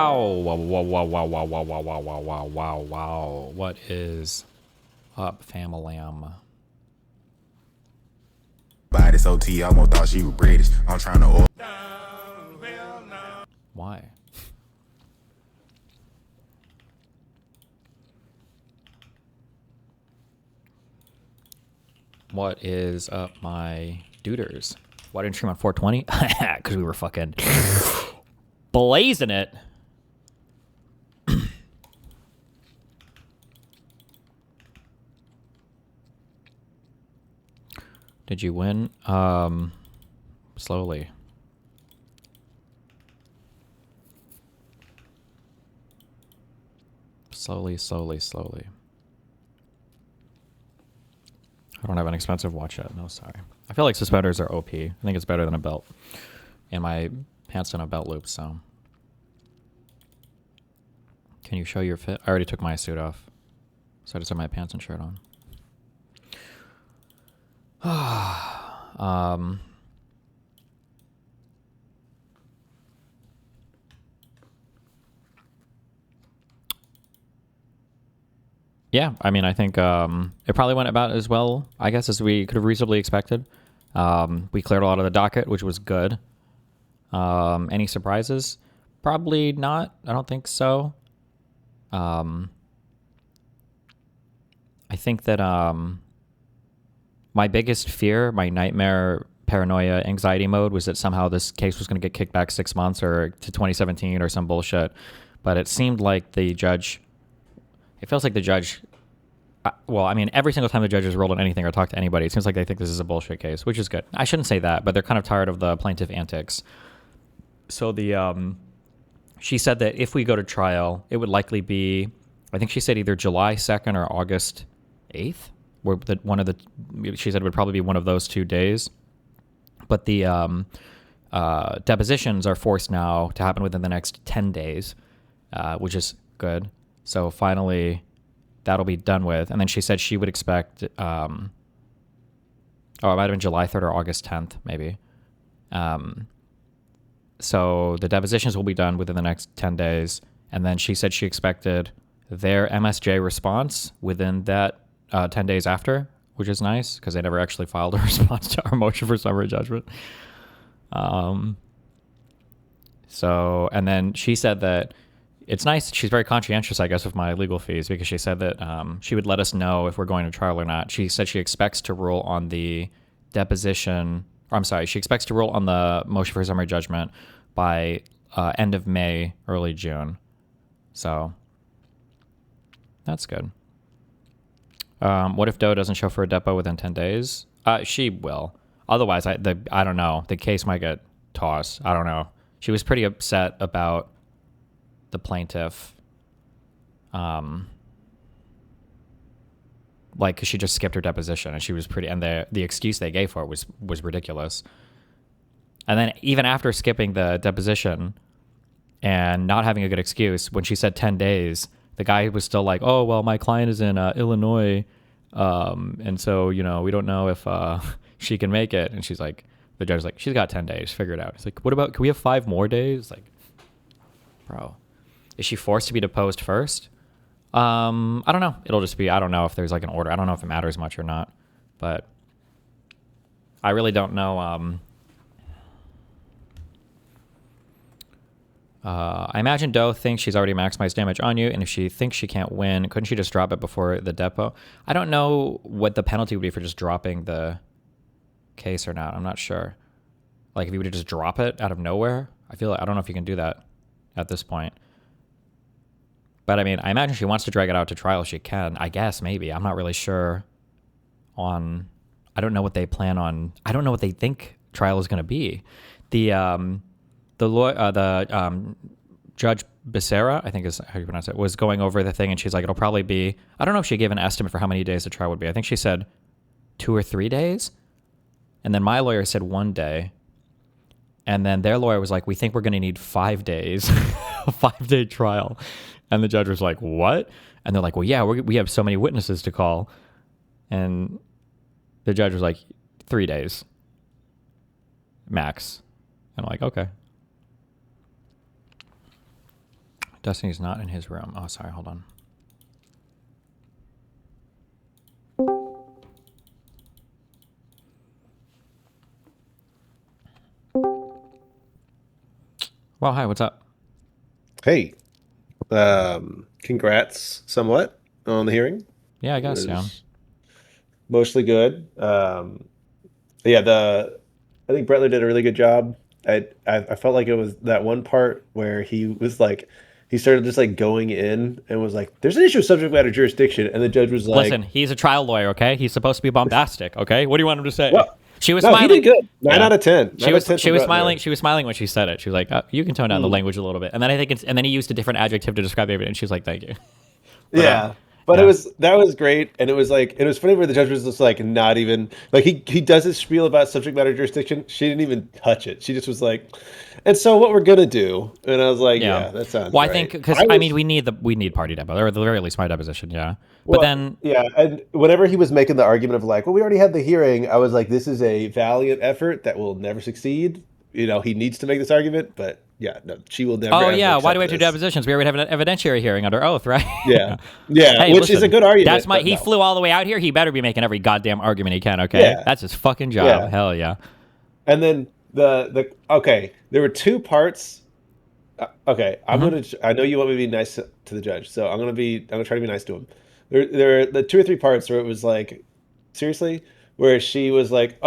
Wow. Wow, wow, wow, wow, wow, wow, wow, wow, wow, wow, wow, wow. What is up, famalam? Body so T, I almost thought she was British. I'm trying to... Why? What is up, my duders? Why didn't you stream on 420? Because we were fucking blazing it. Did you win? Slowly. Slowly. I don't have an expensive watch yet. No, sorry. I feel like suspenders are OP. I think it's better than a belt. And my pants don't have belt loops, so. Can you show your fit? I already took my suit off. So I just have my pants and shirt on. Yeah, I mean, I think it probably went about as well, I guess, as we could have reasonably expected. We cleared a lot of the docket, which was good. Any surprises? Probably not. I don't think so. I think that my biggest fear, my nightmare, paranoia, anxiety mode was that somehow this case was going to get kicked back 6 months or to 2017 or some bullshit. But it seemed like the judge... It feels like the judge... well, I mean, every single time the judge has ruled on anything or talked to anybody, it seems like they think this is a bullshit case, which is good. I shouldn't say that, but they're kind of tired of the plaintiff antics. So the... she said that if we go to trial, it would likely be... I think she said either July 2nd or August 8th. Where she said it would probably be one of those 2 days. But the depositions are forced now to happen within the next 10 days, which is good. So finally, that'll be done with. And then she said she would expect, it might have been July 3rd or August 10th, maybe. So the depositions will be done within the next 10 days. And then she said she expected their MSJ response within that 10 days after, which is nice because they never actually filed a response to our motion for summary judgment. So, and then she said that it's nice. She's very conscientious, I guess, of my legal fees because she said that she would let us know if we're going to trial or not. She said she expects to rule on the deposition, or I'm sorry, she expects to rule on the motion for summary judgment by end of May, early June. So that's good. What if Doe doesn't show for a depo within 10 days? She will. Otherwise, I don't know. The case might get tossed. I don't know. She was pretty upset about the plaintiff. Like, cause she just skipped her deposition and she was pretty, and the excuse they gave for it was ridiculous. And then even after skipping the deposition and not having a good excuse, when she said 10 days, the guy was still like, oh, well, my client is in Illinois. And so, we don't know if she can make it. And she's like, the judge's like, she's got 10 days, figure it out. It's like, what about, can we have 5 more days? Like, bro, is she forced to be deposed first? I don't know. It'll just be, I don't know if there's like an order. I don't know if it matters much or not, but I really don't know. I imagine Doe thinks she's already maximized damage on you, and if she thinks she can't win, couldn't she just drop it before the depo? I don't know what the penalty would be for just dropping the case or not. I'm not sure. Like, if you would just drop it out of nowhere, I don't know if you can do that at this point. But, I mean, I imagine she wants to drag it out to trial. She can. I guess, maybe. I'm not really sure on... I don't know what they plan on... I don't know what they think trial is going to be. Judge Becerra, I think is how you pronounce it, was going over the thing, and she's like, it'll probably be... I don't know if she gave an estimate for how many days the trial would be. I think she said 2 or 3 days. And then my lawyer said 1 day. And then their lawyer was like, we think we're going to need 5 days. A 5-day trial. And the judge was like, what? And they're like, well, yeah, we have so many witnesses to call. And the judge was like, 3 days. Max. And I'm like, okay. Destiny's not in his room. Oh, sorry. Hold on. Well, hi. What's up? Hey, congrats somewhat on the hearing. Yeah, I It guess. Yeah. was mostly good. Yeah, I think Bretler did a really good job. I felt like it was that one part where he was like, he started just like going in and was like, "There's an issue of subject matter jurisdiction," and the judge was like, Listen, he's a trial lawyer. Okay, he's supposed to be bombastic. Okay, what do you want him to say? "Well, She was no, he smiling. did good. 9 Yeah. out of 10. She 9 out was of 10 she for was Bretler." smiling. She was smiling when she said it. She was like, "You can tone down the language a little bit." And then I think and then he used a different adjective to describe it, and she was like, "Thank you." But, Yeah. But yeah. that was great, and it was like it was funny where the judge was just like not even like he does his spiel about subject matter jurisdiction. She didn't even touch it. She just was like, and so what we're gonna do, and I was like, yeah, that sounds. Well, I right. think because we need party depo, or at the very least my deposition. Yeah. But Well, then yeah, and whenever he was making the argument of like, well, we already had the hearing, I was like, this is a valiant effort that will never succeed. You know, he needs to make this argument, but yeah, no, she will never. oh ever yeah, why do we have accept two this. depositions? We already have an evidentiary hearing under oath, right? Yeah, yeah, Hey, which is listen, a good argument. That's but he no. flew all the way out here. He better be making every goddamn argument he can. Okay, Yeah. that's his fucking job. Yeah. Hell yeah. And then the okay, there were two parts. Okay, I know you want me to be nice to the judge, so I'm gonna try to be nice to him. There are the 2 or 3 parts where it was like, seriously, where she was like,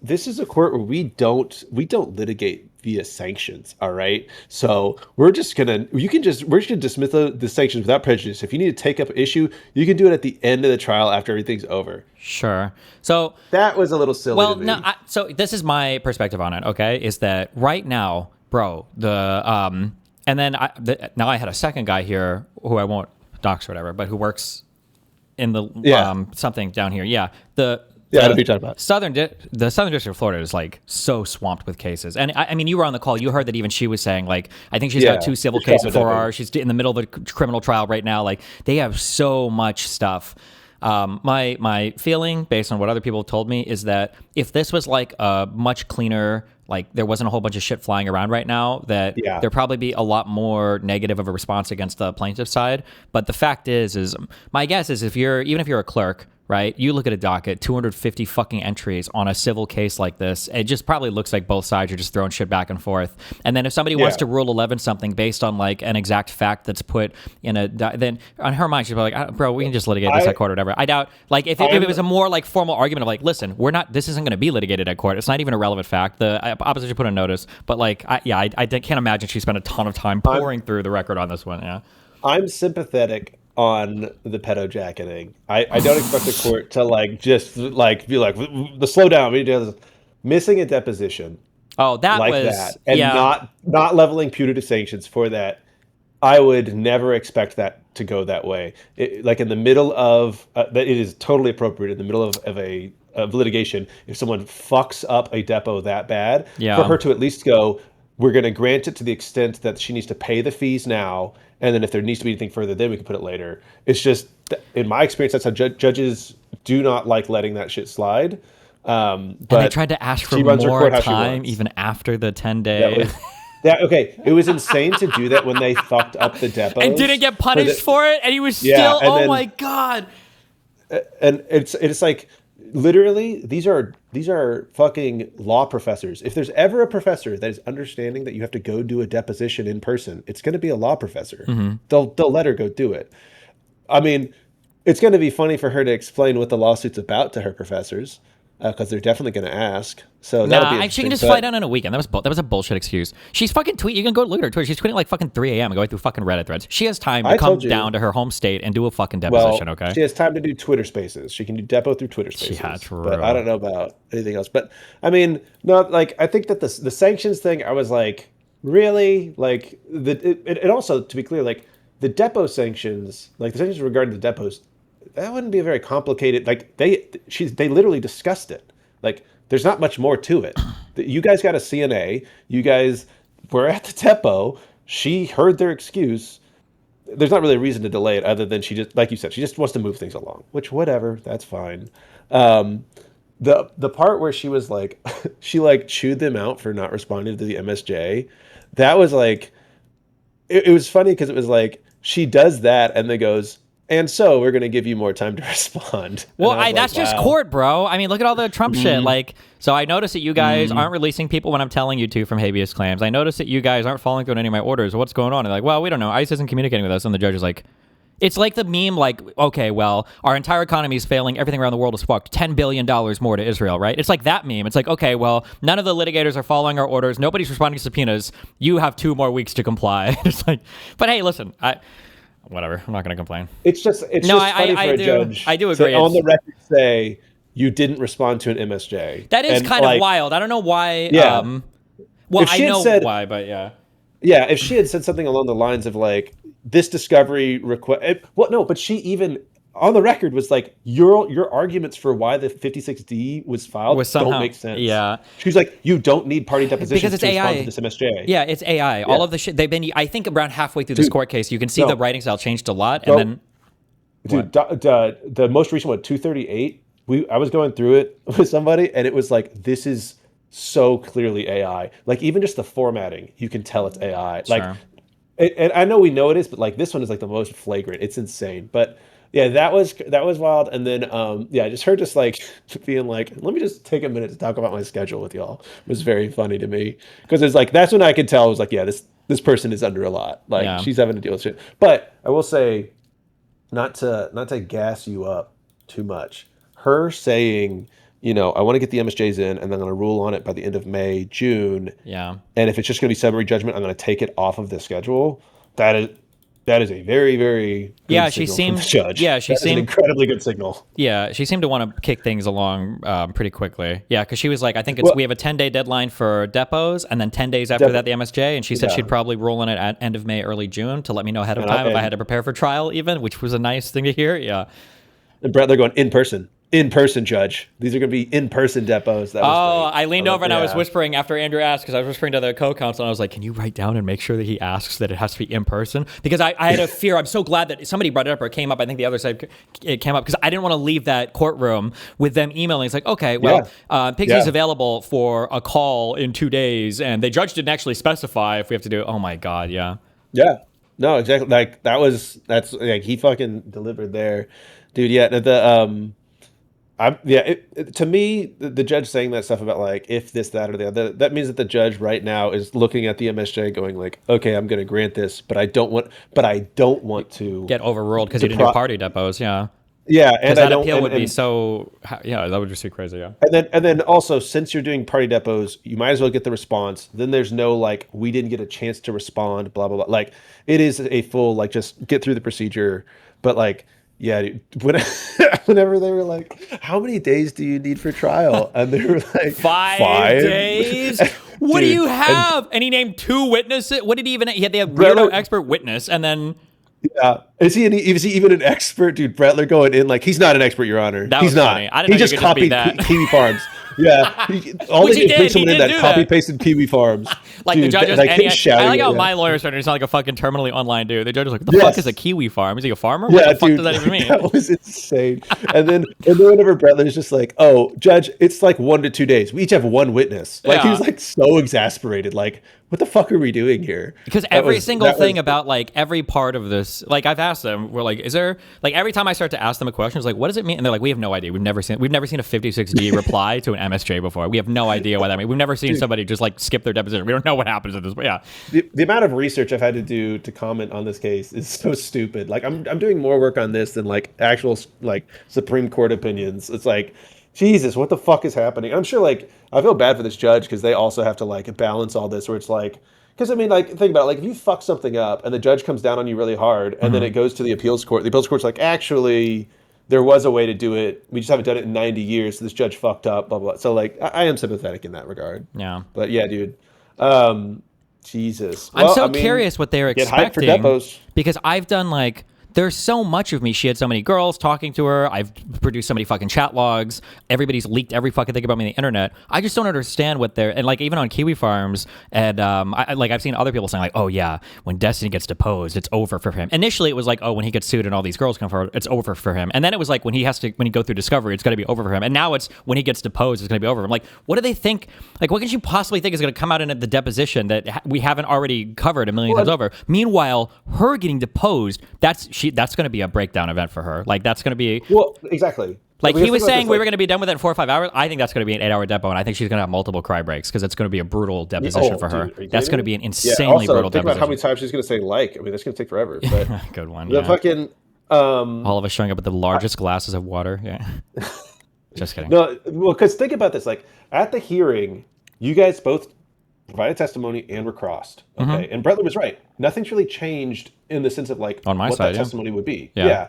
this is a court where we don't litigate via sanctions, all right? So we're just gonna dismiss the sanctions without prejudice. If you need to take up an issue, you can do it at the end of the trial after everything's over. Sure. So That was a little silly well, to me. no. So this is my perspective on it. Okay, is that right now, bro? And then now I had a second guy here who I won't dox or whatever, but who works in the something down here. Yeah. Yeah, I know what you're talking about. The Southern District of Florida is like so swamped with cases, and I mean, you were on the call. You heard that even she was saying like, I think she's got 2 civil cases for her. She's in the middle of a criminal trial right now. Like they have so much stuff. My feeling, based on what other people told me, is that if this was like a much cleaner, like there wasn't a whole bunch of shit flying around right now, that there'd probably be a lot more negative of a response against the plaintiff's side. But the fact is my guess is even if you're a clerk, right? You look at a docket, 250 fucking entries on a civil case like this. It just probably looks like both sides are just throwing shit back and forth. And then if somebody wants to rule 11 something based on like an exact fact that's put in then on her mind, she's probably like, bro, we can just litigate this at court or whatever. I doubt, like if it was a more like formal argument of like, listen, this isn't going to be litigated at court. It's not even a relevant fact. The opposition put a notice, but like, I can't imagine she spent a ton of time pouring through the record on this one. Yeah. I'm sympathetic on the pedo jacketing. I don't expect the court to like just like be like the slow down. We do this. Missing a deposition. Oh, that like was that, and not leveling punitive sanctions for that. I would never expect that to go that way. Like in the middle of that, it is totally appropriate in the middle of litigation. If someone fucks up a depo that bad, for her to at least go, we're going to grant it to the extent that she needs to pay the fees now, and then if there needs to be anything further, then we can put it later. It's just, in my experience, that's how judges do not like letting that shit slide. But and they tried to ask for more time even after the 10-day. Okay, it was insane to do that when they fucked up the depots. And didn't get punished for it, and he was still, oh my God. And it's like, literally, these are fucking law professors. If there's ever a professor that is understanding that you have to go do a deposition in person, it's going to be a law professor. Mm-hmm. They'll let her go do it. I mean, it's going to be funny for her to explain what the lawsuit's about to her professors, because they're definitely going to ask. So she can just fly down in a weekend. That was a bullshit excuse. She's fucking tweeting. You can go look at her Twitter. She's tweeting like fucking 3 a.m. and going through fucking Reddit threads. She has time to come down to her home state and do a fucking deposition. Okay. She has time to do Twitter Spaces. She can do depo through Twitter Spaces. Yeah, true. But I don't know about anything else. But I mean, no, like I think that the sanctions thing, I was like, really, like it also, to be clear, like the depo sanctions, like the sanctions regarding the depots, that wouldn't be a very complicated. Like they literally discussed it. Like there's not much more to it. You guys got a CNA. You guys were at the depo. She heard their excuse. There's not really a reason to delay it other than she just, like you said, she just wants to move things along, which whatever, that's fine. The part where she was like, she like chewed them out for not responding to the MSJ. That was like, it was funny because it was like she does that and then goes, and so we're going to give you more time to respond. Well, that's just court, bro. I mean, look at all the Trump shit. Like, so I noticed that you guys aren't releasing people when I'm telling you to from habeas claims. I noticed that you guys aren't following through on any of my orders. What's going on? And like, well, we don't know. ICE isn't communicating with us. And the judge is like, it's like the meme, like, okay, well, our entire economy is failing. Everything around the world is fucked. $10 billion more to Israel, right? It's like that meme. It's like, okay, well, none of the litigators are following our orders. Nobody's responding to subpoenas. You have 2 more weeks to comply. It's like, but hey, listen, whatever. I'm not going to complain. It's just funny for a judge. I do agree. To on the record say you didn't respond to an MSJ. That is kind of wild. I don't know why. Yeah. Well, I know why, but yeah. Yeah, if she had said something along the lines of like this discovery request. Well, no, but she even on the record was like your arguments for why the 56D was filed don't make sense. Yeah, she's like, you don't need party depositions because it's to AI. respond to this MSJ. Yeah, it's AI. Yeah. All of the shit they've been. I think around halfway through this court case, you can see the writing style changed a lot, and then the most recent one, 238. I was going through it with somebody, and it was like, this is so clearly AI. Like even just the formatting, you can tell it's AI. Sure. Like, and I know we know it is, but like this one is like the most flagrant. It's insane. But yeah, that was wild. And then just her just like being like, let me just take a minute to talk about my schedule with y'all. It was very funny to me because it's like that's when I could tell. I was like, yeah, this person is under a lot. Like she's having to deal with shit. But I will say, not to gas you up too much. Her saying, I want to get the MSJs in, and then I'm going to rule on it by the end of May, June. Yeah. And if it's just going to be summary judgment, I'm going to take it off of the schedule. That is a very, very good signal from the judge. Yeah, she seemed an incredibly good signal. Yeah, she seemed to want to kick things along pretty quickly. Yeah, because she was like, I think we have a 10-day deadline for depots, and then 10 days after that the MSJ, and she said she'd probably rule on it at end of May, early June to let me know ahead of time if I had to prepare for trial even, which was a nice thing to hear. Yeah. And Brett, they're going in person, Judge. These are going to be in-person depots. That was great. I leaned over and I was whispering after Andrew asked, because I was whispering to the co-counsel, and I was like, can you write down and make sure that he asks that it has to be in person? Because I had a fear. I'm so glad that somebody brought it up or it came up. I think the other side it came up because I didn't want to leave that courtroom with them emailing. It's like, okay, well, Pixie's available for a call in 2 days, and the judge didn't actually specify if we have to do it. Oh my God, yeah. Yeah. No, exactly. Like that's like he fucking delivered there. Dude, yeah, to me, the judge saying that stuff about like if this, that, or the other, that means that the judge right now is looking at the MSJ going like, okay, I'm going to grant this, but I don't want to get overruled because you didn't do party depots. Yeah. Yeah, and that appeal would be so. Yeah, that would just be crazy. Yeah. And then also, since you're doing party depots, you might as well get the response. Then there's no like we didn't get a chance to respond. Blah blah blah. Like it is a full like just get through the procedure. But like. Yeah, dude, whenever they were like, how many days do you need for trial? And they were like, 5 days? What do you have? And he named 2 witnesses. What did he even, he had the weirdo expert witness, and then. Yeah. Is he even an expert? Dude, Brettler going in like, he's not an expert, Your Honor. He's not. Funny. I didn't know he just copied Kiwi Farms. Yeah, all they did bring someone in that copy pasted Kiwi Farms. Like dude, the judges, I like how my lawyer's starting to sound like a fucking terminally online dude. The judge was like, "What the fuck is a Kiwi farm? Is he a farmer? What the fuck does that even mean?" That was insane. and then whenever Brettler's just like, "Oh, Judge, it's like 1 to 2 days. We each have 1 witness." Like he was like so exasperated. Like, what the fuck are we doing here? Because every single thing about like every part of this, like I've asked them, we're like, is there like every time I start to ask them a question, it's like, what does it mean? And they're like, we have no idea. We've never seen a 56D reply to an MSJ before. We have no idea what that means. We've never seen somebody just like skip their deposition. We don't know what happens at this. But yeah, the amount of research I've had to do to comment on this case is so stupid. Like I'm doing more work on this than like actual like Supreme Court opinions. It's like, Jesus, what the fuck is happening? I'm sure like I feel bad for this judge because they also have to like balance all this where it's like, because I mean, like, think about it. Like, if you fuck something up and the judge comes down on you really hard and then it goes to the appeals court court's like, actually, there was a way to do it. We just haven't done it in 90 years. So this judge fucked up, blah, blah, blah. So, like, I am sympathetic in that regard. Yeah. But, yeah, dude. Jesus. I'm curious what they're expecting. Get hyped for depots. Because I've done, like, there's so much of me. She had so many girls talking to her. I've produced so many fucking chat logs. Everybody's leaked every fucking thing about me on the internet. I just don't understand what they're, and like even on Kiwi Farms, and I've seen other people saying like, oh yeah, when Destiny gets deposed, it's over for him. Initially, it was like, oh, when he gets sued and all these girls come forward, it's over for him. And then it was like when he go through discovery, it's going to be over for him. And now it's when he gets deposed, it's going to be over for him. Like, what do they think? Like, what could you possibly think is going to come out in the deposition that we haven't already covered a million times over? Meanwhile, her getting deposed, that's going to be a breakdown event for her. Like, that's going to be exactly. Like he was saying, we were going to be done with it in 4 or 5 hours. I think that's going to be an 8-hour depo, and I think she's going to have multiple cry breaks because it's going to be a brutal deposition for her. That's going to be an insanely brutal deposition. Think about how many times she's going to say like. I mean, that's going to take forever. But good one. The fucking all of us showing up with the largest glasses of water. Yeah. Just kidding. No, well, because think about this. Like at the hearing, you guys both provided testimony and were crossed. Okay, and Bretler was right. Nothing's really changed in the sense of like on my what side, that testimony would be. Yeah.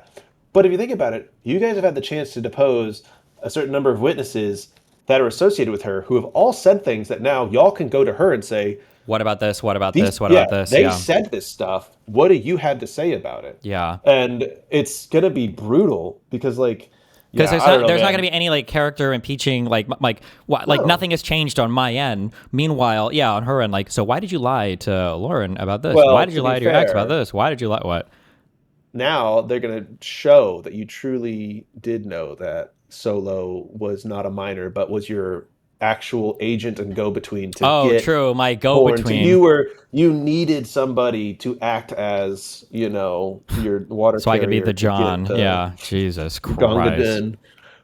But if you think about it, you guys have had the chance to depose a certain number of witnesses that are associated with her who have all said things that now y'all can go to her and say, what about this? What about this? What about this? They said this stuff. What do you have to say about it? Yeah. And it's going to be brutal because like, because there's not going to be any like character impeaching, nothing has changed on my end. Meanwhile, on her end, like, so why did you lie to Lauren about this? Well, why did you lie to your ex about this? Why did you lie? What? Now they're going to show that you truly did know that Solo was not a minor, but was your actual agent and go-between to get true, my go-between. You needed somebody to act as, your water so I could be the John. Jesus Christ.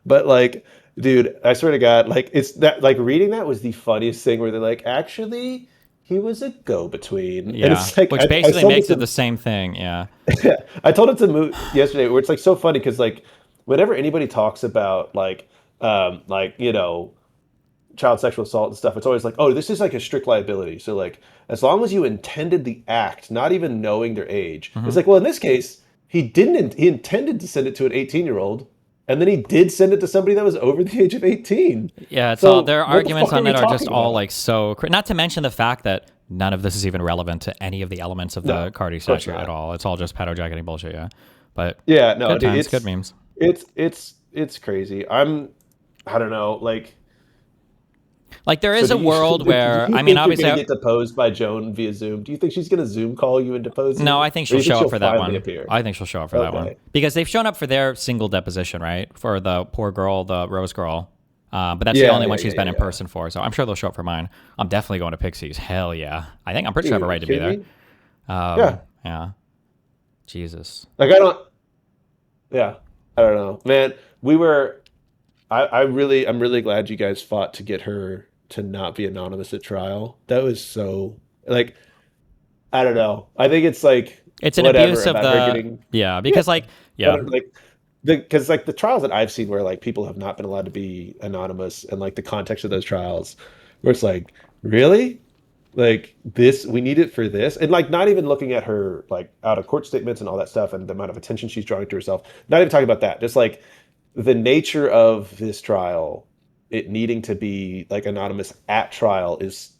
But like, dude, I swear to God, like it's that like reading that was the funniest thing where they're like, actually, he was a go-between. Yeah, and it's like, which basically makes it the same thing. Yeah. I told it to Moot yesterday, where it's like so funny because like whenever anybody talks about child sexual assault and stuff, it's always like, oh, this is like a strict liability. So like, as long as you intended the act, not even knowing their age, it's like, well, in this case, he intended to send it to an 18-year-old. And then he did send it to somebody that was over the age of 18. Yeah, it's all their arguments on that are just all like so. Not to mention the fact that none of this is even relevant to any of the elements of the Cardi statute at all. It's all just pedo jacketing bullshit. Yeah, but good times, good memes. It's crazy. I don't know, like there is a world where obviously you're gonna get deposed by Joan via Zoom. Do you think she's gonna Zoom call you and depose you? No, I think she'll show up for that one. Appear? I think she'll show up for that one because they've shown up for their single deposition, right? For the poor girl, the Rose girl. But that's the only one she's been in person for. So I'm sure they'll show up for mine. I'm definitely going to Pixies. Hell yeah! I'm pretty sure I have a right to be there. Yeah. Jesus. Like I don't know, man. I'm really glad you guys fought to get her to not be anonymous at trial. That was so I don't know. I think it's like it's an abuse of the because because the trials that I've seen where like people have not been allowed to be anonymous and like the context of those trials where it's like really like this we need it for this and like not even looking at her like out of court statements and all that stuff and the amount of attention she's drawing to herself. Not even talking about that. Just like the nature of this trial, it needing to be like anonymous at trial is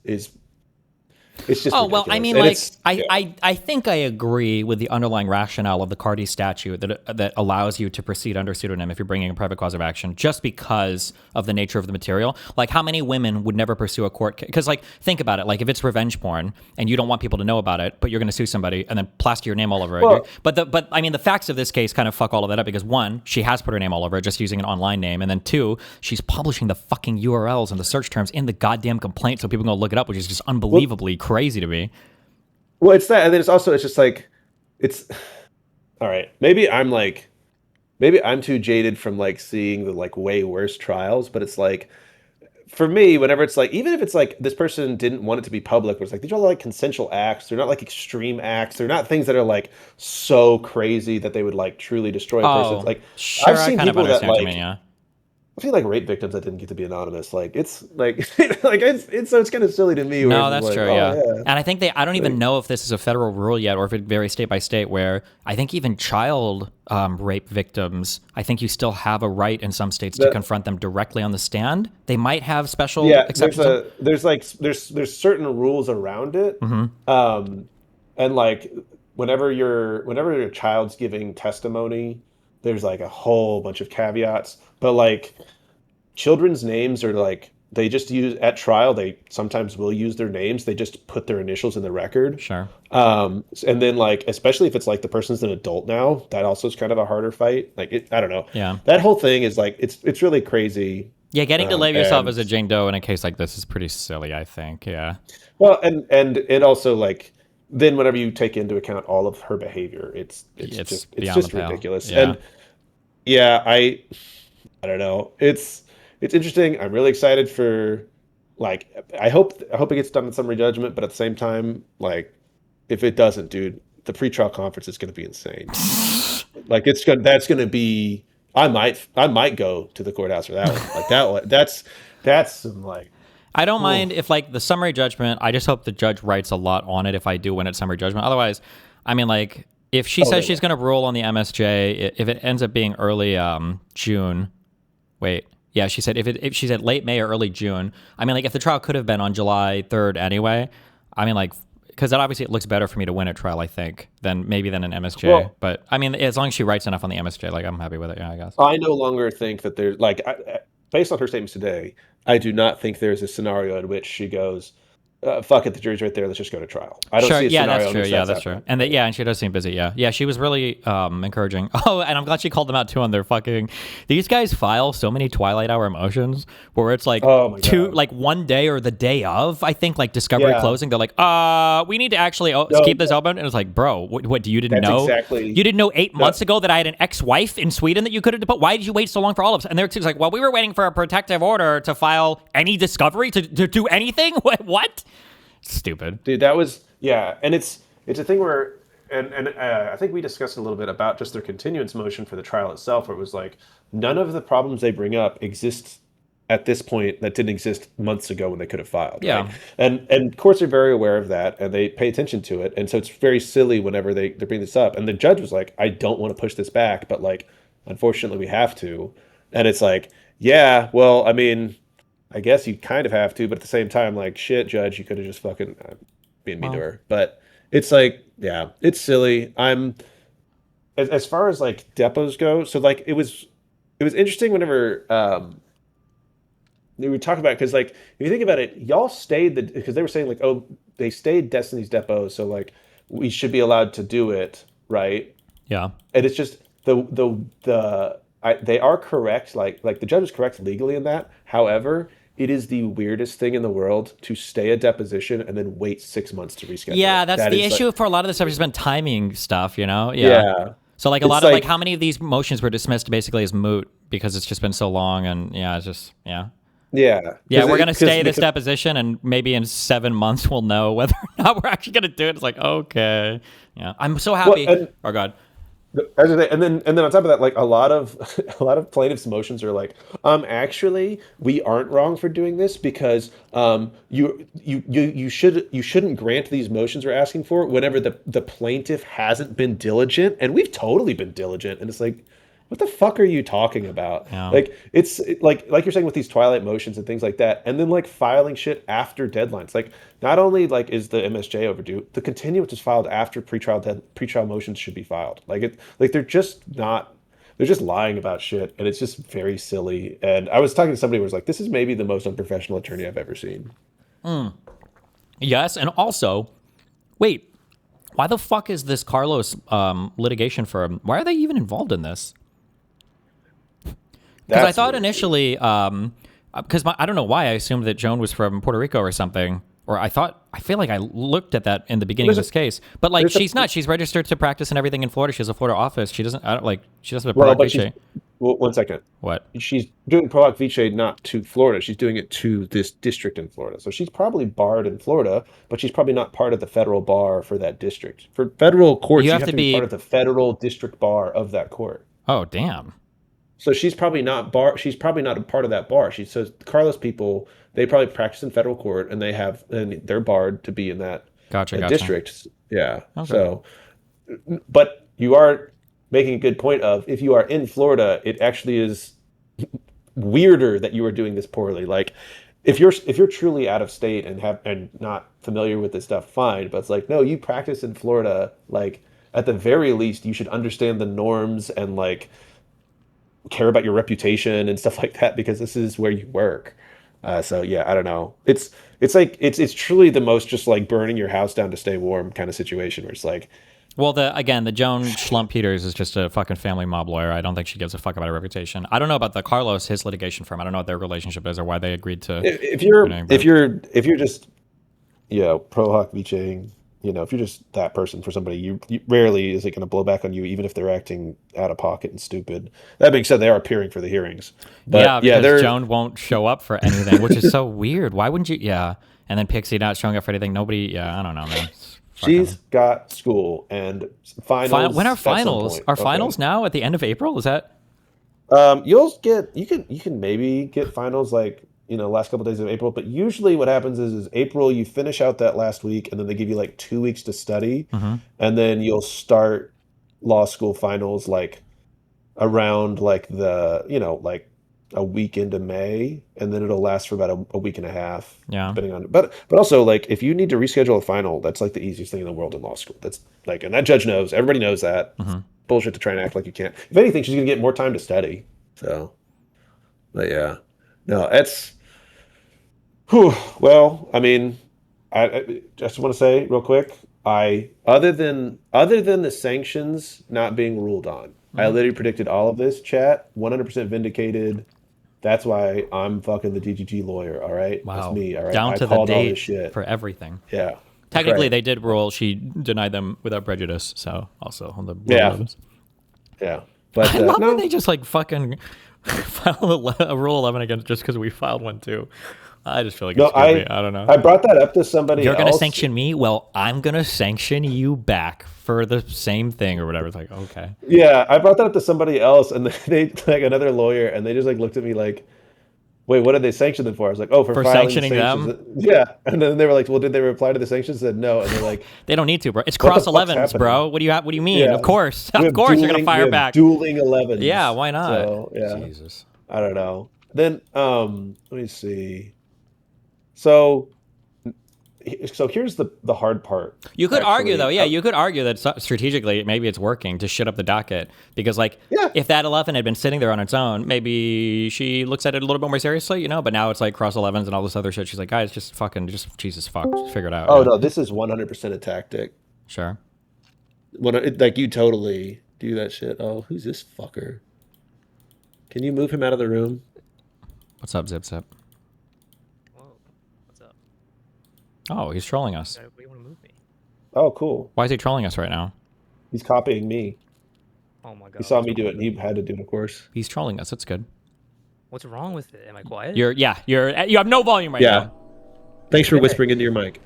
it's just ridiculous. I think I agree with the underlying rationale of the Cardi statute that allows you to proceed under pseudonym if you're bringing a private cause of action just because of the nature of the material. Like how many women would never pursue a court case? Because like think about it, like if it's revenge porn and you don't want people to know about it, but you're going to sue somebody and then plaster your name all over it. But the facts of this case kind of fuck all of that up because one, she has put her name all over it just using an online name, and then two, she's publishing the fucking URLs and the search terms in the goddamn complaint so people can go look it up, which is just unbelievably crazy to me. Well, it's that, and then it's just like it's all right. Maybe I'm too jaded from like seeing the like way worse trials, but it's like for me, whenever it's like even if it's like this person didn't want it to be public, but it's like these are like consensual acts. They're not like extreme acts. They're not things that are like so crazy that they would like truly destroy a person. Like sure, I've seen people that like. I feel like rape victims that didn't get to be anonymous. Like it's like it's kind of silly to me. No, that's true. Yeah. And I think I don't even know if this is a federal rule yet, or if it varies state by state. Where I think even child rape victims, I think you still have a right in some states to confront them directly on the stand. They might have special exceptions. There's certain rules around it, and like whenever a child's giving testimony, there's like a whole bunch of caveats. But like children's names are like they just use at trial. They sometimes will use their names. They just put their initials in the record. Sure. And then like especially if it's like the person's an adult now, that also is kind of a harder fight. Like I don't know. Yeah. That whole thing is like it's really crazy. Yeah, getting to label yourself as a Jane Doe in a case like this is pretty silly, I think. Yeah. Well, and it also like then whenever you take into account all of her behavior, it's just ridiculous. Yeah. And yeah, I don't know. It's interesting. I'm really excited for like I hope it gets done in summary judgment, but at the same time, like if it doesn't, dude, the pretrial conference is going to be insane. Like that's going to be I might go to the courthouse for that one. Like that's some like I don't mind if like the summary judgment, I just hope the judge writes a lot on it if I do win at summary judgment. Otherwise, I mean like if she says she's going to rule on the MSJ, if it ends up being early June, yeah, she said if she said late May or early June. I mean, like if the trial could have been on July 3rd anyway. I mean, like because obviously it looks better for me to win at trial, I think, than an MSJ. Well, but I mean, as long as she writes enough on the MSJ, like I'm happy with it. Yeah, I guess. I no longer think that there's like based on her statements today, I do not think there's a scenario in which she goes, fuck it, the jury's right there, let's just go to trial. I don't see a scenario that's true. Yeah, that's true. And and she does seem busy. Yeah, she was really encouraging. Oh, and I'm glad she called them out too on their fucking. These guys file so many Twilight Hour motions where it's like like one day or the day of, I think, like discovery closing. They're like, we need to actually keep this open. And it's like, bro, what you didn't know? Exactly. You didn't know 8 months ago that I had an ex-wife in Sweden that you could have put. Why did you wait so long for all of us? And they're like, well, we were waiting for a protective order to file any discovery to do anything. What? Stupid, dude. That was and it's a thing where and I think we discussed a little bit about just their continuance motion for the trial itself, where it was like none of the problems they bring up exist at this point that didn't exist months ago when they could have filed. Yeah, right? And courts are very aware of that and they pay attention to it, and so it's very silly whenever they bring this up. And the judge was like, I don't want to push this back, but like unfortunately we have to. And it's like, yeah, well, I mean, I guess you kind of have to, but at the same time, like, shit, judge, you could have just fucking been mean to her. But it's like, yeah, it's silly. As far as like depots go, so like it was interesting whenever we were talking about it, because like if you think about it, y'all stayed because they were saying like, oh, they stayed Destiny's depot, so like we should be allowed to do it, right? Yeah, and it's just they are correct, like the judge is correct legally in that. However, it is the weirdest thing in the world to stay a deposition and then wait 6 months to reschedule. Yeah, that's the issue for a lot of this stuff. Has been timing stuff, you know? Yeah. So like a lot of like how many of these motions were dismissed basically as moot because it's just been so long, and it's just Yeah, we're going to stay this deposition, and maybe in 7 months we'll know whether or not we're actually going to do it. It's like, okay. Yeah. I'm so happy. Oh, God. And then on top of that, like a lot of plaintiffs' motions are like, actually, we aren't wrong for doing this because you shouldn't grant these motions we're asking for whenever the plaintiff hasn't been diligent, and we've totally been diligent. And it's like, what the fuck are you talking about? Yeah. Like like you're saying with these Twilight motions and things like that, and then like filing shit after deadlines. Like not only like is the MSJ overdue, the continuance is filed after pretrial motions should be filed. Like they're just lying about shit, and it's just very silly. And I was talking to somebody who was like, this is maybe the most unprofessional attorney I've ever seen. Yes, and also, wait, why the fuck is this Carlos litigation firm? Why are they even involved in this? Because I thought initially, because I don't know why I assumed that Joan was from Puerto Rico or something, or I feel like I looked at that in the beginning of this case, but like she's not. She's registered to practice and everything in Florida. She has a Florida office. She doesn't. She doesn't have a Pro Hoc Vice. Well, 1 second. What? She's doing Pro Hoc Vice not to Florida. She's doing it to this district in Florida. So she's probably barred in Florida, but she's probably not part of the federal bar for that district. For federal courts, you have to be part of the federal district bar of that court. Oh, damn. So she's probably not a part of that bar. So Carlos people, they probably practice in federal court, and they're barred to be in that district. Yeah. Okay. So, but you are making a good point of, if you are in Florida, it actually is weirder that you are doing this poorly. Like if you're truly out of state and not familiar with this stuff, fine. But it's like, no, you practice in Florida. Like, at the very least, you should understand the norms and like care about your reputation and stuff like that, because this is where you work. So yeah, I don't know. It's truly the most just like burning your house down to stay warm kind of situation where it's like, Well, the Joan Schlump Peters is just a fucking family mob lawyer. I don't think she gives a fuck about her reputation. I don't know about the Carlos, his litigation firm. I don't know what their relationship is or why they agreed to. if you're just, pro hoc viching, if you're just that person for somebody, you rarely is it going to blow back on you, even if they're acting out of pocket and stupid. That being said, they are appearing for the hearings. But because Joan won't show up for anything, which is so weird. Why wouldn't you? Yeah, and then Pixie not showing up for anything. Nobody. Yeah, I don't know, man. She's got school and finals. When are finals? Are finals now at the end of April? Is that? You can maybe get finals like last couple of days of April, but usually what happens is April you finish out that last week and then they give you like 2 weeks to study, and then you'll start law school finals like around like like a week into May, and then it'll last for about a week and a half. Yeah. Depending on but also like if you need to reschedule a final, that's like the easiest thing in the world in law school. That's like, and that judge knows, everybody knows that. It's bullshit to try and act like you can't. If anything, she's gonna get more time to study. So, but yeah. No, it's well, I mean, I just want to say real quick, other than the sanctions not being ruled on, I literally predicted all of this, chat, 100% vindicated. That's why I'm fucking the DGG lawyer, all right? Wow. That's me, all right? Down I to the called all date this shit. for everything. Yeah. Technically, Right. they did rule she denied them without prejudice, so also on the Yeah. Yeah. But I love no, when they just like fucking file a Rule 11 against just because we filed one too. I just feel like it's goofy. I don't know. I brought that up to somebody You're else. going to sanction me? Well, I'm going to sanction you back for the same thing or whatever. It's like, okay. Yeah, I brought that up to somebody else, and they like another lawyer, and they just like looked at me like, "Wait, what did they sanction them for?" I was like, "Oh, for filing sanctioning the them." sanctions." Yeah, and then they were like, "Well, did they reply to the sanctions?" I said no, and they're like, They don't need to, bro. It's What the cross fuck's 11s, happening? bro. What do you mean? Yeah. Of course. We Of have course you're going to we fire have back. dueling 11s. Yeah, why not? So, yeah. Jesus. I don't know. Then let me see. So here's the hard part. You could argue, actually. though, you could argue that strategically maybe it's working to shit up the docket because, like, Yeah. if that 11 had been sitting there on its own, maybe she looks at it a little bit more seriously, but now it's like cross 11s and all this other shit. She's like, guys, just Jesus fuck, just figure it out. Oh, no, this is 100% a tactic. Sure. Like, you totally do that shit. Oh, who's this fucker? Can you move him out of the room? What's up, ZipZip? Whoa, what's up? Oh, he's trolling us. Why do you want to move me? Oh, cool. Why is he trolling us right now? He's copying me. Oh my god. He saw me do it, and he had to do it, of course. He's trolling us. That's good. What's wrong with it? Am I quiet? You have no volume right now. Thanks for whispering into your mic.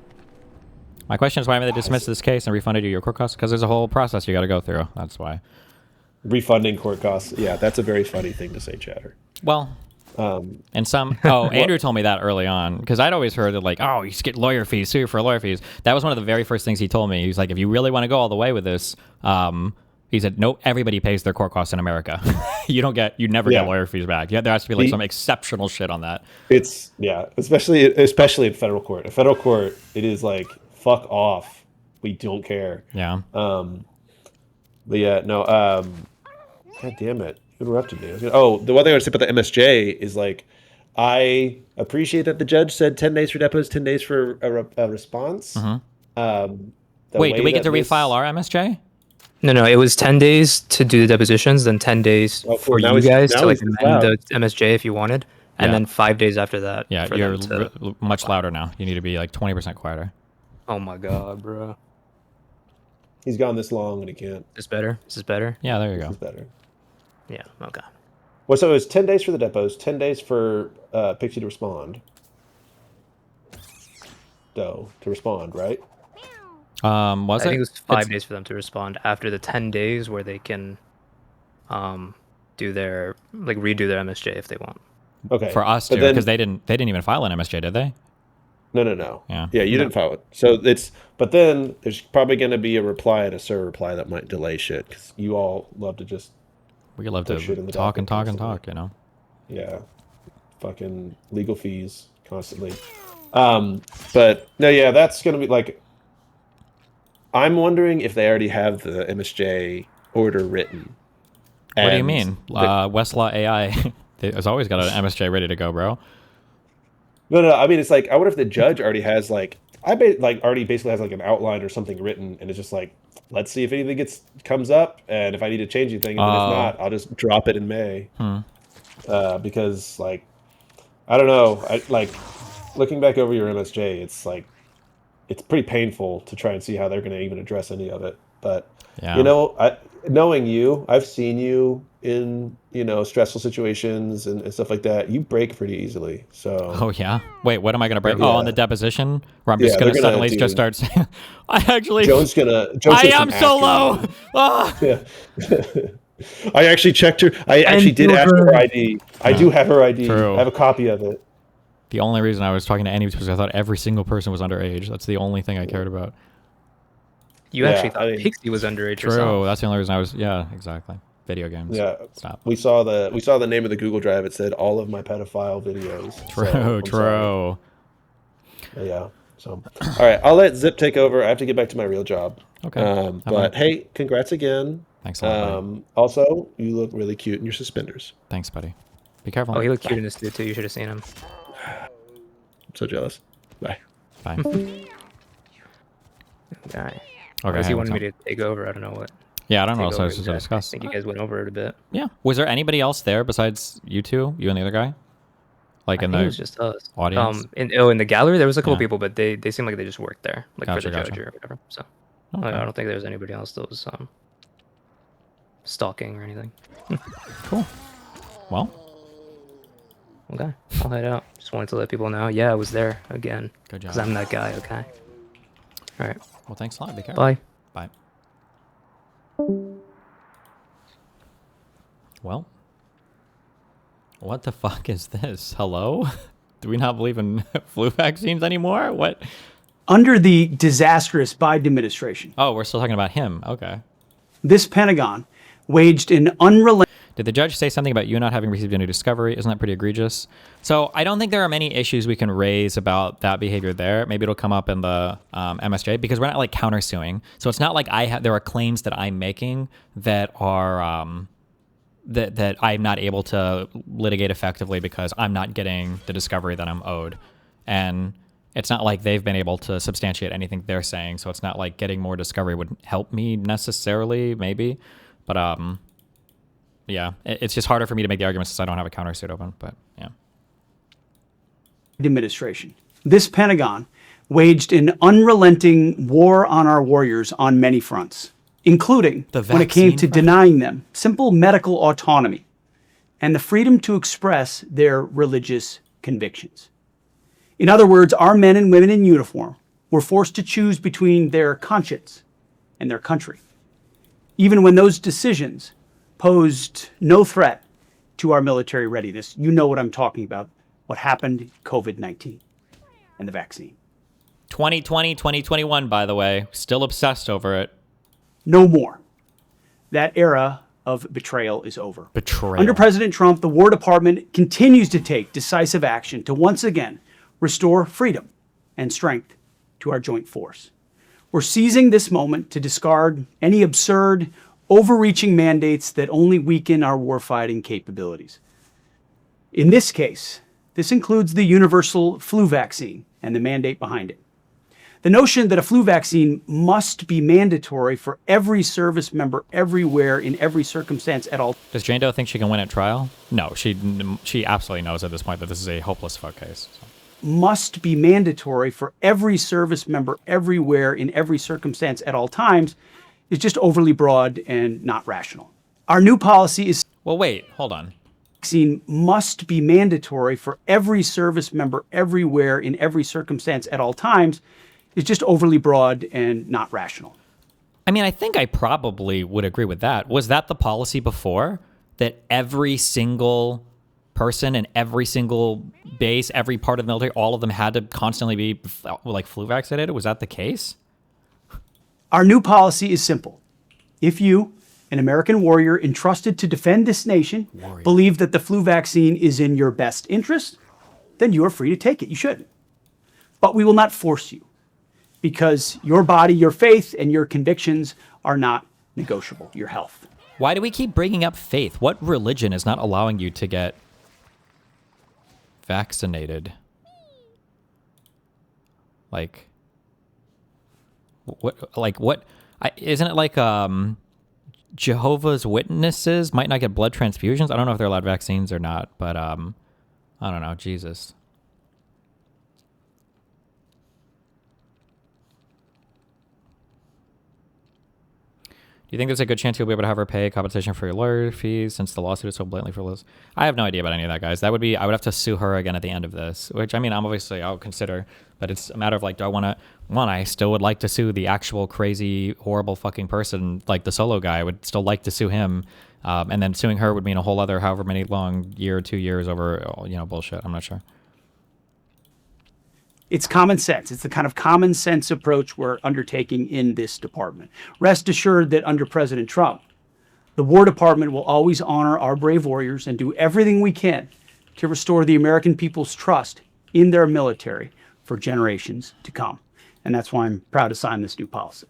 My question is why haven't they dismissed this case and refunded you your court costs? Because there's a whole process you got to go through. That's why. Refunding court costs. Yeah, that's a very funny thing to say, Chatter. Well, and some. Oh, Andrew told me that early on because I'd always heard that like, oh, you get lawyer fees, sue for lawyer fees. That was one of the very first things he told me. He was like, if you really want to go all the way with this, he said, no, everybody pays their court costs in America. You never get lawyer fees back. Yeah, there has to be like some exceptional shit on that. It's especially in federal court. In federal court, it is like fuck off. We don't care. Yeah. But yeah, no. God damn it! You interrupted me. Oh, the one thing I would say about the MSJ is like, I appreciate that the judge said 10 days for depots, 10 days for a response. Wait, did we get to refile our MSJ? No, it was 10 days to do the depositions, then 10 days for now you guys now to like he's amend loud. the MSJ if you wanted, and Yeah. then 5 days after that. Yeah, for you're them to... much louder now. You need to be like 20% quieter. Oh my god, bro. He's gone this long and he can't. Is this better? Is this better? Yeah, there you This go. is better. Yeah. Okay. Well, so it was 10 days for the depots, 10 days for Pixie to respond. To respond, right? Was I think it it? was 5 days for them to respond after the 10 days where they can, do their redo their MSJ if they want. Okay. For us But too, then- because they didn't even file an MSJ, did they? No. Yeah. Yeah, you didn't file it. So but then there's probably going to be a reply and a SIR reply that might delay shit because you all love to just, We love Put shit in to the talk and docket talk and constantly. talk, yeah, fucking legal fees constantly. But no, yeah, that's gonna be like. I'm wondering if they already have the MSJ order written. What do you mean? Westlaw AI has always got an MSJ ready to go, bro. No. I mean, it's like I wonder if the judge already has like already basically has like an outline or something written, and it's just like, let's see if anything comes up, and if I need to change anything, and then if not, I'll just drop it in May. Because like, I don't know, looking back over your MSJ, it's like, it's pretty painful to try and see how they're going to even address any of it. But you know, knowing you, I've seen you in stressful situations and stuff like that. You break pretty easily. So. Oh yeah. Wait, what am I going to break? Yeah. Oh, on the deposition, where I'm just going to suddenly just start saying, I actually. I am so low. Yeah. I actually checked her. I actually did ask her ID. I do have her ID. True. I have a copy of it. The only reason I was talking to Annie was because I thought every single person was underage. That's the only thing I cared about. You actually thought Pixie was underage. True. That's the only reason I was. Yeah, exactly. Video games. Yeah. Stop. We saw the name of the Google Drive. It said all of my pedophile videos. True. Yeah. So, all right. I'll let Zip take over. I have to get back to my real job. Okay. But hey, congrats again. Thanks a lot, buddy. Also, you look really cute in your suspenders. Thanks, buddy. Be careful. Oh, he looked cute in this suit too. You should have seen him. I'm so jealous. Bye. Bye. Guy. Okay. He wanted me to take over. I don't know what. Yeah, I don't know what else to discuss. I think you guys went over it a bit. Yeah. Was there anybody else there besides you two, you and the other guy? Like in the it was just us. Audience? In the gallery there was a couple people, but they seemed like they just worked there, like for the judge or whatever. So I don't think there was anybody else that was stalking or anything. Cool. Well. Okay, I'll head out. Just wanted to let people know. Yeah, I was there again. Good job. Because I'm that guy. Okay. All right. Well, thanks a lot. Be careful. Bye. Bye. Well, what the fuck is this? Hello? Do we not believe in flu vaccines anymore? What? Under the disastrous Biden administration. Oh, we're still talking about him. Okay. This Pentagon waged an unrelenting... Did the judge say something about you not having received any discovery? Isn't that pretty egregious? So I don't think there are many issues we can raise about that behavior there. Maybe it'll come up in the MSJ because we're not like countersuing. So it's not like there are claims that I'm making that are that I'm not able to litigate effectively because I'm not getting the discovery that I'm owed. And it's not like they've been able to substantiate anything they're saying. So it's not like getting more discovery would help me necessarily, maybe. But yeah, it's just harder for me to make the arguments since I don't have a countersuit open, but yeah. Administration. This Pentagon waged an unrelenting war on our warriors on many fronts, including when it came to denying them simple medical autonomy and the freedom to express their religious convictions. In other words, our men and women in uniform were forced to choose between their conscience and their country, even when those decisions posed no threat to our military readiness. You know what I'm talking about, what happened, COVID-19 and the vaccine. 2020, 2021, by the way, still obsessed over it. No more. That era of betrayal is over. Betrayal. Under President Trump, the War Department continues to take decisive action to once again restore freedom and strength to our joint force. We're seizing this moment to discard any absurd, overreaching mandates that only weaken our warfighting capabilities. In this case, this includes the universal flu vaccine and the mandate behind it. The notion that a flu vaccine must be mandatory for every service member everywhere in every circumstance at all. Does Jane Doe think she can win at trial? No, she absolutely knows at this point that this is a hopeless fuck case. So. Must be mandatory for every service member everywhere in every circumstance at all times is just overly broad and not rational. Our new policy is... Well, wait, hold on. Vaccine must be mandatory for every service member everywhere in every circumstance at all times is just overly broad and not rational. I mean, I think I probably would agree with that. Was that the policy before? That every single person in every single base, every part of the military, all of them had to constantly be like flu vaccinated? Was that the case? Our new policy is simple. If you, an American warrior entrusted to defend this nation, believe that the flu vaccine is in your best interest, then you are free to take it. You should. But we will not force you, because your body, your faith, and your convictions are not negotiable. Your health. Why do we keep bringing up faith? What religion is not allowing you to get vaccinated? Like, what? Isn't it like Jehovah's Witnesses might not get blood transfusions? I don't know if they're allowed vaccines or not, but I don't know. Jesus. Do you think there's a good chance you'll be able to have her pay compensation for your lawyer fees since the lawsuit is so blatantly frivolous? I have no idea about any of that, guys. That would be, I would have to sue her again at the end of this, which, I mean, I'll consider, but it's a matter of like, do I want to, I still would like to sue the actual crazy, horrible fucking person, like the solo guy. I would still like to sue him. And then suing her would mean a whole other however many long year or 2 years over, bullshit. I'm not sure. It's common sense. It's the kind of common sense approach we're undertaking in this department. Rest assured that under President Trump, the War Department will always honor our brave warriors and do everything we can to restore the American people's trust in their military for generations to come. And that's why I'm proud to sign this new policy.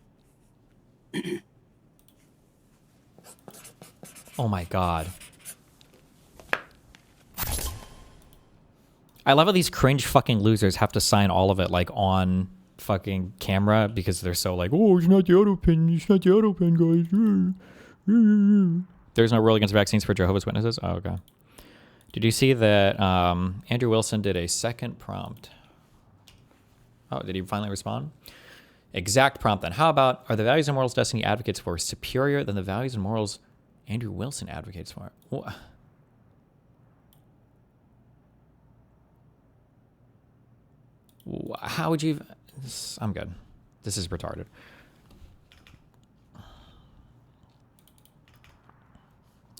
Oh my God. I love how these cringe fucking losers have to sign all of it like on fucking camera because they're so like, oh, it's not the auto pin, guys. There's no rule against vaccines for Jehovah's Witnesses? Oh, okay. Did you see that Andrew Wilson did a second prompt? Oh, did he finally respond? Exact prompt then. How about, are the values and morals Destiny advocates for superior than the values and morals Andrew Wilson advocates for? What? How would you... I'm good. This is retarded.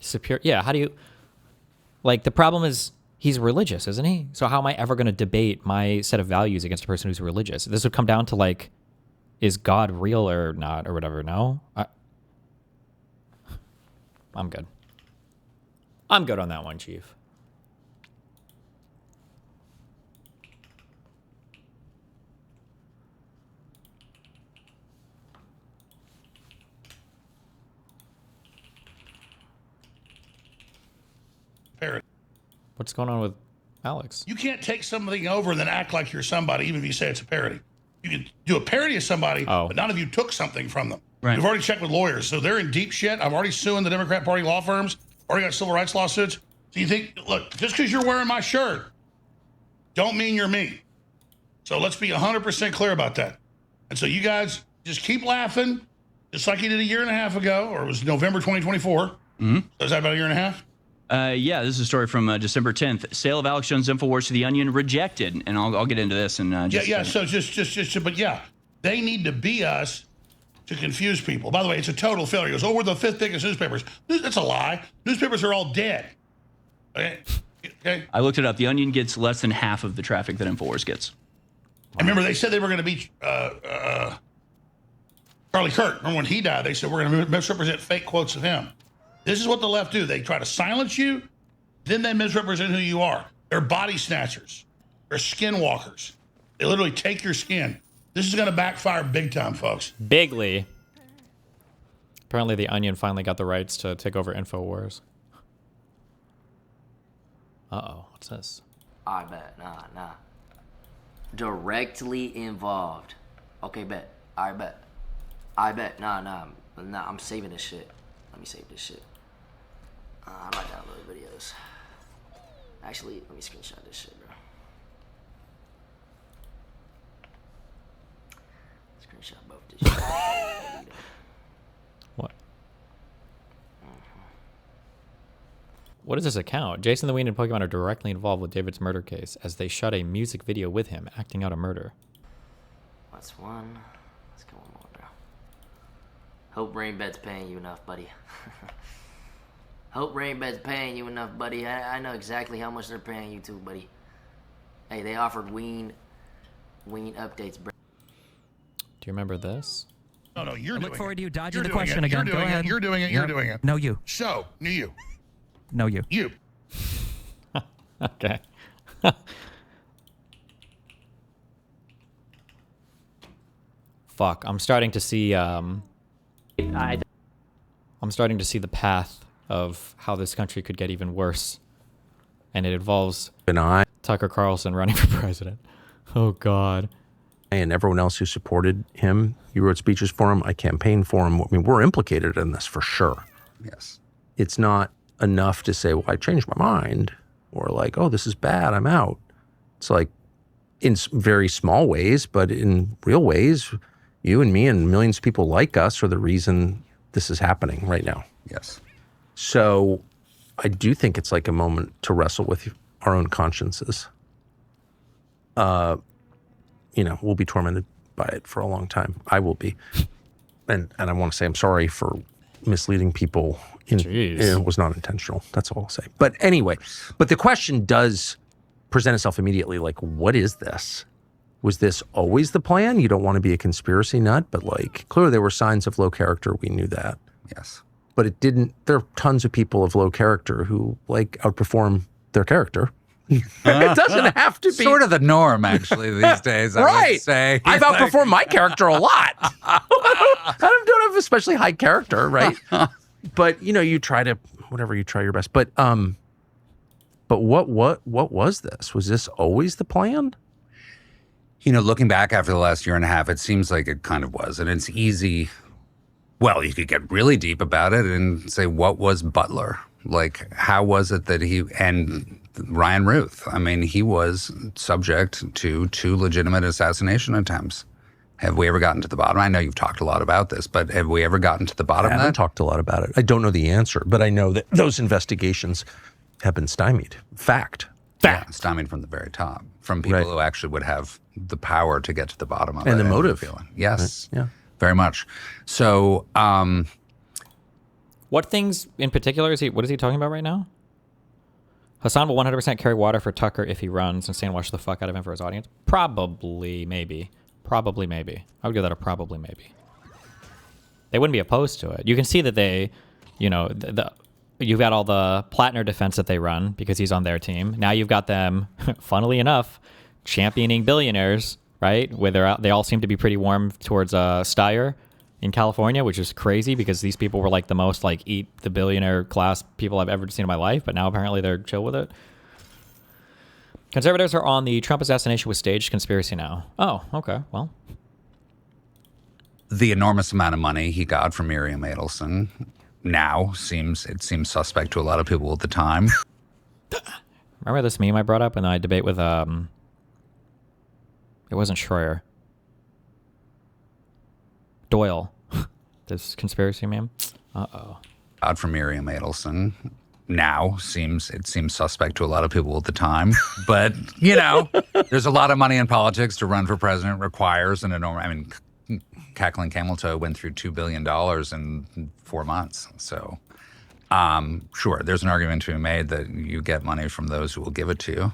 Superior... Yeah, how do you... Like, the problem is he's religious, isn't he? So how am I ever going to debate my set of values against a person who's religious? This would come down to, like, is God real or not or whatever, no? I'm good. I'm good on that one, Chief. Parody. What's going on with Alex? You can't take something over and then act like you're somebody, even if you say it's a parody. You can do a parody of somebody, but none of you took something from them. Right. You've already checked with lawyers, so they're in deep shit. I'm already suing the Democrat Party law firms. Already got civil rights lawsuits. So you think, look, just because you're wearing my shirt, don't mean you're me. So let's be 100% clear about that. And so you guys just keep laughing, just like you did a year and a half ago, or it was November 2024. Mm-hmm. So is that about a year and a half? Yeah, this is a story from December 10th. Sale of Alex Jones InfoWars to The Onion rejected. And I'll get into this in just yeah. So but yeah, they need to be us to confuse people. By the way, it's a total failure. He goes, oh, we're the 5th biggest newspapers. That's a lie. Newspapers are all dead. Okay. I looked it up. The Onion gets less than half of the traffic that InfoWars gets. And remember, they said they were going to be Charlie Kirk. Remember when he died, they said we're going to misrepresent fake quotes of him. This is what the left do. They try to silence you, then they misrepresent who you are. They're body snatchers. They're skinwalkers. They literally take your skin. This is going to backfire big time, folks. Bigly. Apparently the Onion finally got the rights to take over InfoWars. Uh-oh, what's this? I bet, nah. Directly involved. Okay, bet. I bet. Nah, I'm saving this shit. Let me save this shit. I might download videos. Actually, let me screenshot this shit, bro. Screenshot both this shit. What? What is this account? Jason the Ween and Pokemon are directly involved with David's murder case as they shot a music video with him acting out a murder. What's one? Let's go one more, bro. Hope Rainbed's paying you enough, buddy. Hope Rainbed's paying you enough, buddy. I know exactly how much they're paying you too, buddy. Hey, they offered Ween updates, bro. Do you remember this? No, you're doing it. Look forward to you dodging You're the doing question it. again. You're doing Go it. ahead. You're doing it. You're doing it. No, you. So, you. No, you. You. Okay. fuck. I'm starting to see I'm starting to see the path of how this country could get even worse. And it involves Tucker Carlson running for president. Oh, God. And everyone else who supported him, you wrote speeches for him, I campaigned for him. I mean, we're implicated in this for sure. Yes. It's not enough to say, well, I changed my mind, or like, oh, this is bad, I'm out. It's like, in very small ways, but in real ways, you and me and millions of people like us are the reason this is happening right now. Yes. So I do think it's like a moment to wrestle with our own consciences. You know, we'll be tormented by it for a long time. I will be. And I want to say I'm sorry for misleading people. It was not intentional. That's all I'll say. But anyway, but the question does present itself immediately, like, what is this? Was this always the plan? You don't want to be a conspiracy nut, but like, clearly there were signs of low character. We knew that. Yes. But it didn't, there are tons of people of low character who like outperform their character. It doesn't have to be. Sort of the norm, actually, these days, I would say. I've outperformed my character a lot. I don't have especially high character, right? But, you know, you try to, whatever, you try your best. But what was this? Was this always the plan? You know, looking back after the last year and a half, it seems like it kind of was. And it's easy. Well, you could get really deep about it and say, what was Butler? Like, how was it that he, and Ryan Ruth, I mean, he was subject to 2 legitimate assassination attempts. Have we ever gotten to the bottom? I know you've talked a lot about this, but have we ever gotten to the bottom of that? I haven't talked a lot about it. I don't know the answer, but I know that those investigations have been stymied. Fact. Yeah, stymied from the very top, from people who actually would have the power to get to the bottom of it. And the motive. Feeling. Yes. Right. Yeah. Very much. So, what things in particular what is he talking about right now? Hassan will 100% carry water for Tucker if he runs and stand wash the fuck out of him for his audience. Probably, maybe. Probably, maybe. I would give that a probably, maybe. They wouldn't be opposed to it. You can see that they, you know, you've got all the Plattner defense that they run because he's on their team. Now you've got them, funnily enough, championing billionaires, right? Where they all seem to be pretty warm towards Steyer in California, which is crazy because these people were like the most like eat the billionaire class people I've ever seen in my life, but now apparently they're chill with it. Conservatives are on the Trump assassination was staged conspiracy now. Oh, okay, well. The enormous amount of money he got from Miriam Adelson now seems suspect to a lot of people at the time. Remember this meme I brought up in the debate with it wasn't Schroer. Doyle. This conspiracy meme. Uh-oh. God from Miriam Adelson now seems suspect to a lot of people at the time. But, you know, there's a lot of money in politics. To run for president requires an enormous, I mean, Cackling Camel Toe went through $2 billion in 4 months. So, sure, there's an argument to be made that you get money from those who will give it to you.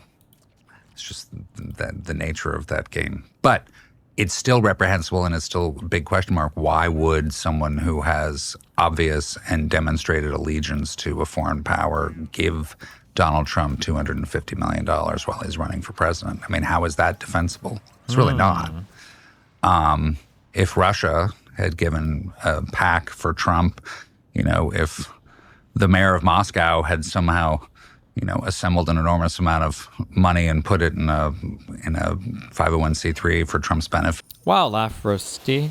It's just the nature of that game. But it's still reprehensible and it's still a big question mark. Why would someone who has obvious and demonstrated allegiance to a foreign power give Donald Trump $250 million while he's running for president? I mean, how is that defensible? It's really not. If Russia had given a PAC for Trump, you know, if the mayor of Moscow had somehow, you know, assembled an enormous amount of money and put it in a 501c3 for Trump's benefit. Wow, LaFrosty,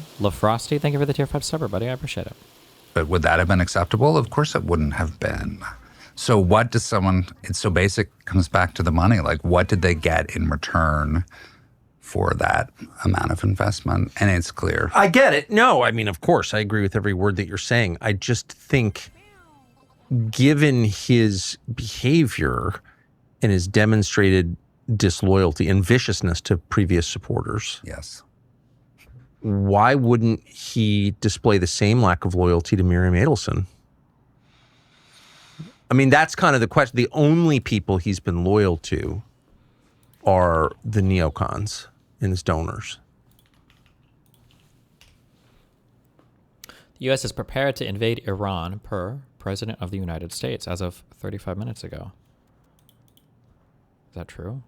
thank you for the tier 5 subber, buddy. I appreciate it. But would that have been acceptable? Of course it wouldn't have been. So what does it's so basic, comes back to the money. Like, what did they get in return for that amount of investment? And it's clear. I get it. No, I mean, of course, I agree with every word that you're saying. I just think, given his behavior and his demonstrated disloyalty and viciousness to previous supporters. Yes. Why wouldn't he display the same lack of loyalty to Miriam Adelson? I mean, that's kind of the question. The only people he's been loyal to are the neocons and his donors. The U.S. is prepared to invade Iran per President of the United States as of 35 minutes ago. Is that true?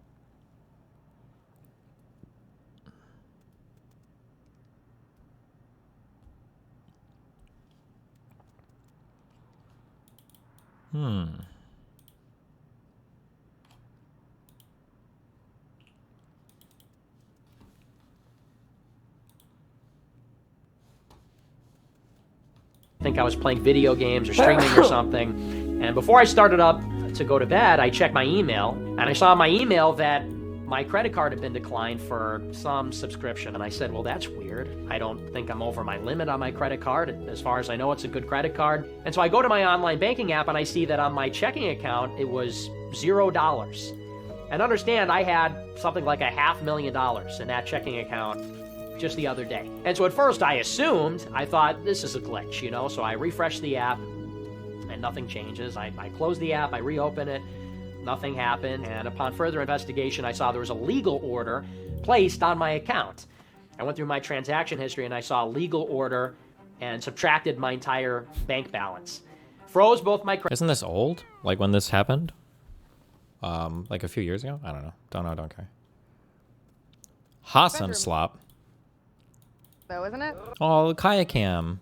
think I was playing video games or streaming or something. And before I started up to go to bed, I checked my email, and I saw in my email that my credit card had been declined for some subscription. And I said, well, that's weird. I don't think I'm over my limit on my credit card. As far as I know, it's a good credit card. And so I go to my online banking app, and I see that on my checking account, it was $0. And understand, I had something like $500,000 in that checking account just the other day. And so at first I thought this is a glitch, you know? So I refresh the app and nothing changes. I close the app, I reopen it, nothing happened. And upon further investigation, I saw there was a legal order placed on my account. I went through my transaction history and I saw a legal order and subtracted my entire bank balance. Froze both my credit. Isn't this old? Like when this happened? Like a few years ago? I don't know. Don't care. HASLOP. Though, isn't it? Oh, Kayakim.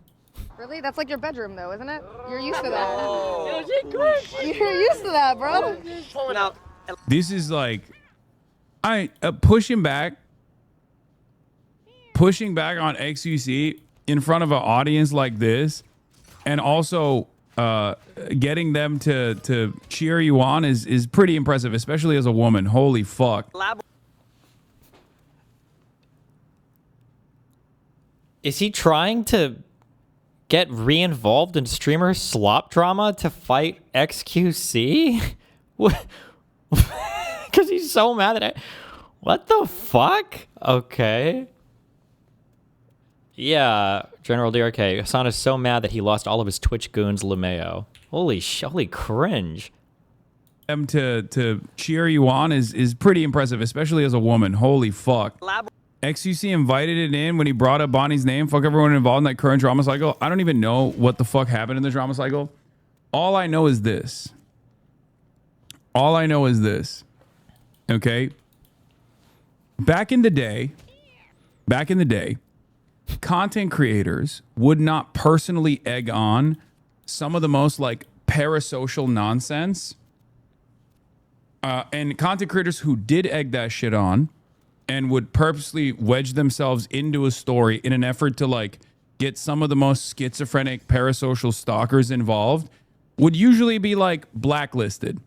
Really? That's like your bedroom, though, isn't it? You're used to that. You're used to that, bro. Pulling out. This is like, pushing back on XUC in front of an audience like this, and also getting them to cheer you on is pretty impressive, especially as a woman. Holy fuck. Is he trying to get re-involved in streamer slop drama to fight XQC? Because he's so mad at it. What the fuck? Okay. Yeah, General DRK. Hassan is so mad that he lost all of his Twitch goons LeMayo. Holy cringe. Them to cheer you on is pretty impressive, especially as a woman. Holy fuck. XUC invited it in when he brought up Bonnie's name. Fuck everyone involved in that current drama cycle. I don't even know what the fuck happened in the drama cycle. All I know is this. Okay? Back in the day, content creators would not personally egg on some of the most like parasocial nonsense. And content creators who did egg that shit on and would purposely wedge themselves into a story in an effort to like get some of the most schizophrenic parasocial stalkers involved would usually be like blacklisted.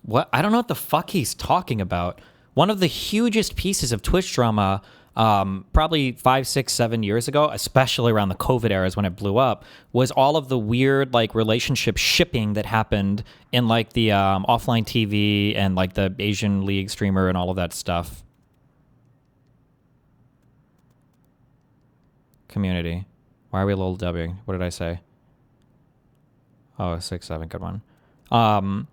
What? I don't know what the fuck he's talking about. One of the hugest pieces of Twitch drama, probably 5, 6, 7 years ago, especially around the COVID eras when it blew up, was all of the weird like relationship shipping that happened in like the offline TV and like the Asian League streamer and all of that stuff. Community. Why are we a little dubbing? What did I say? Oh, 6, 7, good one.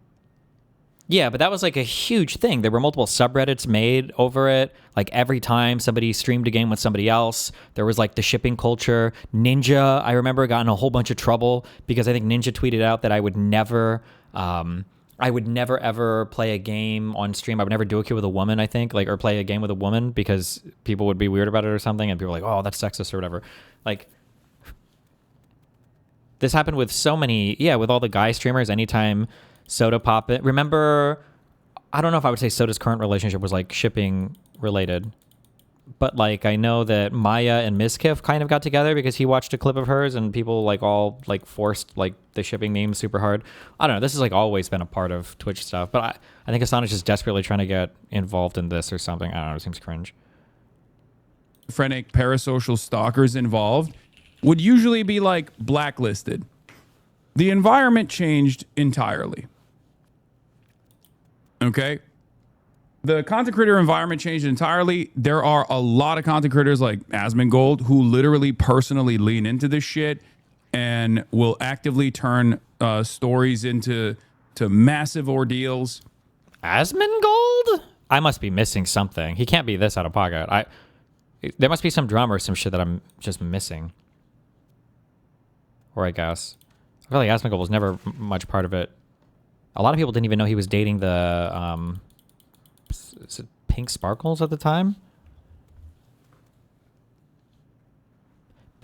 Yeah, but that was like a huge thing. There were multiple subreddits made over it. Like every time somebody streamed a game with somebody else, there was like the shipping culture. Ninja, I remember, got in a whole bunch of trouble because I think Ninja tweeted out that I would never ever play a game on stream. I would never do a queue with a woman, I think, like, or play a game with a woman because people would be weird about it or something. And people were like, oh, that's sexist or whatever. Like, this happened with so many, with all the guy streamers. Anytime Soda pop it, remember, I don't know if I would say Soda's current relationship was like shipping related, but like I know that Maya and Miskiff kind of got together because he watched a clip of hers and people like all like forced like the shipping memes super hard. I don't know. This has like always been a part of Twitch stuff, but I think Asana is just desperately trying to get involved in this or something. I don't know. It seems cringe. Schizophrenic parasocial stalkers involved would usually be like blacklisted. The environment changed entirely. Okay? The content creator environment changed entirely. There are a lot of content creators like Asmongold who literally personally lean into this shit and will actively turn stories into massive ordeals. Asmongold? I must be missing something. He can't be this out of pocket. There must be some drama or some shit that I'm just missing. Or I guess. I feel like Asmongold was never much part of it. A lot of people didn't even know he was dating the is it Pink Sparkles at the time?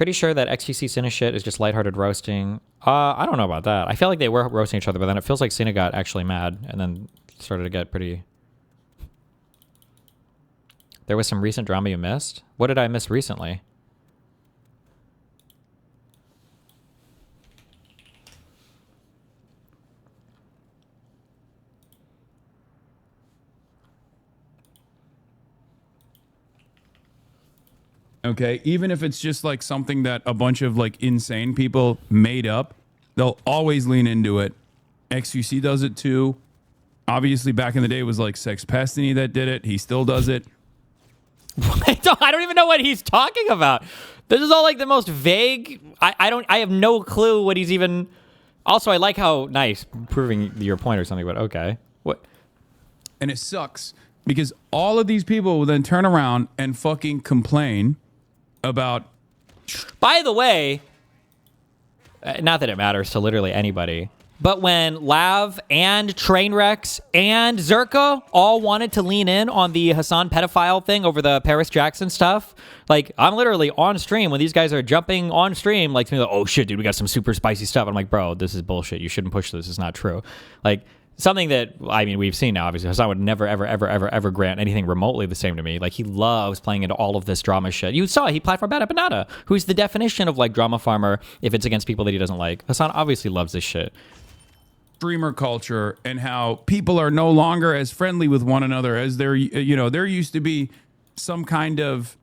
Pretty sure that XQC Cine shit is just lighthearted roasting. I don't know about that. I feel like they were roasting each other, but then it feels like Cine got actually mad and then started to get pretty... There was some recent drama you missed? What did I miss recently? Okay, even if it's just like something that a bunch of like insane people made up, they'll always lean into it. XQC does it too. Obviously, back in the day, it was like Sex Pestiny that did it. He still does it. I don't even know what he's talking about. This is all like the most vague. I have no clue what he's even. Also, I like how nice proving your point or something, but okay. What? And it sucks because all of these people will then turn around and fucking complain about. By the way, not that it matters to literally anybody, but when Lav and Trainwrecks and Zerka all wanted to lean in on the Hassan pedophile thing over the Paris Jackson stuff, like I'm literally on stream when these guys are jumping on stream, like to me, like, oh shit, dude, we got some super spicy stuff. I'm like, bro, this is bullshit. You shouldn't push this. It's not true. Like. Something that, I mean, we've seen now, obviously, Hassan would never, ever grant anything remotely the same to me. Like, he loves playing into all of this drama shit. You saw he platformed Bada Banana, who's the definition of, like, drama farmer if it's against people that he doesn't like. Hassan obviously loves this shit. Streamer culture and how people are no longer as friendly with one another as there used to be some kind of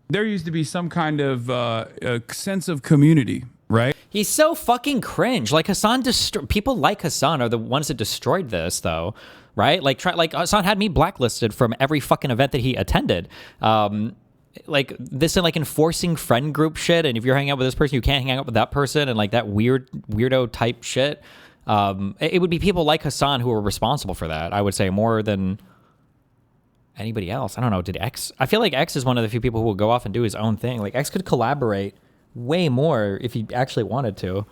a sense of community, right? He's so fucking cringe. Like Hassan, people like Hassan are the ones that destroyed this, though, right? Like Hassan had me blacklisted from every fucking event that he attended. Like this and like enforcing friend group shit, and if you're hanging out with this person, you can't hang out with that person, and like that weirdo type shit. It would be people like Hassan who are responsible for that. I would say more than anybody else. I don't know. Did X? I feel like X is one of the few people who will go off and do his own thing. Like X could collaborate way more if he actually wanted to.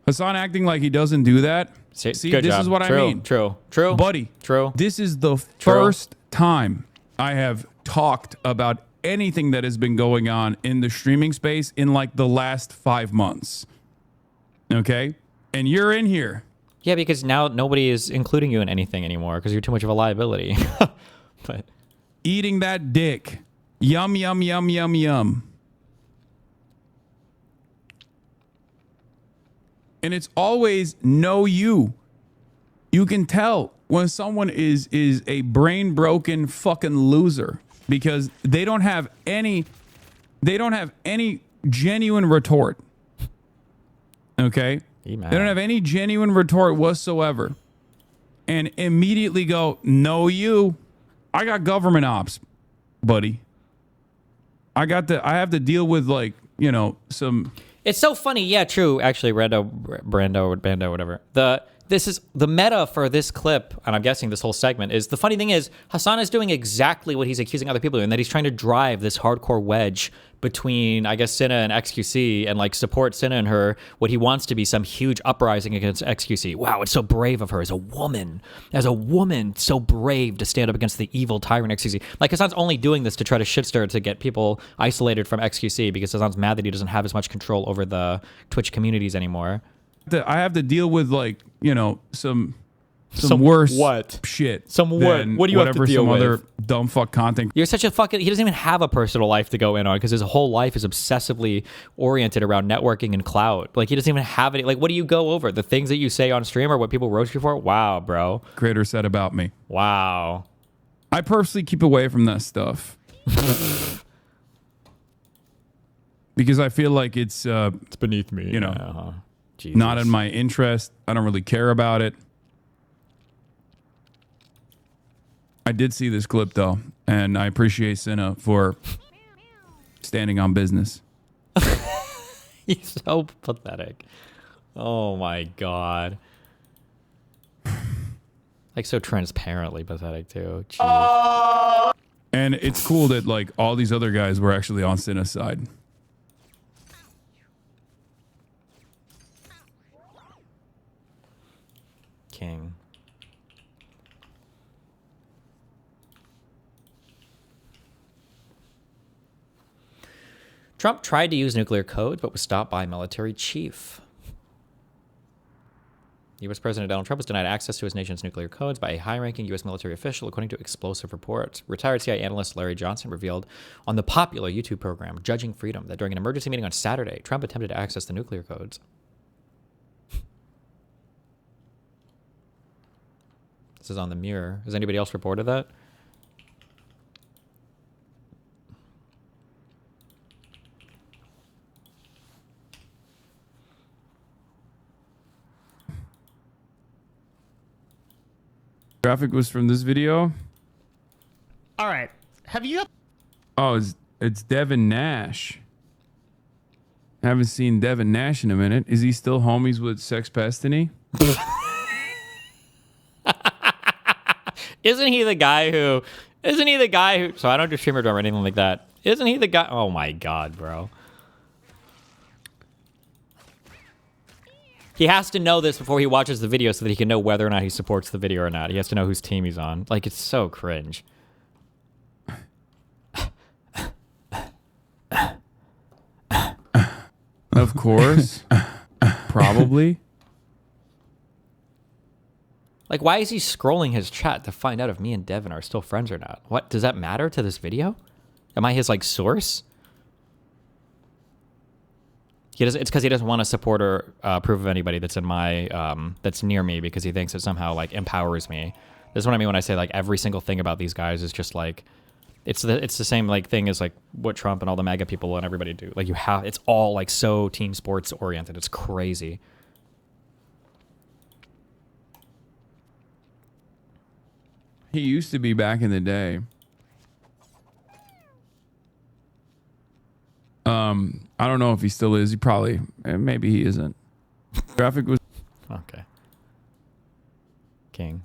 Hassan acting like he doesn't do that. See, good this job. is what True, I mean. True. Buddy. True. This is the first time I have talked about anything that has been going on in the streaming space in like the last 5 months. Okay? And you're in here. Yeah, because now nobody is including you in anything anymore because you're too much of a liability. But eating that dick. Yum, yum, yum, yum, yum. And it's always no you. You can tell when someone is a brain broken fucking loser because they don't have any genuine retort. Okay? They don't have any genuine retort whatsoever. And immediately go, no you. I got government ops, buddy. I have to deal with like, some. It's so funny. Yeah, true. Actually, Brando, whatever. This is the meta for this clip, and I'm guessing this whole segment is the funny thing is Hassan is doing exactly what he's accusing other people of, and that he's trying to drive this hardcore wedge between, I guess, Cinna and XQC and like support Cinna and her, what he wants to be some huge uprising against XQC. Wow, it's so brave of her as a woman, so brave to stand up against the evil tyrant XQC. Like Hassan's only doing this to try to shit stir to get people isolated from XQC because Hassan's mad that he doesn't have as much control over the Twitch communities anymore. I have to deal with like, some worse shit. What do you have to deal with? Other dumb fuck content. You're such a fucking. He doesn't even have a personal life to go in on because his whole life is obsessively oriented around networking and clout. Like he doesn't even have any. Like what do you go over? The things that you say on stream or what people roast you for? Wow, bro. Creator said about me. Wow. I purposely keep away from that stuff because I feel like it's beneath me. Not in my interest. I don't really care about it. I did see this clip though, and I appreciate Cinna for standing on business. He's so pathetic. Oh my god. Like so transparently pathetic too. Jeez. And it's cool that like all these other guys were actually on Cinna's side. King. Trump tried to use nuclear codes, but was stopped by military chief. U.S. President Donald Trump was denied access to his nation's nuclear codes by a high-ranking U.S. military official, according to explosive reports. Retired CIA analyst Larry Johnson revealed on the popular YouTube program Judging Freedom that during an emergency meeting on Saturday, Trump attempted to access the nuclear codes. This is on the Mirror. Has anybody else reported that? Graphic was from this video. All right. Have you? Oh, it's Devin Nash. Haven't seen Devin Nash in a minute. Is he still homies with Sex Pestiny? Isn't he the guy who? So I don't do streamer drum or anything like that. Isn't he the guy? Oh my god, bro. He has to know this before he watches the video so that he can know whether or not he supports the video or not. He has to know whose team he's on. Like, it's so cringe. Of course. Probably. Like, why is he scrolling his chat to find out if me and Devin are still friends or not? What? Does that matter to this video? Am I his, like, source? It's because he doesn't want to support or approve of anybody that's in my that's near me because he thinks it somehow like empowers me. This is what I mean when I say like every single thing about these guys is just like it's the same like thing as like what Trump and all the MAGA people and everybody do. Like it's all like so team sports oriented. It's crazy. He used to be back in the day. I don't know if he still is. He probably, maybe he isn't. Graphic was okay. King.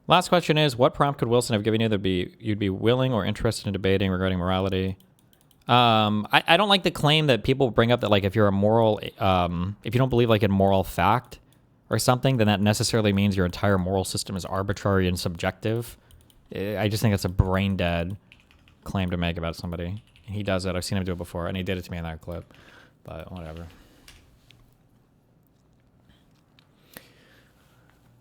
Last question is, what prompt could Wilson have given you that you'd be willing or interested in debating regarding morality? I don't like the claim that people bring up that like if you're a moral, if you don't believe like in moral fact or something, then that necessarily means your entire moral system is arbitrary and subjective. I just think that's a brain dead claim to make about somebody. He does it. I've seen him do it before, and he did it to me in that clip. But whatever.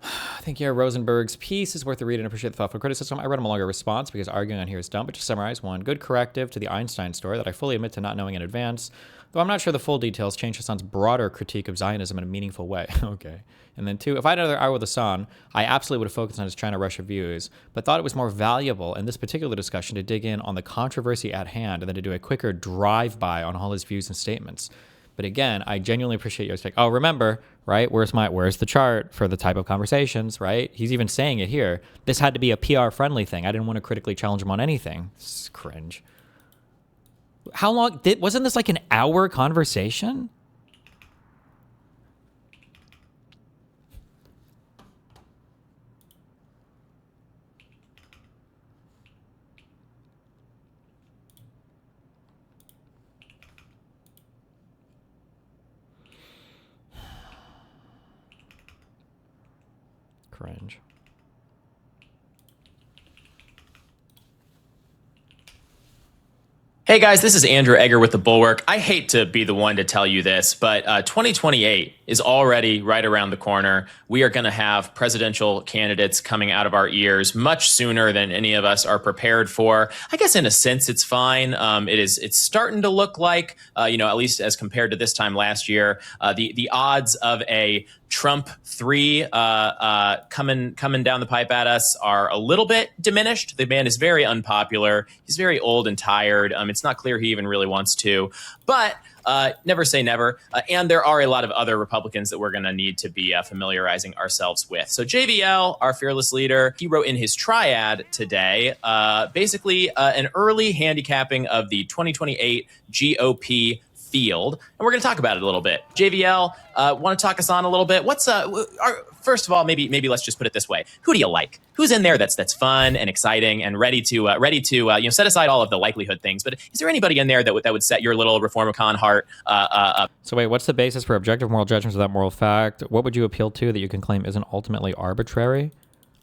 I think Rosenberg's piece is worth a read and appreciate the thoughtful criticism. I read him a longer response because arguing on here is dumb, but to summarize, one, good corrective to the Einstein story that I fully admit to not knowing in advance, though I'm not sure the full details change Hassan's broader critique of Zionism in a meaningful way. Okay. And then two, if I had another hour with Hassan, I absolutely would have focused on his China Russia views, but thought it was more valuable in this particular discussion to dig in on the controversy at hand and then to do a quicker drive-by on all his views and statements. But again, I genuinely appreciate your take. Oh, remember, right? Where's the chart for the type of conversations, right? He's even saying it here. This had to be a PR friendly thing. I didn't want to critically challenge him on anything. This is cringe. How long wasn't this like an hour conversation? Cringe. Hey guys, this is Andrew Egger with the Bulwark. I hate to be the one to tell you this, but 2028 is already right around the corner. We are going to have presidential candidates coming out of our ears much sooner than any of us are prepared for. I guess in a sense it's fine. It's starting to look like, at least as compared to this time last year, the odds of a Trump 3 coming down the pipe at us are a little bit diminished. The man is very unpopular. He's very old and tired. It's not clear he even really wants to, but never say never. And there are a lot of other Republicans that we're going to need to be familiarizing ourselves with. So JVL, our fearless leader, he wrote in his triad today, basically an early handicapping of the 2028 GOP field, and we're going to talk about it a little bit. JVL, want to talk us on a little bit? First of all, maybe let's just put it this way: who do you like? Who's in there that's fun and exciting and ready to set aside all of the likelihood things? But is there anybody in there that would set your little Reformicon heart up? So wait, what's the basis for objective moral judgments without moral fact? What would you appeal to that you can claim isn't ultimately arbitrary?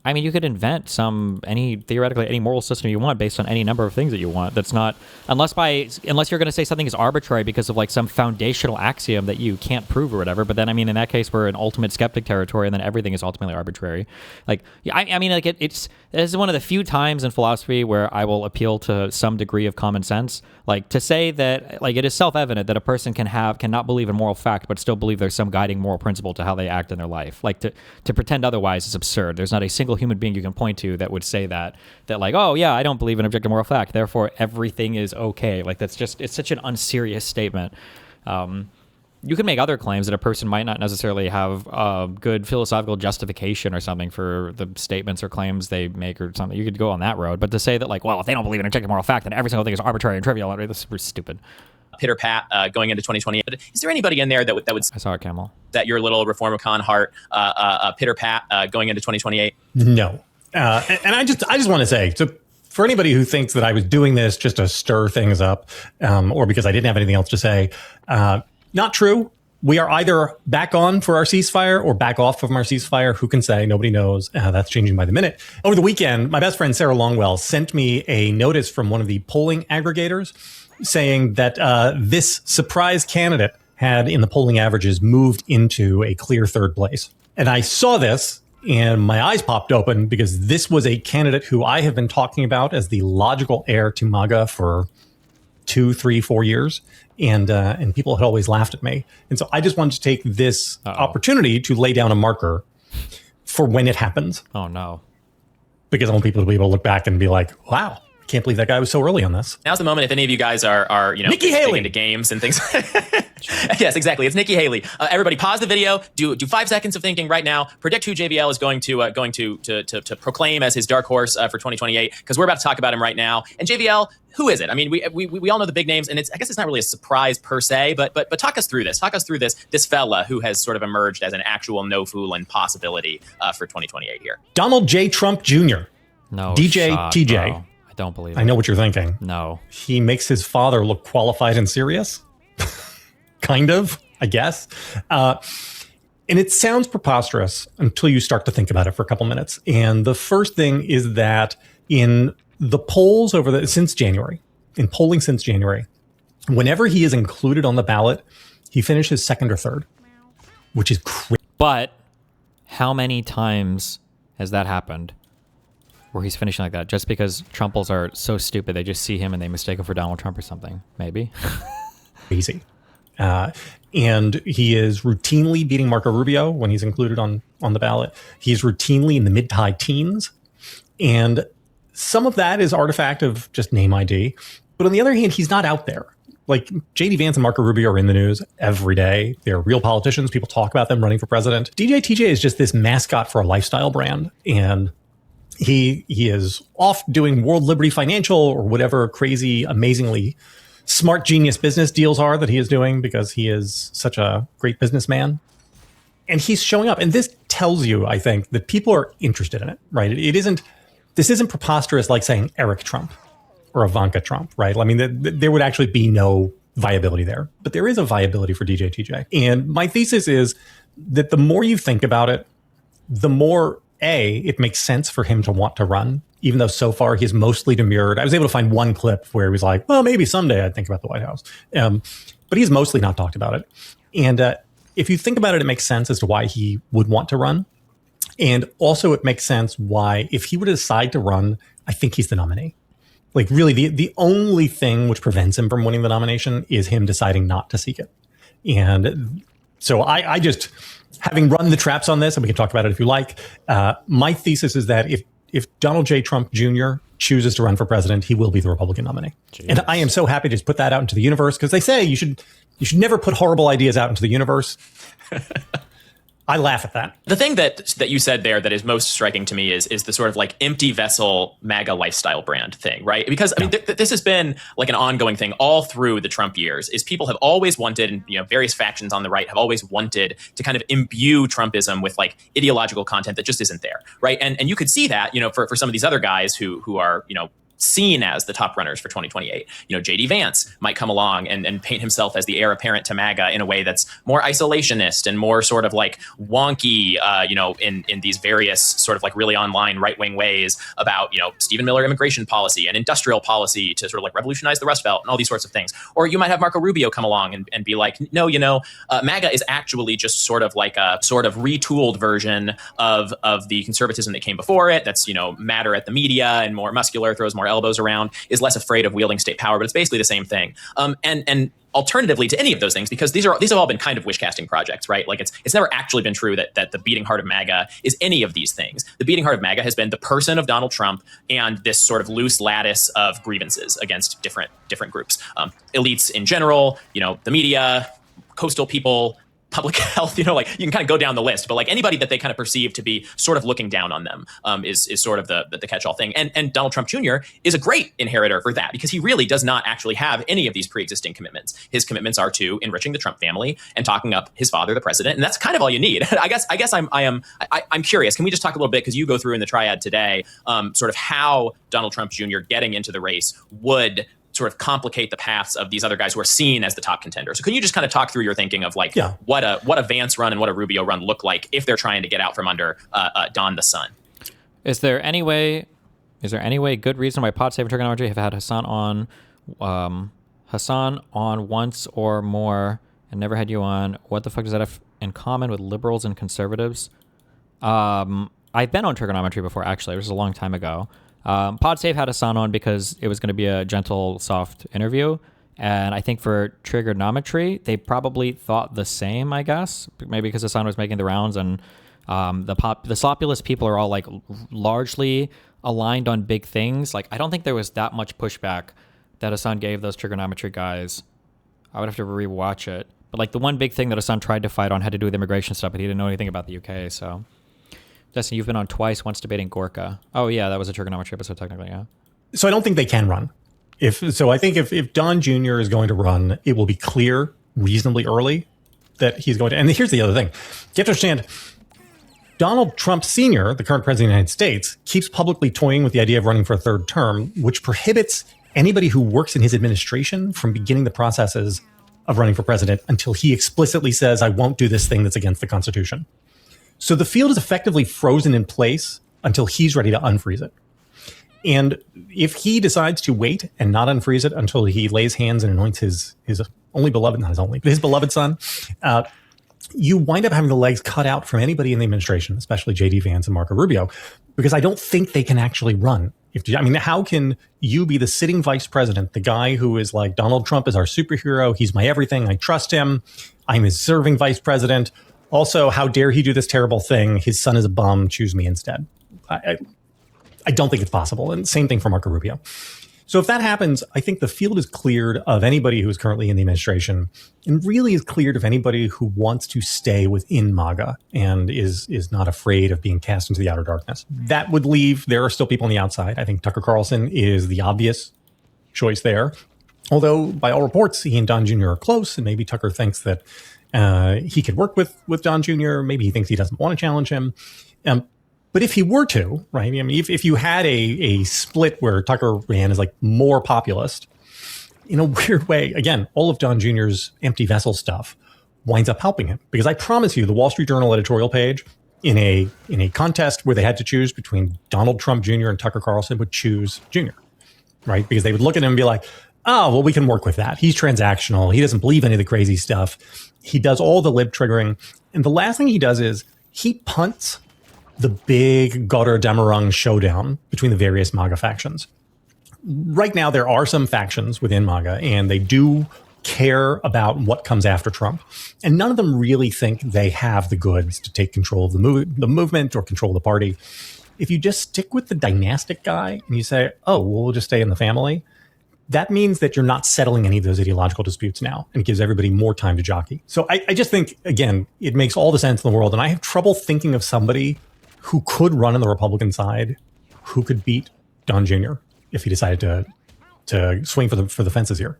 I mean, you could invent theoretically any moral system you want based on any number of things that you want. That's not, unless you're going to say something is arbitrary because of like some foundational axiom that you can't prove or whatever. But then, I mean, in that case, we're in ultimate skeptic territory, and then everything is ultimately arbitrary. Like, I mean, like this is one of the few times in philosophy where I will appeal to some degree of common sense. Like to say that, like, it is self-evident that a person cannot believe in moral fact, but still believe there's some guiding moral principle to how they act in their life. Like to pretend otherwise is absurd. There's not a single human being you can point to that would say that like, oh yeah, I don't believe in objective moral fact, therefore everything is okay. Like it's such an unserious statement. You can make other claims that a person might not necessarily have a good philosophical justification or something for the statements or claims they make or something. You could go on that road, but to say that like, well, if they don't believe in objective moral fact, then every single thing is arbitrary and trivial, that's super stupid. Pitter pat going into 2020. Is there anybody in there that would? I saw it, Camel. That your little Reformicon heart pitter pat going into 2028? No, and I just want to say, so for anybody who thinks that I was doing this just to stir things up, or because I didn't have anything else to say, not true. We are either back on for our ceasefire or back off from our ceasefire. Who can say? Nobody knows. That's changing by the minute. Over the weekend, my best friend Sarah Longwell sent me a notice from one of the polling aggregators saying that this surprise candidate had, in the polling averages, moved into a clear third place. And I saw this and my eyes popped open because this was a candidate who I have been talking about as the logical heir to MAGA for 2, 3, 4 years. And people had always laughed at me. And so I just wanted to take this opportunity to lay down a marker for when it happens. Oh, no. Because I want people to be able to look back and be like, wow, I can't believe that guy was so early on this. Now's the moment if any of you guys are Nikki Haley into games and things. Yes, exactly. It's Nikki Haley. Everybody pause the video, do 5 seconds of thinking right now, predict who JVL is going to proclaim as his dark horse for 2028, because we're about to talk about him right now. And JVL, who is it? I mean, we all know the big names, and I guess it's not really a surprise per se, but talk us through this. Talk us through this fella who has sort of emerged as an actual no-foolin' possibility for 2028 here. Donald J. Trump Jr. No, DJ shot, TJ. bro. I don't believe it. I know what you're thinking. No. He makes his father look qualified and serious. Kind of, I guess. And it sounds preposterous until you start to think about it for a couple minutes. And the first thing is that in the polls since January, whenever he is included on the ballot, he finishes second or third, which is crazy. But how many times has that happened where he's finishing like that? Just because Trumples are so stupid, they just see him and they mistake him for Donald Trump or something. Maybe. Easy. And he is routinely beating Marco Rubio when he's included on the ballot. He's routinely in the mid to high teens. And some of that is artifact of just name ID. But on the other hand, he's not out there. Like J.D. Vance and Marco Rubio are in the news every day. They're real politicians. People talk about them running for president. DJ TJ is just this mascot for a lifestyle brand. And he is off doing World Liberty Financial or whatever crazy, amazingly smart genius business deals are that he is doing because he is such a great businessman. And he's showing up. And this tells you, I think, that people are interested in it, right? This isn't preposterous like saying Eric Trump or Ivanka Trump, right? I mean, there would actually be no viability there. But there is a viability for DJ TJ. And my thesis is that the more you think about it, the more, it makes sense for him to want to run, even though so far he's mostly demurred. I was able to find one clip where he was like, well, maybe someday I'd think about the White House. But he's mostly not talked about it. And if you think about it, it makes sense as to why he would want to run. And also it makes sense why, if he were to decide to run, I think he's the nominee. Like really the only thing which prevents him from winning the nomination is him deciding not to seek it. And so I just, having run the traps on this, and we can talk about it if you like, my thesis is that if Donald J. Trump Jr. chooses to run for president, he will be the Republican nominee. Jeez. And I am so happy to just put that out into the universe, because they say you should never put horrible ideas out into the universe. I laugh at that. The thing that you said there that is most striking to me is the sort of like empty vessel MAGA lifestyle brand thing, right? Because I mean, this has been like an ongoing thing all through the Trump years. Is people have always wanted, and various factions on the right have always wanted to kind of imbue Trumpism with like ideological content that just isn't there, right? And you could see that for some of these other guys who are seen as the top runners for 2028. J.D. Vance might come along and paint himself as the heir apparent to MAGA in a way that's more isolationist and more sort of like wonky, in these various sort of like really online right-wing ways about, Stephen Miller immigration policy and industrial policy to sort of like revolutionize the Rust Belt and all these sorts of things. Or you might have Marco Rubio come along and be like, no, MAGA is actually just sort of like a sort of retooled version of the conservatism that came before it. That's, madder at the media and more muscular, throws more elbows around, is less afraid of wielding state power, but it's basically the same thing. And alternatively to any of those things, because these have all been kind of wish casting projects, right? Like it's never actually been true that the beating heart of MAGA is any of these things. The beating heart of MAGA has been the person of Donald Trump and this sort of loose lattice of grievances against different groups, elites in general, the media, coastal people, public health, like you can kind of go down the list, but like anybody that they kind of perceive to be sort of looking down on them is sort of the catch-all thing. And Donald Trump Jr. is a great inheritor for that because he really does not actually have any of these pre-existing commitments. His commitments are to enriching the Trump family and talking up his father, the president, and that's kind of all you need. I guess I'm curious. Can we just talk a little bit, because you go through in the triad today, sort of how Donald Trump Jr. getting into the race would sort of complicate the paths of these other guys who are seen as the top contenders. So can you just kind of talk through your thinking of like what a Vance run and what a Rubio run look like if they're trying to get out from under Don the Son? Is there any way, good reason why Pod Save and Trigonometry have had Hassan on once or more and never had you on? What the fuck does that have in common with liberals and conservatives? I've been on Trigonometry before, actually. It was a long time ago. PodSave had Hassan on because it was going to be a gentle, soft interview. And I think for Trigonometry, they probably thought the same, I guess. Maybe because Hassan was making the rounds and the sloppulous people are all like largely aligned on big things. Like, I don't think there was that much pushback that Hassan gave those Trigonometry guys. I would have to rewatch it. But like the one big thing that Hassan tried to fight on had to do with immigration stuff, but he didn't know anything about the UK, so... Justin, you've been on twice, once debating Gorka. Oh, yeah, that was a Trigonometry episode, technically, yeah. So I don't think they can run. I think if Don Jr. is going to run, it will be clear reasonably early that he's going to. And here's the other thing. You have to understand, Donald Trump Sr., the current president of the United States, keeps publicly toying with the idea of running for a third term, which prohibits anybody who works in his administration from beginning the processes of running for president until he explicitly says, I won't do this thing that's against the Constitution. So the field is effectively frozen in place until he's ready to unfreeze it. And if he decides to wait and not unfreeze it until he lays hands and anoints his only beloved, not his only, but his beloved son, you wind up having the legs cut out from anybody in the administration, especially J.D. Vance and Marco Rubio, because I don't think they can actually run. How can you be the sitting vice president, the guy who is like, Donald Trump is our superhero, he's my everything, I trust him, I'm his serving vice president. Also, how dare he do this terrible thing? His son is a bum. Choose me instead. I don't think it's possible. And same thing for Marco Rubio. So if that happens, I think the field is cleared of anybody who is currently in the administration and really is cleared of anybody who wants to stay within MAGA and is not afraid of being cast into the outer darkness. That would leave, there are still people on the outside. I think Tucker Carlson is the obvious choice there. Although by all reports, he and Don Jr. are close, and maybe Tucker thinks that he could work with Don Jr. Maybe he thinks he doesn't want to challenge him. But if he were to, right? If you had a split where Tucker ran as like more populist, in a weird way, again, all of Don Jr.'s empty vessel stuff winds up helping him. Because I promise you, the Wall Street Journal editorial page in a contest where they had to choose between Donald Trump Jr. and Tucker Carlson would choose Jr., right? Because they would look at him and be like, oh, well, we can work with that. He's transactional. He doesn't believe any of the crazy stuff. He does all the lib triggering. And the last thing he does is he punts the big Götterdämmerung showdown between the various MAGA factions. Right now, there are some factions within MAGA, and they do care about what comes after Trump. And none of them really think they have the goods to take control of the movement or control the party. If you just stick with the dynastic guy and you say, oh, well, we'll just stay in the family, that means that you're not settling any of those ideological disputes now, and it gives everybody more time to jockey. So I just think, again, it makes all the sense in the world, and I have trouble thinking of somebody who could run on the Republican side who could beat Don Jr. if he decided to swing for the fences here.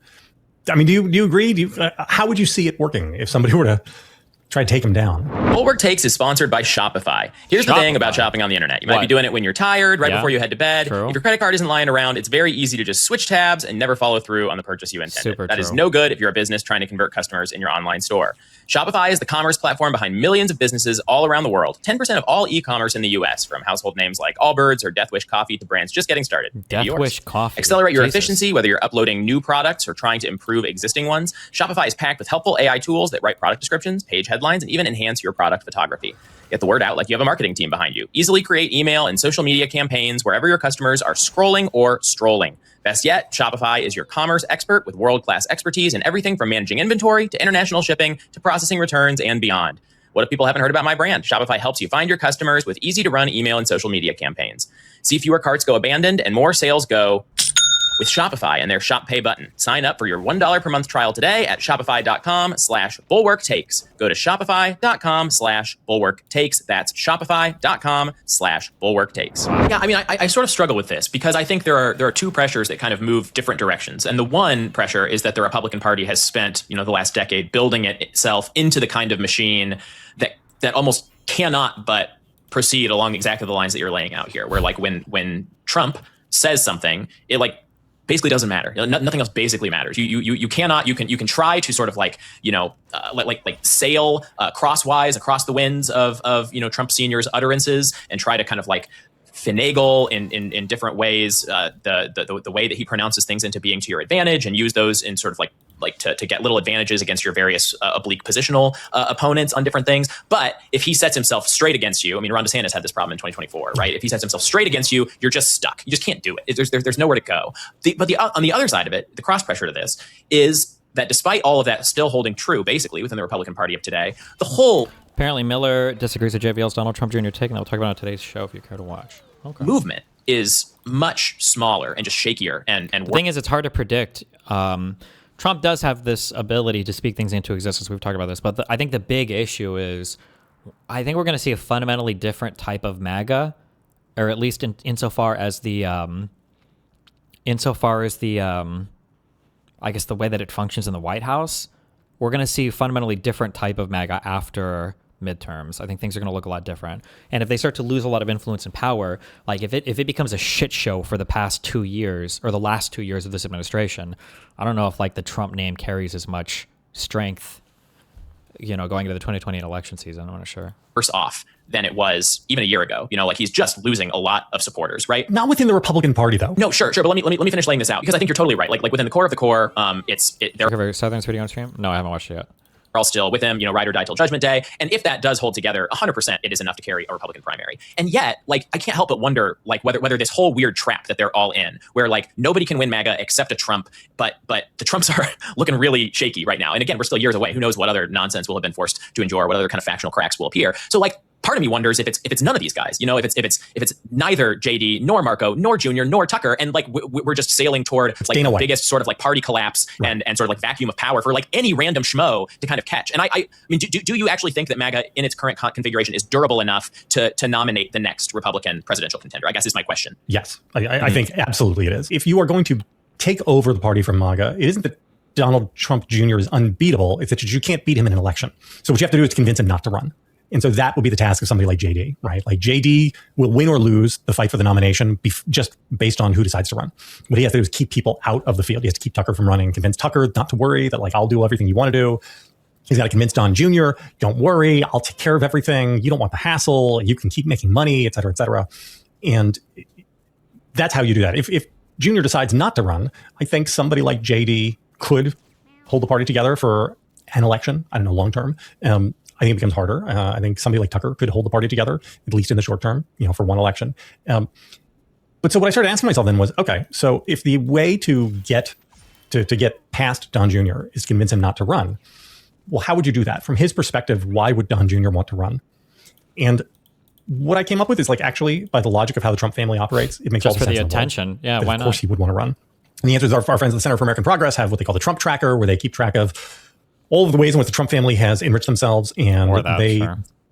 I mean, do you agree? How would you see it working if somebody were to try to take him down? Bulwark Takes is sponsored by Shopify. Here's the thing about shopping on the internet. You might be doing it when you're tired, right before you head to bed. True. If your credit card isn't lying around, it's very easy to just switch tabs and never follow through on the purchase you intended. That is no good if you're a business trying to convert customers in your online store. Shopify is the commerce platform behind millions of businesses all around the world. 10% of all e-commerce in the US, from household names like Allbirds or Death Wish Coffee to brands just getting started. Death Wish Coffee. Accelerate your efficiency, whether you're uploading new products or trying to improve existing ones. Shopify is packed with helpful AI tools that write product descriptions, page headlines, and even enhance your product photography. Get the word out like you have a marketing team behind you. Easily create email and social media campaigns wherever your customers are scrolling or strolling. Best yet, Shopify is your commerce expert with world-class expertise in everything from managing inventory to international shipping to processing returns and beyond. What if people haven't heard about my brand? Shopify helps you find your customers with easy-to-run email and social media campaigns. See fewer carts go abandoned and more sales go with Shopify and their Shop Pay button. Sign up for your $1 per month trial today at shopify.com/bulwarktakes. Go to shopify.com/bulwarktakes. That's shopify.com/bulwarktakes. Yeah, I mean, I sort of struggle with this because I think there are two pressures that kind of move different directions. And the one pressure is that the Republican Party has spent, the last decade building itself into the kind of machine that almost cannot but proceed along exactly the lines that you're laying out here, where like when Trump says something, it basically doesn't matter. Nothing else basically matters. You can try to sort of sail crosswise across the winds of Trump Sr.'s utterances and try to kind of finagle in different ways the way that he pronounces things into being to your advantage and use those in sort of to get little advantages against your various oblique positional opponents on different things. But if he sets himself straight against you, I mean, Ron DeSantis had this problem in 2024, right? If he sets himself straight against you, you're just stuck. You just can't do it. There's nowhere to go. On the other side of it, the cross pressure to this is that despite all of that still holding true, basically, within the Republican Party of today, the whole... Apparently, Miller disagrees with JVL's Donald Trump Jr. take, and we'll talk about it on today's show if you care to watch. Okay. Movement is much smaller and just shakier. And the thing is, it's hard to predict. Trump does have this ability to speak things into existence. We've talked about this, but I think the big issue is, I think we're going to see a fundamentally different type of MAGA, or at least insofar as the I guess the way that it functions in the White House. We're going to see a fundamentally different type of MAGA after midterms. I think things are going to look a lot different. And if they start to lose a lot of influence and power, like if it becomes a shit show for the past 2 years or the last 2 years of this administration, I don't know if the Trump name carries as much strength, going into the 2020 election season. I'm not sure. Worse off than it was even a year ago. He's just losing a lot of supporters, right? Not within the Republican Party, though. No, sure. But let me finish laying this out, because I think you're totally right. Like within the core of the core, they're Southern's video on stream. No, I haven't watched it yet. All still with him, ride or die till Judgment Day. And if that does hold together, 100%, it is enough to carry a Republican primary. And yet, I can't help but wonder, whether this whole weird trap that they're all in, where nobody can win MAGA except a Trump, but the Trumps are looking really shaky right now. And again, we're still years away. Who knows what other nonsense we'll have been forced to endure, what other kind of factional cracks will appear. So part of me wonders if it's none of these guys, if it's neither JD nor Marco nor Junior nor Tucker, and we're just sailing toward the biggest sort of party collapse and sort of vacuum of power for any random schmo to kind of catch. And I mean, do you actually think that MAGA in its current configuration is durable enough to nominate the next Republican presidential contender? I guess is my question. Yes, I think absolutely it is. If you are going to take over the party from MAGA, it isn't that Donald Trump Jr. is unbeatable. It's that you can't beat him in an election. So what you have to do is convince him not to run. And so that will be the task of somebody like JD, right? JD will win or lose the fight for the nomination just based on who decides to run. What he has to do is keep people out of the field. He has to keep Tucker from running, convince Tucker not to worry, that I'll do everything you want to do. He's got to convince Don Jr., don't worry, I'll take care of everything. You don't want the hassle. You can keep making money, et cetera, et cetera. And that's how you do that. If Jr. decides not to run, I think somebody like JD could hold the party together for an election. I don't know, long term. I think it becomes harder. I think somebody like Tucker could hold the party together, at least in the short term, for one election. But so what I started asking myself then was, okay, so if the way to get past Don Jr. is to convince him not to run, well, how would you do that? From his perspective, why would Don Jr. want to run? And what I came up with is actually, by the logic of how the Trump family operates, it makes all the sense in the world. Just for the attention. Yeah, why not? Of course he would want to run. And the answer is our friends at the Center for American Progress have what they call the Trump Tracker, where they keep track of all of the ways in which the Trump family has enriched themselves. And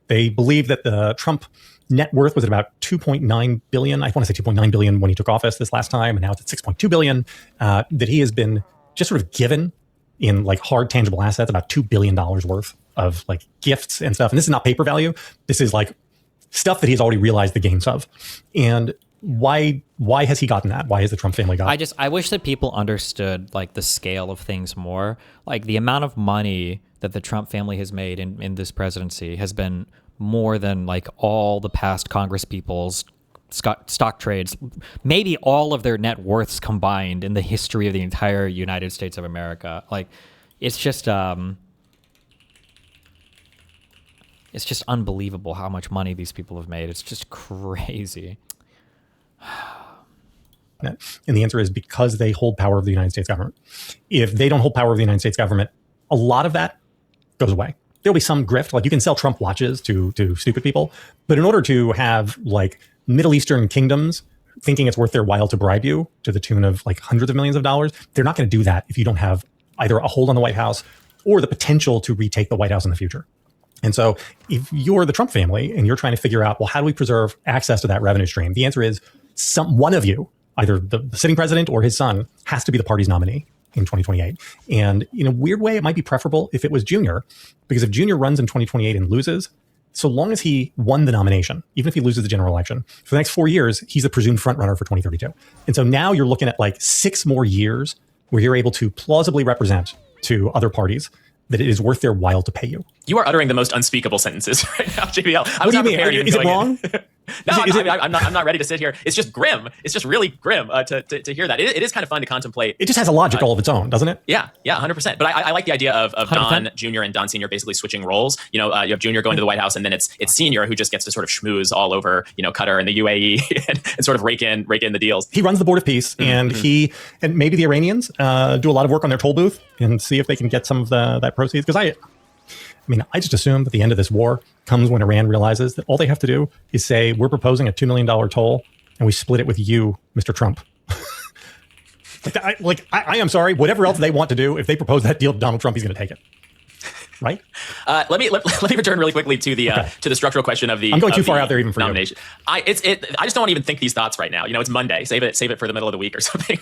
they believe that the Trump net worth was at about 2.9 billion. I want to say 2.9 billion when he took office this last time, and now it's at 6.2 billion. That he has been just sort of given in like hard tangible assets, about $2 billion worth of like gifts and stuff. And this is not paper value. This is like stuff that he's already realized the gains of. And why has he gotten that? Why has the Trump family gotten that? I wish that people understood like the scale of things more. Like the amount of money that the Trump family has made in this presidency has been more than like all the past Congress people's stock trades, maybe all of their net worths combined in the history of the entire United States of America. Like it's just unbelievable how much money these people have made. It's just crazy. And the answer is because they hold power of the United States government. If they don't hold power of the United States government, a lot of that goes away. There'll be some grift. Like you can sell Trump watches to stupid people, but in order to have like Middle Eastern kingdoms thinking it's worth their while to bribe you to the tune of like hundreds of millions of dollars, they're not going to do that if you don't have either a hold on the White House or the potential to retake the White House in the future. And so if you're the Trump family and you're trying to figure out, well, how do we preserve access to that revenue stream? The answer is one of you, either the sitting president or his son, has to be the party's nominee in 2028. And in a weird way, it might be preferable if it was Junior, because if Junior runs in 2028 and loses, so long as he won the nomination, even if he loses the general election, for the next 4 years, he's the presumed front runner for 2032. And so now you're looking at like 6 more years where you're able to plausibly represent to other parties that it is worth their while to pay you. You are uttering the most unspeakable sentences right now, JBL. What do you mean? Is it wrong? No, I'm not ready to sit here. It's just grim. It's just really grim to hear that. It is kind of fun to contemplate. It just has a logic all of its own, doesn't it? Yeah, 100%. But I like the idea of Don Jr. and Don Sr. basically switching roles. You know, you have Jr. going to the White House, and then it's Sr. who just gets to sort of schmooze all over, you know, Qatar and the UAE and sort of rake in the deals. He runs the Board of Peace, and and maybe the Iranians do a lot of work on their toll booth and see if they can get some of that proceeds. Because I just assume that the end of this war comes when Iran realizes that all they have to do is say, we're proposing a $2 million toll and we split it with you, Mr. Trump. I am sorry, whatever else they want to do, if they propose that deal to Donald Trump, he's going to take it. Right? Let me return really quickly to the structural question of the. I'm going too far out there even for nomination. I just don't want to even think these thoughts right now. You know, it's Monday. Save it for the middle of the week or something.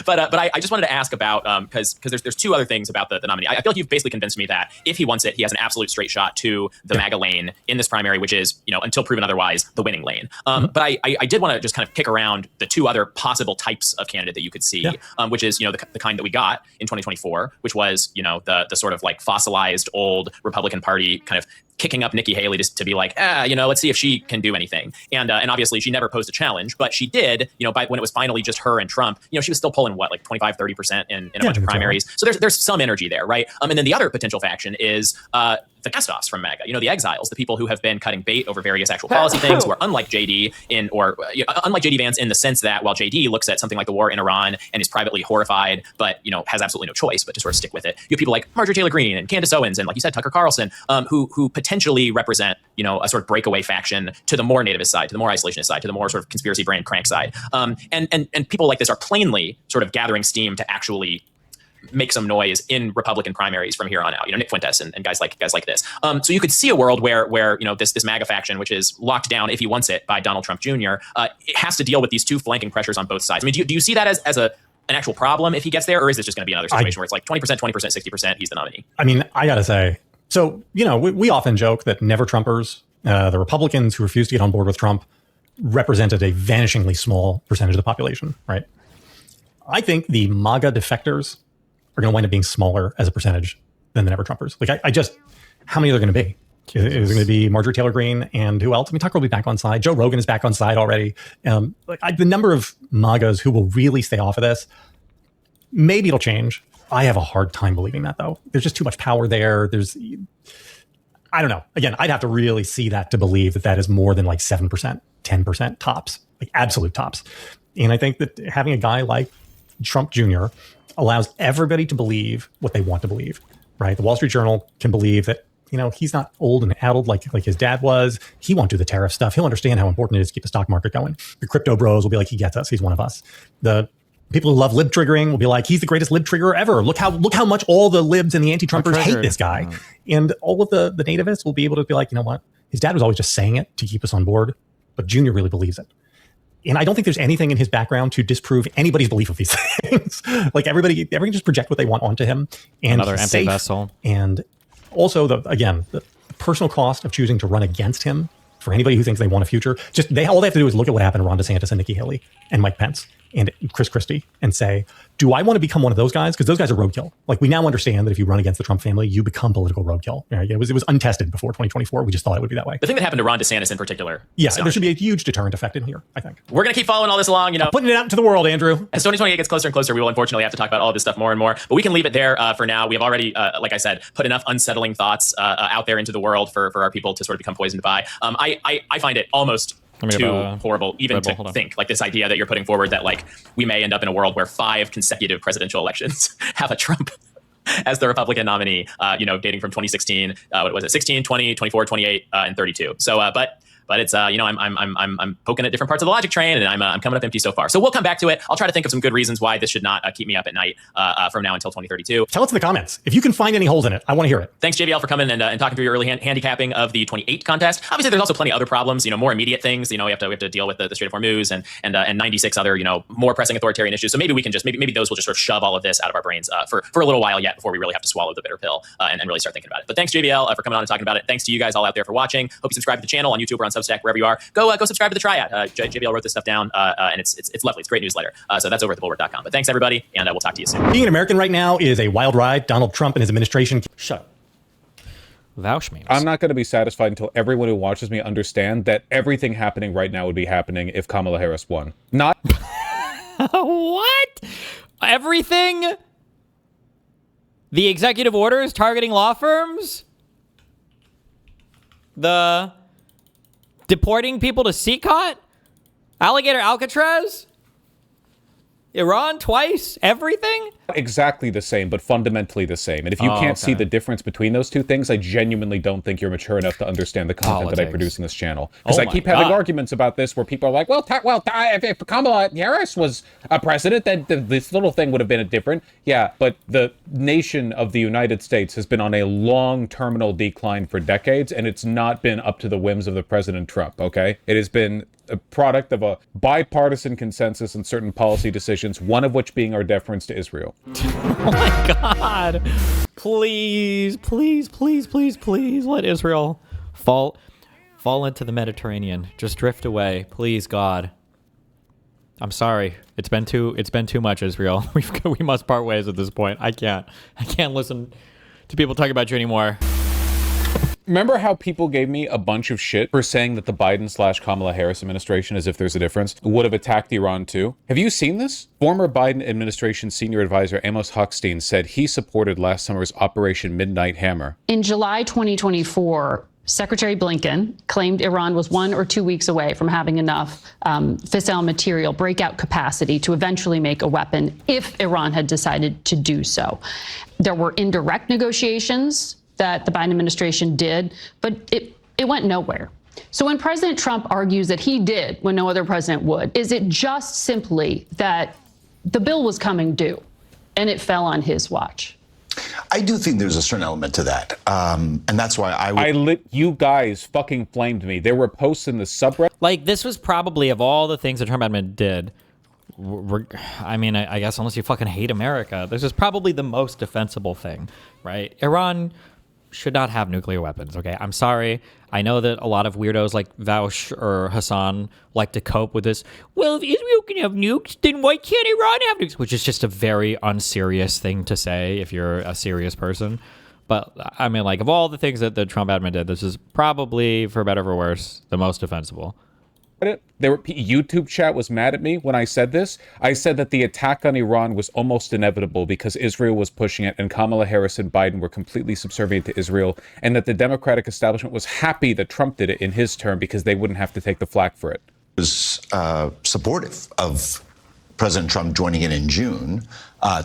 But I just wanted to ask about because there's 2 other things about the nominee. I feel like you've basically convinced me that if he wants it, he has an absolute straight shot to the MAGA lane in this primary, which is, you know, until proven otherwise, the winning lane. But I did want to just kind of kick around the 2 other possible types of candidate that you could see, which is, you know, the kind that we got in 2024, which was, you know, the sort of like fossilized old Republican Party kind of kicking up Nikki Haley to be like, you know, let's see if she can do anything. And obviously she never posed a challenge, but she did, you know, when it was finally just her and Trump, you know, she was still pulling like 25, 30% in a bunch of primaries. So there's some energy there, right? And then the other potential faction is the cast-offs from MAGA, you know, the exiles, the people who have been cutting bait over various actual policy things, who are unlike JD unlike JD Vance in the sense that while JD looks at something like the war in Iran and is privately horrified, but, you know, has absolutely no choice but to sort of stick with it. You have people like Marjorie Taylor Greene and Candace Owens and, like you said, Tucker Carlson, who potentially represent, you know, a sort of breakaway faction to the more nativist side, to the more isolationist side, to the more sort of conspiracy brand crank side. And people like this are plainly sort of gathering steam to actually make some noise in Republican primaries from here on out. You know, Nick Fuentes and guys like this. So you could see a world where you know this MAGA faction, which is locked down if he wants it by Donald Trump Jr., it has to deal with these 2 flanking pressures on both sides. I mean, do you see that as an actual problem if he gets there, or is this just going to be another situation where it's like 20%, 60%, he's the nominee? I mean, I gotta say, so you know, we often joke that never Trumpers, the Republicans who refused to get on board with Trump, represented a vanishingly small percentage of the population, right? I think the MAGA defectors are going to wind up being smaller as a percentage than the never Trumpers. Like I just, how many are there going to be? Is it going to be Marjorie Taylor Greene and who else? I mean, Tucker will be back on side. Joe Rogan is back on side already. The number of MAGAs who will really stay off of this, maybe it'll change. I have a hard time believing that though. There's just too much power there. I don't know. Again, I'd have to really see that to believe that is more than like 7%, 10% tops, like absolute tops. And I think that having a guy like Trump Jr. allows everybody to believe what they want to believe, right? The Wall Street Journal can believe that, you know, he's not old and addled like his dad was. He won't do the tariff stuff. He'll understand how important it is to keep the stock market going. The crypto bros will be like, he gets us. He's one of us. The People who love lib triggering will be like, he's the greatest lib triggerer ever. Look how much all the libs and the anti-Trumpers hate this guy. And all of the nativists will be able to be like, you know what? His dad was always just saying it to keep us on board, but Junior really believes it. And I don't think there's anything in his background to disprove anybody's belief of these things. Like everybody can just project what they want onto him. And another empty safe. vessel. And also the personal cost of choosing to run against him for anybody who thinks they want a future. All they have to do is look at what happened to Ron DeSantis and Nikki Haley and Mike Pence and Chris Christie and say, do I want to become one of those guys? Because those guys are roadkill. Like, we now understand that if you run against the Trump family, you become political roadkill. Right? It was untested before 2024. We just thought it would be that way. The thing that happened to Ron DeSantis in particular. Yeah, there should be a huge deterrent effect in here, I think. We're going to keep following all this along, you know. Putting it out into the world, Andrew. As 2028 gets closer and closer, we will unfortunately have to talk about all of this stuff more and more. But we can leave it there for now. We have already, like I said, put enough unsettling thoughts out there into the world for our people to sort of become poisoned by. I find it almost too horrible even to think, like, this idea that you're putting forward that, like, we may end up in a world where 5 consecutive presidential elections have a Trump as the Republican nominee, dating from 2016, what was it, 16, 20, 24, 28, and 32. So, but it's I'm poking at different parts of the logic train, and I'm coming up empty so far. So we'll come back to it. I'll try to think of some good reasons why this should not keep me up at night from now until 2032. Tell us in the comments if you can find any holes in it. I want to hear it. Thanks, JBL, for coming and talking through your early handicapping of the 28 contest. Obviously, there's also plenty of other problems, more immediate things. We have to deal with the Strait of Hormuz and 96 other more pressing authoritarian issues. So maybe we can maybe those will just sort of shove all of this out of our brains for a little while yet before we really have to swallow the bitter pill and really start thinking about it. But thanks, JBL, for coming on and talking about it. Thanks to you guys all out there for watching. Hope you subscribe to the channel on YouTube or on Substack, wherever you are. Go subscribe to the Triad. JBL wrote this stuff down, and it's lovely. It's a great newsletter. So that's over at thebulwark.com. But thanks, everybody, and we'll talk to you soon. Being an American right now is a wild ride. Donald Trump and his administration. Shut up. Vouch memes. I'm not going to be satisfied until everyone who watches me understand that everything happening right now would be happening if Kamala Harris won. Not what? Everything? The executive orders targeting law firms? The deporting people to CCOT? Alligator Alcatraz? Iran twice? Everything? exactly the same, but fundamentally the same. And if you can't see the difference between those two things, I genuinely don't think you're mature enough to understand the content that I produce in this channel. Because I keep having arguments about this where people are like, well, if Kamala Harris was a president, then this little thing would have been different. Yeah, but the nation of the United States has been on a long terminal decline for decades, and it's not been up to the whims of the President Trump, okay? It has been a product of a bipartisan consensus in certain policy decisions, one of which being our deference to Israel. Oh my God. Please, please, please, please, please let Israel fall into the Mediterranean. Just drift away. Please, God. I'm sorry. It's been too much, Israel. We must part ways at this point. I can't listen to people talk about you anymore. Remember how people gave me a bunch of shit for saying that the Biden/Kamala Harris administration, as if there's a difference, would have attacked Iran too? Have you seen this? Former Biden administration senior advisor Amos Hochstein said he supported last summer's Operation Midnight Hammer. In July 2024, Secretary Blinken claimed Iran was 1 or 2 weeks away from having enough fissile material breakout capacity to eventually make a weapon if Iran had decided to do so. There were indirect negotiations that the Biden administration did, but it went nowhere. So when President Trump argues that he did when no other president would, is it just simply that the bill was coming due and it fell on his watch? I do think there's a certain element to that. And that's why you guys fucking flamed me. There were posts in the subreddit. Like, this was probably, of all the things that Trump admin did, I guess unless you fucking hate America, this is probably the most defensible thing, right? Iran should not have nuclear weapons, okay? I'm sorry. I know that a lot of weirdos like Voush or Hassan like to cope with this. Well, if Israel can have nukes, then why can't Iran have nukes? Which is just a very unserious thing to say if you're a serious person. But, I mean, like, of all the things that the Trump admin did, this is probably, for better or for worse, the most defensible. YouTube chat was mad at me when I said this. I said that the attack on Iran was almost inevitable because Israel was pushing it and Kamala Harris and Biden were completely subservient to Israel, and that the Democratic establishment was happy that Trump did it in his term because they wouldn't have to take the flack for it. Was supportive of President Trump joining in June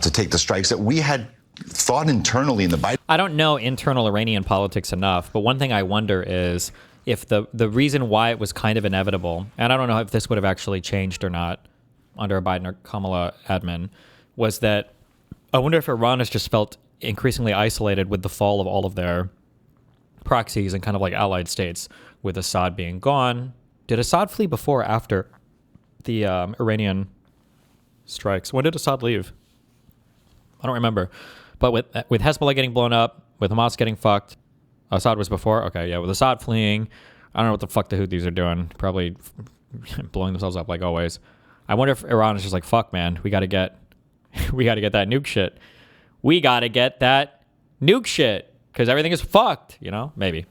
to take the strikes that we had thought internally in the Biden. I don't know internal Iranian politics enough, but one thing I wonder is if the reason why it was kind of inevitable, and I don't know if this would have actually changed or not, under a Biden or Kamala admin was that I wonder if Iran has just felt increasingly isolated with the fall of all of their proxies and kind of like allied states, with Assad being gone. Did Assad flee before or after the Iranian strikes? When did Assad leave? I don't remember. But with Hezbollah getting blown up, with Hamas getting fucked, Assad was before? Okay, yeah. With Assad fleeing, I don't know what the fuck the Houthis are doing. Probably blowing themselves up like always. I wonder if Iran is just like, fuck, man, we got to get that nuke shit. We got to get that nuke shit because everything is fucked, you know? Maybe.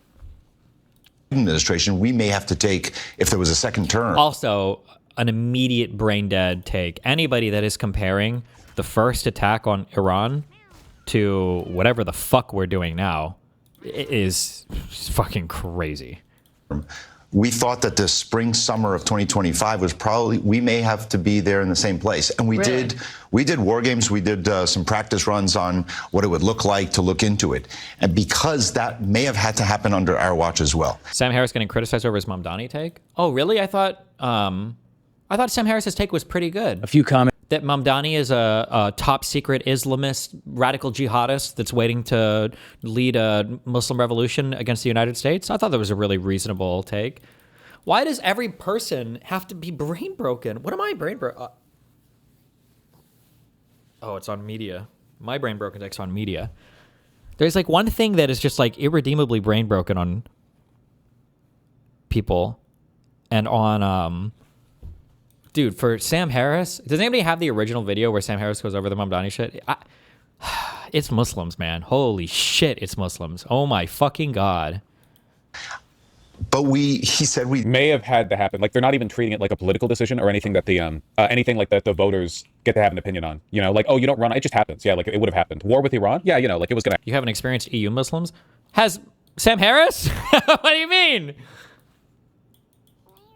Administration, we may have to take, if there was a second term. Also, an immediate brain dead take. Anybody that is comparing the first attack on Iran to whatever the fuck we're doing now is fucking crazy. We thought that the spring, summer of 2025 was probably, we may have to be there in the same place. And we did war games. We did some practice runs on what it would look like to look into it. And because that may have had to happen under our watch as well. Sam Harris getting criticized over his Mamdani take? Oh, really? I thought Sam Harris's take was pretty good. A few comments. That Mamdani is a top secret Islamist radical jihadist that's waiting to lead a Muslim revolution against the United States. I thought that was a really reasonable take. Why does every person have to be brain broken? What am I brain broken? Oh, it's on media. My brain broken take's on media. There's like one thing that is just like irredeemably brain broken on people and on dude, for Sam Harris, does anybody have the original video where Sam Harris goes over the Mamdani shit? It's Muslims, man. Holy shit, it's Muslims. Oh my fucking God. But he said we may have had to happen. Like, they're not even treating it like a political decision or anything that anything like that the voters get to have an opinion on. You know, like, oh, you don't run, it just happens. Yeah, like it would have happened. War with Iran? Yeah, you know, like it was gonna. You haven't experienced EU Muslims? Has Sam Harris? What do you mean?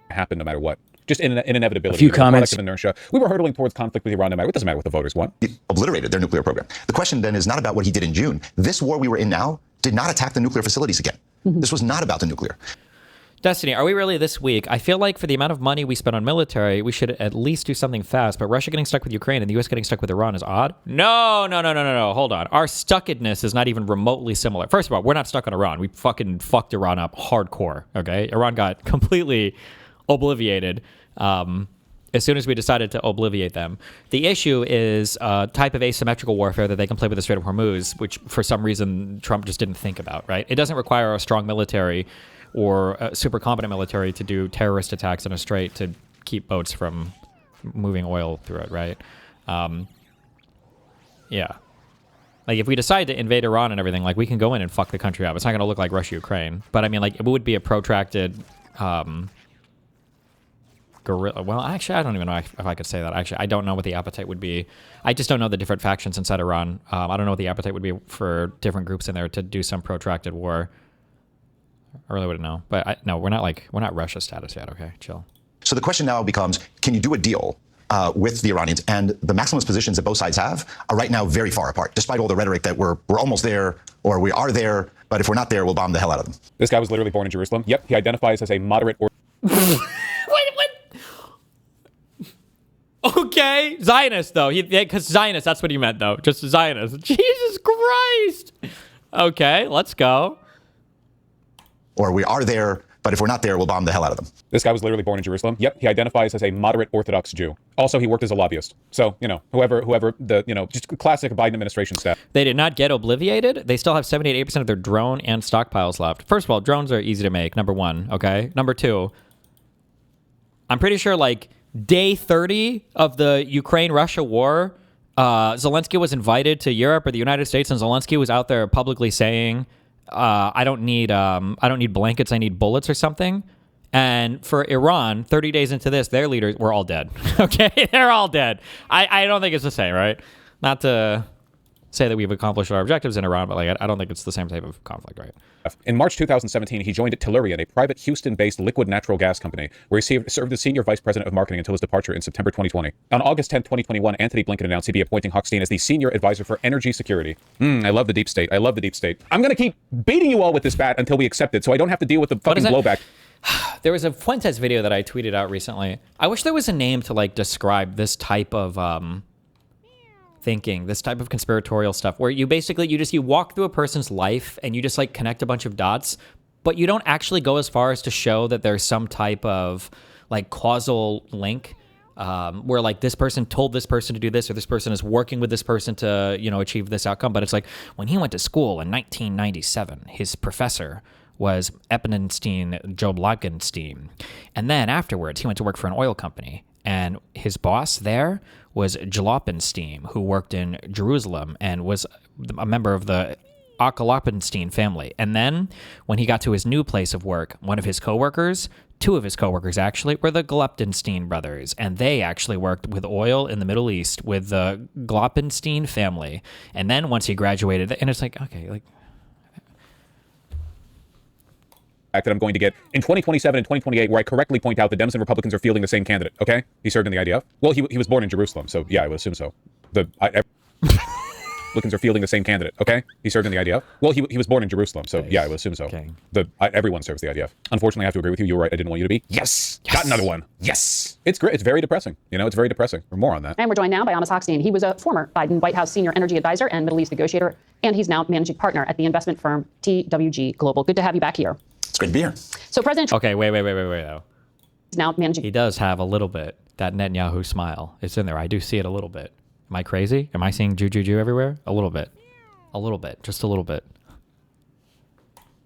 Happen no matter what. Just in inevitability. A few comments. Of inertia. We were hurtling towards conflict with Iran no matter. It doesn't matter what the voters want. He obliterated their nuclear program. The question then is not about what he did in June. This war we were in now did not attack the nuclear facilities again. This was not about the nuclear. Destiny, are we really this weak? I feel like for the amount of money we spend on military, we should at least do something fast. But Russia getting stuck with Ukraine and the U.S. getting stuck with Iran is odd. No. Hold on. Our stuckedness is not even remotely similar. First of all, we're not stuck on Iran. We fucking fucked Iran up hardcore. Okay, Iran got completely obliviated as soon as we decided to obliviate them. The issue is a type of asymmetrical warfare that they can play with the Strait of Hormuz, which for some reason Trump just didn't think about, right? It doesn't require a strong military or a super competent military to do terrorist attacks in a strait to keep boats from moving oil through it, right? Yeah. Like, if we decide to invade Iran and everything, like, we can go in and fuck the country up. It's not going to look like Russia-Ukraine. But, I mean, like, it would be a protracted guerrilla. Well, actually, I don't even know if I could say that. Actually, I don't know what the appetite would be. I just don't know the different factions inside Iran. I don't know what the appetite would be for different groups in there to do some protracted war. I really wouldn't know. But no, we're not Russia status yet. Okay, chill. So the question now becomes, can you do a deal with the Iranians? And the maximalist positions that both sides have are right now very far apart, despite all the rhetoric that we're almost there or we are there, but if we're not there, we'll bomb the hell out of them. This guy was literally born in Jerusalem. Yep, he identifies as a moderate or... What? Okay, Zionist though. Because Zionist, that's what he meant though. Just Zionist. Jesus Christ. Okay, let's go. Or we are there, but if we're not there, we'll bomb the hell out of them. This guy was literally born in Jerusalem. Yep, he identifies as a moderate Orthodox Jew. Also, he worked as a lobbyist. So, you know, whoever the, you know, just classic Biden administration staff. They did not get obliviated. They still have 78% of their drone and stockpiles left. First of all, drones are easy to make, number one, okay? Number two, I'm pretty sure, like, day 30 of the Ukraine-Russia war, Zelensky was invited to Europe or the United States, and Zelensky was out there publicly saying, I don't need blankets, I need bullets or something. And for Iran, 30 days into this, their leaders were all dead. Okay, they're all dead. I don't think it's the same, right? Not to say that we've accomplished our objectives in Iran, but like I don't think it's the same type of conflict, right? In March 2017, he joined Tellurian, a private Houston-based liquid natural gas company, where he served as senior vice president of marketing until his departure in September 2020. On August 10, 2021, Anthony Blinken announced he'd be appointing Hochstein as the senior advisor for energy security. I love the deep state. I love the deep state. I'm going to keep beating you all with this bat until we accept it, so I don't have to deal with the fucking blowback. There was a Fuentes video that I tweeted out recently. I wish there was a name to like describe this type of thinking, this type of conspiratorial stuff, where you basically you walk through a person's life and you just like connect a bunch of dots, but you don't actually go as far as to show that there's some type of like causal link, where like this person told this person to do this, or this person is working with this person to, you know, achieve this outcome. But it's like when he went to school in 1997, his professor was Epinenstein Joblagenstein. And then afterwards, he went to work for an oil company. And his boss there was Jalopinstein, who worked in Jerusalem and was a member of the Akalopenstein family. And then when he got to his new place of work, one of his coworkers, two of his coworkers actually, were the Gleptenstein brothers. And they actually worked with oil in the Middle East with the Glopenstein family. And then once he graduated, and it's like, okay, like, that I'm going to get in 2027 and 2028, where I correctly point out the Dems and Republicans are fielding the same candidate. Okay, he served in the IDF. Well, he was born in Jerusalem, so yeah, I would assume so. Republicans are fielding the same candidate. Okay, he served in the IDF. Well, he was born in Jerusalem, so yeah, I would assume so. Okay. Everyone serves the IDF. Unfortunately, I have to agree with you. You were right. I didn't want you to be. Yes, got another one. Yes, it's great. It's very depressing. You know, it's very depressing. For more on that. And we're joined now by Amos Hochstein. He was a former Biden White House senior energy advisor and Middle East negotiator, and he's now managing partner at the investment firm TWG Global. Good to have you back here. It's great to be here. So President Trump okay, wait though. He's now managing. He does have a little bit that Netanyahu smile. It's in there. I do see it a little bit. Am I crazy? Am I seeing Jew everywhere? A little bit, just a little bit.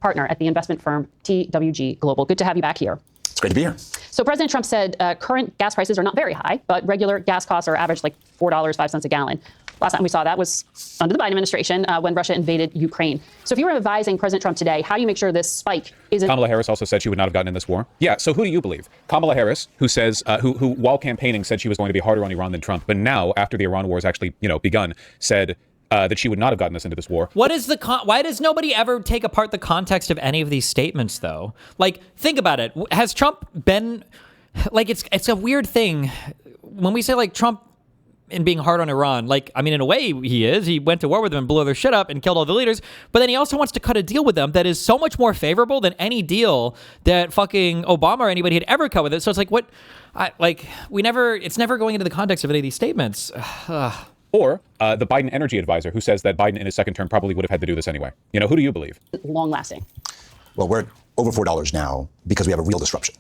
Partner at the investment firm TWG Global. Good to have you back here. It's great to be here. So President Trump said current gas prices are not very high, but regular gas costs are average like $4.05 a gallon. Last time we saw that was under the Biden administration when Russia invaded Ukraine. So if you were advising President Trump today, how do you make sure this spike isn't... Kamala Harris also said she would not have gotten in this war. Yeah, so who do you believe? Kamala Harris, who says, who while campaigning said she was going to be harder on Iran than Trump, but now, after the Iran war has actually, begun, said that she would not have gotten us into this war. What is why does nobody ever take apart the context of any of these statements, though? Like, think about it. Has Trump been... Like, it's a weird thing. When we say, like, Trump and being hard on Iran, like, I mean, in a way he is. He went to war with them and blew their shit up and killed all the leaders, but then he also wants to cut a deal with them that is so much more favorable than any deal that fucking Obama or anybody had ever cut with it. So it's like, it's never going into the context of any of these statements. Or the Biden energy advisor, who says that Biden in his second term probably would have had to do this anyway. Who do you believe? Long lasting. Well, we're at over $4 now because we have a real disruption.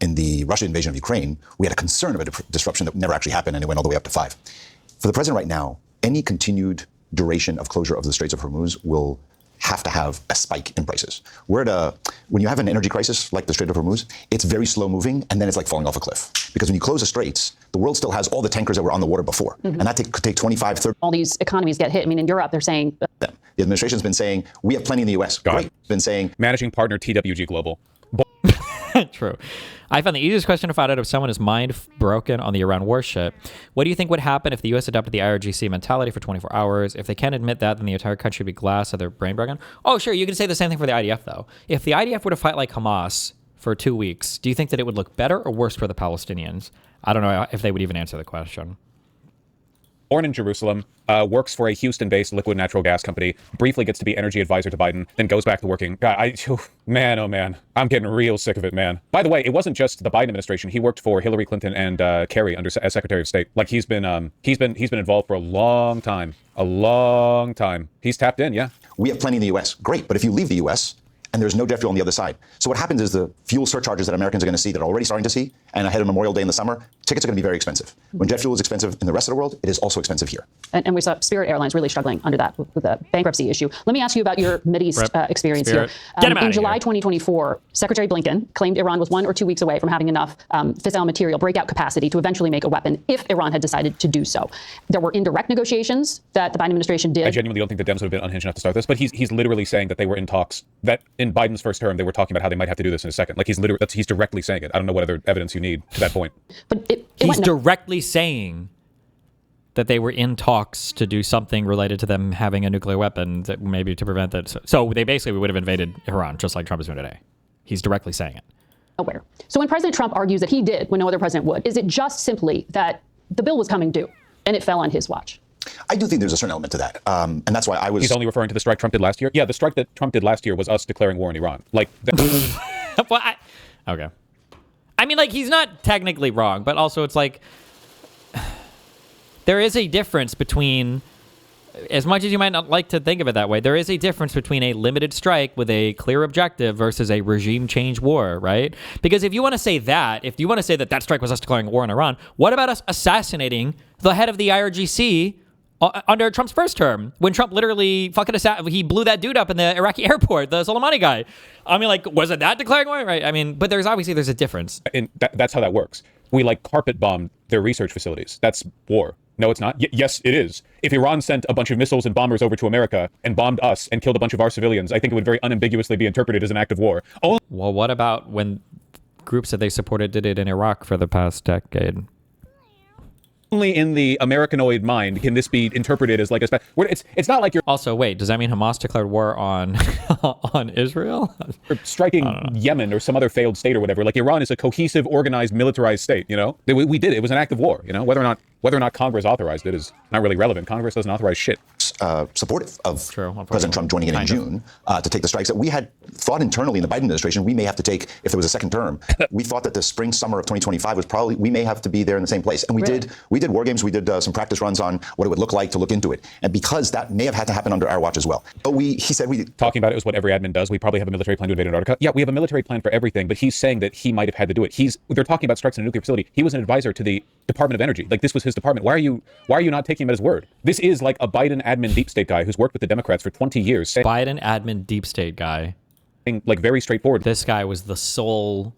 In the Russian invasion of Ukraine, we had a concern of a disruption that never actually happened, and it went all the way up to 5. For the president right now, any continued duration of closure of the Straits of Hormuz will have to have a spike in prices. When you have an energy crisis like the Strait of Hormuz, it's very slow moving, and then it's like falling off a cliff. Because when you close the straits, the world still has all the tankers that were on the water before. Mm-hmm. And that could take 25, 30... All these economies get hit. I mean, in Europe, they're saying... The administration's been saying, we have plenty in the U.S. Great. Been saying... Managing partner TWG Global. True. I found the easiest question to find out if someone is mind broken on the Iran war shit. What do you think would happen if the U.S. adopted the IRGC mentality for 24 hours? If they can't admit that, then the entire country would be glass of their brain broken. Oh, sure. You can say the same thing for the IDF, though. If the IDF were to fight like Hamas for 2 weeks, do you think that it would look better or worse for the Palestinians? I don't know if they would even answer the question. Born in Jerusalem, works for a Houston-based liquid natural gas company, briefly gets to be energy advisor to Biden, then goes back to working. God, man, oh man, I'm getting real sick of it, man. By the way, it wasn't just the Biden administration. He worked for Hillary Clinton and Kerry as Secretary of State. Like he's been involved for a long time. He's tapped in, yeah. We have plenty in the U.S. Great, but if you leave the U.S. and there's no jet fuel on the other side. So what happens is the fuel surcharges that Americans are going to see, that are already starting to see, and ahead of Memorial Day in the summer, tickets are going to be very expensive. When jet fuel is expensive in the rest of the world, it is also expensive here. And we saw Spirit Airlines really struggling under that with the bankruptcy issue. Let me ask you about your Mideast experience Spirit. here. In July 2024, Secretary Blinken claimed Iran was 1 or 2 weeks away from having enough fissile material breakout capacity to eventually make a weapon if Iran had decided to do so. There were indirect negotiations that the Biden administration did. I genuinely don't think the Dems would have been unhinged enough to start this, but he's literally saying that they were in talks, that in Biden's first term, they were talking about how they might have to do this in a second. Like he's directly saying it. I don't know what other evidence you need to that point. But he's directly saying that they were in talks to do something related to them having a nuclear weapon, that maybe to prevent that. So they basically would have invaded Iran, just like Trump is doing today. He's directly saying it. Aware. So when President Trump argues that he did when no other president would, is it just simply that the bill was coming due and it fell on his watch? I do think there's a certain element to that. And that's why I was... He's only referring to the strike Trump did last year? Yeah, the strike that Trump did last year was us declaring war on Iran. Like... Well, okay. I mean, like, he's not technically wrong, but also it's like... There is a difference between... As much as you might not like to think of it that way, there is a difference between a limited strike with a clear objective versus a regime change war, right? Because if you want to say that, if you want to say that that strike was us declaring war on Iran, what about us assassinating the head of the IRGC under Trump's first term, when Trump literally he blew that dude up in the Iraqi airport, the Soleimani guy? I mean, like, wasn't that declaring war? Right? I mean, but there's a difference. And that's how that works. We, like, carpet bombed their research facilities. That's war. No, it's not. Yes, it is. If Iran sent a bunch of missiles and bombers over to America and bombed us and killed a bunch of our civilians, I think it would very unambiguously be interpreted as an act of war. Well, what about when groups that they supported did it in Iraq for the past decade? Only in the Americanoid mind can this be interpreted as like a... It's not like you're... Also, wait, does that mean Hamas declared war on on Israel? Or striking Yemen or some other failed state or whatever. Like, Iran is a cohesive, organized, militarized state, you know? We did it. It was an act of war, you know? Whether or not Congress authorized it is not really relevant. Congress doesn't authorize shit. Supportive of President Trump joining in June to take the strikes that we had thought internally in the Biden administration we may have to take if there was a second term. We thought that the spring, summer of 2025 was probably, we may have to be there in the same place. And we did war games. We did some practice runs on what it would look like to look into it. And because that may have had to happen under our watch as well. But he said talking about it was what every admin does. We probably have a military plan to invade Antarctica. Yeah, we have a military plan for everything, but he's saying that he might have had to do it. They're talking about strikes in a nuclear facility. He was an advisor to the Department of Energy. Like, this was his department. Why are you not taking him at his word? This is like a Biden admin deep state guy who's worked with the Democrats for 20 years. Biden admin deep state guy. Like, very straightforward. This guy was the sole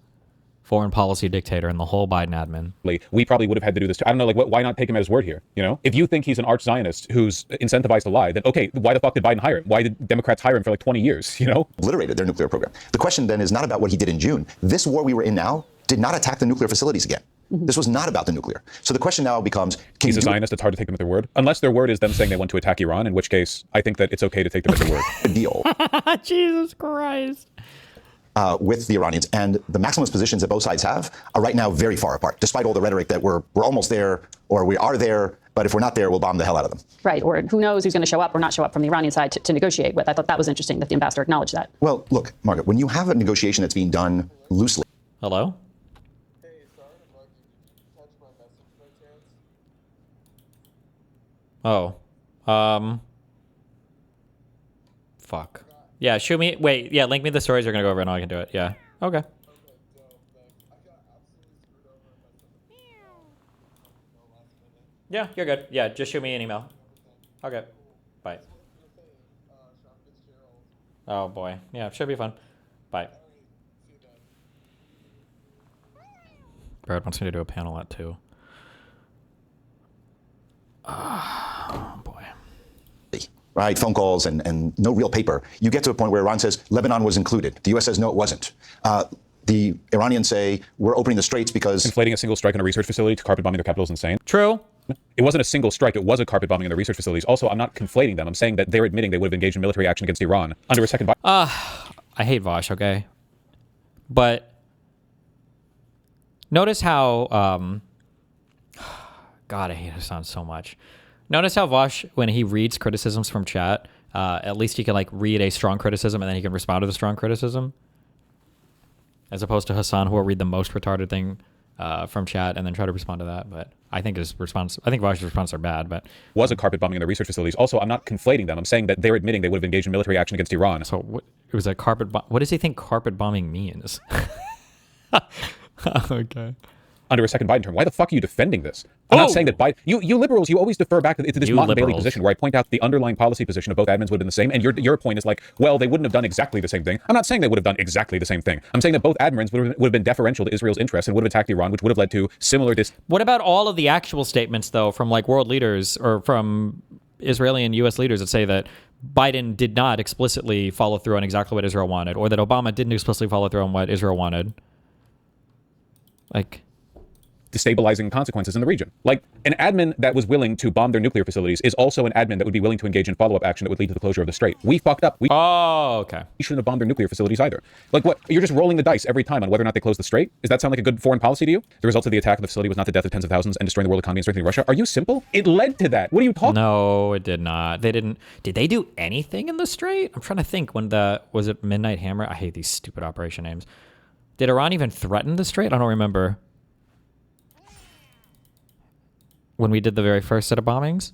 foreign policy dictator in the whole Biden admin. We probably would have had to do this too. I don't know, like, why not take him at his word here? You know, if you think he's an arch Zionist who's incentivized to lie, then okay, why the fuck did Biden hire him? Why did Democrats hire him for like 20 years? You know, obliterated their nuclear program. The question then is not about what he did in June. This war we were in now did not attack the nuclear facilities again. This was not about the nuclear. So the question now becomes, he's a Zionist, it's hard to take them at their word. Unless their word is them saying they want to attack Iran, in which case I think that it's okay to take them at their word. Deal. Jesus Christ. With the Iranians, and the maximalist positions that both sides have are right now very far apart, despite all the rhetoric that we're almost there, or we are there, but if we're not there, we'll bomb the hell out of them. Right, or who knows who's going to show up or not show up from the Iranian side to negotiate with. I thought that was interesting that the ambassador acknowledged that. Well, look, Margaret, when you have a negotiation that's being done loosely. Hello? Oh. Fuck. Yeah, shoot me. Wait, yeah, link me the stories you're going to go over and I can do it. Yeah. Okay. Yeah, you're good. Yeah, just shoot me an email. Okay. Bye. Oh, boy. Yeah, should be fun. Bye. Brad wants me to do a panel at 2. Oh, boy. Right, phone calls and no real paper. You get to a point where Iran says Lebanon was included. The U.S. says no, it wasn't. The Iranians say we're opening the straits because... Inflating a single strike in a research facility to carpet bombing their capital is insane. True. It wasn't a single strike. It was a carpet bombing in the research facilities. Also, I'm not conflating them. I'm saying that they're admitting they would have engaged in military action against Iran under a second... I hate Voosh, okay? But notice how... God, I hate Hassan so much. Notice how Voosh, when he reads criticisms from chat, at least he can like read a strong criticism and then he can respond to the strong criticism. As opposed to Hassan, who will read the most retarded thing from chat and then try to respond to that. But I think Voosh's responses are bad, but... Was a carpet bombing in the research facilities. Also, I'm not conflating them. I'm saying that they're admitting they would have engaged in military action against Iran. So it was a carpet bomb. What does he think carpet bombing means? Okay. Under a second Biden term. Why the fuck are you defending this? I'm not saying that Biden... You liberals, you always defer back to this Mott and Bailey position where I point out the underlying policy position of both admins would have been the same, and your point is like, well, they wouldn't have done exactly the same thing. I'm not saying they would have done exactly the same thing. I'm saying that both admins would have been deferential to Israel's interests and would have attacked Iran, which would have led to similar... What about all of the actual statements, though, from like world leaders or from Israeli and U.S. leaders that say that Biden did not explicitly follow through on exactly what Israel wanted, or that Obama didn't explicitly follow through on what Israel wanted? Like... destabilizing consequences in the region. Like, an admin that was willing to bomb their nuclear facilities is also an admin that would be willing to engage in follow-up action that would lead to the closure of the strait. We fucked up. We shouldn't have bombed their nuclear facilities either. Like, what? You're just rolling the dice every time on whether or not they close the strait? Does that sound like a good foreign policy to you? The result of the attack of the facility was not the death of tens of thousands and destroying the world economy and strengthening Russia. Are you simple? It led to that. What are you talking? No, it did not. They didn't. Did they do anything in the strait? I'm trying to think. When was it Midnight Hammer? I hate these stupid operation names. Did Iran even threaten the strait? I don't remember. When we did the very first set of bombings?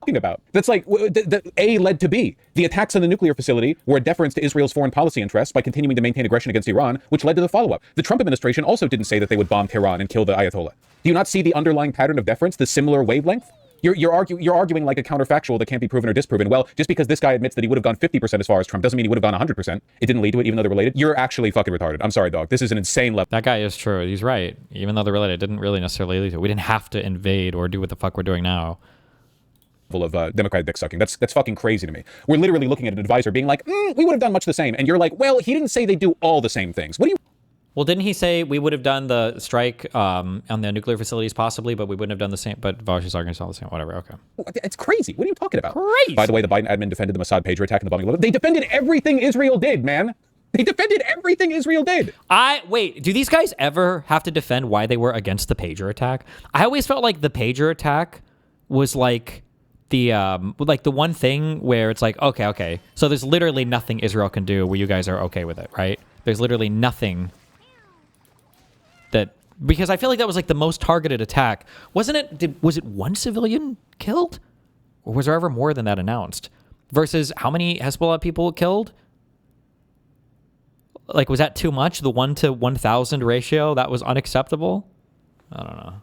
About. That's like the A led to B. The attacks on the nuclear facility were a deference to Israel's foreign policy interests by continuing to maintain aggression against Iran, which led to the follow-up. The Trump administration also didn't say that they would bomb Tehran and kill the Ayatollah. Do you not see the underlying pattern of deference, the similar wavelength? You're arguing like a counterfactual that can't be proven or disproven. Well, just because this guy admits that he would have gone 50% as far as Trump doesn't mean he would have gone 100%. It didn't lead to it, even though they're related. You're actually fucking retarded. I'm sorry, dog. This is an insane level. That guy is true. He's right. Even though they're related, it didn't really necessarily lead to it. We didn't have to invade or do what the fuck we're doing now. Of Democratic dick sucking. That's fucking crazy to me. We're literally looking at an advisor being like, we would have done much the same. And you're like, well, he didn't say they do all the same things. What do you... Well, didn't he say we would have done the strike on the nuclear facilities possibly, but we wouldn't have done the same? But Voosh is arguing it's all the same. Whatever. Okay. It's crazy. What are you talking about? Crazy. By the way, the Biden admin defended the Mossad pager attack and the bombing. They defended everything Israel did, man. They defended everything Israel did. Wait, do these guys ever have to defend why they were against the pager attack? I always felt like the pager attack was like the one thing where it's like, okay, so there's literally nothing Israel can do where you guys are okay with it, right? There's literally nothing that, because I feel like that was like the most targeted attack. Wasn't it? Was it one civilian killed? Or was there ever more than that announced? Versus how many Hezbollah people killed? Like, was that too much? The 1 to 1,000 ratio? That was unacceptable? I don't know.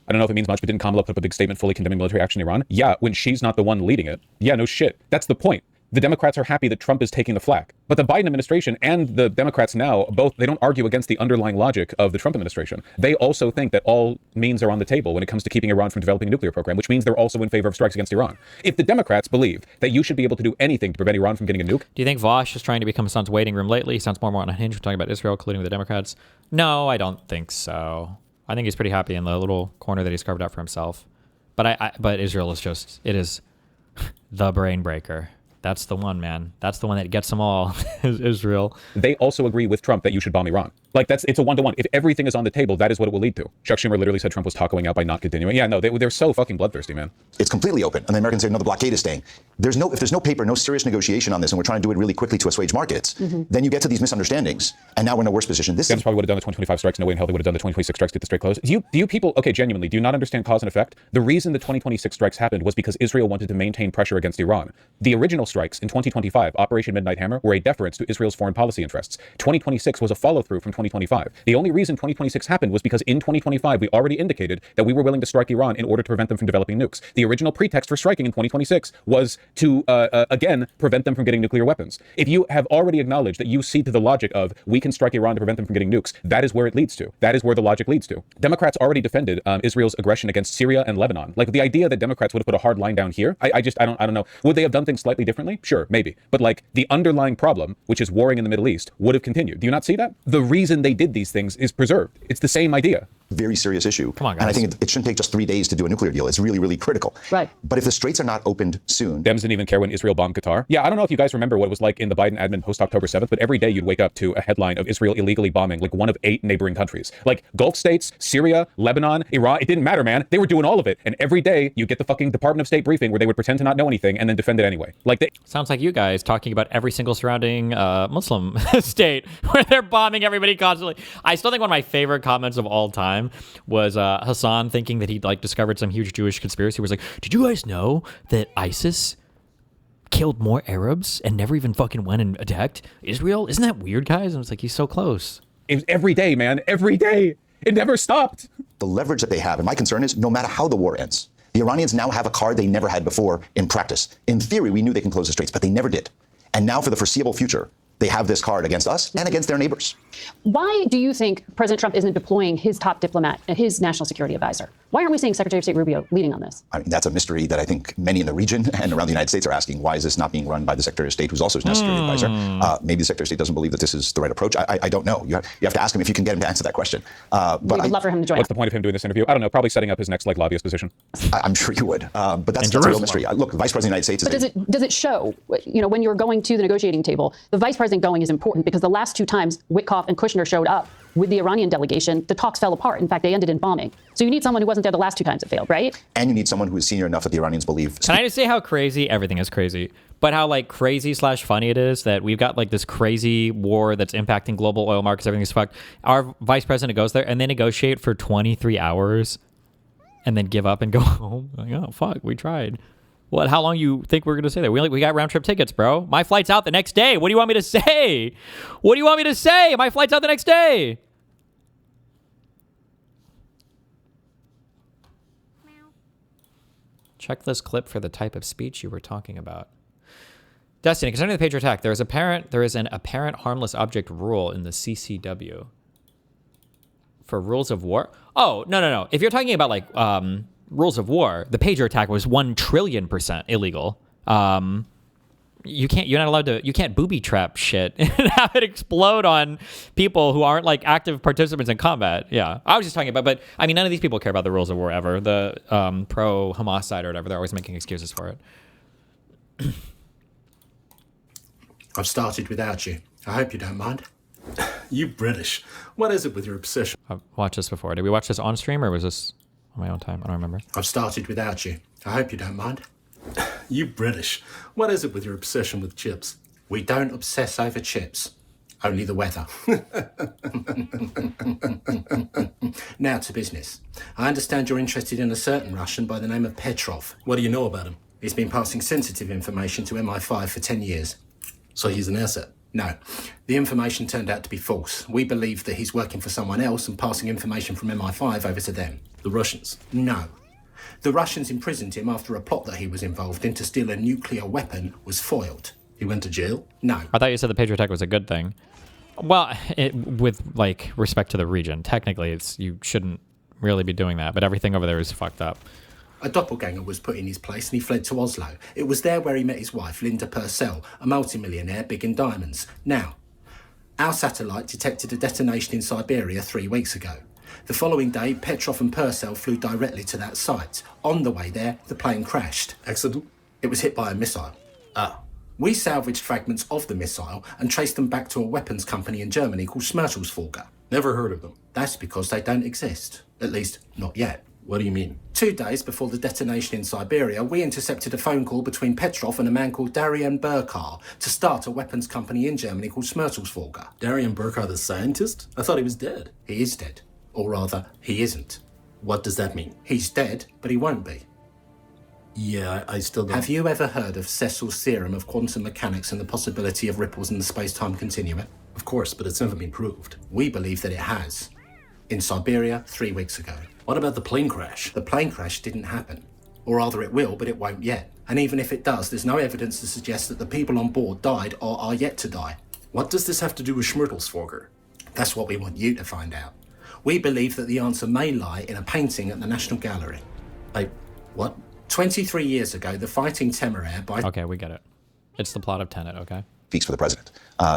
I don't know if it means much, but didn't Kamala put up a big statement fully condemning military action in Iran? Yeah, when she's not the one leading it. Yeah, no shit. That's the point. The Democrats are happy that Trump is taking the flak. But the Biden administration and the Democrats now, both, they don't argue against the underlying logic of the Trump administration. They also think that all means are on the table when it comes to keeping Iran from developing a nuclear program, which means they're also in favor of strikes against Iran. If the Democrats believe that you should be able to do anything to prevent Iran from getting a nuke... Do you think Voosh is trying to become Hassan's waiting room lately? He sounds more unhinged. We're talking about Israel colluding with the Democrats. No, I don't think so. I think he's pretty happy in the little corner that he's carved out for himself. But Israel is just, it is the brain breaker. That's the one, man. That's the one that gets them all, is Israel. They also agree with Trump that you should bomb Iran. Like, it's a one-to-one. If everything is on the table, that is what it will lead to. Chuck Schumer literally said Trump was tacoing out by not continuing. Yeah, no, they're so fucking bloodthirsty, man. It's completely open. And the Americans say, no, the blockade is staying. If there's no paper, no serious negotiation on this, and we're trying to do it really quickly to assuage markets, then you get to these misunderstandings. And now we're in a worse position. Dems probably would have done the 2025 strikes. No way in hell they would have done the 2026 strikes to get the straight close. Do you people, okay, genuinely, do you not understand cause and effect? The reason the 2026 strikes happened was because Israel wanted to maintain pressure against Iran. The original strikes in 2025, Operation Midnight Hammer, were a deference to Israel's foreign policy interests. 2026 was a follow-through from 2025. The only reason 2026 happened was because in 2025, we already indicated that we were willing to strike Iran in order to prevent them from developing nukes. The original pretext for striking in 2026 was to, again, prevent them from getting nuclear weapons. If you have already acknowledged that you see to the logic of we can strike Iran to prevent them from getting nukes, that is where it leads to. That is where the logic leads to. Democrats already defended Israel's aggression against Syria and Lebanon. Like, the idea that Democrats would have put a hard line down here, I don't know. Would they have done things slightly differently? Sure, maybe. But like, the underlying problem, which is warring in the Middle East, would have continued. Do you not see that? The reason they did these things is preserved. It's the same idea. Very serious issue. Come on, guys. And I think it shouldn't take just 3 days to do a nuclear deal. It's really, really critical. Right. But if the straits are not opened soon... Dems didn't even care when Israel bombed Qatar. Yeah, I don't know if you guys remember what it was like in the Biden admin post-October 7th, but every day you'd wake up to a headline of Israel illegally bombing like one of 8 neighboring countries. Like Gulf states, Syria, Lebanon, Iran. It didn't matter, man. They were doing all of it. And every day you get the fucking Department of State briefing where they would pretend to not know anything and then defend it anyway. Like Sounds like you guys talking about every single surrounding Muslim state where they're bombing everybody constantly. I still think one of my favorite comments of all time was Hassan thinking that he'd like discovered some huge Jewish conspiracy. He was like, did you guys know that ISIS killed more Arabs and never even fucking went and attacked Israel? Isn't that weird, guys? And it's like, he's so close. It was every day, man. Every day. It never stopped. The leverage that they have, and my concern is no matter how the war ends, the Iranians now have a card they never had before in practice. In theory, we knew they can close the straits, but they never did. And now for the foreseeable future, they have this card against us and against their neighbors. Why do you think President Trump isn't deploying his top diplomat, his national security advisor? Why aren't we seeing Secretary of State Rubio leading on this? I mean, that's a mystery that I think many in the region and around the United States are asking. Why is this not being run by the Secretary of State, who's also his national security advisor? Maybe the Secretary of State doesn't believe that this is the right approach. I don't know. You have to ask him if you can get him to answer that question. But we would love for him to join. What's the point of him doing this interview? I don't know. Probably setting up his next lobbyist position. I'm sure you would. But that's a real mystery. Look, the Vice President of the United States is. But does it show? When you're going to the negotiating table, the Vice President going is important because the last two times Witkoff and Kushner showed up with the Iranian delegation, the talks fell apart. In fact, they ended in bombing. So you need someone who wasn't there the last two times it failed, right? And you need someone who is senior enough that the Iranians believe. Can I just say how crazy everything is crazy, but how like crazy / funny it is that we've got like this crazy war that's impacting global oil markets. Everything's fucked. Our vice president goes there and they negotiate for 23 hours and then give up and go home. Like, oh, fuck, we tried. What? How long you think we're going to stay there? We got round trip tickets, bro. My flight's out the next day. What do you want me to say? What do you want me to say? My flight's out the next day. Check this clip for the type of speech you were talking about. Destiny, concerning the Patriot attack, there is an apparent harmless object rule in the CCW. For rules of war? Oh, no. If you're talking about like rules of war, the Patriot attack was 1 trillion% illegal. You're not allowed to, you can't booby trap shit and have it explode on people who aren't like active participants in combat. Yeah, I was just talking about, but I mean, none of these people care about the rules of war ever. The pro Hamas side or whatever, they're always making excuses for it. I've started without you. I hope you don't mind. You British. What is it with your obsession? I've watched this before. Did we watch this on stream or was this on my own time? I don't remember. I've started without you. I hope you don't mind. You British. What is it with your obsession with chips? We don't obsess over chips. Only the weather. Now to business. I understand you're interested in a certain Russian by the name of Petrov. What do you know about him? He's been passing sensitive information to MI5 for 10 years. So he's an asset? No. The information turned out to be false. We believe that he's working for someone else and passing information from MI5 over to them. The Russians? No. The Russians imprisoned him after a plot that he was involved in to steal a nuclear weapon was foiled. He went to jail? No. I thought you said the Patriot attack was a good thing. Well, with like respect to the region, technically you shouldn't really be doing that, but everything over there is fucked up. A doppelganger was put in his place and he fled to Oslo. It was there where he met his wife, Linda Purcell, a multimillionaire big in diamonds. Now, our satellite detected a detonation in Siberia 3 weeks ago. The following day, Petrov and Purcell flew directly to that site. On the way there, the plane crashed. Accident? It was hit by a missile. We salvaged fragments of the missile and traced them back to a weapons company in Germany called Schmertelsfolger. Never heard of them. That's because they don't exist. At least, not yet. What do you mean? 2 days before the detonation in Siberia, we intercepted a phone call between Petrov and a man called Darian Burkar to start a weapons company in Germany called Schmertelsfolger. Darian Burkar, the scientist? I thought he was dead. He is dead. Or rather, he isn't. What does that mean? He's dead, but he won't be. Yeah, I still don't. Have you ever heard of Cecil's theorem of quantum mechanics and the possibility of ripples in the space-time continuum? Of course, but it's never been proved. We believe that it has. In Siberia 3 weeks ago. What about the plane crash? The plane crash didn't happen. Or rather it will, but it won't yet. And even if it does, there's no evidence to suggest that the people on board died or are yet to die. What does this have to do with Schmertelsfolger? That's what we want you to find out. We believe that the answer may lie in a painting at the National Gallery. What? 23 years ago, the Fighting Temeraire by... Okay, we get it. It's the plot of Tenent, okay? Speaks for the president.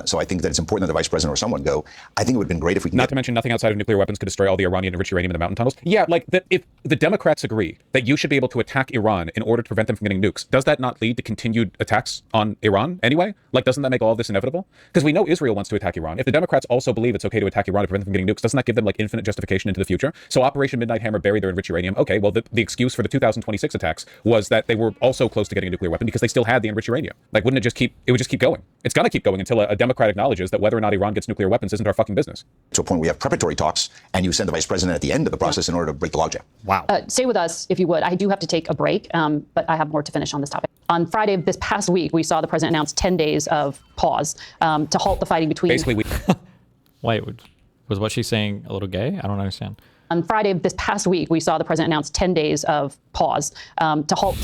So I think that it's important that the vice president or someone go. I think it would have been great if we could. Not to mention, nothing outside of nuclear weapons could destroy all the Iranian enriched uranium in the mountain tunnels. Yeah, like that. If the Democrats agree that you should be able to attack Iran in order to prevent them from getting nukes, does that not lead to continued attacks on Iran anyway? Like, doesn't that make all of this inevitable? Because we know Israel wants to attack Iran. If the Democrats also believe it's okay to attack Iran to prevent them from getting nukes, doesn't that give them like infinite justification into the future? So Operation Midnight Hammer buried their enriched uranium. Okay, well the excuse for the 2026 attacks was that they were also close to getting a nuclear weapon because they still had the enriched uranium. Like, wouldn't it just keep? It would just keep going. It's gonna keep going until a Democrat acknowledges that whether or not Iran gets nuclear weapons isn't our fucking business. To a point where we have preparatory talks and you send the vice president at the end of the process in order to break the logjam. Wow. Stay with us, if you would. I do have to take a break, but I have more to finish on this topic. On Friday of this past week, we saw the president announce 10 days of pause to halt the fighting between... Basically, Wait, was what she's saying a little gay? I don't understand. On Friday of this past week, we saw the president announce 10 days of pause to halt...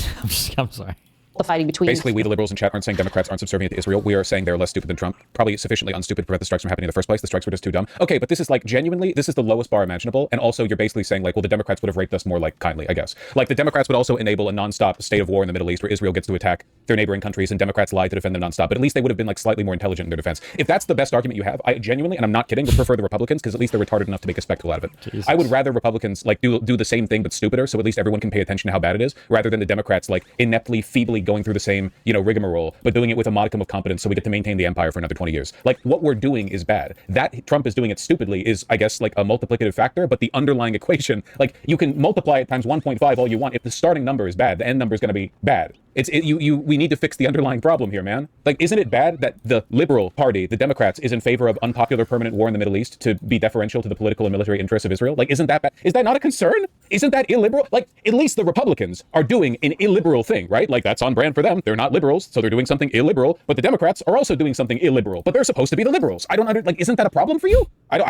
I'm sorry. the fighting between. Basically, we the liberals in chat aren't saying Democrats aren't subservient to Israel. We are saying they're less stupid than Trump. Probably sufficiently unstupid to prevent the strikes from happening in the first place. The strikes were just too dumb. Okay, but this is like genuinely, this is the lowest bar imaginable. And also, you're basically saying like, well, the Democrats would have raped us more like kindly, I guess. Like the Democrats would also enable a nonstop state of war in the Middle East where Israel gets to attack their neighboring countries and Democrats lie to defend them nonstop. But at least they would have been like slightly more intelligent in their defense. If that's the best argument you have, I genuinely, and I'm not kidding, would prefer the Republicans because at least they're retarded enough to make a spectacle out of it. Jesus. I would rather Republicans like do the same thing but stupider, so at least everyone can pay attention to how bad it is, rather than the Democrats like ineptly, feebly going through the same, you know, rigmarole, but doing it with a modicum of competence so we get to maintain the empire for another 20 years. Like what we're doing is bad. That Trump is doing it stupidly is, I guess, like a multiplicative factor, but the underlying equation, like you can multiply it times 1.5 all you want. If the starting number is bad, the end number is going to be bad. We need to fix the underlying problem here, man. Like, isn't it bad that the Liberal Party, the Democrats, is in favor of unpopular permanent war in the Middle East to be deferential to the political and military interests of Israel? Like, isn't that bad? Is that not a concern? Isn't that illiberal? Like, at least the Republicans are doing an illiberal thing, right? Like, that's on brand for them. They're not liberals, so they're doing something illiberal. But the Democrats are also doing something illiberal. But they're supposed to be the liberals. I don't like. Isn't that a problem for you? I don't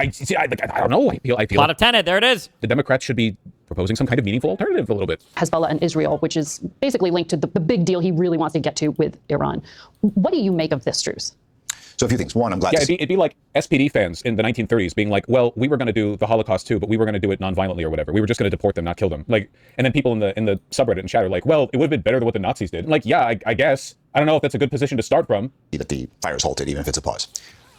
know. I feel. Plot of Tenent. There it is. The Democrats should be proposing some kind of meaningful alternative a little bit. Hezbollah and Israel, which is basically linked to the big deal he really wants to get to with Iran. What do you make of this truce? So a few things. One, I'm glad. Yeah, it'd be like SPD fans in the 1930s being like, well, we were going to do the Holocaust too, but we were going to do it non-violently or whatever. We were just going to deport them, not kill them. Like, and then people in the subreddit and chat are like, well, it would have been better than what the Nazis did. Like, yeah, I guess. I don't know if that's a good position to start from. That the fire is halted, even if it's a pause.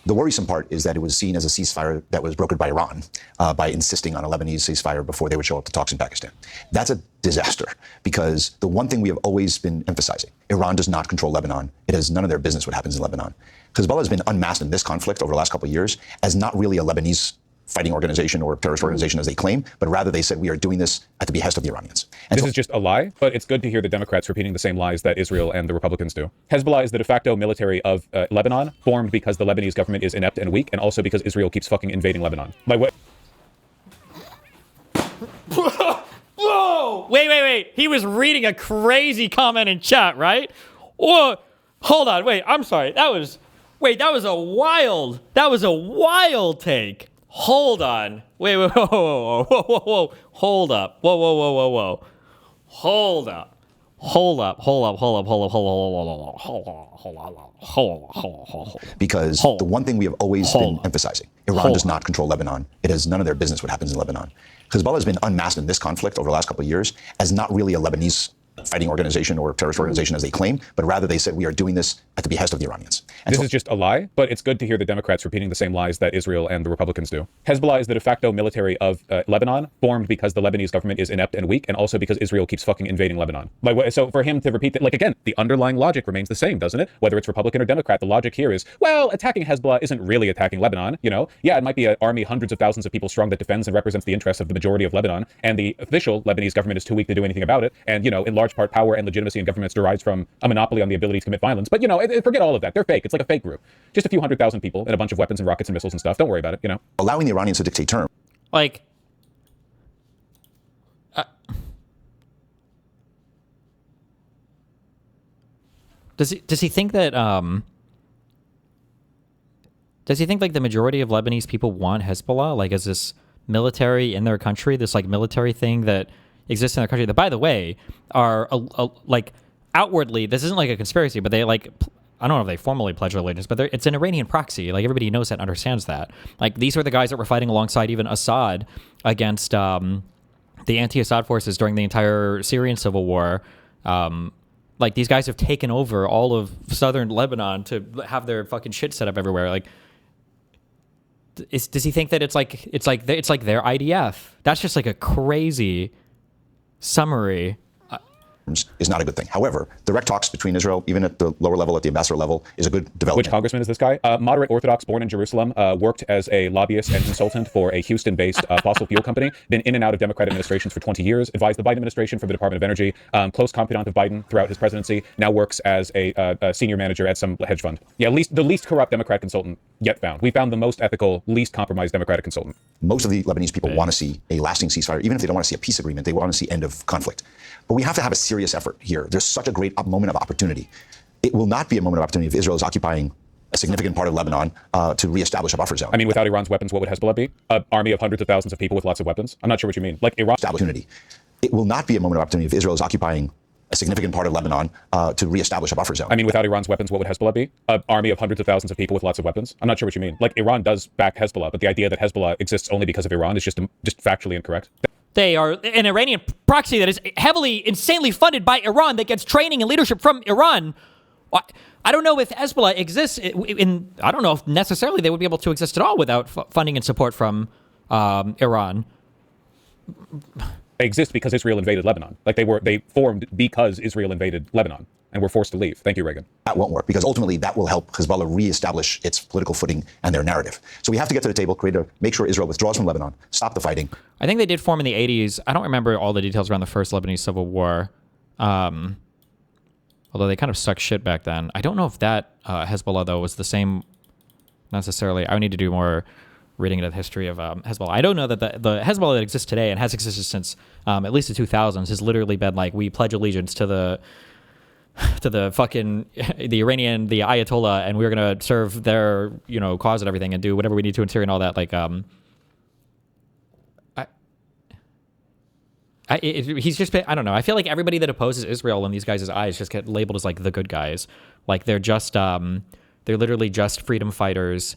The worrisome part is that it was seen as a ceasefire that was brokered by Iran by insisting on a Lebanese ceasefire before they would show up to talks in Pakistan. That's a disaster because the one thing we have always been emphasizing, Iran does not control Lebanon. It has none of their business what happens in Lebanon. Hezbollah has been unmasked in this conflict over the last couple of years as not really a Lebanese fighting organization or terrorist organization as they claim, but rather they said we are doing this at the behest of the Iranians. And this is just a lie, but it's good to hear the Democrats repeating the same lies that Israel and the Republicans do. Hezbollah is the de facto military of Lebanon, formed because the Lebanese government is inept and weak, and also because Israel keeps fucking invading Lebanon. Like what? Whoa! Wait. He was reading a crazy comment in chat, right? Whoa! Hold on, wait, I'm sorry. That was a wild take. Hold on. Wait, whoa. Hold up. Whoa. Hold up. Because the one thing we have always been emphasizing, Iran does not control Lebanon. It has none of their business what happens in Lebanon. Hezbollah has been unmasked in this conflict over the last couple of years as not really a Lebanese fighting organization or terrorist organization as they claim, but rather they said we are doing this at the behest of the Iranians. And this is just a lie, but it's good to hear the Democrats repeating the same lies that Israel and the Republicans do. Hezbollah is the de facto military of Lebanon, formed because the Lebanese government is inept and weak, and also because Israel keeps fucking invading Lebanon. Like, so for him to repeat that, like again, the underlying logic remains the same, doesn't it? Whether it's Republican or Democrat, the logic here is, well, attacking Hezbollah isn't really attacking Lebanon, you know? Yeah, it might be an army hundreds of thousands of people strong that defends and represents the interests of the majority of Lebanon, and the official Lebanese government is too weak to do anything about it, and, you know, in large part, power and legitimacy in governments derives from a monopoly on the ability to commit violence. But, you know, forget all of that. They're fake. It's like a fake group. Just a few 100,000 people and a bunch of weapons and rockets and missiles and stuff. Don't worry about it, you know? Allowing the Iranians to dictate terms. Like, does he think that does he think like the majority of Lebanese people want Hezbollah, like as this military in their country, this like military thing that exists in their country that, by the way, are like outwardly, this isn't like a conspiracy, but they like, I don't know if they formally pledge allegiance, but it's an Iranian proxy. Like everybody knows that and understands that. Like these were the guys that were fighting alongside even Assad against the anti-Assad forces during the entire Syrian civil war. Like these guys have taken over all of southern Lebanon to have their fucking shit set up everywhere. Like, does he think that it's like their IDF? That's just like a crazy summary. Is not a good thing. However, direct talks between Israel, even at the lower level, at the ambassador level, is a good development. Which congressman is this guy? Moderate Orthodox, born in Jerusalem, worked as a lobbyist and consultant for a Houston-based fossil fuel company, been in and out of Democrat administrations for 20 years, advised the Biden administration for the Department of Energy, close confidant of Biden throughout his presidency, now works as a senior manager at some hedge fund. Yeah, the least corrupt Democrat consultant yet found. We found the most ethical, least compromised Democratic consultant. Most of the Lebanese people want to see a lasting ceasefire. Even if they don't want to see a peace agreement, they want to see end of conflict. But we have to have a serious effort here. There's such a great moment of opportunity. It will not be a moment of opportunity if Israel is occupying a significant part of Lebanon to reestablish a buffer zone. I mean, without Iran's weapons, what would Hezbollah be? An army of hundreds of thousands of people with lots of weapons? I'm not sure what you mean. Like Iran. Opportunity. It will not be a moment of opportunity if Israel is occupying a significant part of Lebanon to reestablish a buffer zone. I mean, without Iran's weapons, what would Hezbollah be? An army of hundreds of thousands of people with lots of weapons? I'm not sure what you mean. Like, Iran does back Hezbollah, but the idea that Hezbollah exists only because of Iran is just factually incorrect. They are an Iranian proxy that is heavily, insanely funded by Iran that gets training and leadership from Iran. I don't know if Hezbollah exists I don't know if necessarily they would be able to exist at all without funding and support from Iran. They exist because Israel invaded Lebanon. Like they formed because Israel invaded Lebanon and were forced to leave. Thank you, Reagan. That won't work because ultimately that will help Hezbollah reestablish its political footing and their narrative. So we have to get to the table, make sure Israel withdraws from Lebanon, stop the fighting. I think they did form in the 80s. I don't remember all the details around the first Lebanese civil war. Although they kind of sucked shit back then. I don't know if that Hezbollah, though, was the same necessarily. I would need to do more reading into the history of Hezbollah. I don't know that the Hezbollah that exists today and has existed since at least the 2000s has literally been like, we pledge allegiance to the fucking the Iranian, the Ayatollah, and we're going to serve their, cause and everything and do whatever we need to in Syria and all that. Like, he's just been, I don't know. I feel like everybody that opposes Israel in these guys' eyes just get labeled as like the good guys. Like they're just, they're literally just freedom fighters.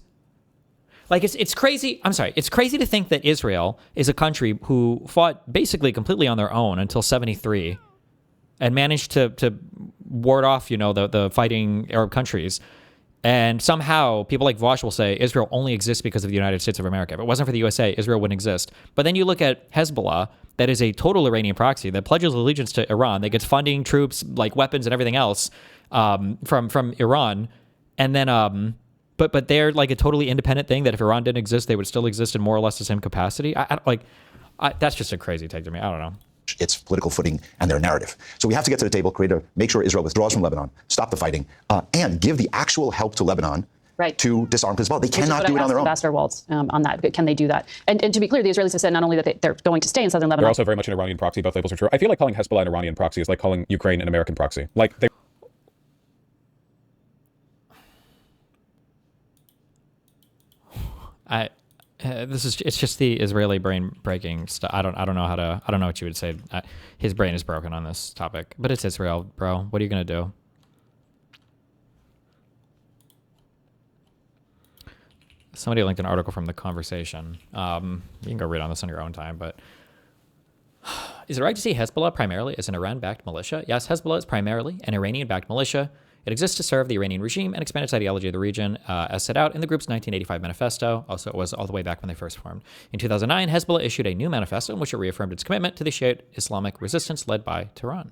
Like it's crazy. I'm sorry. It's crazy to think that Israel is a country who fought basically completely on their own until 1973 and managed to ward off, the fighting Arab countries. And somehow people like Voosh will say Israel only exists because of the United States of America. If it wasn't for the USA, Israel wouldn't exist. But then you look at Hezbollah, that is a total Iranian proxy that pledges allegiance to Iran, that gets funding, troops, like weapons and everything else from Iran. And then, but they're like a totally independent thing that if Iran didn't exist, they would still exist in more or less the same capacity. That's just a crazy take to me. I don't know. Its political footing and their narrative. So we have to get to the table, make sure Israel withdraws from Lebanon, stop the fighting, and give the actual help to Lebanon to disarm Hezbollah. They cannot do it on their own. Ambassador Waltz on that. Can they do that? And to be clear, the Israelis have said not only that they're going to stay in southern Lebanon. They're also very much an Iranian proxy. Both labels are true. I feel like calling Hezbollah an Iranian proxy is like calling Ukraine an American proxy. Like they. It's just the Israeli brain breaking stuff. I don't know what you would say. His brain is broken on this topic, but it's Israel, bro. What are you going to do? Somebody linked an article from The Conversation. You can go read on this on your own time, but is it right to see Hezbollah primarily as an Iran-backed militia? Yes, Hezbollah is primarily an Iranian-backed militia. It exists to serve the Iranian regime and expand its ideology of the region, as set out in the group's 1985 manifesto. Also, it was all the way back when they first formed. In 2009, Hezbollah issued a new manifesto in which it reaffirmed its commitment to the Shiite Islamic resistance led by Tehran.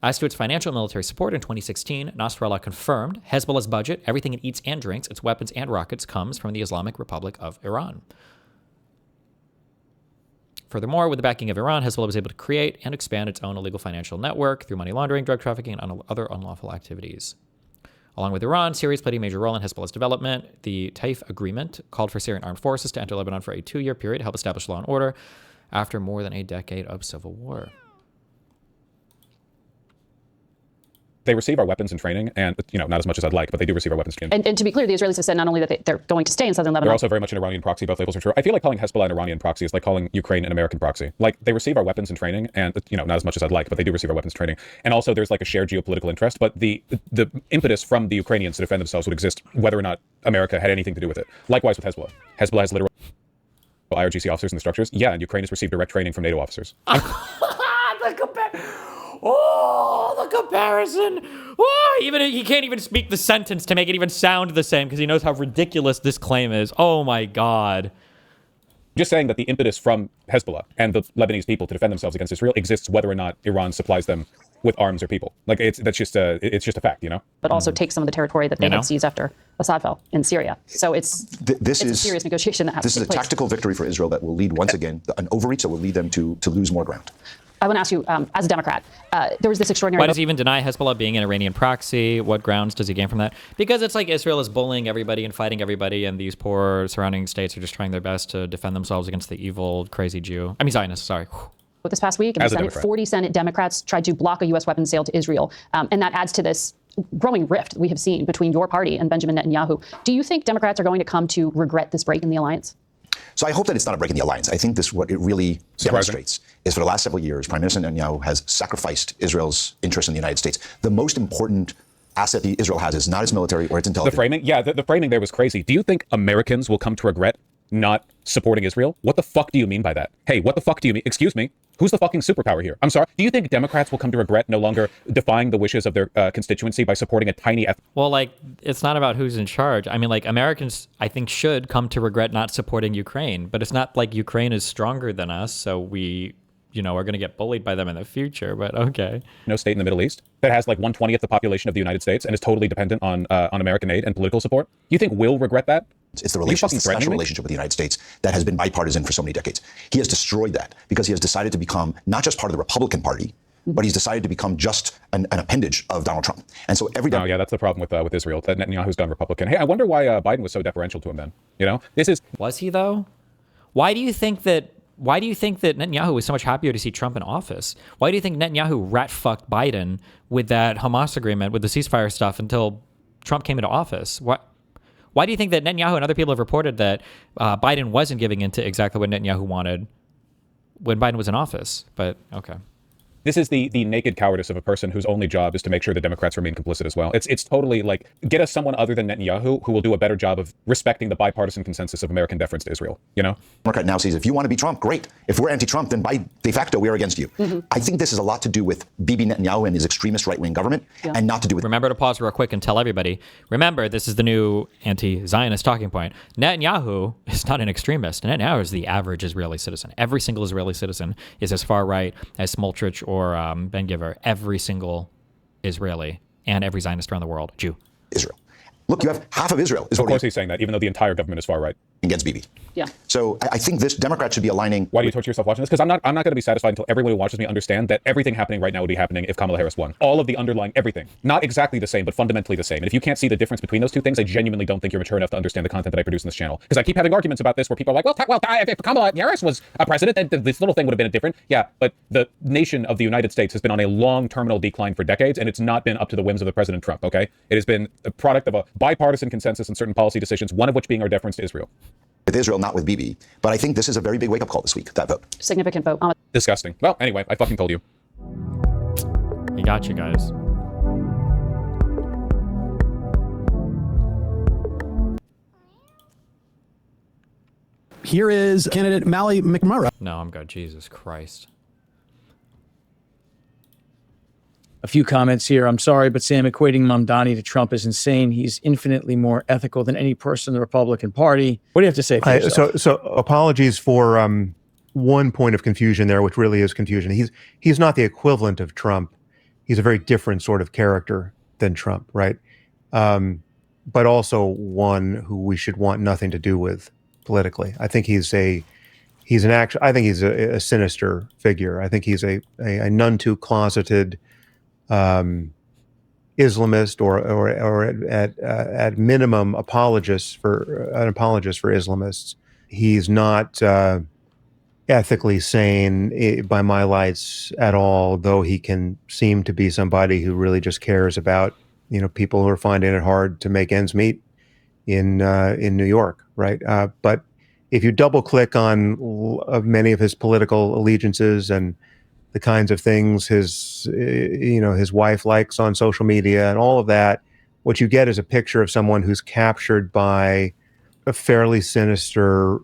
As to its financial and military support, in 2016, Nasrallah confirmed Hezbollah's budget, everything it eats and drinks, its weapons and rockets, comes from the Islamic Republic of Iran. Furthermore, with the backing of Iran, Hezbollah was able to create and expand its own illegal financial network through money laundering, drug trafficking, and other unlawful activities. Along with Iran, Syria played a major role in Hezbollah's development. The Taif Agreement called for Syrian armed forces to enter Lebanon for a 2-year period to help establish law and order after more than a decade of civil war. They receive our weapons and training, and not as much as I'd like, but they do receive our weapons and training. And to be clear, the Israelis have said not only that they're going to stay in southern Lebanon. They're also very much an Iranian proxy. Both labels are true. I feel like calling Hezbollah an Iranian proxy is like calling Ukraine an American proxy. Like they receive our weapons and training, and not as much as I'd like, but they do receive our weapons and training. And also, there's like a shared geopolitical interest, but the impetus from the Ukrainians to defend themselves would exist whether or not America had anything to do with it. Likewise with Hezbollah. Hezbollah has literal IRGC officers in the structures. Yeah, and Ukraine has received direct training from NATO officers. The comparison. Even he can't even speak the sentence to make it even sound the same because he knows how ridiculous this claim is. Oh my God. Just saying that the impetus from Hezbollah and the Lebanese people to defend themselves against Israel exists whether or not Iran supplies them with arms or people. Like it's just a fact, But also take some of the territory that they had seized after Assad fell in Syria. So it's a serious negotiation that has to take place. This is a tactical victory for Israel that will lead once again an overreach that will lead them to lose more ground. I want to ask you, as a Democrat, there was this extraordinary... Why does he even deny Hezbollah being an Iranian proxy? What grounds does he gain from that? Because it's like Israel is bullying everybody and fighting everybody, and these poor surrounding states are just trying their best to defend themselves against the evil, crazy Jew. I mean, Zionist, sorry. This past week, in the Senate, 40 Senate Democrats tried to block a U.S. weapons sale to Israel, and that adds to this growing rift we have seen between your party and Benjamin Netanyahu. Do you think Democrats are going to come to regret this break in the alliance? So I hope that it's not a break in the alliance. I think this, what it really demonstrates is for the last several years, Prime Minister Netanyahu has sacrificed Israel's interest in the United States. The most important asset Israel has is not its military or its intelligence. The framing, the framing there was crazy. Do you think Americans will come to regret not supporting Israel? What the fuck do you mean by that? Hey, what the fuck do you mean? Excuse me? Who's the fucking superpower here? I'm sorry. Do you think Democrats will come to regret no longer defying the wishes of their constituency by supporting a tiny Well, like, it's not about who's in charge. I mean, like, Americans, I think, should come to regret not supporting Ukraine. But it's not like Ukraine is stronger than us, so we, you know, are going to get bullied by them in the future. But okay. No state in the Middle East that has like 1/20th the population of the United States and is totally dependent on American aid and political support. You think we'll regret that? It's the relationship, the special relationship with the United States that has been bipartisan for so many decades. He has destroyed that because he has decided to become not just part of the Republican Party, but he's decided to become just an appendage of Donald Trump. And so every yeah, that's the problem with Israel. That Netanyahu's gone Republican. Hey, I wonder why Biden was so deferential to him then. You know, was he though? Why do you think that Netanyahu was so much happier to see Trump in office? Why do you think Netanyahu rat-fucked Biden with that Hamas agreement, with the ceasefire stuff until Trump came into office? Why do you think that Netanyahu and other people have reported that Biden wasn't giving in to exactly what Netanyahu wanted when Biden was in office? But okay. This is the naked cowardice of a person whose only job is to make sure the Democrats remain complicit as well. It's totally like, get us someone other than Netanyahu who will do a better job of respecting the bipartisan consensus of American deference to Israel, you know? Democrat now sees if you want to be Trump, great. If we're anti-Trump, then by de facto, we are against you. I think this has a lot to do with Bibi Netanyahu and his extremist right-wing government and not to do with... Remember to pause real quick and tell everybody, remember, this is the new anti-Zionist talking point. Netanyahu is not an extremist. Netanyahu is the average Israeli citizen. Every single Israeli citizen is as far right as Smotrich or Ben Giver. Every single Israeli and every Zionist around the world, Jew. Israel. Look, you have half of Israel. Of course he's saying that, even though the entire government is far right. Against Bibi. Yeah. So I think this Democrat should be aligning. Why do you torture yourself watching this? Because I'm not going to be satisfied until everyone who watches me understand that everything happening right now would be happening if Kamala Harris won. All of the underlying everything. Not exactly the same, but fundamentally the same. And if you can't see the difference between those two things, I genuinely don't think you're mature enough to understand the content that I produce in this channel. Because I keep having arguments about this where people are like, if Kamala Harris was a president, then this little thing would have been different. Yeah, but the nation of the United States has been on a long terminal decline for decades, and it's not been up to the whims of the President Trump, okay? It has been a product of a bipartisan consensus in certain policy decisions, one of which being our deference to Israel. With Israel, not with Bibi. But I think this is a very big wake-up call this week, that vote. Significant vote. Disgusting. Well, anyway, I fucking told you. He got you guys. Here is candidate Mally McMurray. No, I'm good. Jesus Christ. A few comments here. I'm sorry, but Sam, equating Mamdani to Trump is insane. He's infinitely more ethical than any person in the Republican Party. What do you have to say for yourself? So apologies for one point of confusion there, which really is confusion. He's not the equivalent of Trump. He's a very different sort of character than Trump, right? But also one who we should want nothing to do with politically. I think he's a sinister figure. I think he's a none too closeted Islamist or at minimum apologist for Islamists. He's not ethically sane by my lights at all, though he can seem to be somebody who really just cares about, you know, people who are finding it hard to make ends meet in New York, right? But if you double click on many of his political allegiances and the kinds of things his wife likes on social media and all of that, what you get is a picture of someone who's captured by a fairly sinister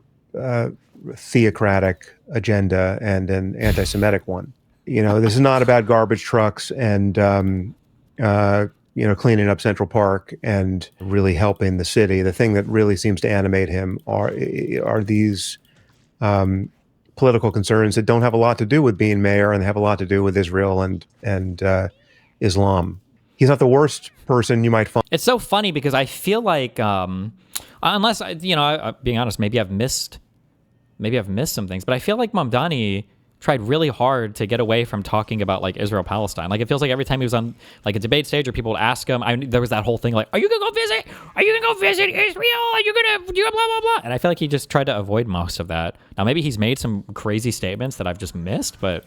theocratic agenda and an anti-Semitic one. You know, this is not about garbage trucks and cleaning up Central Park and really helping the city. The thing that really seems to animate him are these political concerns that don't have a lot to do with being mayor and have a lot to do with Israel and Islam. He's not the worst person you might find. It's so funny because I feel like, unless being honest, maybe I've missed some things, but I feel like Mamdani tried really hard to get away from talking about like Israel Palestine. Like it feels like every time he was on like a debate stage or people would ask him, there was that whole thing like, are you gonna go visit? Are you gonna go visit Israel? Are you gonna do blah blah blah? And I feel like he just tried to avoid most of that. Now maybe he's made some crazy statements that I've just missed, but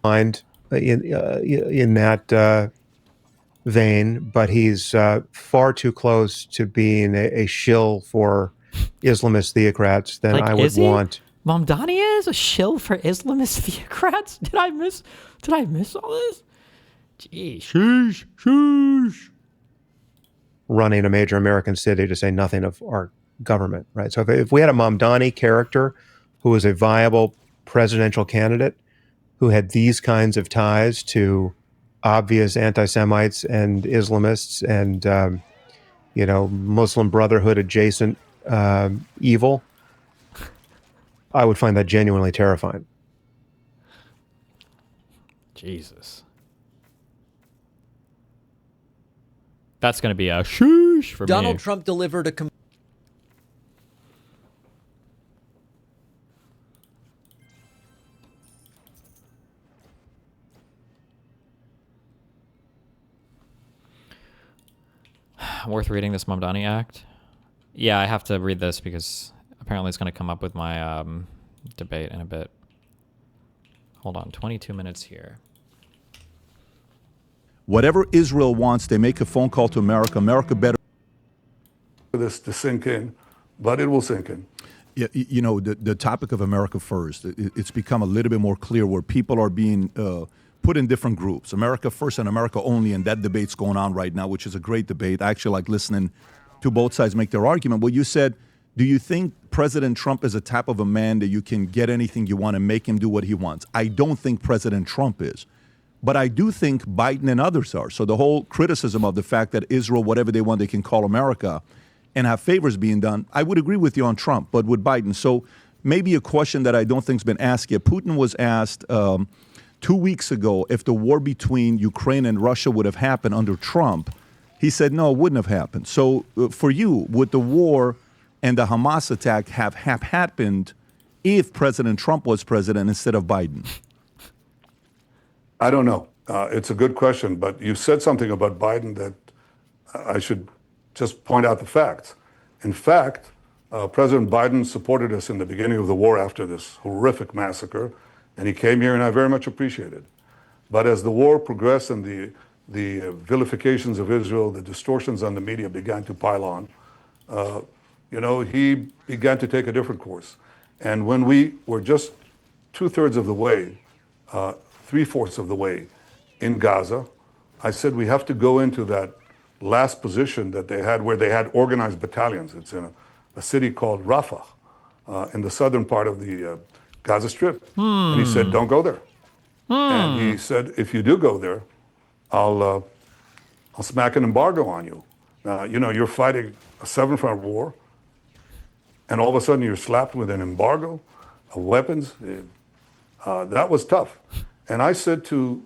mind in that vein, but he's far too close to being a shill for Islamist theocrats, then I would want. Mamdani is a shill for Islamist theocrats? Did I miss all this? Jeez. Sheesh. Running a major American city, to say nothing of our government, right? So if we had a Mamdani character who was a viable presidential candidate who had these kinds of ties to obvious anti-Semites and Islamists and, Muslim Brotherhood adjacent evil, I would find that genuinely terrifying. Jesus. That's going to be a shoosh for Donald me. Trump delivered a Worth reading this Mamdani Act? Yeah, I have to read this because apparently it's going to come up with my debate in a bit. Hold on, 22 minutes here. Whatever Israel wants, they make a phone call to America. America better. For this to sink in, but it will sink in. Yeah, the topic of America first, it's become a little bit more clear where people are being put in different groups. America first and America only, and that debate's going on right now, which is a great debate. I actually like listening to both sides make their argument. Well, you said, do you think President Trump is a type of a man that you can get anything you want and make him do what he wants? I don't think President Trump is. But I do think Biden and others are. So the whole criticism of the fact that Israel, whatever they want, they can call America and have favors being done, I would agree with you on Trump, but with Biden. So maybe a question that I don't think has been asked yet. Putin was asked 2 weeks ago if the war between Ukraine and Russia would have happened under Trump. He said, no, it wouldn't have happened. So for you, would the war and the Hamas attack have happened if President Trump was president instead of Biden? I don't know. It's a good question, but you said something about Biden that I should just point out the facts. In fact, President Biden supported us in the beginning of the war after this horrific massacre, and he came here, and I very much appreciate it. But as the war progressed and the vilifications of Israel, the distortions on the media began to pile on, he began to take a different course. And when we were just 2/3 of the way, 3/4 of the way in Gaza, I said we have to go into that last position that they had where they had organized battalions. It's in a city called Rafah in the southern part of the Gaza Strip. And he said, don't go there. And he said, if you do go there, I'll smack an embargo on you. Now, you're fighting a 7-front war, and all of a sudden you're slapped with an embargo of weapons. That was tough. And I said to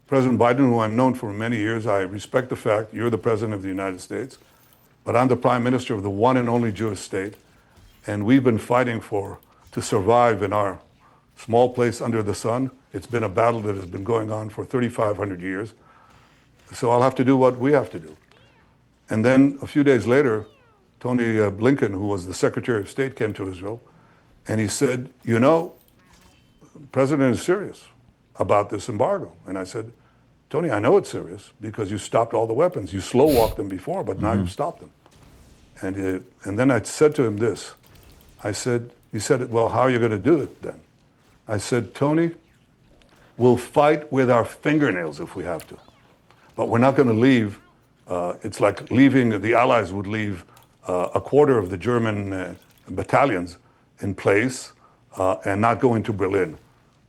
President Biden, who I've known for many years, I respect the fact you're the president of the United States, but I'm the prime minister of the one and only Jewish state, and we've been fighting to survive in our small place under the sun. It's been a battle that has been going on for 3,500 years. So I'll have to do what we have to do. And then a few days later, Tony Blinken, who was the Secretary of State, came to Israel, and he said, the president is serious about this embargo. And I said, Tony, I know it's serious because you stopped all the weapons. You slow walked them before, but now you've stopped them. And then I said to him this. He said, well, how are you going to do it then? I said, Tony, we'll fight with our fingernails if we have to. But we're not going to leave. It's like the Allies would leave a quarter of the German battalions in place and not go into Berlin.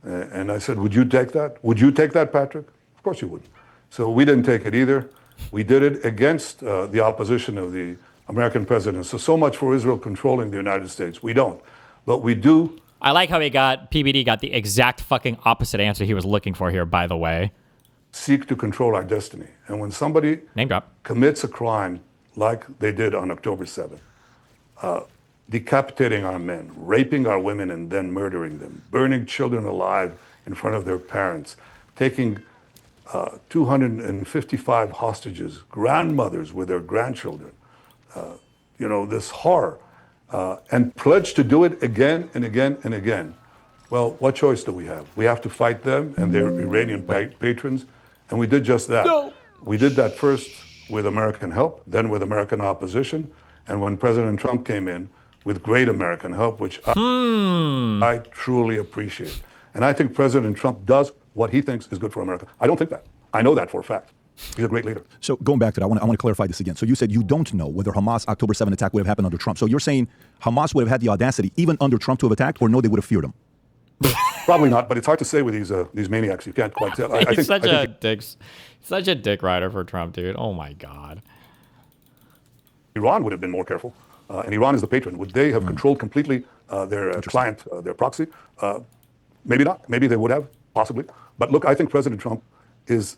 And I said, would you take that? Would you take that, Patrick? Of course you would. So we didn't take it either. We did it against the opposition of the American president. So much for Israel controlling the United States. We don't. But we do. I like how PBD got the exact fucking opposite answer he was looking for here, by the way. Seek to control our destiny. And when somebody commits a crime like they did on October 7th, decapitating our men, raping our women and then murdering them, burning children alive in front of their parents, taking 255 hostages, grandmothers with their grandchildren, this horror, and pledge to do it again and again and again. Well, what choice do we have? We have to fight them and their Iranian patrons, and we did just that. No. We did that first with American help, then with American opposition, and when President Trump came in, with great American help, which I truly appreciate. And I think President Trump does what he thinks is good for America. I don't think that. I know that for a fact. He's a great leader. So going back to that, I want to clarify this again. So you said you don't know whether Hamas October 7 attack would have happened under Trump. So you're saying Hamas would have had the audacity, even under Trump, to have attacked, or no, they would have feared him? Probably not, but it's hard to say with these maniacs. You can't quite tell. He's such a dick rider for Trump, dude. Oh my God. Iran would have been more careful, and Iran is the patron. Would they have controlled completely their client, their proxy? Maybe not. Maybe they would have, possibly. But look, I think President Trump has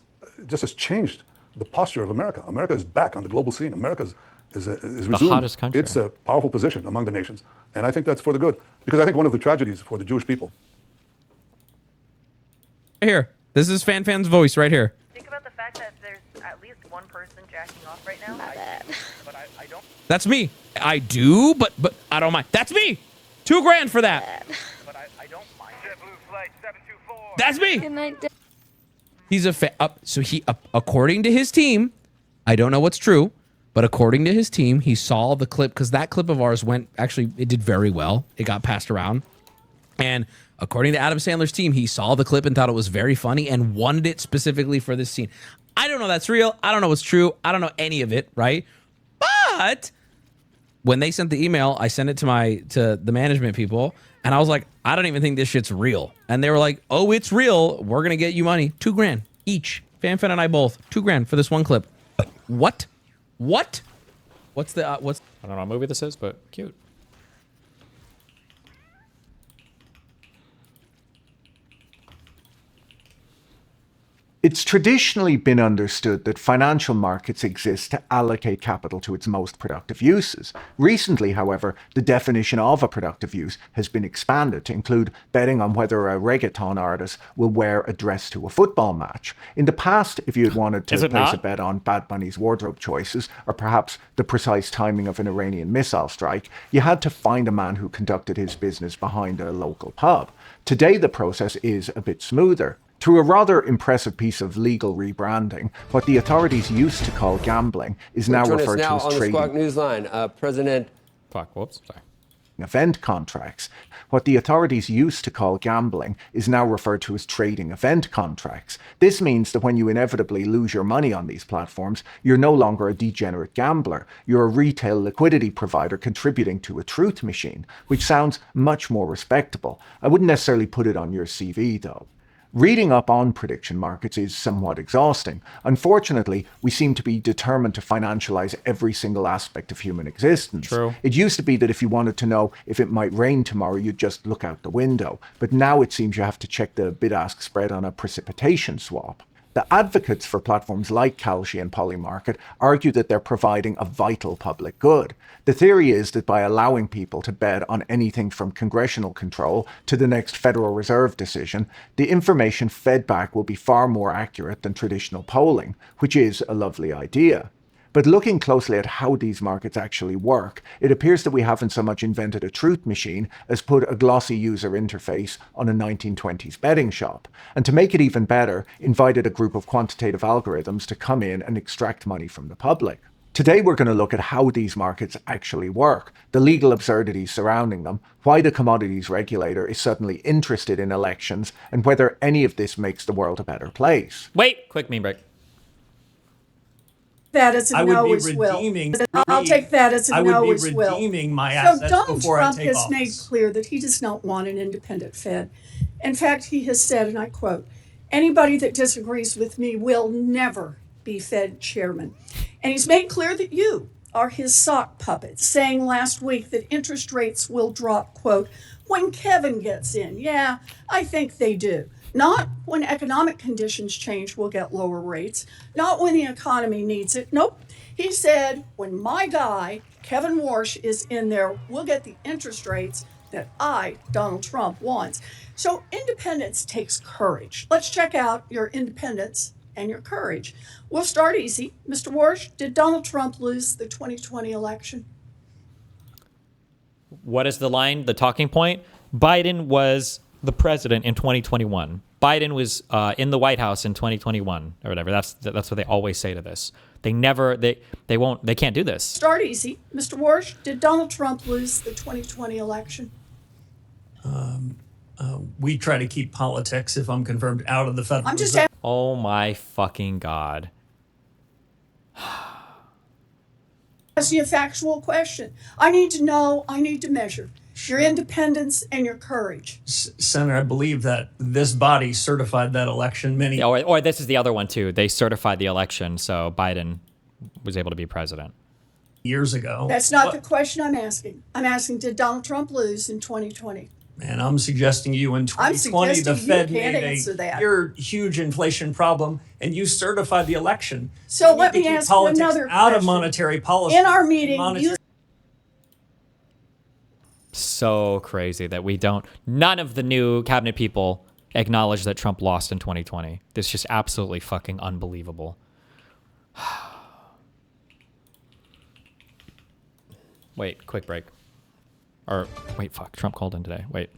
changed the posture of America. America is back on the global scene. America is resumed. The hottest country. It's a powerful position among the nations, and I think that's for the good. Because I think one of the tragedies for the Jewish people. Here, this is Fan's voice right here. Think about the fact that there's at least one person jacking off right now. But I don't. That's me. I do, but I don't mind. That's me. $2,000 for that. But I don't mind. JetBlue flight 724. That's me. He's a so he according to his team, I don't know what's true, but according to his team, he saw the clip because that clip of ours it did very well. It got passed around. And according to Adam Sandler's team, he saw the clip and thought it was very funny and wanted it specifically for this scene. I don't know that's real. I don't know what's true. I don't know any of it, right? But when they sent the email, I sent it to the management people, and I was like, I don't even think this shit's real. And they were like, oh, it's real. We're gonna get you money, $2,000 each. Fan and I both, $2,000 for this one clip. What? What's the I don't know what movie this is, but cute. It's traditionally been understood that financial markets exist to allocate capital to its most productive uses. Recently, however, the definition of a productive use has been expanded to include betting on whether a reggaeton artist will wear a dress to a football match. In the past, if you had wanted to place a bet on Bad Bunny's wardrobe choices, or perhaps the precise timing of an Iranian missile strike, you had to find a man who conducted his business behind a local pub. Today, the process is a bit smoother. Through a rather impressive piece of legal rebranding, what the authorities used to call gambling is now referred to as trading. On the Squawk Newsline, President... Event contracts. What the authorities used to call gambling is now referred to as trading event contracts. This means that when you inevitably lose your money on these platforms, you're no longer a degenerate gambler. You're a retail liquidity provider contributing to a truth machine, which sounds much more respectable. I wouldn't necessarily put it on your CV, though. Reading up on prediction markets is somewhat exhausting. Unfortunately, we seem to be determined to financialize every single aspect of human existence. True. It used to be that if you wanted to know if it might rain tomorrow, you'd just look out the window. But now it seems you have to check the bid-ask spread on a precipitation swap. The advocates for platforms like Kalshi and Polymarket argue that they're providing a vital public good. The theory is that by allowing people to bet on anything from congressional control to the next Federal Reserve decision, the information fed back will be far more accurate than traditional polling, which is a lovely idea. But looking closely at how these markets actually work, it appears that we haven't so much invented a truth machine as put a glossy user interface on a 1920s betting shop. And to make it even better, invited a group of quantitative algorithms to come in and extract money from the public. Today we're going to look at how these markets actually work, the legal absurdities surrounding them, why the commodities regulator is suddenly interested in elections, and whether any of this makes the world a better place. Wait, quick meme break. That as a no as will. I'll take that as a no as will. My So assets Donald before I Trump take has office. made clear that he does not want an independent Fed. In fact, he has said, and I quote, "Anybody that disagrees with me will never be Fed chairman." And he's made clear that you are his sock puppet, saying last week that interest rates will drop, quote, "when Kevin gets in." Yeah, I think they do. Not when economic conditions change, we'll get lower rates. Not when the economy needs it. Nope. He said, when my guy, Kevin Warsh, is in there, we'll get the interest rates that I, Donald Trump, wants. So independence takes courage. Let's check out your independence and your courage. We'll start easy. Mr. Warsh, did Donald Trump lose the 2020 election? What is the line, the talking point? Biden was the president in 2021. Biden was in the White House in 2021 or whatever. That's what they always say to this. They can't do this. Start easy. Mr. Warsh, did Donald Trump lose the 2020 election? We try to keep politics, if I'm confirmed, out of the federal. I'm just Oh my fucking God. asking you a factual question. I need to know, I need to measure your independence and your courage. Senator, I believe that this body certified that election many. Or this is the other one too. They certified the election, so Biden was able to be president. Years ago. That's not the question I'm asking. I'm asking, did Donald Trump lose in 2020? And I'm suggesting you in 2020, the Fed made a huge inflation problem, and you certified the election. So let me ask you another out question. of monetary policy. In our meeting, So crazy that none of the new cabinet people acknowledge that Trump lost in 2020. This is just absolutely fucking unbelievable. Wait, quick break. Or, wait, fuck, Trump called in today. Wait.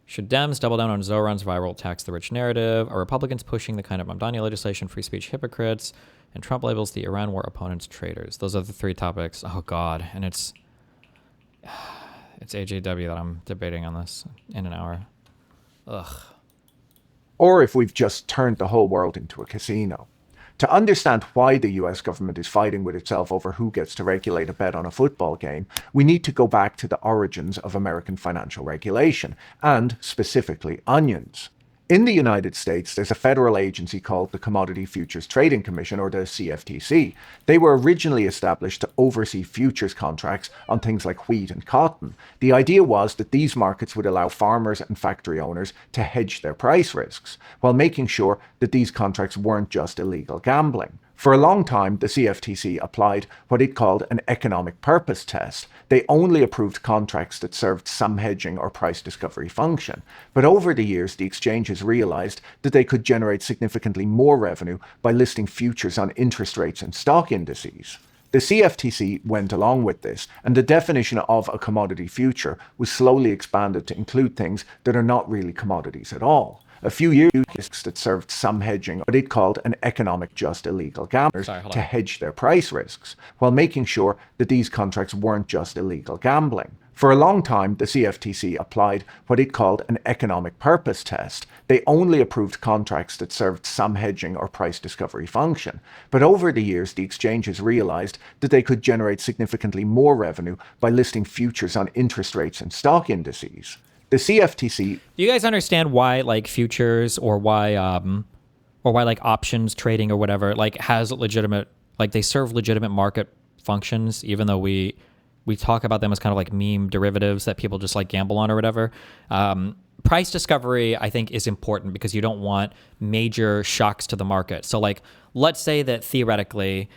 Should Dems double down on Zoran's viral tax the rich narrative? Are Republicans pushing the kind of Mamdani legislation, free speech hypocrites? And Trump labels the Iran war opponents traitors. Those are the three topics. Oh, God. And it's AJW that I'm debating on this in an hour. Ugh. Or if we've just turned the whole world into a casino. To understand why the US government is fighting with itself over who gets to regulate a bet on a football game, we need to go back to the origins of American financial regulation, and specifically onions. In the United States, there's a federal agency called the Commodity Futures Trading Commission, or the CFTC. They were originally established to oversee futures contracts on things like wheat and cotton. The idea was that these markets would allow farmers and factory owners to hedge their price risks, while making sure that these contracts weren't just illegal gambling. For a long time, the CFTC applied what it called an economic purpose test. They only approved contracts that served some hedging or price discovery function. But over the years, the exchanges realized that they could generate significantly more revenue by listing futures on interest rates and stock indices. The CFTC went along with this, and the definition of a commodity future was slowly expanded to include things that are not really commodities at all. A few years that served some hedging, what it called an economic just illegal gamblers to hedge their price risks, while making sure that these contracts weren't just illegal gambling. For a long time, the CFTC applied what it called an economic purpose test. They only approved contracts that served some hedging or price discovery function. But over the years, the exchanges realized that they could generate significantly more revenue by listing futures on interest rates and stock indices. The CFTC. Do you guys understand why like futures or why like options trading or whatever like has legitimate, like they serve legitimate market functions, even though we talk about them as kind of like meme derivatives that people just like gamble on or whatever. Price discovery, I think, is important because you don't want major shocks to the market. So like, let's say that theoretically,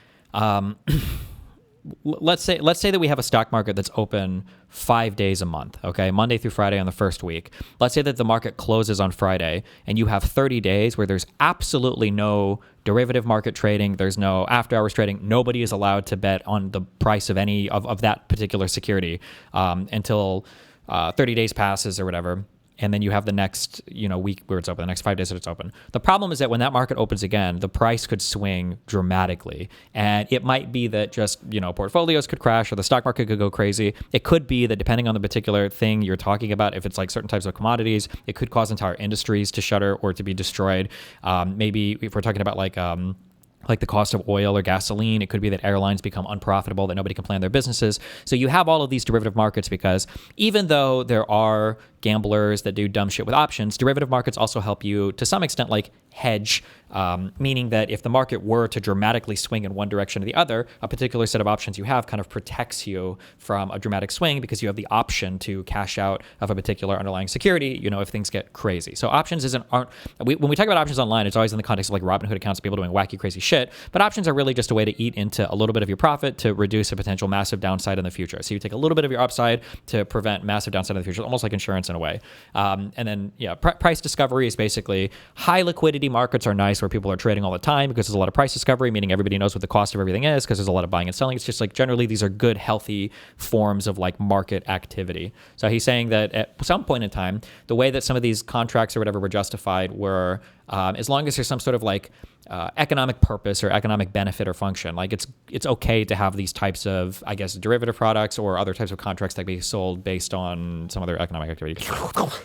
let's say that we have a stock market that's open 5 days a month, okay? Monday through Friday on the first week. Let's say that the market closes on Friday and you have 30 days where there's absolutely no derivative market trading. There's no after hours trading. Nobody is allowed to bet on the price of any of that particular security until 30 days passes or whatever. And then you have the next, week where it's open, the next 5 days that it's open. The problem is that when that market opens again, the price could swing dramatically. And it might be that just, portfolios could crash or the stock market could go crazy. It could be that depending on the particular thing you're talking about, if it's like certain types of commodities, it could cause entire industries to shutter or to be destroyed. Maybe if we're talking about like the cost of oil or gasoline, it could be that airlines become unprofitable, that nobody can plan their businesses. So you have all of these derivative markets because even though there are gamblers that do dumb shit with options, derivative markets also help you to some extent like hedge, meaning that if the market were to dramatically swing in one direction or the other, a particular set of options you have kind of protects you from a dramatic swing because you have the option to cash out of a particular underlying security, if things get crazy. So options when we talk about options online, it's always in the context of like Robinhood accounts, people doing wacky, crazy shit, but options are really just a way to eat into a little bit of your profit to reduce a potential massive downside in the future. So you take a little bit of your upside to prevent massive downside in the future, almost like insurance in a way. And then, price discovery is basically high liquidity markets are nice where people are trading all the time because there's a lot of price discovery, meaning everybody knows what the cost of everything is because there's a lot of buying and selling. It's just like generally these are good, healthy forms of like market activity. So he's saying that at some point in time, the way that some of these contracts or whatever were justified were as long as there's some sort of like economic purpose or economic benefit or function, like it's okay to have these types of, I guess, derivative products or other types of contracts that be sold based on some other economic activity.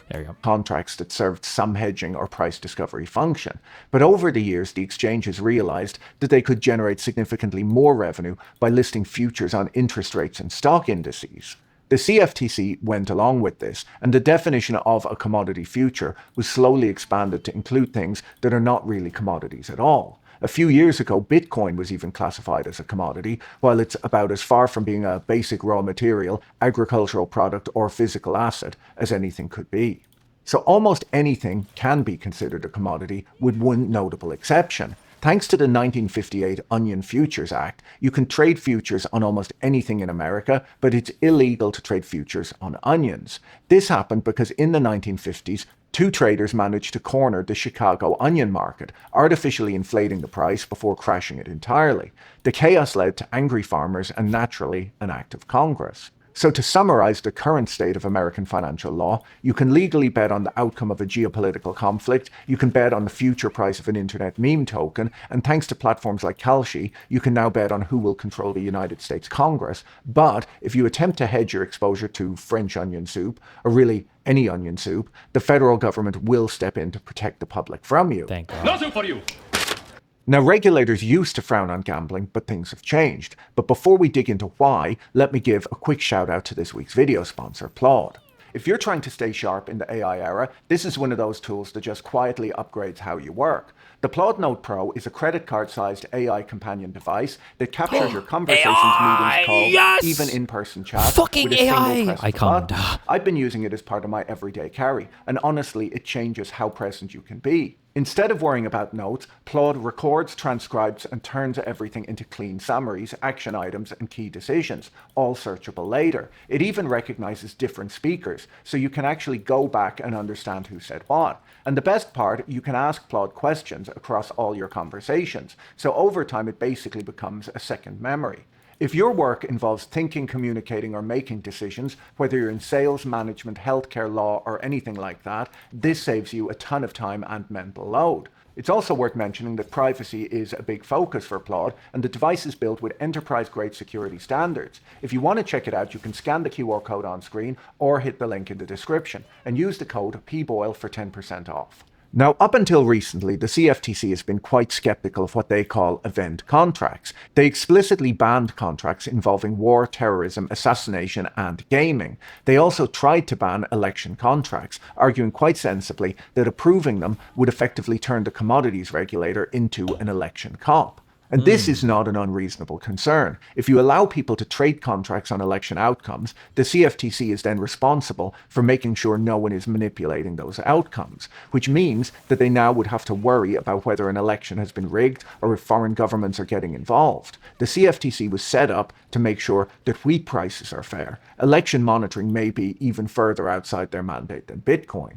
There you go. Contracts that served some hedging or price discovery function. But over the years, the exchanges realized that they could generate significantly more revenue by listing futures on interest rates and stock indices. The CFTC went along with this, and the definition of a commodity future was slowly expanded to include things that are not really commodities at all. A few years ago, Bitcoin was even classified as a commodity, while it's about as far from being a basic raw material, agricultural product, or physical asset as anything could be. So almost anything can be considered a commodity, with one notable exception. Thanks to the 1958 Onion Futures Act, you can trade futures on almost anything in America, but it's illegal to trade futures on onions. This happened because in the 1950s, two traders managed to corner the Chicago onion market, artificially inflating the price before crashing it entirely. The chaos led to angry farmers and, naturally, an act of Congress. So to summarize the current state of American financial law, you can legally bet on the outcome of a geopolitical conflict, you can bet on the future price of an internet meme token, and thanks to platforms like Kalshi, you can now bet on who will control the United States Congress. But if you attempt to hedge your exposure to French onion soup, or really any onion soup, the federal government will step in to protect the public from you. Thank God. No soup for you! Now, regulators used to frown on gambling, but things have changed. But before we dig into why, let me give a quick shout out to this week's video sponsor, Plaude. If you're trying to stay sharp in the AI era, this is one of those tools that just quietly upgrades how you work. The Plaude Note Pro is a credit card-sized AI companion device that captures your conversations, meetings, calls, even in-person chat Fucking with a single AI press of a icon. button. I've been using it as part of my everyday carry, and honestly, it changes how present you can be. Instead of worrying about notes, Plaude records, transcribes, and turns everything into clean summaries, action items, and key decisions, all searchable later. It even recognizes different speakers, so you can actually go back and understand who said what. And the best part, you can ask Plaude questions across all your conversations, so over time it basically becomes a second memory. If your work involves thinking, communicating, or making decisions, whether you're in sales, management, healthcare, law, or anything like that, this saves you a ton of time and mental load. It's also worth mentioning that privacy is a big focus for Plaude, and the device is built with enterprise-grade security standards. If you want to check it out, you can scan the QR code on screen or hit the link in the description, and use the code PBOYLE for 10% off. Now, up until recently, the CFTC has been quite skeptical of what they call event contracts. They explicitly banned contracts involving war, terrorism, assassination, and gaming. They also tried to ban election contracts, arguing quite sensibly that approving them would effectively turn the commodities regulator into an election cop. And this is not an unreasonable concern. If you allow people to trade contracts on election outcomes, the CFTC is then responsible for making sure no one is manipulating those outcomes, which means that they now would have to worry about whether an election has been rigged or if foreign governments are getting involved. The CFTC was set up to make sure that wheat prices are fair. Election monitoring may be even further outside their mandate than Bitcoin.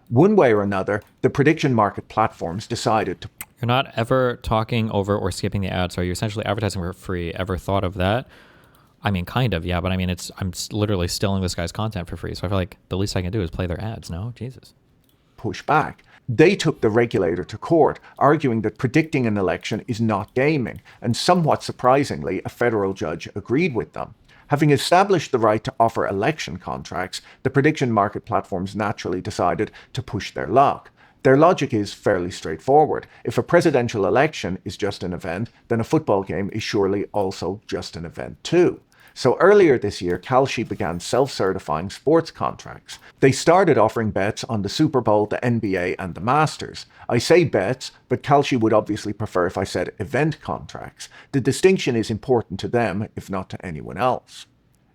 One way or another, the prediction market platforms decided to... You're not ever talking over or skipping the ads, so you're essentially advertising for free. Ever thought of that? I mean, kind of, yeah, but I mean, I'm literally stealing this guy's content for free, so I feel like the least I can do is play their ads, no? Jesus. Push back. They took the regulator to court, arguing that predicting an election is not gaming, and somewhat surprisingly, a federal judge agreed with them. Having established the right to offer election contracts, the prediction market platforms naturally decided to push their luck. Their logic is fairly straightforward. If a presidential election is just an event, then a football game is surely also just an event too. So earlier this year, Kalshi began self-certifying sports contracts. They started offering bets on the Super Bowl, the NBA, and the Masters. I say bets, but Kalshi would obviously prefer if I said event contracts. The distinction is important to them, if not to anyone else.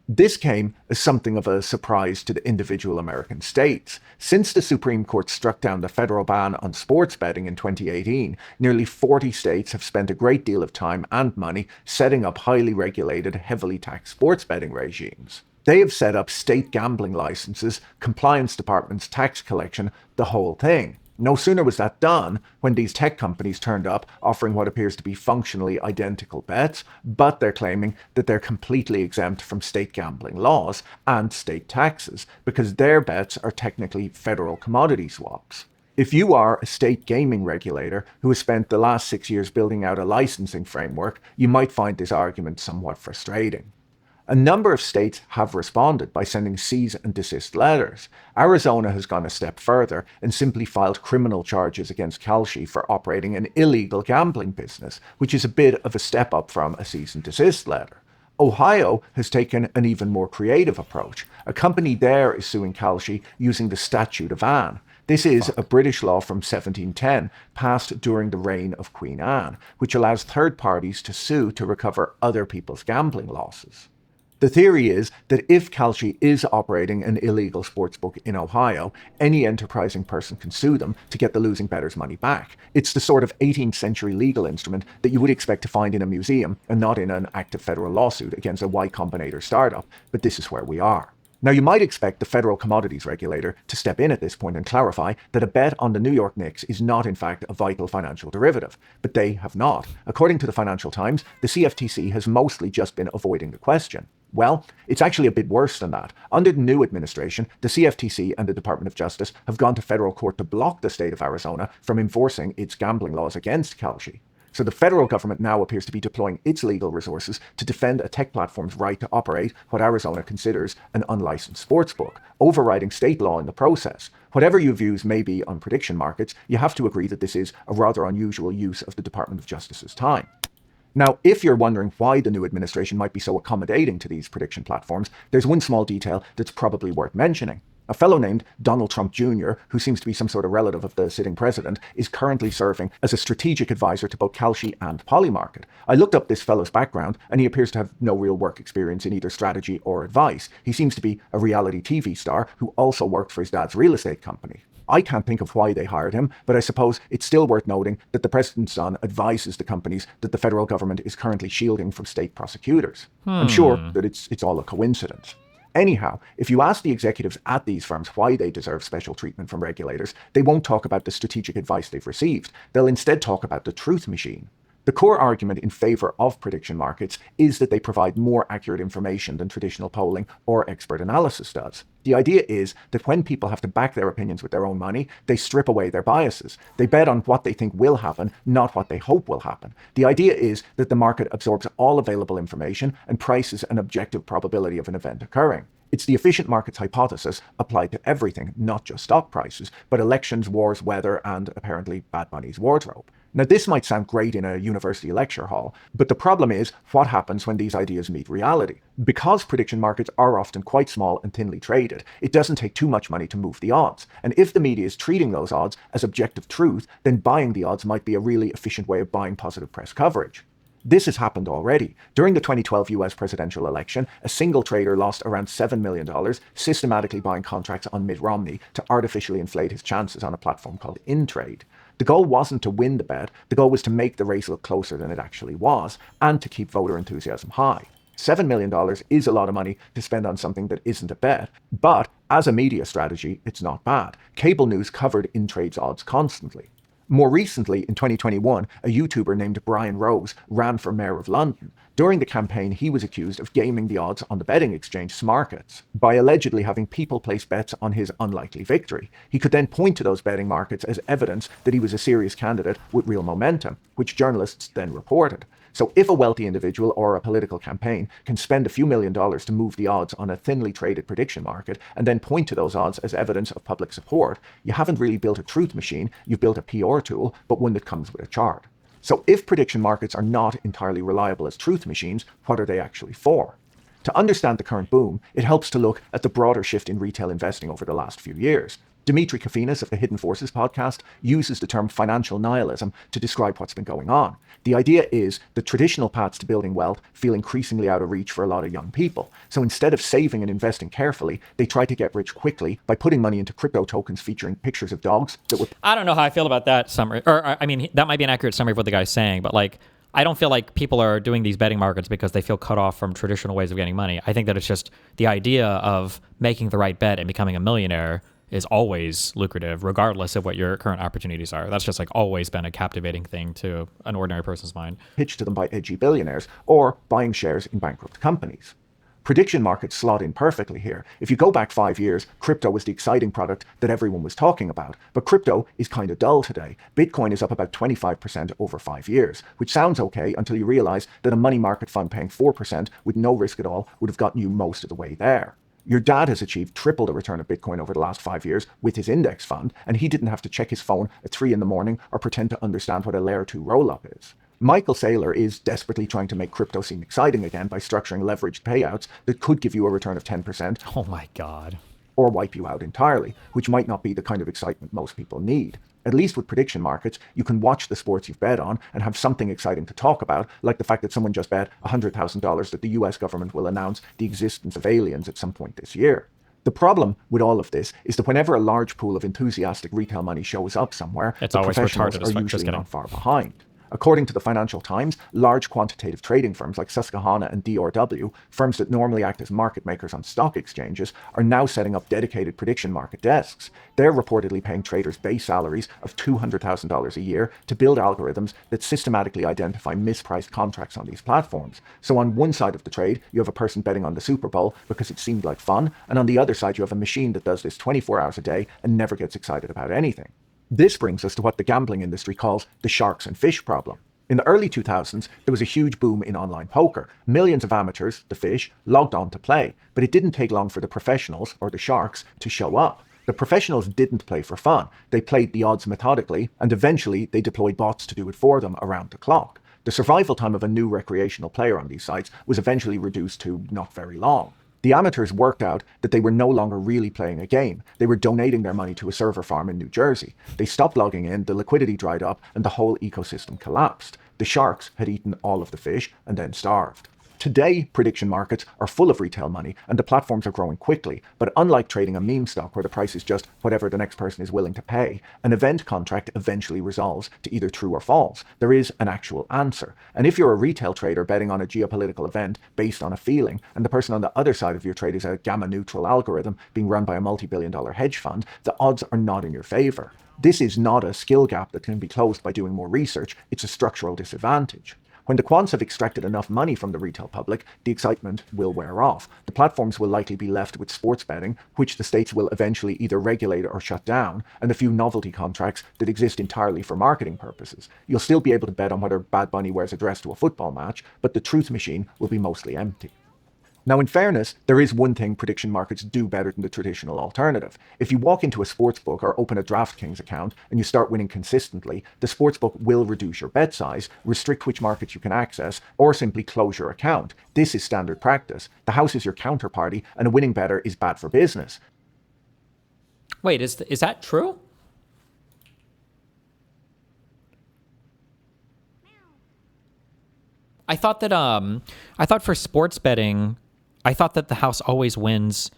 This came as something of a surprise to the individual American states. Since the Supreme Court struck down the federal ban on sports betting in 2018, nearly 40 states have spent a great deal of time and money setting up highly regulated, heavily taxed sports betting regimes. They have set up state gambling licenses, compliance departments, tax collection, the whole thing. No sooner was that done when these tech companies turned up offering what appears to be functionally identical bets, but they're claiming that they're completely exempt from state gambling laws and state taxes because their bets are technically federal commodity swaps. If you are a state gaming regulator who has spent the last 6 years building out a licensing framework, you might find this argument somewhat frustrating. A number of states have responded by sending cease and desist letters. Arizona has gone a step further and simply filed criminal charges against Kalshi for operating an illegal gambling business, which is a bit of a step up from a cease and desist letter. Ohio has taken an even more creative approach. A company there is suing Kalshi using the Statute of Anne. This is a British law from 1710, passed during the reign of Queen Anne, which allows third parties to sue to recover other people's gambling losses. The theory is that if Kalshi is operating an illegal sportsbook in Ohio, any enterprising person can sue them to get the losing bettor's money back. It's the sort of 18th century legal instrument that you would expect to find in a museum and not in an active federal lawsuit against a Y Combinator startup, but this is where we are. Now, you might expect the Federal Commodities Regulator to step in at this point and clarify that a bet on the New York Knicks is not in fact a vital financial derivative, but they have not. According to the Financial Times, the CFTC has mostly just been avoiding the question. Well, it's actually a bit worse than that. Under the new administration, the CFTC and the Department of Justice have gone to federal court to block the state of Arizona from enforcing its gambling laws against Kalshi. So the federal government now appears to be deploying its legal resources to defend a tech platform's right to operate what Arizona considers an unlicensed sportsbook, overriding state law in the process. Whatever your views may be on prediction markets, you have to agree that this is a rather unusual use of the Department of Justice's time. Now, if you're wondering why the new administration might be so accommodating to these prediction platforms, there's one small detail that's probably worth mentioning. A fellow named Donald Trump Jr., who seems to be some sort of relative of the sitting president, is currently serving as a strategic advisor to both Kalshi and Polymarket. I looked up this fellow's background, and he appears to have no real work experience in either strategy or advice. He seems to be a reality TV star who also worked for his dad's real estate company. I can't think of why they hired him, but I suppose it's still worth noting that the president's son advises the companies that the federal government is currently shielding from state prosecutors. I'm sure that it's all a coincidence. Anyhow, if you ask the executives at these firms why they deserve special treatment from regulators, they won't talk about the strategic advice they've received. They'll instead talk about the truth machine. The core argument in favor of prediction markets is that they provide more accurate information than traditional polling or expert analysis does. The idea is that when people have to back their opinions with their own money, they strip away their biases. They bet on what they think will happen, not what they hope will happen. The idea is that the market absorbs all available information and prices an objective probability of an event occurring. It's the efficient markets hypothesis applied to everything, not just stock prices, but elections, wars, weather, and apparently Bad Bunny's wardrobe. Now, this might sound great in a university lecture hall, but the problem is what happens when these ideas meet reality. Because prediction markets are often quite small and thinly traded, it doesn't take too much money to move the odds. And if the media is treating those odds as objective truth, then buying the odds might be a really efficient way of buying positive press coverage. This has happened already. During the 2012 US presidential election, a single trader lost around $7 million systematically buying contracts on Mitt Romney to artificially inflate his chances on a platform called InTrade. The goal wasn't to win the bet, the goal was to make the race look closer than it actually was, and to keep voter enthusiasm high. $7 million is a lot of money to spend on something that isn't a bet, but as a media strategy, it's not bad. Cable news covered InTrade's odds constantly. More recently, in 2021, a YouTuber named Brian Rose ran for Mayor of London. During the campaign, he was accused of gaming the odds on the betting exchange Smarkets by allegedly having people place bets on his unlikely victory. He could then point to those betting markets as evidence that he was a serious candidate with real momentum, which journalists then reported. So if a wealthy individual or a political campaign can spend a few $1 million to move the odds on a thinly traded prediction market and then point to those odds as evidence of public support, you haven't really built a truth machine, you've built a PR tool, but one that comes with a chart. So if prediction markets are not entirely reliable as truth machines, what are they actually for? To understand the current boom, it helps to look at the broader shift in retail investing over the last few years. Dimitri Kofinas of the Hidden Forces podcast uses the term financial nihilism to describe what's been going on. The idea is that traditional paths to building wealth feel increasingly out of reach for a lot of young people. So instead of saving and investing carefully, they try to get rich quickly by putting money into crypto tokens featuring pictures of dogs that would... I don't know how I feel about that summary. Or, I mean, that might be an accurate summary of what the guy's saying, but like, I don't feel like people are doing these betting markets because they feel cut off from traditional ways of getting money. I think that it's just the idea of making the right bet and becoming a millionaire is always lucrative, regardless of what your current opportunities are. That's just like always been a captivating thing to an ordinary person's mind. Pitched to them by edgy billionaires or buying shares in bankrupt companies. Prediction markets slot in perfectly here. If you go back 5 years, crypto was the exciting product that everyone was talking about. But crypto is kind of dull today. Bitcoin is up about 25% over 5 years, which sounds okay until you realize that a money market fund paying 4% with no risk at all would have gotten you most of the way there. Your dad has achieved triple the return of Bitcoin over the last 5 years with his index fund, and he didn't have to check his phone at 3 in the morning or pretend to understand what a layer 2 roll-up is. Michael Saylor is desperately trying to make crypto seem exciting again by structuring leveraged payouts that could give you a return of 10%. Oh my God. Or wipe you out entirely, which might not be the kind of excitement most people need. At least with prediction markets, you can watch the sports you've bet on and have something exciting to talk about, like the fact that someone just bet $100,000 that the US government will announce the existence of aliens at some point this year. The problem with all of this is that whenever a large pool of enthusiastic retail money shows up somewhere, it's the always professionals retarded as are fuck. usually not far behind. According to the Financial Times, large quantitative trading firms like Susquehanna and DRW, firms that normally act as market makers on stock exchanges, are now setting up dedicated prediction market desks. They're reportedly paying traders base salaries of $200,000 a year to build algorithms that systematically identify mispriced contracts on these platforms. So on one side of the trade, you have a person betting on the Super Bowl because it seemed like fun, and on the other side you have a machine that does this 24 hours a day and never gets excited about anything. This brings us to what the gambling industry calls the sharks and fish problem. In the early 2000s, there was a huge boom in online poker. Millions of amateurs, the fish, logged on to play, but it didn't take long for the professionals, or the sharks, to show up. The professionals didn't play for fun. They played the odds methodically, and eventually they deployed bots to do it for them around the clock. The survival time of a new recreational player on these sites was eventually reduced to not very long. The amateurs worked out that they were no longer really playing a game. They were donating their money to a server farm in New Jersey. They stopped logging in, the liquidity dried up, and the whole ecosystem collapsed. The sharks had eaten all of the fish and then starved. Today, prediction markets are full of retail money, and the platforms are growing quickly. But unlike trading a meme stock where the price is just whatever the next person is willing to pay, an event contract eventually resolves to either true or false. There is an actual answer. And if you're a retail trader betting on a geopolitical event based on a feeling, and the person on the other side of your trade is a gamma-neutral algorithm being run by a multi-billion-dollar hedge fund, the odds are not in your favor. This is not a skill gap that can be closed by doing more research. It's a structural disadvantage. When the quants have extracted enough money from the retail public, the excitement will wear off. The platforms will likely be left with sports betting, which the states will eventually either regulate or shut down, and a few novelty contracts that exist entirely for marketing purposes. You'll still be able to bet on whether Bad Bunny wears a dress to a football match, but the truth machine will be mostly empty. Now, in fairness, there is one thing prediction markets do better than the traditional alternative. If you walk into a sportsbook or open a DraftKings account and you start winning consistently, the sportsbook will reduce your bet size, restrict which markets you can access, or simply close your account. This is standard practice. The house is your counterparty, and a winning bettor is bad for business. Wait, is that true? I thought that for sports betting, I thought that the house always wins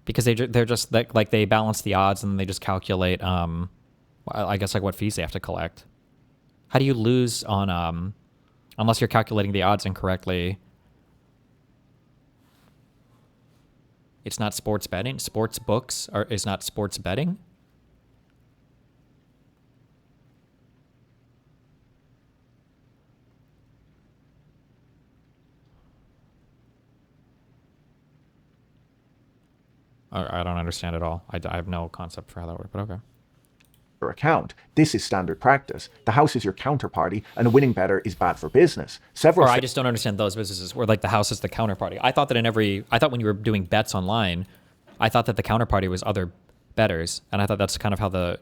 because they're just like they balance the odds and they just calculate I guess like what fees they have to collect. How do you lose on unless you're calculating the odds incorrectly? It's not sports betting. Sports books is not sports betting. I don't understand at all. I have no concept for how that works, but okay. Your account. This is standard practice. The house is your counterparty, and a winning bettor is bad for business. I just don't understand those businesses where like the house is the counterparty. I thought when you were doing bets online, I thought that the counterparty was other bettors, and I thought that's kind of how the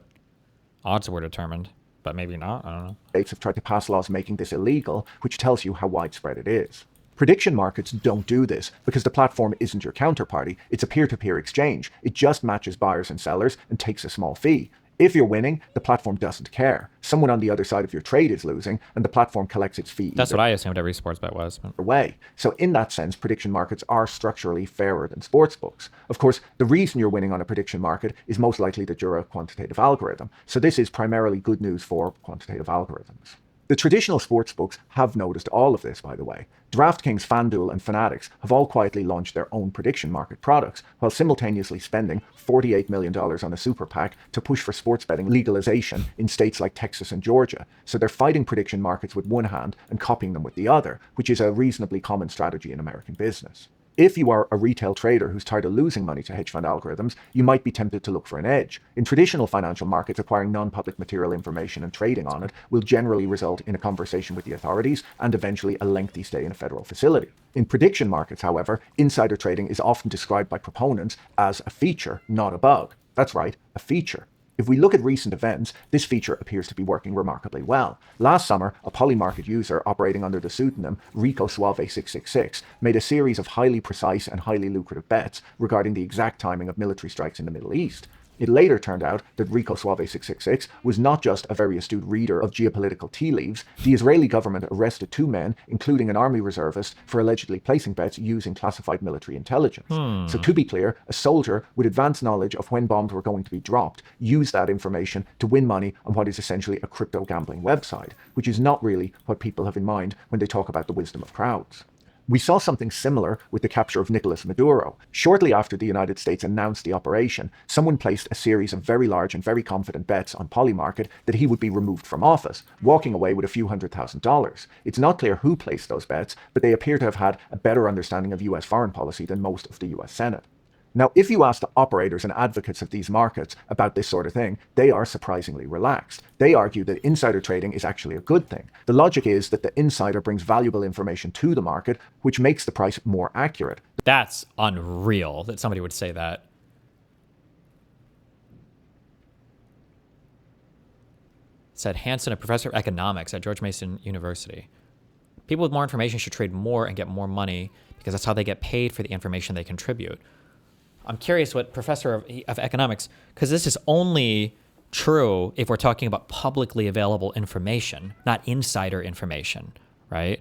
odds were determined, but maybe not. I don't know. States have tried to pass laws making this illegal, which tells you how widespread it is. Prediction markets don't do this because the platform isn't your counterparty. It's a peer-to-peer exchange. It just matches buyers and sellers and takes a small fee. If you're winning, the platform doesn't care. Someone on the other side of your trade is losing, and the platform collects its fee. That's what I assumed every sports bet was. Way. So in that sense, prediction markets are structurally fairer than sports books. Of course, the reason you're winning on a prediction market is most likely that you're a quantitative algorithm. So this is primarily good news for quantitative algorithms. The traditional sportsbooks have noticed all of this, by the way. DraftKings, FanDuel, and Fanatics have all quietly launched their own prediction market products, while simultaneously spending $48 million on a super PAC to push for sports betting legalization in states like Texas and Georgia. So they're fighting prediction markets with one hand and copying them with the other, which is a reasonably common strategy in American business. If you are a retail trader who's tired of losing money to hedge fund algorithms, you might be tempted to look for an edge. In traditional financial markets, acquiring non-public material information and trading on it will generally result in a conversation with the authorities and eventually a lengthy stay in a federal facility. In prediction markets, however, insider trading is often described by proponents as a feature, not a bug. That's right, a feature. If we look at recent events, this feature appears to be working remarkably well. Last summer, a Polymarket user operating under the pseudonym RicoSuave666 made a series of highly precise and highly lucrative bets regarding the exact timing of military strikes in the Middle East. It later turned out that RicoSuave666 was not just a very astute reader of geopolitical tea leaves. The Israeli government arrested 2 men, including an army reservist, for allegedly placing bets using classified military intelligence. So to be clear, a soldier with advanced knowledge of when bombs were going to be dropped used that information to win money on what is essentially a crypto gambling website, which is not really what people have in mind when they talk about the wisdom of crowds. We saw something similar with the capture of Nicolas Maduro. Shortly after the United States announced the operation, someone placed a series of very large and very confident bets on Polymarket that he would be removed from office, walking away with a few $100,000. It's not clear who placed those bets, but they appear to have had a better understanding of US foreign policy than most of the US Senate. Now, if you ask the operators and advocates of these markets about this sort of thing, they are surprisingly relaxed. They argue that insider trading is actually a good thing. The logic is that the insider brings valuable information to the market, which makes the price more accurate. That's unreal that somebody would say that. Said Hansen, a professor of economics at George Mason University. People with more information should trade more and get more money because that's how they get paid for the information they contribute. I'm curious what professor of economics, because this is only true if we're talking about publicly available information, not insider information, right?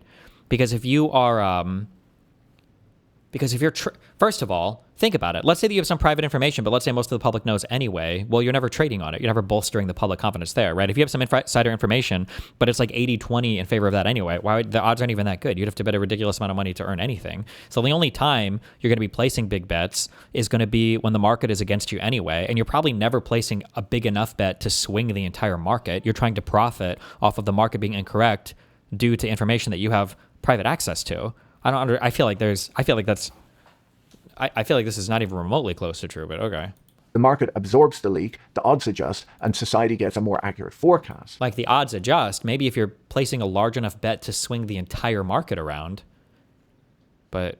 Because if you are, first of all, think about it. Let's say that you have some private information, but let's say most of the public knows anyway. Well, you're never trading on it. You're never bolstering the public confidence there, right? If you have some insider information, but it's like 80-20 in favor of that anyway, the odds aren't even that good. You'd have to bet a ridiculous amount of money to earn anything. So the only time you're going to be placing big bets is going to be when the market is against you anyway, and you're probably never placing a big enough bet to swing the entire market. You're trying to profit off of the market being incorrect due to information that you have private access to. I feel like this is not even remotely close to true, but okay. The market absorbs the leak, the odds adjust, and society gets a more accurate forecast. Like the odds adjust, maybe if you're placing a large enough bet to swing the entire market around. But,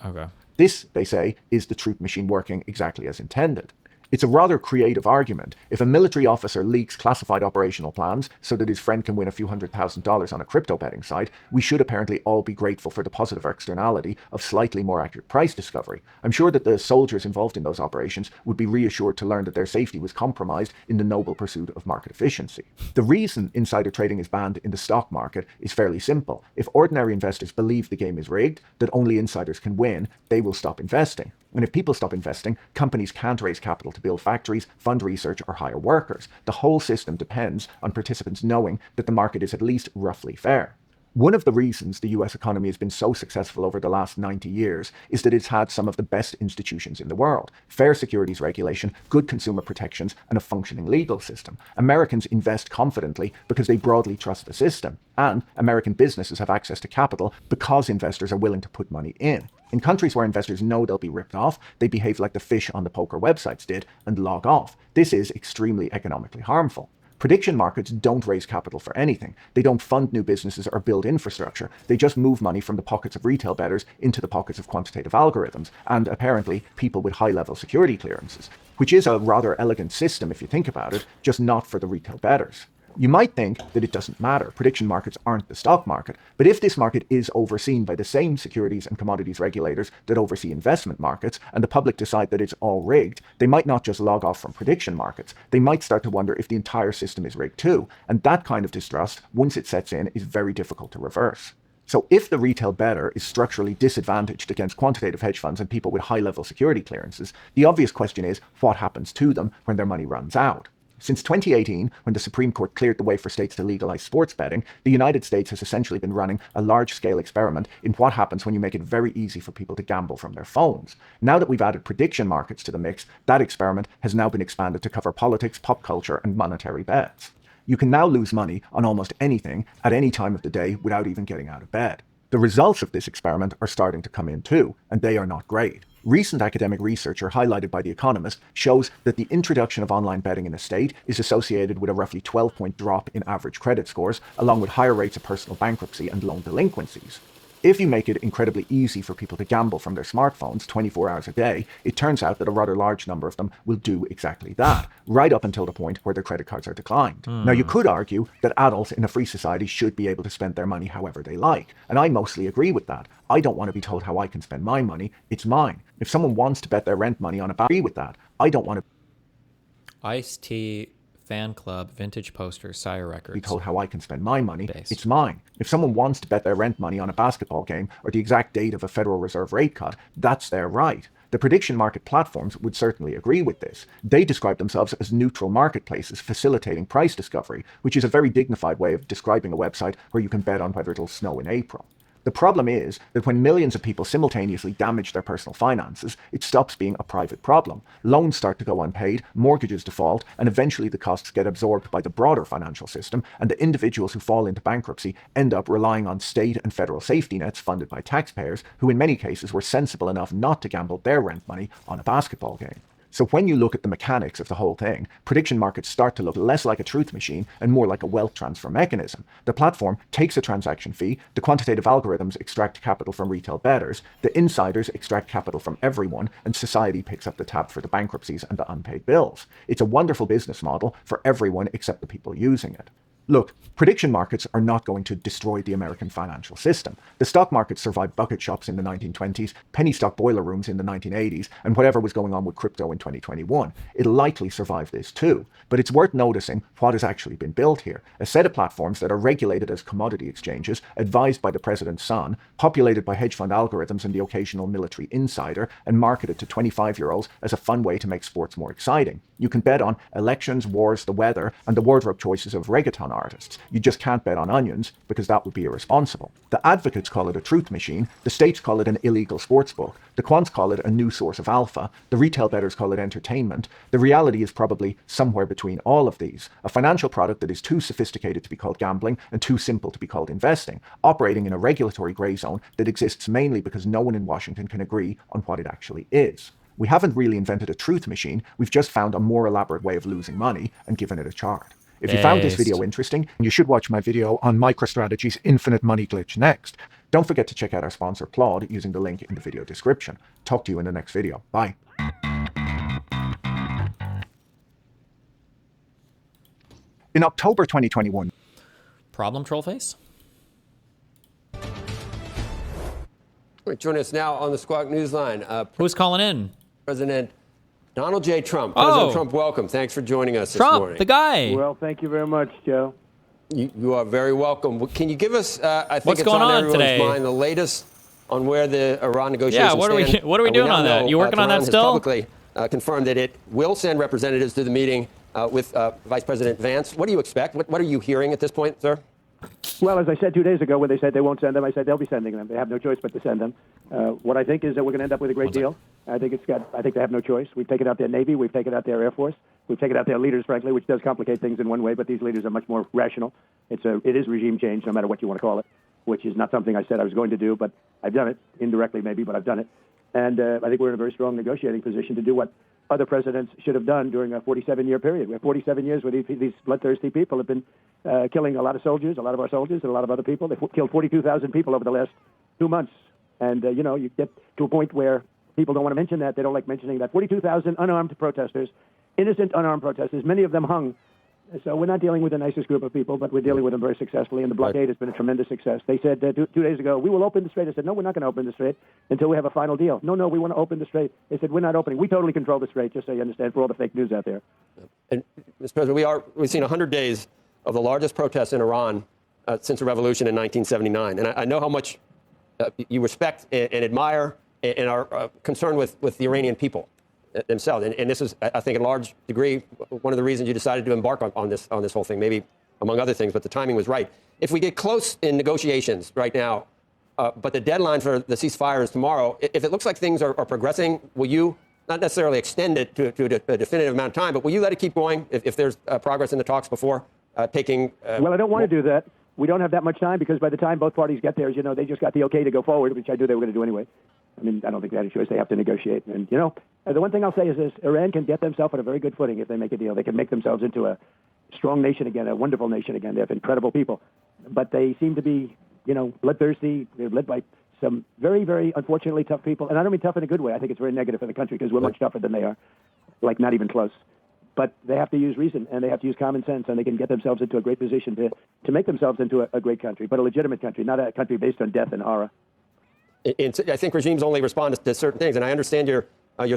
okay. This, they say, is the truth machine working exactly as intended. It's a rather creative argument. If a military officer leaks classified operational plans so that his friend can win a few $100,000 on a crypto betting site, we should apparently all be grateful for the positive externality of slightly more accurate price discovery. I'm sure that the soldiers involved in those operations would be reassured to learn that their safety was compromised in the noble pursuit of market efficiency. The reason insider trading is banned in the stock market is fairly simple. If ordinary investors believe the game is rigged, that only insiders can win, they will stop investing. And if people stop investing, companies can't raise capital to build factories, fund research, or hire workers. The whole system depends on participants knowing that the market is at least roughly fair. One of the reasons the US economy has been so successful over the last 90 years is that it's had some of the best institutions in the world. Fair securities regulation, good consumer protections, and a functioning legal system. Americans invest confidently because they broadly trust the system. And American businesses have access to capital because investors are willing to put money in. In countries where investors know they'll be ripped off, they behave like the fish on the poker websites did and log off. This is extremely economically harmful. Prediction markets don't raise capital for anything. They don't fund new businesses or build infrastructure. They just move money from the pockets of retail bettors into the pockets of quantitative algorithms, and apparently people with high-level security clearances, which is a rather elegant system if you think about it, just not for the retail bettors. You might think that it doesn't matter. Prediction markets aren't the stock market. But if this market is overseen by the same securities and commodities regulators that oversee investment markets, and the public decide that it's all rigged, they might not just log off from prediction markets. They might start to wonder if the entire system is rigged too. And that kind of distrust, once it sets in, is very difficult to reverse. So if the retail bettor is structurally disadvantaged against quantitative hedge funds and people with high-level security clearances, the obvious question is, what happens to them when their money runs out? Since 2018, when the Supreme Court cleared the way for states to legalize sports betting, the United States has essentially been running a large-scale experiment in what happens when you make it very easy for people to gamble from their phones. Now that we've added prediction markets to the mix, that experiment has now been expanded to cover politics, pop culture, and monetary bets. You can now lose money on almost anything at any time of the day without even getting out of bed. The results of this experiment are starting to come in too, and they are not great. Recent academic research, highlighted by The Economist, shows that the introduction of online betting in a state is associated with a roughly 12-point drop in average credit scores, along with higher rates of personal bankruptcy and loan delinquencies. If you make it incredibly easy for people to gamble from their smartphones 24 hours a day, it turns out that a rather large number of them will do exactly that, right up until the point where their credit cards are declined. Now, you could argue that adults in a free society should be able to spend their money however they like, and I mostly agree with that. I don't want to be told how I can spend my money. It's mine. If someone wants to bet their rent money on I agree with that. I don't want to Ice-T Fan Club, Vintage Posters, Sire Records. be told how I can spend my money. It's mine. If someone wants to bet their rent money on a basketball game or the exact date of a Federal Reserve rate cut, that's their right. The prediction market platforms would certainly agree with this. They describe themselves as neutral marketplaces facilitating price discovery, which is a very dignified way of describing a website where you can bet on whether it'll snow in April. The problem is that when millions of people simultaneously damage their personal finances, it stops being a private problem. Loans start to go unpaid, mortgages default, and eventually the costs get absorbed by the broader financial system, and the individuals who fall into bankruptcy end up relying on state and federal safety nets funded by taxpayers, who in many cases were sensible enough not to gamble their rent money on a basketball game. So when you look at the mechanics of the whole thing, prediction markets start to look less like a truth machine and more like a wealth transfer mechanism. The platform takes a transaction fee, the quantitative algorithms extract capital from retail bettors, the insiders extract capital from everyone, and society picks up the tab for the bankruptcies and the unpaid bills. It's a wonderful business model for everyone except the people using it. Look, prediction markets are not going to destroy the American financial system. The stock market survived bucket shops in the 1920s, penny stock boiler rooms in the 1980s, and whatever was going on with crypto in 2021. It'll likely survive this too. But it's worth noticing what has actually been built here. A set of platforms that are regulated as commodity exchanges, advised by the president's son, populated by hedge fund algorithms and the occasional military insider, and marketed to 25-year-olds as a fun way to make sports more exciting. You can bet on elections, wars, the weather, and the wardrobe choices of reggaeton artists. You just can't bet on onions, because that would be irresponsible. The advocates call it a truth machine, the states call it an illegal sports book, the quants call it a new source of alpha, the retail bettors call it entertainment. The reality is probably somewhere between all of these. A financial product that is too sophisticated to be called gambling and too simple to be called investing, operating in a regulatory grey zone that exists mainly because no one in Washington can agree on what it actually is. We haven't really invented a truth machine, we've just found a more elaborate way of losing money and given it a chart. If you found this video interesting, you should watch my video on MicroStrategy's infinite money glitch next. Don't forget to check out our sponsor Claude using the link in the video description. Talk to you in the next video. Bye. In October 2021. Problem, Trollface? Join us now on the Squawk Newsline. Who's calling in? President Donald J. Trump. President Trump, welcome. Thanks for joining us this morning. The guy. Well, thank you very much, Joe. You are very welcome. Can you give us, I think What's it's going on on everyone's today? mind, the latest on where the Iran negotiations stand? What are we doing on that? You working on that still? Publicly confirmed that it will send representatives to the meeting with Vice President Vance. What do you expect? What are you hearing at this point, sir? Well, as I said 2 days ago when they said they won't send them, I said they'll be sending them. They have no choice but to send them. What I think is that we're going to end up with a great deal. I think they have no choice. We've taken out their Navy. We've taken out their Air Force. We've taken out their leaders, frankly, which does complicate things in one way, but these leaders are much more rational. It is regime change, no matter what you want to call it, which is not something I said I was going to do, but I've done it, indirectly maybe, but I've done it. And I think we're in a very strong negotiating position to do what other presidents should have done during a 47-year period. We have 47 years where these bloodthirsty people have been killing a lot of soldiers, a lot of our soldiers, and a lot of other people. They've killed 42,000 people over the last 2 months. And, you get to a point where people don't want to mention that. They don't like mentioning that. 42,000 unarmed protesters, innocent unarmed protesters, many of them hung. So we're not dealing with the nicest group of people, but we're dealing with them very successfully, and the blockade has been a tremendous success. They said 2 days ago, we will open the strait. I said, no, we're not going to open the strait until we have a final deal. No, we want to open the strait. They said, we're not opening. We totally control the strait, just so you understand, for all the fake news out there. And, Mr. President, we've seen 100 days of the largest protests in Iran since the revolution in 1979. And I know how much you respect and admire and are concerned with the Iranian people. themselves. And this is, I think, in large degree, one of the reasons you decided to embark on this whole thing, maybe among other things, but the timing was right. If we get close in negotiations right now, but the deadline for the ceasefire is tomorrow, if it looks like things are progressing, will you not necessarily extend it to a definitive amount of time, but will you let it keep going if there's progress in the talks before taking... Well, I don't want to do that. We don't have that much time because by the time both parties get there, you know, they just got the okay to go forward, which I knew they were going to do anyway. I mean, I don't think they had a choice. They have to negotiate. And, you know, the one thing I'll say is this. Iran can get themselves on a very good footing if they make a deal. They can make themselves into a strong nation again, a wonderful nation again. They have incredible people. But they seem to be, you know, bloodthirsty. They're led by some very, very, unfortunately, tough people. And I don't mean tough in a good way. I think it's very negative for the country because we're much tougher than they are, like not even close. But they have to use reason, and they have to use common sense, and they can get themselves into a great position to make themselves into a great country, but a legitimate country, not a country based on death and horror. I think regimes only respond to certain things, and I understand your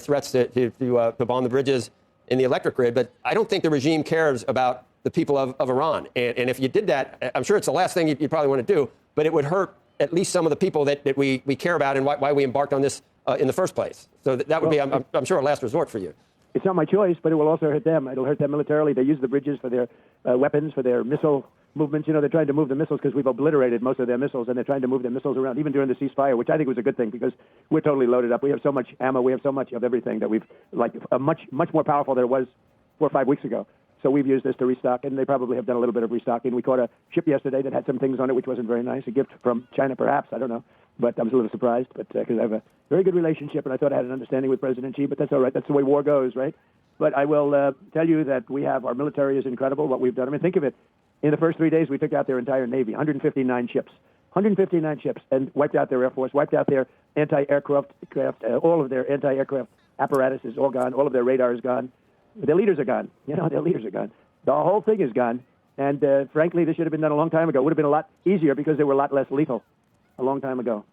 threats to bomb the bridges in the electric grid, but I don't think the regime cares about the people of Iran. And if you did that, I'm sure it's the last thing you'd probably want to do, but it would hurt at least some of the people that we care about and why we embarked on this in the first place. So that would be, I'm sure, a last resort for you. It's not my choice, but it will also hurt them. It'll hurt them militarily. They use the bridges for their weapons, for their missile movements. You know, they're trying to move the missiles because we've obliterated most of their missiles, and they're trying to move their missiles around, even during the ceasefire, which I think was a good thing because we're totally loaded up. We have so much ammo. We have so much of everything that we've, like, much more powerful than it was 4 or 5 weeks ago. So we've used this to restock, and they probably have done a little bit of restocking. We caught a ship yesterday that had some things on it which wasn't very nice, a gift from China perhaps, I don't know. But I was a little surprised, but because I have a very good relationship, and I thought I had an understanding with President Xi, but that's all right. That's the way war goes, right? But I will tell you that we have, our military is incredible, what we've done. I mean, think of it. In the first 3 days, we took out their entire Navy, 159 ships. 159 ships, and wiped out their Air Force, wiped out their anti-aircraft, all of their anti-aircraft apparatus is all gone, all of their radar is gone. Their leaders are gone. You know, their leaders are gone. The whole thing is gone. And frankly, this should have been done a long time ago. It would have been a lot easier because they were a lot less lethal a long time ago.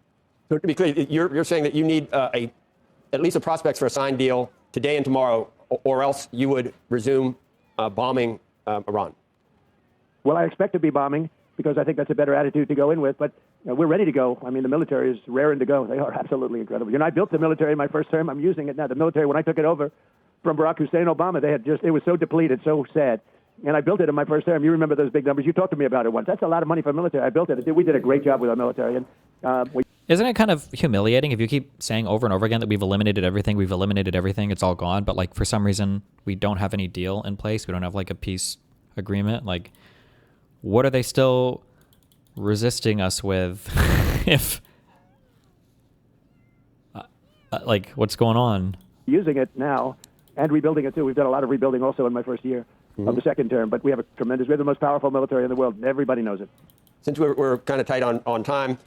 So to be clear, you're saying that you need at least a prospects for a signed deal today and tomorrow, or else you would resume bombing Iran? Well, I expect to be bombing because I think that's a better attitude to go in with. But we're ready to go. I mean, the military is raring to go. They are absolutely incredible. You know, I built the military in my first term. I'm using it now. The military, when I took it over from Barack Hussein Obama, it was so depleted, so sad. And I built it in my first term. You remember those big numbers. You talked to me about it once. That's a lot of money for military. I built it. We did a great job with our military. And Isn't it kind of humiliating if you keep saying over and over again that we've eliminated everything, it's all gone, but like for some reason we don't have any deal in place, we don't have like a peace agreement? Like, what are they still resisting us with? If like, what's going on? Using it now and rebuilding it too. We've done a lot of rebuilding also in my first year of the second term, but we have we have the most powerful military in the world, and everybody knows it. Since we're kind of tight on time,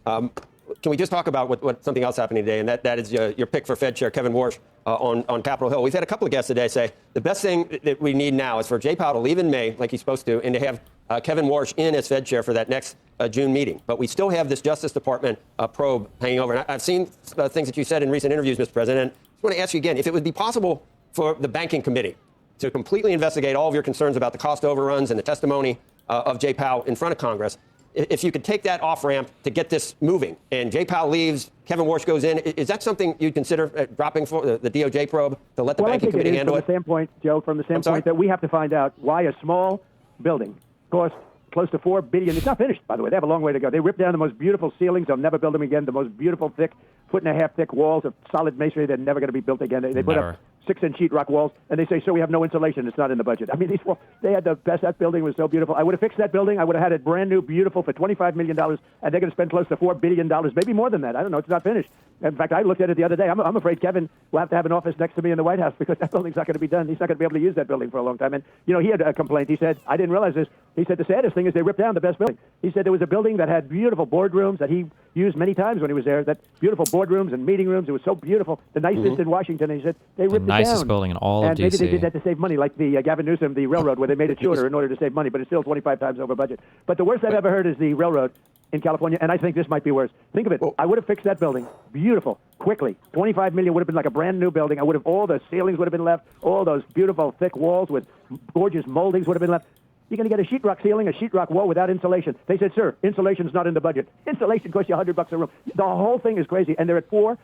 can we just talk about what something else happening today, and that is your pick for Fed Chair Kevin Warsh on Capitol Hill. We've had a couple of guests today say the best thing that we need now is for Jay Powell to leave in May, like he's supposed to, and to have Kevin Warsh in as Fed Chair for that next June meeting. But we still have this Justice Department probe hanging over. And I've seen things that you said in recent interviews, Mr. President. I just want to ask you again, if it would be possible for the Banking Committee to completely investigate all of your concerns about the cost overruns and the testimony of Jay Powell in front of Congress, if you could take that off-ramp to get this moving, and Jay Powell leaves, Kevin Warsh goes in, is that something you'd consider dropping for the DOJ probe to let the Banking Committee handle it? From the standpoint, Joe, from the standpoint that we have to find out why a small building cost close to $4 billion. It's not finished, by the way. They have a long way to go. They ripped down the most beautiful ceilings. They'll never build them again. The most beautiful, thick, 1.5 foot thick walls of solid masonry. They're never going to be built again. They put up 6-inch sheetrod walls, and they say, so we have no insulation. It's not in the budget. I mean, they had the best. That building was so beautiful. I would have fixed that building. I would have had it brand new, beautiful for $25 million, and they're going to spend close to $4 billion, maybe more than that. I don't know. It's not finished. In fact, I looked at it the other day. I'm afraid Kevin will have to have an office next to me in the White House because that building's not going to be done. He's not going to be able to use that building for a long time. And, you know, he had a complaint. He said, I didn't realize this. He said the saddest thing is they ripped down the best building. He said there was a building that had beautiful boardrooms that he used many times when he was there, that beautiful boardrooms and meeting rooms. It was so beautiful, the nicest in Washington. And he said they ripped it down. The nicest building in all of and D.C. maybe they did that to save money, like the Gavin Newsom, the railroad, where they made it shorter in order to save money, but it's still 25 times over budget. But the worst I've ever heard is the railroad in California, and I think this might be worse. Think of it. I would have fixed that building, beautiful, quickly. $25 million would have been like a brand new building. All the ceilings would have been left. All those beautiful thick walls with gorgeous moldings would have been left. You're going to get a sheetrock ceiling, a sheetrock wall without insulation. They said, sir, insulation's not in the budget. Insulation costs you $100 a room. The whole thing is crazy. And they're at $4.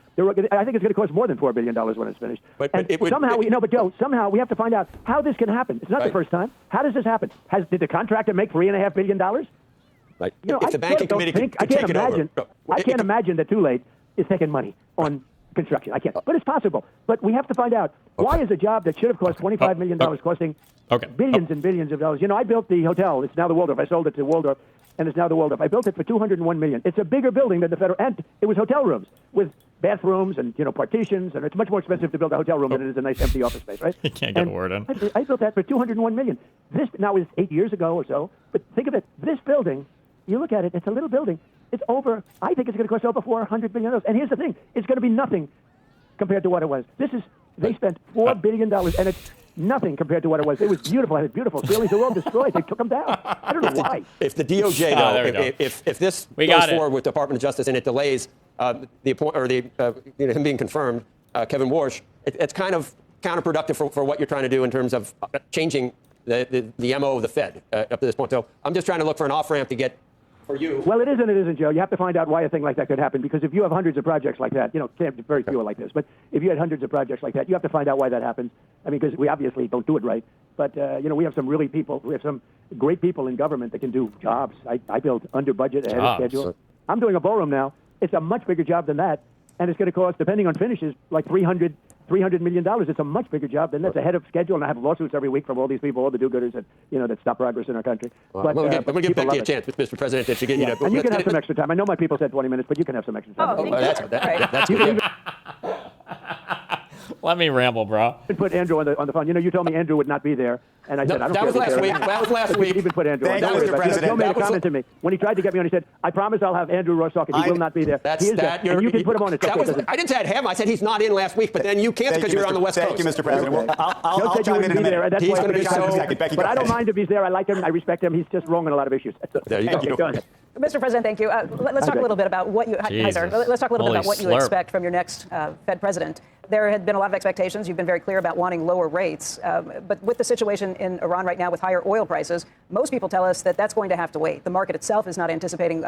I think it's going to cost more than $4 billion when it's finished. But Joe, somehow we have to find out how this can happen. It's not the first time. How does this happen? Did the contractor make $3.5 billion? Right. If the banking committee could take it over. I can't imagine that Too Late is taking money on construction. I can't. But it's possible. But we have to find out why is a job that should have cost $25 million costing billions and billions of dollars. I built the hotel. It's now the Waldorf. I sold it to Waldorf, and it's now the Waldorf. I built it for $201 million. It's a bigger building than the federal, and it was hotel rooms with bathrooms and partitions, and it's much more expensive to build a hotel room than it is a nice empty office space, right? You can't get a word in. I built that for $201 million. This now is 8 years ago or so. But think of it. This building, you look at it. It's a little building. It's over. I think it's going to cost over $400 million. And here's the thing: it's going to be nothing compared to what it was. They spent $4 billion, and it's nothing compared to what it was. It was beautiful. It had beautiful ceilings. They were all destroyed. They took them down. I don't know why. If the DOJ, though, if this goes forward with the Department of Justice and it delays him being confirmed, Kevin Warsh, it's kind of counterproductive for what you're trying to do in terms of changing the MO of the Fed up to this point. So I'm just trying to look for an off-ramp to get for you. Well, it isn't, Joe. You have to find out why a thing like that could happen, because if you have hundreds of projects like that, very few are like this, but if you had hundreds of projects like that, you have to find out why that happens. I mean, because we obviously don't do it right, but, we have some we have some great people in government that can do jobs. I build under budget, ahead of schedule. I'm doing a ballroom now. It's a much bigger job than that, and it's going to cost, depending on finishes, like $300 million. It's a much bigger job than that's ahead of schedule, and I have lawsuits every week from all these people, all the do-gooders that stop progress in our country. But I'm going to give Becky a chance, Mr. President, to get and you can have some extra time. I know my people said 20 minutes, but you can have some extra time. That's good. Let me ramble, bro. Put Andrew on the phone. You told me Andrew would not be there, and I said, I don't that was last week. That was last week. Even put Andrew on. Thank you, Mr. President. Joe made a comment to me when he tried to get me on. He said, "I promise I'll have Andrew Ross talking. He will not be there." That's he is that. There. And you can put him on. I didn't say I'd have him. I said he's not in last week, but then you can't because you're on the West Coast. Thank you, Mr. President. Okay. I'll chime in a minute. He's going to be so. But I don't mind if he's there. I like him. I respect him. He's just wrong on a lot of issues. There you go. Go ahead. Mr. President, thank you. Let's talk a little bit about what you. Hi, sir. Let's talk a little bit about what you expect from your next Fed president. There had been a lot of expectations. You've been very clear about wanting lower rates. But with the situation in Iran right now with higher oil prices, most people tell us that that's going to have to wait. The market itself is not anticipating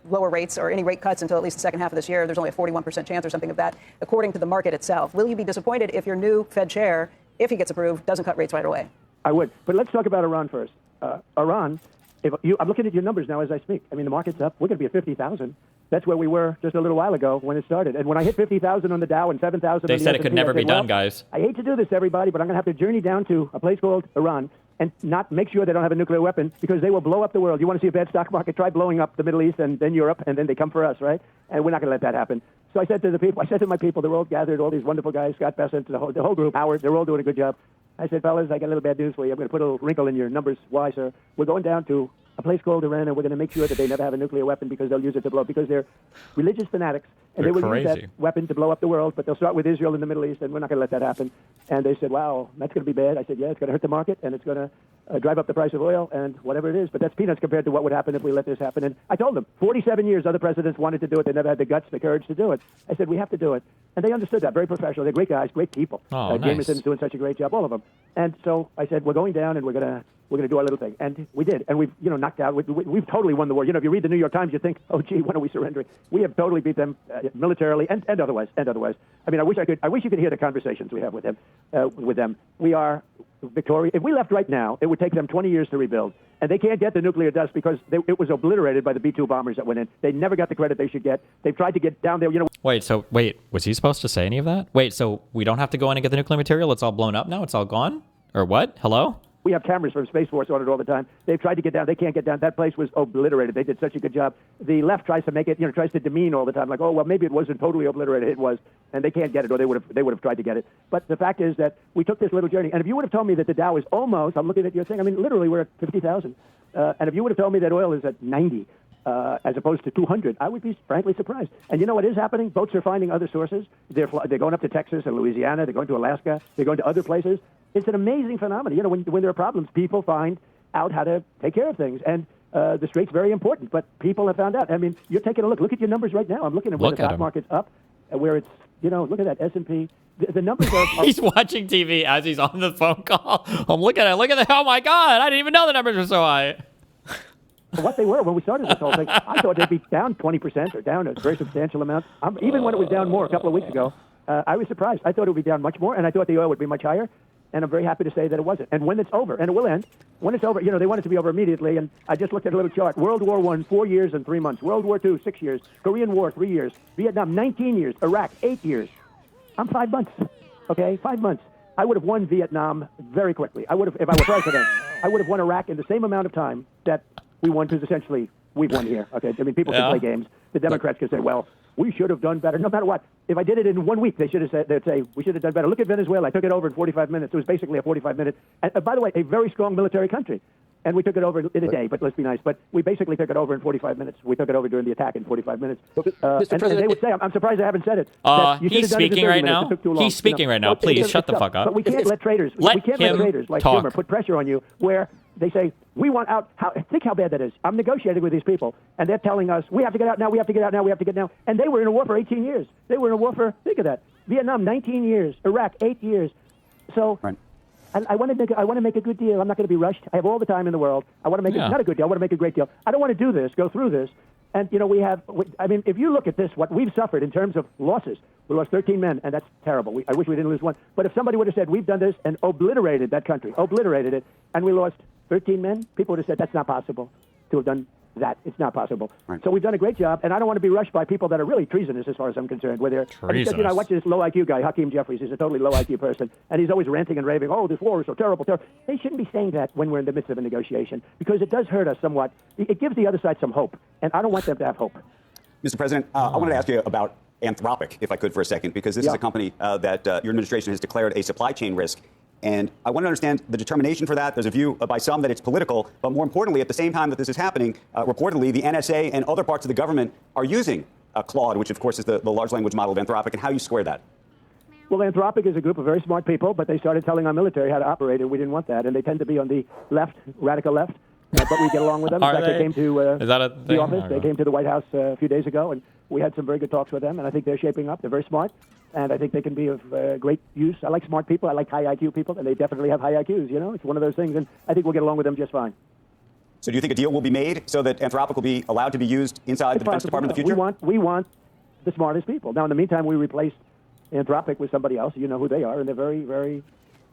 lower rates or any rate cuts until at least the second half of this year. There's only a 41% chance or something of that, according to the market itself. Will you be disappointed if your new Fed chair, if he gets approved, doesn't cut rates right away? I would. But let's talk about Iran first. Iran, I'm looking at your numbers now as I speak. I mean, the market's up. We're going to be at 50,000. That's where we were just a little while ago when it started. And when I hit 50,000 on the Dow and 7,000 they on the said S&P, it could never be done, guys. I hate to do this to everybody, but I'm going to have to journey down to a place called Iran and not make sure they don't have a nuclear weapon, because they will blow up the world. You want to see a bad stock market? Try blowing up the Middle East and then Europe, and then they come for us, right? And we're not going to let that happen. So I said to my people, they're all gathered, all these wonderful guys, Scott Bessent, the whole group, Howard, they're all doing a good job. I said, fellas, I got a little bad news for you. I'm going to put a little wrinkle in your numbers. Why, sir? We're going down to a place called Iran, and we're going to make sure that they never have a nuclear weapon, because they'll use it to blow up, because they're religious fanatics, and they will use that weapon to blow up the world, but they'll start with Israel in the Middle East, and we're not going to let that happen. And they said, wow, that's going to be bad. I said, yeah, it's going to hurt the market, and it's going to drive up the price of oil and whatever it is, but that's peanuts compared to what would happen if we let this happen. And I told them, 47 years other presidents wanted to do it. They never had the guts, the courage to do it. I said, we have to do it. And they understood that. Very professional. They're great guys, great people. Nice. Jameson's doing such a great job, all of them. And so I said, we're going down, and we're going to do our little thing. And we did. And we've, knocked out. We've totally won the war. If you read the New York Times, you think, oh, gee, when are we surrendering? We have totally beat them militarily and otherwise. I mean, I wish you could hear the conversations we have with them. We are victorious. If we left right now, it would take them 20 years to rebuild. And they can't get the nuclear dust because it was obliterated by the B-2 bombers that went in. They never got the credit they should get. They've tried to get down there. Wait, was he supposed to say any of that? Wait, so we don't have to go in and get the nuclear material? It's all blown up now? It's all gone? Or what? Hello? We have cameras from Space Force on it all the time. They've tried to get down. They can't get down. That place was obliterated. They did such a good job. The left tries to make it, tries to demean all the time, like, oh, well, maybe it wasn't totally obliterated. It was, and they can't get it, or they would have tried to get it. But the fact is that we took this little journey. And if you would have told me that the Dow is almost, I'm looking at your thing, I mean, literally we're at 50,000. And if you would have told me that oil is at 90, as opposed to 200, I would be frankly surprised. And you know what is happening? Boats are finding other sources. They're going up to Texas and Louisiana. They're going to Alaska. They're going to other places. It's an amazing phenomenon. When there are problems, people find out how to take care of things. And the Strait's very important, but people have found out. I mean, you're taking a look. Look at your numbers right now. I'm looking at where the stock market's up, where it's, look at that, S&P, The numbers are He's watching TV as he's on the phone call. I'm looking at it. Look at the. Oh my God! I didn't even know the numbers were so high. what they were when we started this whole thing. I thought they'd be down 20% or down a very substantial amount. Even when it was down more a couple of weeks ago, I was surprised. I thought it would be down much more, and I thought the oil would be much higher. And I'm very happy to say that it wasn't. And when it's over, and it will end, when it's over, they want it to be over immediately. And I just looked at a little chart. World War I, 4 years and 3 months. World War II, 6 years. Korean War, 3 years. Vietnam, 19 years. Iraq, 8 years. I'm 5 months. Okay, 5 months. I would have won Vietnam very quickly. I would have, if I were president, I would have won Iraq in the same amount of time that we won, because essentially we've won here. Okay, I mean, people can play games. The Democrats can say, well, we should have done better. No matter what. If I did it in 1 week, they'd say, we should have done better. Look at Venezuela. I took it over in 45 minutes. It was basically a 45-minute. And by the way, a very strong military country. And we took it over in a day, but let's be nice. But we basically took it over in 45 minutes. We took it over during the attack in 45 minutes. And they would say, I'm surprised I haven't said it. He's speaking right now. He's speaking right now. Please shut the fuck up. But we can't let traitors. We can't let traitors like Schumer put pressure on you where they say, we want out. Think how bad that is. I'm negotiating with these people, and they're telling us, we have to get out now, we have to get out now, we have to get now. And they were in a war for 18 years. They were in a war for, think of that, Vietnam, 19 years. Iraq, 8 years. So I want to make a good deal. I'm not going to be rushed. I have all the time in the world. I want to make it, not a good deal. I want to make a great deal. I don't want to do this, go through this. And, if you look at this, what we've suffered in terms of losses, we lost 13 men, and that's terrible. I wish we didn't lose one. But if somebody would have said, we've done this and obliterated that country, obliterated it, and we lost 13 men, people would have said, that's not possible to have done that. It's not possible. So we've done a great job, and I don't want to be rushed by people that are really treasonous as far as I'm concerned. Where they're, I watch this low IQ guy, Hakeem Jeffries. He's a totally low IQ person, and he's always ranting and raving, oh, this war is so terrible, terrible. They shouldn't be saying that when we're in the midst of a negotiation, because it does hurt us somewhat. It gives the other side some hope, and I don't want them to have hope. Mr. President, I wanted to ask you about Anthropic, if I could, for a second, because this is a company that your administration has declared a supply chain risk. And I want to understand the determination for that. There's a view by some that it's political, but more importantly, at the same time that this is happening, reportedly, the NSA and other parts of the government are using Claude, which, of course, is the large language model of Anthropic, and how you square that. Well, Anthropic is a group of very smart people, but they started telling our military how to operate, and we didn't want that. And they tend to be on the left, radical left, but we get along with them. In fact, they came to the office. They came to the White House a few days ago, and we had some very good talks with them, and I think they're shaping up. They're very smart. And I think they can be of great use. I like smart people. I like high IQ people, and they definitely have high IQs. It's one of those things, and I think we'll get along with them just fine. So do you think a deal will be made so that Anthropic will be allowed to be used inside the Defense Department in the future? We want the smartest people. Now, in the meantime, we replaced Anthropic with somebody else. You know who they are, and they're very, very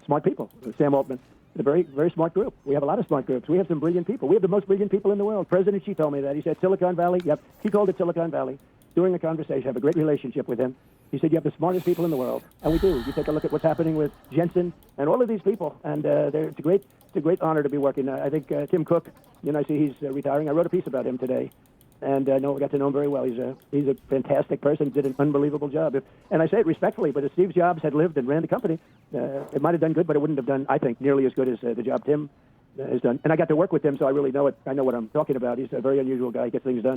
smart people. Sam Altman. They're a very, very smart group. We have a lot of smart groups. We have some brilliant people. We have the most brilliant people in the world. President Xi told me that. He said Silicon Valley. Yep, he called it Silicon Valley. During the conversation, I have a great relationship with him. He said, you have the smartest people in the world. And we do. You take a look at what's happening with Jensen and all of these people. And it's a great honor to be working. I think Tim Cook, I see he's retiring. I wrote a piece about him today. And I got to know him very well. He's a fantastic person. Did an unbelievable job. And I say it respectfully, but if Steve Jobs had lived and ran the company, it might have done good, but it wouldn't have done, I think, nearly as good as the job Tim has done. And I got to work with Tim, so I really know it. I know what I'm talking about. He's a very unusual guy. He gets things done.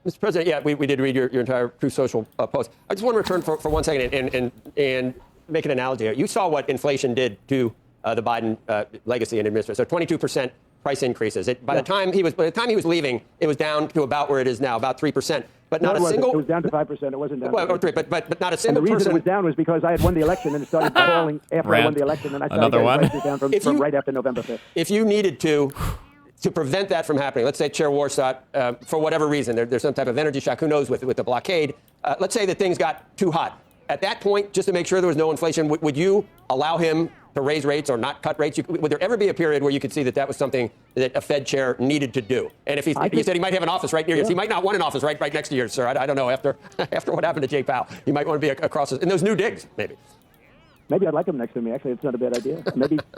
Mr. President, we did read your entire Truth Social post. I just want to return for 1 second and make an analogy here. You saw what inflation did to the Biden legacy and administration. So 22% price increases. By the time he was leaving, it was down to about where it is now, about 3%. But not a single. It was down to 5%. It wasn't down. Well, to 3%, but not a single and the reason person. it was down was because I had won the election and it started falling after I won the election, and I started getting prices down from right after November 5th. If you needed to prevent that from happening, let's say Chair Warsaw, for whatever reason, there's some type of energy shock, who knows, with the blockade, let's say that things got too hot. At that point, just to make sure there was no inflation, would you allow him to raise rates or not cut rates? Would there ever be a period where you could see that was something that a Fed chair needed to do? And if he said he might have an office right near you, he might not want an office right next to you, sir. I don't know. After what happened to Jay Powell, you might want to be across in those new digs, maybe. Maybe I'd like him next to me. Actually, it's not a bad idea.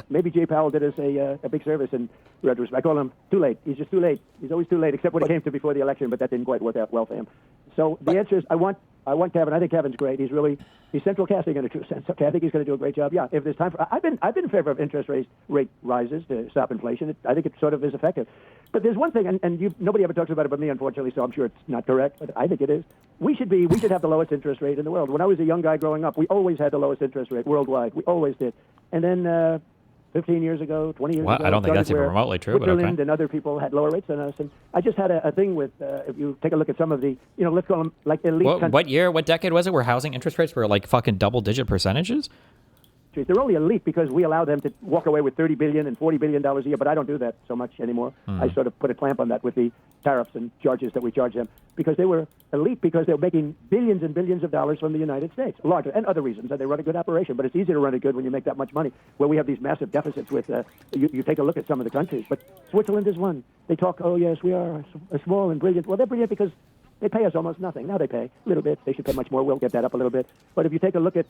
Maybe Jay Powell did us a big service in retrospect. I call him too late. He's just too late. He's always too late, except when it came to before the election, but that didn't quite work out well for him. So the answer is I want Kevin. I think Kevin's great. He's central casting in a true sense. Okay, I think he's going to do a great job. Yeah, if there's time for, I've been in favor of interest rate rises to stop inflation. I think it sort of is effective. But there's one thing, and nobody ever talks about it but me, unfortunately. So I'm sure it's not correct, but I think it is. We should have the lowest interest rate in the world. When I was a young guy growing up, we always had the lowest interest rate worldwide. We always did. And then 15 years ago, 20 years What? ago. I don't think that's even where remotely true, but Switzerland okay. and other people had lower rates than us. And I just had a thing with, if you take a look at some of the, let's call them like elite countries. What year, what decade was it where housing interest rates were like fucking double-digit percentages? They're only elite because we allow them to walk away with $30 billion and $40 billion a year, but I don't do that so much anymore. I sort of put a clamp on that with the tariffs and charges that we charge them because they were elite because they were making billions and billions of dollars from the United States, larger, and other reasons that they run a good operation. But it's easy to run it good when you make that much money, where we have these massive deficits with, you take a look at some of the countries. But Switzerland is one. They talk, oh, yes, we are a small and brilliant. Well, they're brilliant because they pay us almost nothing. Now they pay a little bit. They should pay much more. We'll get that up a little bit. But if you take a look at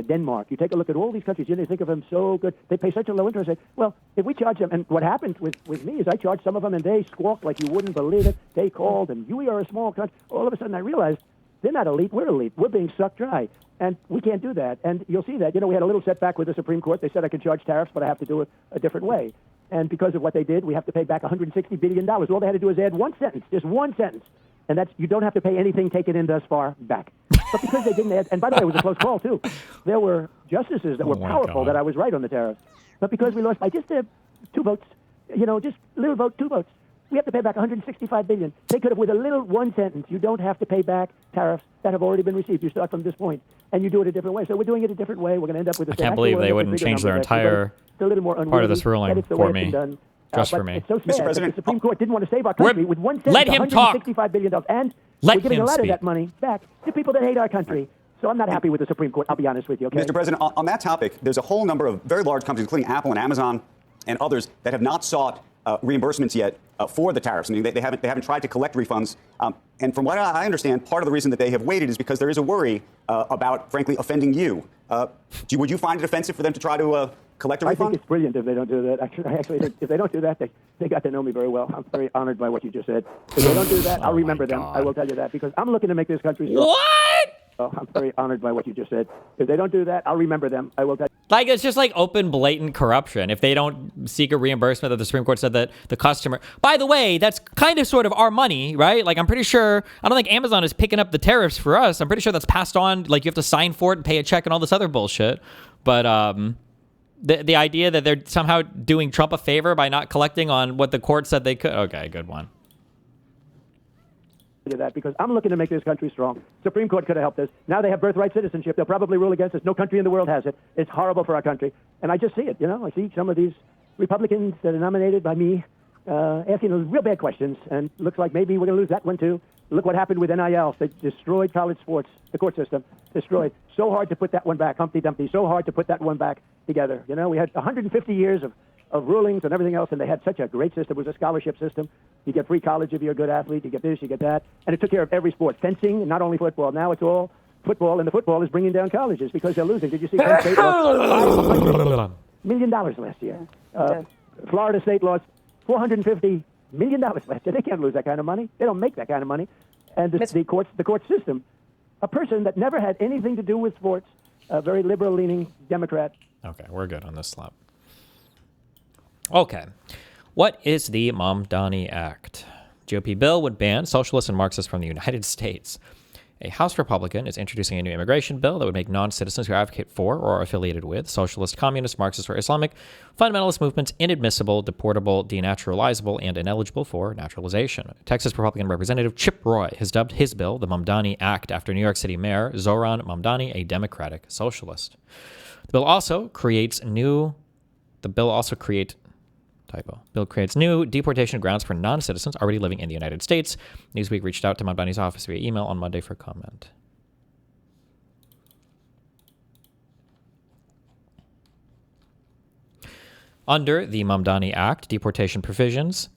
Denmark, you take a look at all these countries, they think of them so good. They pay such a low interest rate. Well, if we charge them, and what happened with me is I charged some of them, and they squawked like you wouldn't believe it. They called, and we are a small country. All of a sudden, I realized they're not elite. We're elite. We're being sucked dry. And we can't do that. And you'll see that. We had a little setback with the Supreme Court. They said I could charge tariffs, but I have to do it a different way. And because of what they did, we have to pay back $160 billion. All they had to do is add one sentence, just one sentence. And that's, you don't have to pay anything taken in thus far back. But because they didn't add, and by the way, it was a close call, too. There were justices that were powerful that I was right on the tariffs. But because we lost by just 2 votes, just little vote, 2 votes, we have to pay back $165 billion. They could have, with a little one sentence, you don't have to pay back tariffs that have already been received. You start from this point, and you do it a different way. So we're doing it a different way. We're going to end up with the I can't believe they wouldn't change their entire part of this ruling for me. Just for me. It's so sad Mr. President, the Supreme Court didn't want to save our country with one sentence, let him talk. $165 billion. And Let we're giving him a lot speak. of that money back to people that hate our country. So I'm not happy with the Supreme Court, I'll be honest with you, okay? Mr. President, on that topic, there's a whole number of very large companies, including Apple and Amazon and others, that have not sought reimbursements yet for the tariffs. I mean, they haven't tried to collect refunds. And from what I understand, part of the reason that they have waited is because there is a worry about, frankly, offending you. Would you find it offensive for them to try to collect a refund? I think it's brilliant if they don't do that. Actually, if they don't do that, they got to know me very well. I'm very honored by what you just said. If they don't do that, I'll remember them. I will tell you that because I'm looking to make this country strong. What? Oh, I'm very honored by what you just said. If they don't do that, I'll remember them. I will tell you. Like, it's just like open, blatant corruption. If they don't seek a reimbursement that the Supreme Court said that the customer... By the way, that's kind of sort of our money, right? Like, I'm pretty sure... I don't think Amazon is picking up the tariffs for us. I'm pretty sure that's passed on. Like, you have to sign for it and pay a check and all this other bullshit. But the idea that they're somehow doing Trump a favor by not collecting on what the court said they could... Okay, good one. That because I'm looking to make this country strong. Supreme Court could have helped us. Now they have birthright citizenship. They'll probably rule against us. No country in the world has it. It's horrible for our country. And I just see it, I see some of these Republicans that are nominated by me asking those real bad questions. And looks like maybe we're going to lose that one, too. Look what happened with NIL. They destroyed college sports, the court system. Destroyed. So hard to put that one back. Humpty Dumpty. So hard to put that one back together. We had 150 years of rulings and everything else, and they had such a great system. It was a scholarship system. You get free college if you're a good athlete. You get this, you get that. And it took care of every sport. Fencing, not only football. Now it's all football, and the football is bringing down colleges because they're losing. Did you see Penn State lost $500 million last year? Florida State lost $450 million last year. They can't lose that kind of money. They don't make that kind of money. And the court system, a person that never had anything to do with sports, a very liberal-leaning Democrat. Okay, we're good on this slap. Okay. What is the Mamdani Act? GOP bill would ban socialists and Marxists from the United States. A House Republican is introducing a new immigration bill that would make non-citizens who advocate for or are affiliated with socialist, communist, Marxist, or Islamic fundamentalist movements inadmissible, deportable, denaturalizable, and ineligible for naturalization. Texas Republican Representative Chip Roy has dubbed his bill the Mamdani Act after New York City Mayor Zohran Mamdani, a Democratic socialist. The bill also creates new deportation grounds for non-citizens already living in the United States. Newsweek reached out to Mamdani's office via email on Monday for comment. Under the Mamdani Act, deportation provisions,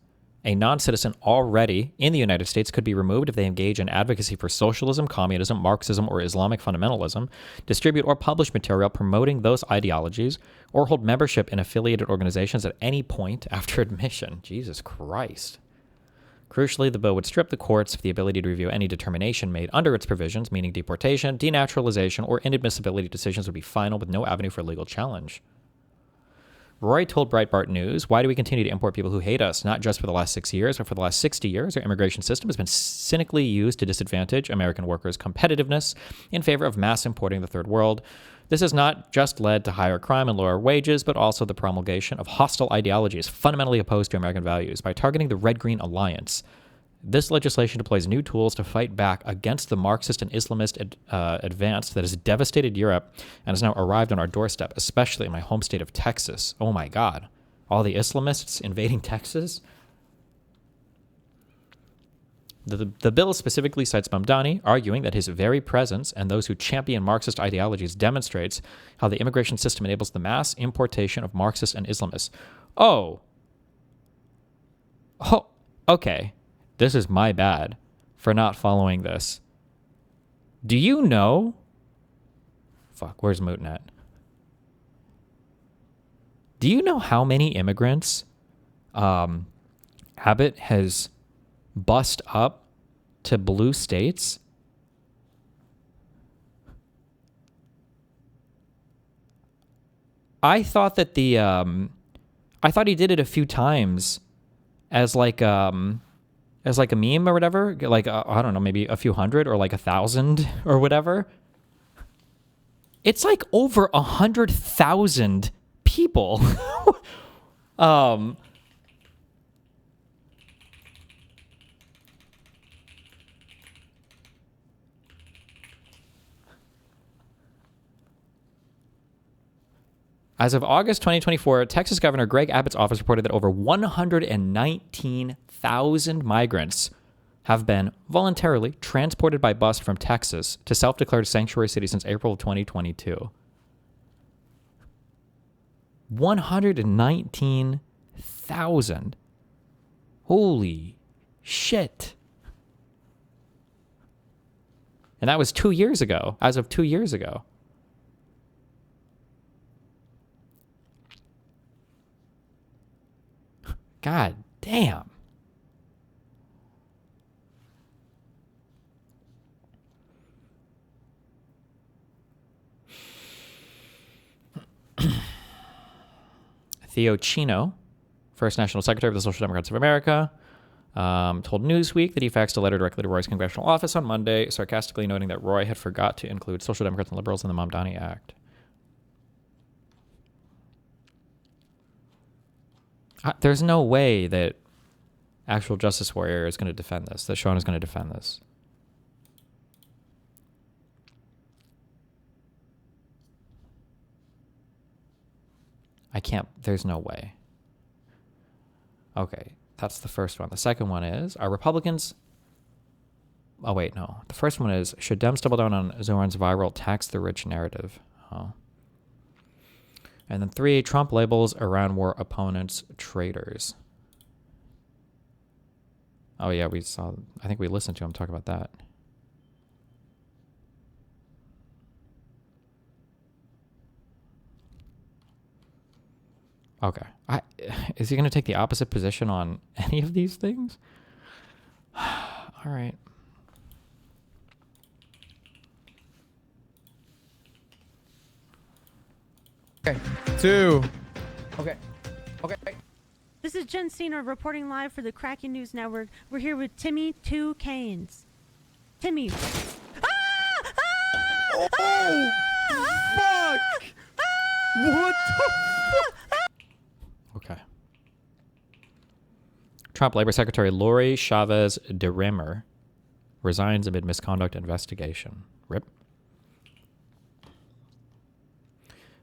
a non-citizen already in the United States could be removed if they engage in advocacy for socialism, communism, Marxism, or Islamic fundamentalism, distribute or publish material promoting those ideologies, or hold membership in affiliated organizations at any point after admission. Jesus Christ. Crucially, the bill would strip the courts of the ability to review any determination made under its provisions, meaning deportation, denaturalization, or inadmissibility decisions would be final with no avenue for legal challenge. Roy told Breitbart News, "Why do we continue to import people who hate us? Not just for the last 6 years, but for the last 60 years, our immigration system has been cynically used to disadvantage American workers' competitiveness in favor of mass importing the third world. This has not just led to higher crime and lower wages, but also the promulgation of hostile ideologies fundamentally opposed to American values. By targeting the Red-Green Alliance, this legislation deploys new tools to fight back against the Marxist and Islamist advance that has devastated Europe and has now arrived on our doorstep, especially in my home state of Texas. Oh my God. All the Islamists invading Texas? The bill specifically cites Mamdani, arguing that his very presence and those who champion Marxist ideologies demonstrates how the immigration system enables the mass importation of Marxists and Islamists. Oh, okay. This is my bad for not following this. Do you know? Fuck, where's Moot at? Do you know how many immigrants Abbott has bust up to blue states? I thought that I thought he did it a few times as like a meme or whatever, like I don't know, maybe a few hundred or like 1,000 or whatever. It's like over 100,000 people. As of August 2024, Texas Governor Greg Abbott's office reported that over 119,000 migrants have been voluntarily transported by bus from Texas to self-declared sanctuary cities since April of 2022. 119,000. Holy shit. And that was 2 years ago, as of 2 years ago. God damn. Theo Chino, first National Secretary of the Social Democrats of America, told Newsweek that he faxed a letter directly to Roy's congressional office on Monday, sarcastically noting that Roy had forgot to include Social Democrats and liberals in the Mamdani Act. There's no way that actual Justice Warrior is going to defend this, that Sean is going to defend this. I can't, there's no way. Okay, that's the first one. The second one is, are Republicans... Oh, wait, no. The first one is, should Dems double down on Zoran's viral tax the rich narrative? Oh. And then 3, Trump labels Iran war opponents traitors. Oh, yeah, we saw... I think we listened to him talk about that. Okay. Is he going to take the opposite position on any of these things? All right. Okay. 2. Okay. This is Jen Cena reporting live for the Cracking News Network. We're here with Timmy 2 Canes. Timmy. Fuck! What the Okay. Trump Labor Secretary Lori Chavez DeRemer resigns amid misconduct investigation. RIP.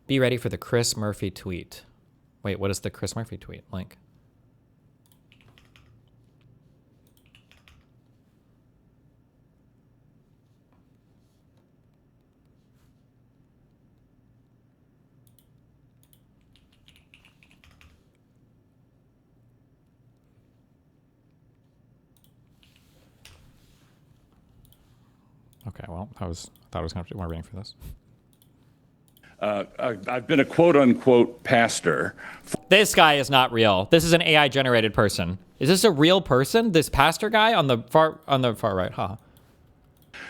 Be ready for the Chris Murphy tweet. Wait, what is the Chris Murphy tweet? Link. Okay, well, I thought I was going to have to do more reading for this. I've been a quote-unquote pastor. This guy is not real. This is an AI-generated person. Is this a real person? This pastor guy on the far right, huh?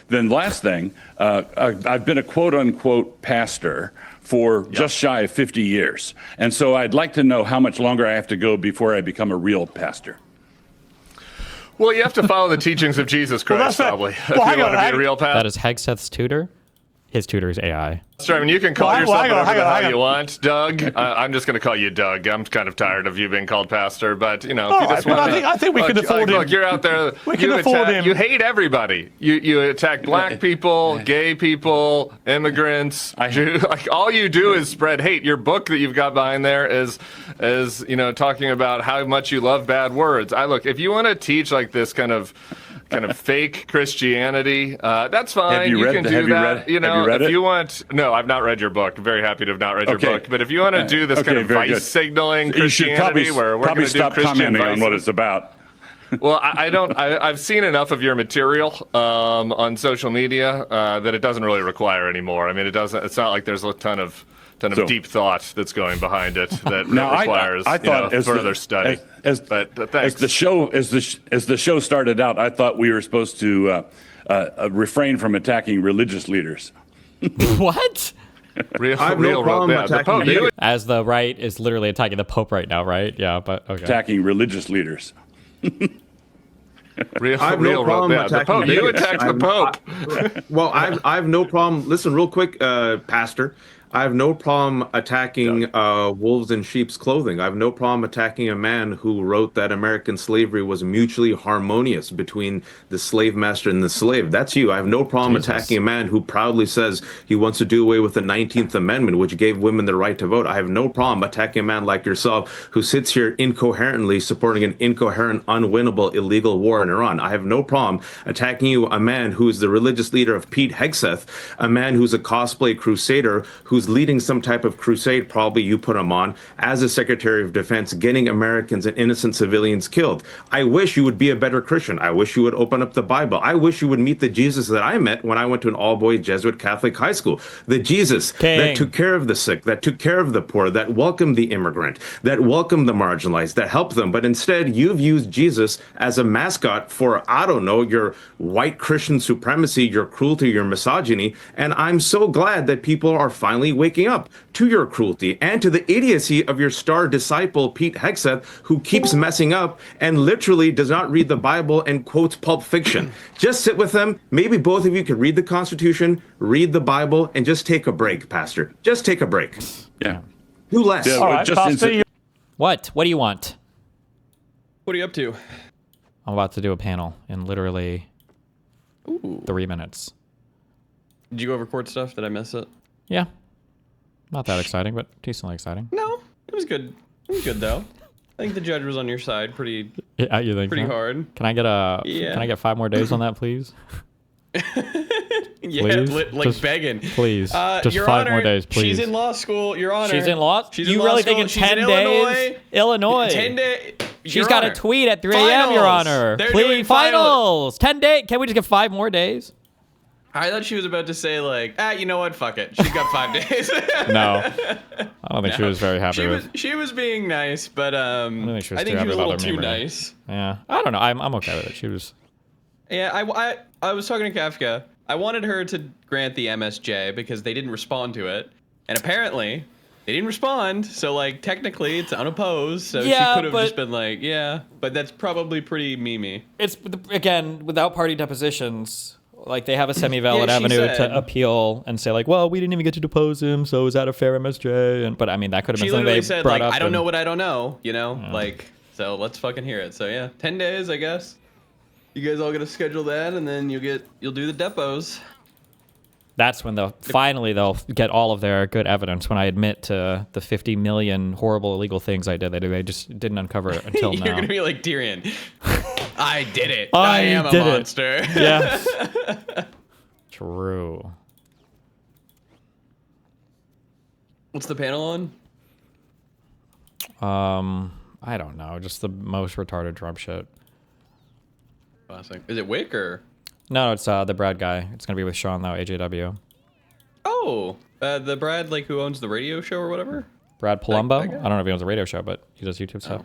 Then last thing, I've been a quote-unquote pastor for just shy of 50 years. And so I'd like to know how much longer I have to go before I become a real pastor. Well, you have to follow the teachings of Jesus Christ, probably. Well, if you want to be a real pastor. That is Hegseth's tutor. his tutor's AI. Sure, I mean, you can call yourself whatever the hell you want, Doug. I'm just going to call you Doug. I'm kind of tired of you being called pastor, but if you just want to, I think we can afford him. Look, you're out there. We can afford him. You hate everybody. You attack black people, gay people, immigrants. Like all you do is spread hate. Your book that you've got behind there is talking about how much you love bad words. If you want to teach like this kind of fake Christianity, that's fine. Have you read can the- do have you that. read- have you read if it? you want, no, I've not read your book. I'm very happy to have not read your Okay. book. But if you want to do this kind of very vice good. signaling You should Christianity, where we're probably going to do stop Christian commenting on vices, what it's about. Well, I don't. I've seen enough of your material on social media that it doesn't really require anymore. I mean, it doesn't. It's not like there's a ton of So- deep thought that's going behind it that Now, requires I thought as further the- study. As thanks. the show started out, I thought we were supposed to refrain from attacking religious leaders. What? As the right is literally attacking the Pope right now, right? Yeah, but okay. Attacking religious leaders. Real, I have no problem attacking the Pope. the You bigots. attacked the Pope. Well, I have no problem. Listen, real quick, Pastor. I have no problem attacking wolves in sheep's clothing. I have no problem attacking a man who wrote that American slavery was mutually harmonious between the slave master and the slave. That's you. I have no problem attacking a man who proudly says he wants to do away with the 19th Amendment, which gave women the right to vote. I have no problem attacking a man like yourself who sits here incoherently supporting an incoherent, unwinnable, illegal war in Iran. I have no problem attacking you, a man who is the religious leader of Pete Hegseth, a man who's a cosplay crusader, who's leading some type of crusade, probably you put him on, as a Secretary of Defense, getting Americans and innocent civilians killed. I wish you would be a better Christian. I wish you would open up the Bible. I wish you would meet the Jesus that I met when I went to an all-boys Jesuit Catholic high school. The Jesus that took care of the sick, that took care of the poor, that welcomed the immigrant, that welcomed the marginalized, that helped them. But instead, you've used Jesus as a mascot for, I don't know, your white Christian supremacy, your cruelty, your misogyny. And I'm so glad that people are finally waking up to your cruelty and to the idiocy of your star disciple, Pete Hegseth, who keeps messing up and literally does not read the Bible and quotes Pulp Fiction. Just sit with them. Maybe both of you could read the Constitution, read the Bible, and just take a break, Pastor. Just take a break. Yeah. Do less. Yeah, All right, Pastor, What? What do you want? What are you up to? I'm about to do a panel in literally 3 minutes. Did you go over court stuff? Did I miss it? Yeah. Not that exciting, but decently exciting. No, it was good. It was good though. I think the judge was on your side pretty. Yeah, you think pretty so? hard. Can I get Yeah. Can I get 5 more days on that, please? Yeah, Please? like Just- begging. Please, just Your 5 Honor, more days, please. She's in law school, Your Honor. She's in law? She's You in law really school. think in She's 10 in days? Illinois. 10 days. She's got a tweet at 3 a.m., Your Honor. They're Please, doing finals. 10 days. Can we just get 5 more days? I thought she was about to say like, you know what? Fuck it. She's got 5 days. No. I don't think she was very happy with. She was being nice, but I don't think she was I too think she happy was a about little her too memory. nice. Yeah. I don't know. I'm okay with it. She was. Yeah, I was talking to Kafka. I wanted her to grant the MSJ because they didn't respond to it, and apparently they didn't respond. So like technically it's unopposed. So Yeah, she could have but- just been like, yeah, but that's probably pretty memey. It's again without party depositions. Like they have a semi-valid Yeah, she avenue said- to appeal and say like, well, we didn't even get to depose him, so is that a fair MSJ? And but I mean that could have She been something literally they said brought like, up. I don't and- know what I don't know, you know, like so let's fucking hear it. So yeah, 10 days, I guess. You guys all gonna schedule that, and then you'll do the depots. That's when finally they'll get all of their good evidence. When I admit to the 50 million horrible illegal things I did, they just didn't uncover it until You're now. gonna be like Tyrion. I did it. I am a did it. monster. Yes. True. What's the panel on? I don't know. Just the most retarded Trump shit. Classic. Is it Wick or? No, it's the Brad guy. It's gonna be with Sean though, AJW. Oh, the Brad like who owns the radio show or whatever. Brad Polumbo. That guy? I don't know if he owns a radio show, but he does YouTube stuff.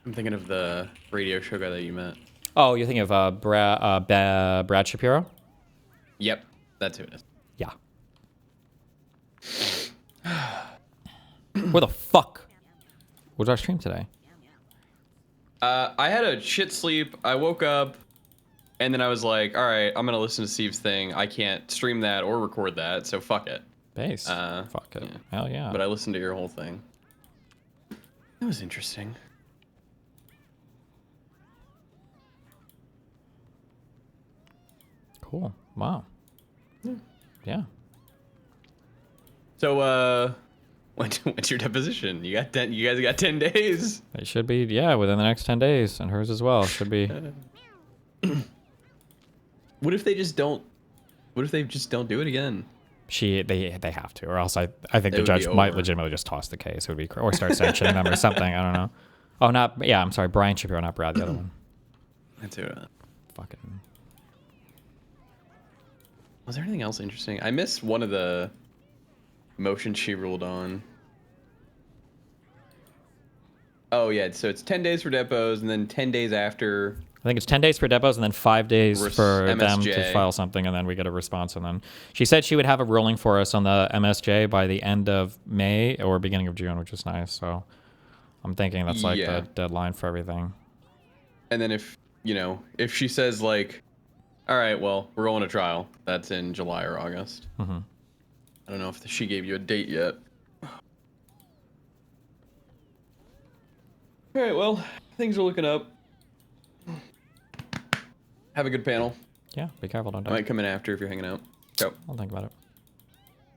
I'm thinking of the radio show guy that you met. Oh, you're thinking of Brad Shapiro? Yep, that's who it is. Yeah. Where the fuck was our stream today? I had a shit sleep. I woke up And then I was like, all right, I'm going to listen to Steve's thing. I can't stream that or record that, so fuck it. Base. Fuck it. Yeah. Hell yeah. But I listened to your whole thing. That was interesting. Cool. Wow. Yeah. So, when's your deposition? You guys got 10 days. It should be, yeah, within the next 10 days, and hers as well. Should be. What if they just don't? What if they just don't do it again? They have to, or else I think the judge might legitimately just toss the case. It would be, or start sanctioning them or something. I don't know. Oh, I'm sorry, Brian Shapiro, not Brad, the other one. That's it. Fucking. Was there anything else interesting? I missed one of the motions she ruled on. Oh yeah, so it's 10 days for depots, and then 10 days after. I think it's 10 days for depots and then 5 days for MSJ. them to file something, and then we get a response. And then she said she would have a ruling for us on the MSJ by the end of May or beginning of June, which is nice. So I'm thinking that's like the deadline for everything. And then if she says like, all right, well, we're going to trial, that's in July or August. Mm-hmm. I don't know if she gave you a date yet. All right, well, things are looking up. Have a good panel. Yeah, be careful, don't die. I might come in after if you're hanging out. Go. I'll think about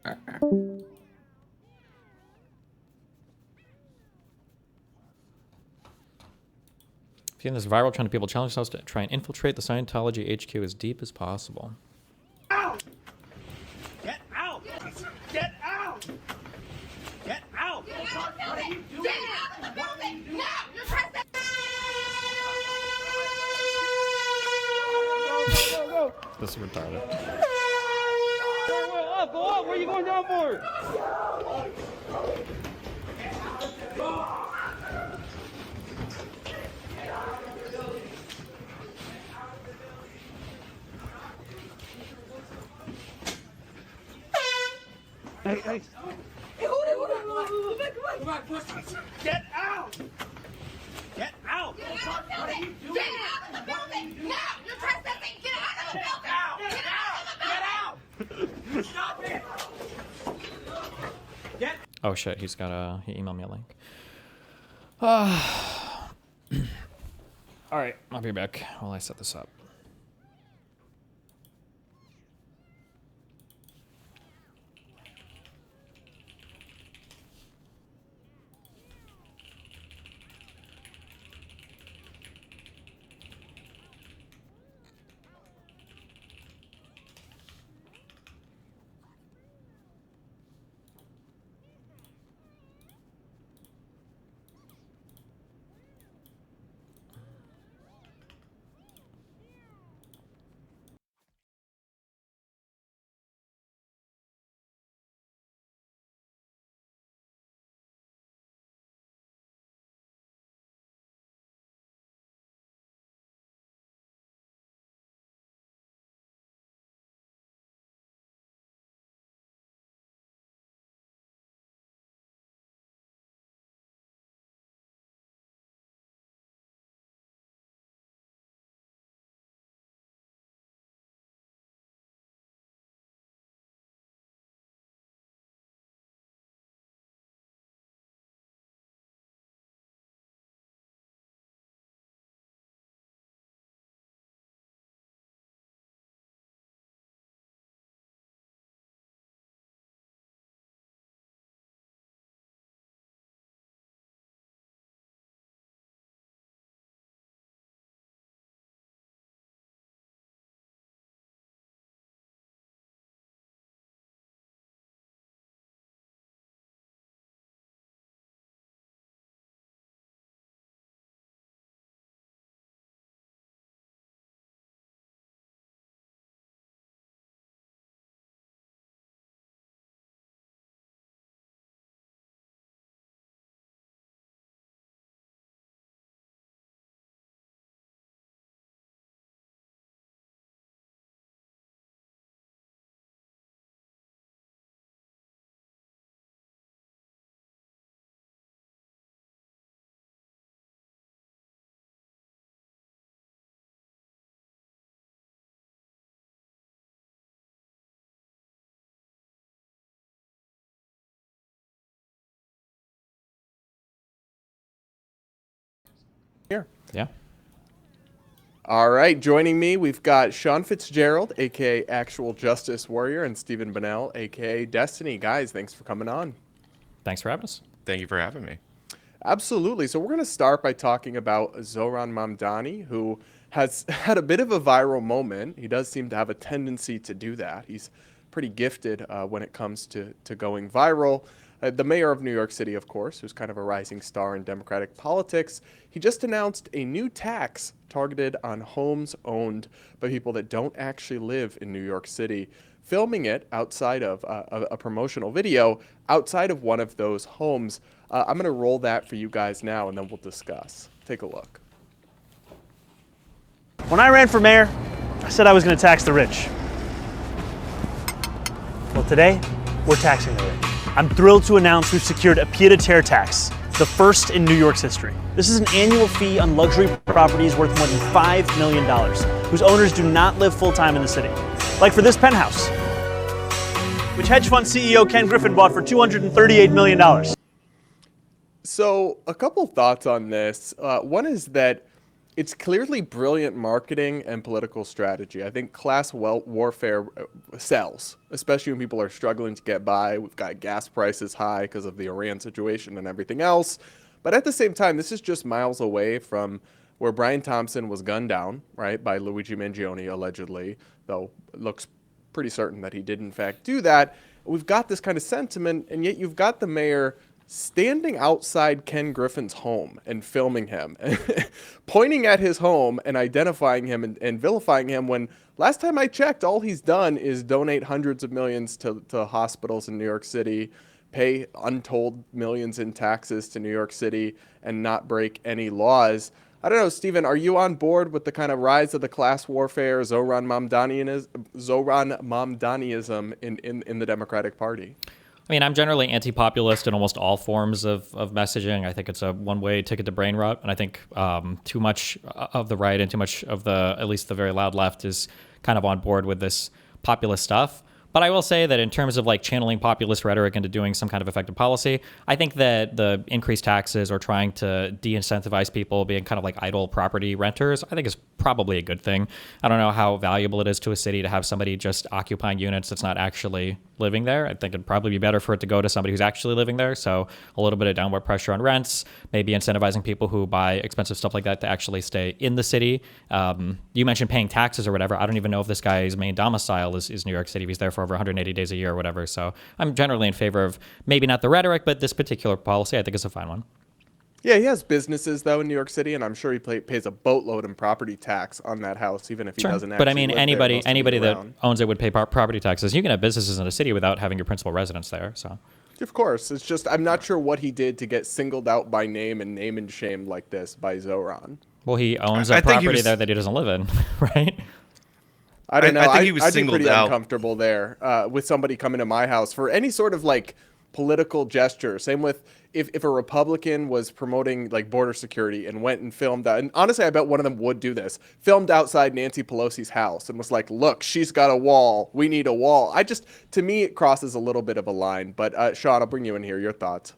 it. Seeing this viral trend of people challenge themselves to try and infiltrate the Scientology HQ as deep as possible. Out! Get out! Get out! Get out! What are you doing? Get out of the building! Now! You're trespassing! Go! This is retarded. Go up! Where are you going down for? Hey! Come on, push! Get out! Get out! What are you doing? Get out of the building! Now! You're trespassing! Get out of the building! Get out! Get out! Stop it! Get. Oh shit, he emailed me a link. Alright, I'll be back while I set this up. Yeah. All right, joining me, we've got Sean Fitzgerald, aka Actual Justice Warrior, and Stephen Bonnell, aka Destiny. Guys, thanks for coming on. Thanks for having us. Thank you for having me. Absolutely. So we're going to start by talking about Zoran Mamdani, who has had a bit of a viral moment. He does seem to have a tendency to do that. He's pretty gifted when it comes to going viral. The mayor of New York City, of course, who's kind of a rising star in Democratic politics, he just announced a new tax targeted on homes owned by people that don't actually live in New York City, filming it outside of a promotional video outside of one of those homes. I'm going to roll that for you guys now, and then we'll discuss. Take a look. When I ran for mayor, I said I was going to tax the rich. Well, today, we're taxing the rich. I'm thrilled to announce we've secured a pied-à-terre tax, the first in New York's history. This is an annual fee on luxury properties worth more than $5 million, whose owners do not live full-time in the city. Like for this penthouse, which hedge fund CEO Ken Griffin bought for $238 million. So a couple thoughts on this. One is that it's clearly brilliant marketing and political strategy. I think class warfare sells, especially when people are struggling to get by. We've got gas prices high because of the Iran situation and everything else. But at the same time, this is just miles away from where Brian Thompson was gunned down, right, by Luigi Mangione, allegedly, though it looks pretty certain that he did, in fact, do that. We've got this kind of sentiment, and yet you've got the mayor standing outside Ken Griffin's home and filming him, pointing at his home and identifying him and vilifying him when, last time I checked, all he's done is donate hundreds of millions to hospitals in New York City, pay untold millions in taxes to New York City, and not break any laws. I don't know, Stephen, are you on board with the kind of rise of the class warfare, Zoran Mamdaniism in the Democratic Party? I mean, I'm generally anti-populist in almost all forms of messaging. I think it's a one-way ticket to brain rot, and I think too much of the right and too much of at least the very loud left is kind of on board with this populist stuff. But I will say that in terms of like channeling populist rhetoric into doing some kind of effective policy, I think that the increased taxes or trying to de-incentivize people being kind of like idle property renters, I think is probably a good thing. I don't know how valuable it is to a city to have somebody just occupying units that's not actually living there. I think it'd probably be better for it to go to somebody who's actually living there. So a little bit of downward pressure on rents, maybe incentivizing people who buy expensive stuff like that to actually stay in the city. You mentioned paying taxes or whatever. I don't even know if this guy's main domicile is New York City. He's there for over 180 days a year or whatever. So I'm generally in favor of maybe not the rhetoric, but this particular policy I think is a fine one. Yeah, he has businesses, though, in New York City, and I'm sure he pays a boatload in property tax on that house, even if he doesn't actually But I mean, live anybody there that owns it would pay property taxes. You can have businesses in a city without having your principal residence there. So, of course. It's just I'm not sure what he did to get singled out by name and shamed like this by Zoran. Well, he owns a property there that he doesn't live in, right? I don't know. I think he was I'd singled be pretty out. uncomfortable there with somebody coming to my house for any sort of like political gesture. Same with if a Republican was promoting like border security and went and filmed that. And honestly, I bet one of them would do this. Filmed outside Nancy Pelosi's house and was like, look, she's got a wall. We need a wall. To me, it crosses a little bit of a line. But Sean, I'll bring you in here. Your thoughts.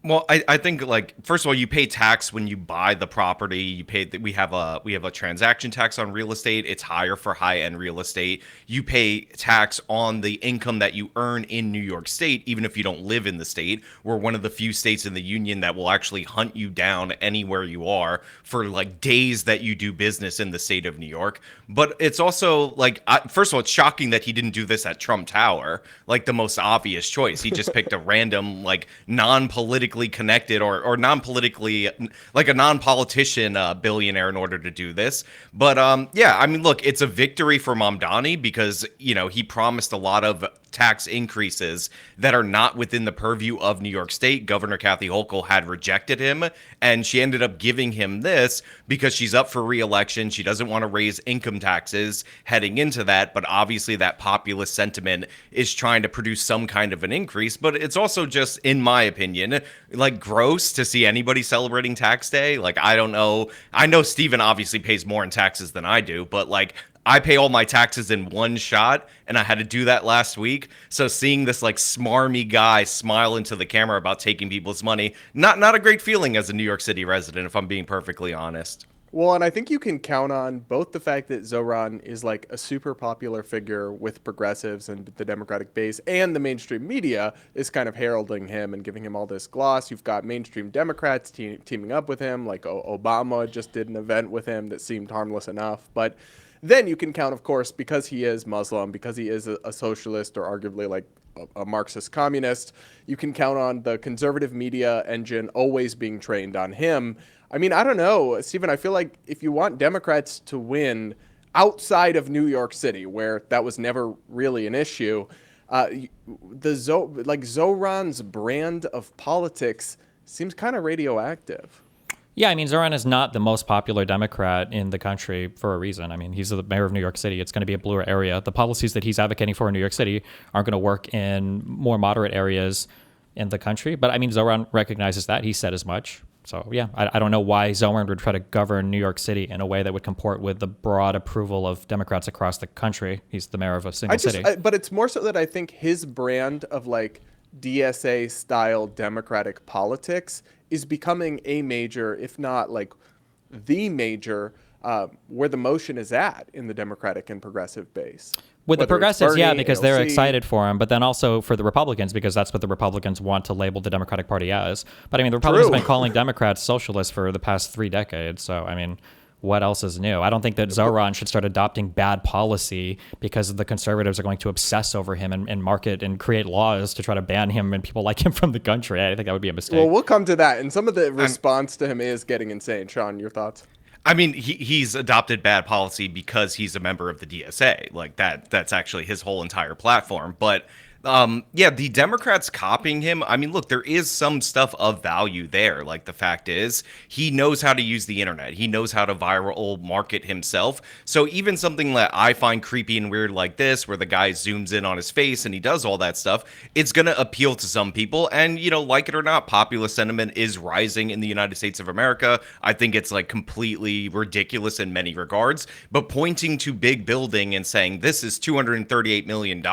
Well, I think like first of all, you pay tax when you buy the property. You pay we have a transaction tax on real estate. It's higher for high-end real estate. You pay tax on the income that you earn in New York State, even if you don't live in the state. We're one of the few states in the union that will actually hunt you down anywhere you are for like days that you do business in the state of New York. But it's also like first of all, it's shocking that he didn't do this at Trump Tower, like the most obvious choice. He just picked a random like non-politically connected or non-politically like a non-politician billionaire in order to do this. But yeah, I mean, look, it's a victory for Mamdani because, you know, he promised a lot of tax increases that are not within the purview of New York State. Governor Kathy Hochul had rejected him, and she ended up giving him this because she's up for re-election. She doesn't want to raise income taxes heading into that, but obviously that populist sentiment is trying to produce some kind of an increase. But it's also just, in my opinion, like gross to see anybody celebrating tax day. Like, I don't know. I know Stephen obviously pays more in taxes than I do, but like, I pay all my taxes in one shot, and I had to do that last week. So seeing this like smarmy guy smile into the camera about taking people's money, not a great feeling as a New York City resident, if I'm being perfectly honest. Well, and I think you can count on both the fact that Zoran is like a super popular figure with progressives and the Democratic base, and the mainstream media is kind of heralding him and giving him all this gloss. You've got mainstream Democrats teaming up with him, like Obama just did an event with him that seemed harmless enough. But then you can count, of course, because he is Muslim, because he is a socialist or arguably like a Marxist communist, you can count on the conservative media engine always being trained on him. I mean, I don't know, Stephen, I feel like if you want Democrats to win outside of New York City, where that was never really an issue, Zoran's brand of politics seems kind of radioactive. Yeah, I mean, Zoran is not the most popular Democrat in the country for a reason. I mean, he's the mayor of New York City. It's going to be a bluer area. The policies that he's advocating for in New York City aren't going to work in more moderate areas in the country. But I mean, Zoran recognizes that. He said as much. So, yeah, I don't know why Zoran would try to govern New York City in a way that would comport with the broad approval of Democrats across the country. He's the mayor of a single city. But it's more so that I think his brand of like DSA-style Democratic politics is becoming a major, if not like the major, where the motion is at in the Democratic and progressive base. With the progressives, Bernie, yeah, because they're AOC. excited for him, but then also for the Republicans, because that's what the Republicans want to label the Democratic Party as. But I mean, the Republicans have been calling Democrats socialists for the past 3 decades, so I mean, what else is new? I don't think that Zoran should start adopting bad policy because the conservatives are going to obsess over him and market and create laws to try to ban him and people like him from the country. I think that would be a mistake. Well, we'll come to that, and some of the response to him is getting insane. Sean, your thoughts? I mean, he's adopted bad policy because he's a member of the DSA. Like that's actually his whole entire platform. But yeah, the Democrats copying him. I mean, look, there is some stuff of value there. Like the fact is, he knows how to use the internet. He knows how to viral market himself. So even something that I find creepy and weird like this, where the guy zooms in on his face and he does all that stuff, it's going to appeal to some people. And, you know, like it or not, populist sentiment is rising in the United States of America. I think it's like completely ridiculous in many regards. But pointing to big building and saying this is $238 million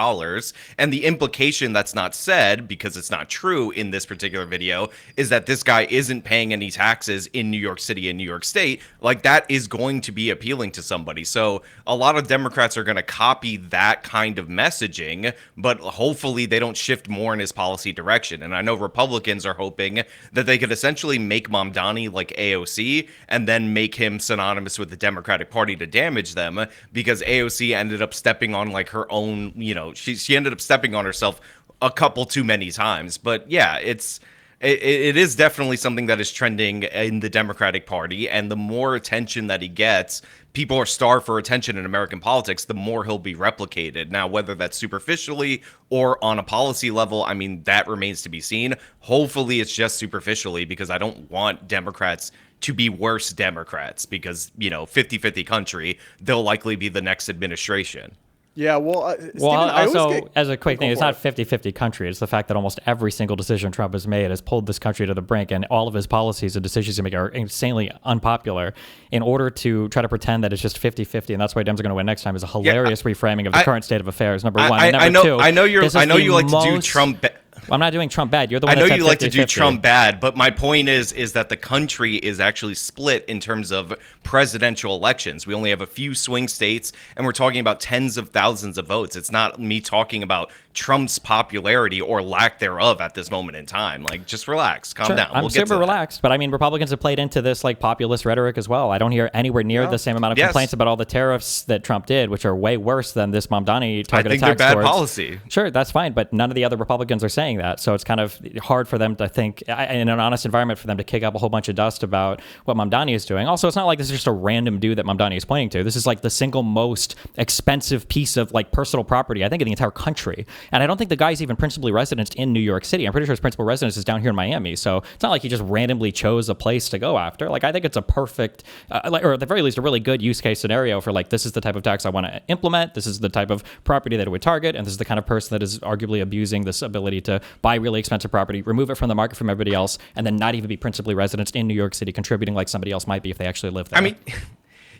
and the implication that's not said, because it's not true in this particular video, is that this guy isn't paying any taxes in New York City and New York State. Like, that is going to be appealing to somebody. So a lot of Democrats are going to copy that kind of messaging, but hopefully they don't shift more in his policy direction. And I know Republicans are hoping that they could essentially make Mamdani like AOC and then make him synonymous with the Democratic Party to damage them, because AOC ended up stepping on like her own, you know, she ended up stepping on herself a couple too many times. But yeah, it is definitely something that is trending in the Democratic Party, and the more attention that he gets, people are starved for attention in American politics, the more he'll be replicated. Now, whether that's superficially or on a policy level, I mean, that remains to be seen. Hopefully it's just superficially, because I don't want Democrats to be worse Democrats, because, you know, 50-50 country, they'll likely be the next administration. Yeah, well, Stephen, also, as a quick thing, it's not 50-50 country. It's the fact that almost every single decision Trump has made has pulled this country to the brink, and all of his policies and decisions he makes are insanely unpopular. In order to try to pretend that it's just 50-50, and that's why Dems are going to win next time, is a hilarious reframing of the current state of affairs, number one. And number two, I know you like to do Trump. I'm not doing Trump bad. You're the one. I know that you said like to do 50-50. Trump bad, but my point is that the country is actually split in terms of presidential elections. We only have a few swing states, and we're talking about tens of thousands of votes. It's not me talking about Trump's popularity or lack thereof at this moment in time. Like, just relax, calm down. I'm super relaxed, but I mean, Republicans have played into this like populist rhetoric as well. I don't hear anywhere near the same amount of complaints about all the tariffs that Trump did, which are way worse than this Mamdani targeted tax. I think they're bad towards. policy. Sure, that's fine, but none of the other Republicans are saying that, so it's kind of hard for them to think in an honest environment for them to kick up a whole bunch of dust about what Mamdani is doing. Also, it's not like this is just a random dude that Mamdani is pointing to. This is like the single most expensive piece of like personal property, I think, in the entire country. And I don't think the guy's even principally residence in New York City. I'm pretty sure his principal residence is down here in Miami. So it's not like he just randomly chose a place to go after. Like, I think it's a perfect, or at the very least, a really good use case scenario for like, this is the type of tax I want to implement. This is the type of property that it would target. And this is the kind of person that is arguably abusing this ability to buy really expensive property, remove it from the market from everybody else, and then not even be principally residents in New York City, contributing like somebody else might be if they actually live there. I mean,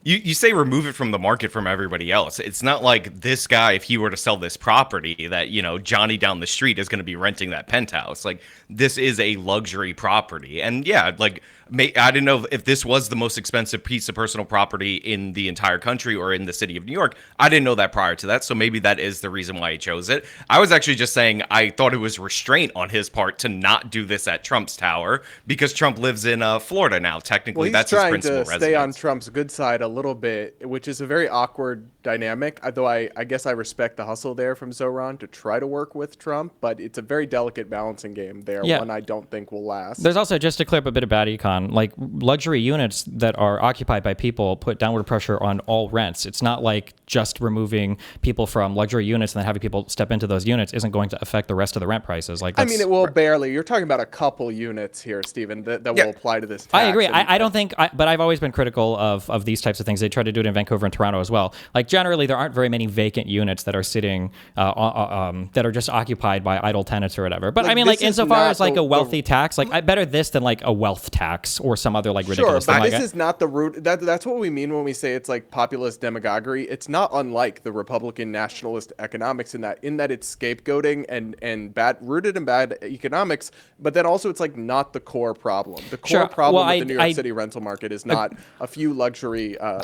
you say remove it from the market from everybody else. It's not like this guy, if he were to sell this property, that, you know, Johnny down the street is going to be renting that penthouse. Like, this is a luxury property. And yeah, like, I didn't know if this was the most expensive piece of personal property in the entire country or in the city of New York. I didn't know that prior to that, so maybe that is the reason why he chose it. I was actually just saying I thought it was restraint on his part to not do this at Trump's tower because Trump lives in Florida now. Technically, that's his principal residence. He's trying to stay on Trump's good side a little bit, which is a very awkward dynamic. Though I guess I respect the hustle there from Zoran to try to work with Trump, but it's a very delicate balancing game there. One I don't think will last. There's also, just to clear up a bit of bad econ, like luxury units that are occupied by people put downward pressure on all rents. It's not like just removing people from luxury units and then having people step into those units isn't going to affect the rest of the rent prices. Like, I mean, it will barely. You're talking about a couple units here, Stephen, that will apply to this tax. I agree. I don't think, but I've always been critical of these types of things. They try to do it in Vancouver and Toronto as well. Like, generally, there aren't very many vacant units that are sitting, that are just occupied by idle tenants or whatever. But I mean, like, insofar as like a wealthy tax, like, I better this than like a wealth tax or some other like ridiculous thing. Sure, but this is not the root. That's what we mean when we say it's like populist demagoguery. It's not unlike the Republican nationalist economics in that it's scapegoating and rooted in bad economics. But then also it's like not the core problem. The core problem with the New York City rental market is not a few luxury I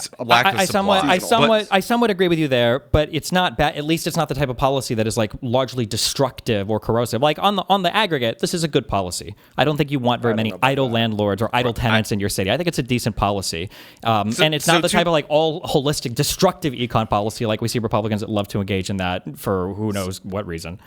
somewhat agree with you there, but it's not bad. At least it's not the type of policy that is like largely destructive or corrosive. Like on the aggregate, this is a good policy. I don't think you want very many idle landlords or idle tenants in your city. I think it's a decent policy, and it's not the type of like all holistic destructive econ policy like we see Republicans that love to engage in that for who knows what reason.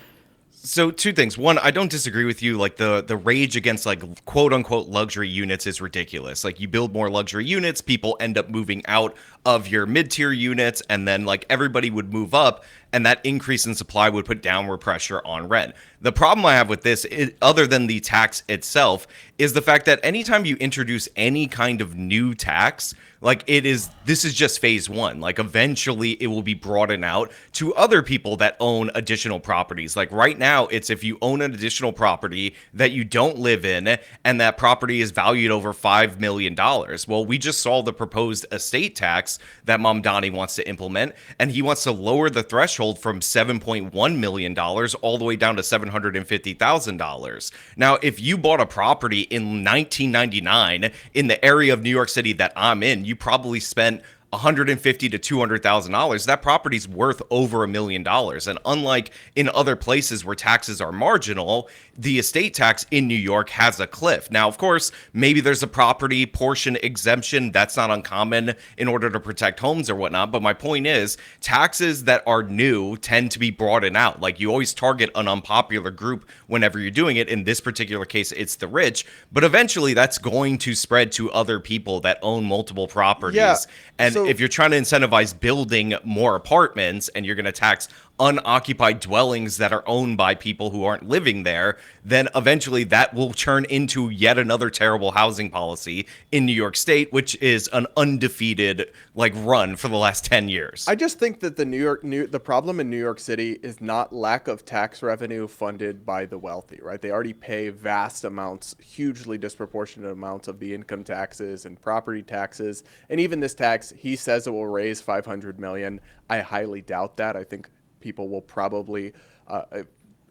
So two things. One, I don't disagree with you. Like the rage against like quote unquote luxury units is ridiculous. Like you build more luxury units, people end up moving out of your mid-tier units, and then like everybody would move up, and that increase in supply would put downward pressure on rent. The problem I have with this, other than the tax itself, is the fact that anytime you introduce any kind of new tax, like this is just phase one. Like eventually it will be broadened out to other people that own additional properties. Like right now, it's if you own an additional property that you don't live in and that property is valued over $5 million. Well, we just saw the proposed estate tax that Mamdani wants to implement, and he wants to lower the threshold from $7.1 million all the way down to $750,000. Now, if you bought a property in 1999 in the area of New York City that I'm in, you probably spent $150,000 to $200,000. That property's worth over $1 million. And unlike in other places where taxes are marginal, the estate tax in New York has a cliff. Now, of course, maybe there's a property portion exemption. That's not uncommon in order to protect homes or whatnot. But my point is, taxes that are new tend to be broadened out. Like you always target an unpopular group whenever you're doing it. In this particular case, it's the rich. But eventually that's going to spread to other people that own multiple properties. Yeah. And if you're trying to incentivize building more apartments and you're going to tax unoccupied dwellings that are owned by people who aren't living there, then eventually that will turn into yet another terrible housing policy in New York State, which is an undefeated run for the last 10 years. I just think that the problem in New York City is not lack of tax revenue funded by the wealthy, right? They already pay vast amounts, hugely disproportionate amounts of the income taxes and property taxes. And even this tax, he says it will raise $500 million. I highly doubt that. I think people will probably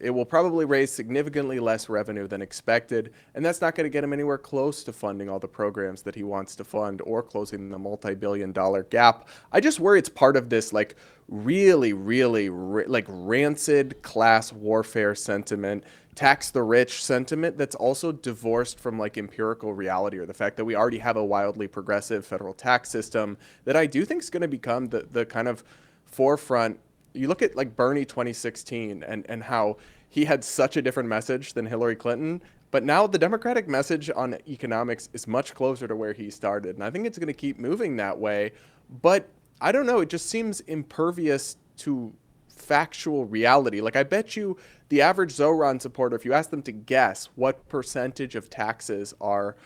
it will probably raise significantly less revenue than expected, and that's not going to get him anywhere close to funding all the programs that he wants to fund or closing the multi-billion-dollar gap. I just worry it's part of this really rancid class warfare sentiment, tax the rich sentiment that's also divorced from empirical reality, or the fact that we already have a wildly progressive federal tax system that I do think is going to become the kind of forefront. You look at Bernie 2016 and how he had such a different message than Hillary Clinton, but now the Democratic message on economics is much closer to where he started. And I think it's going to keep moving that way. But I don't know, it just seems impervious to factual reality. I bet you the average Zoran supporter, if you ask them to guess what percentage of taxes are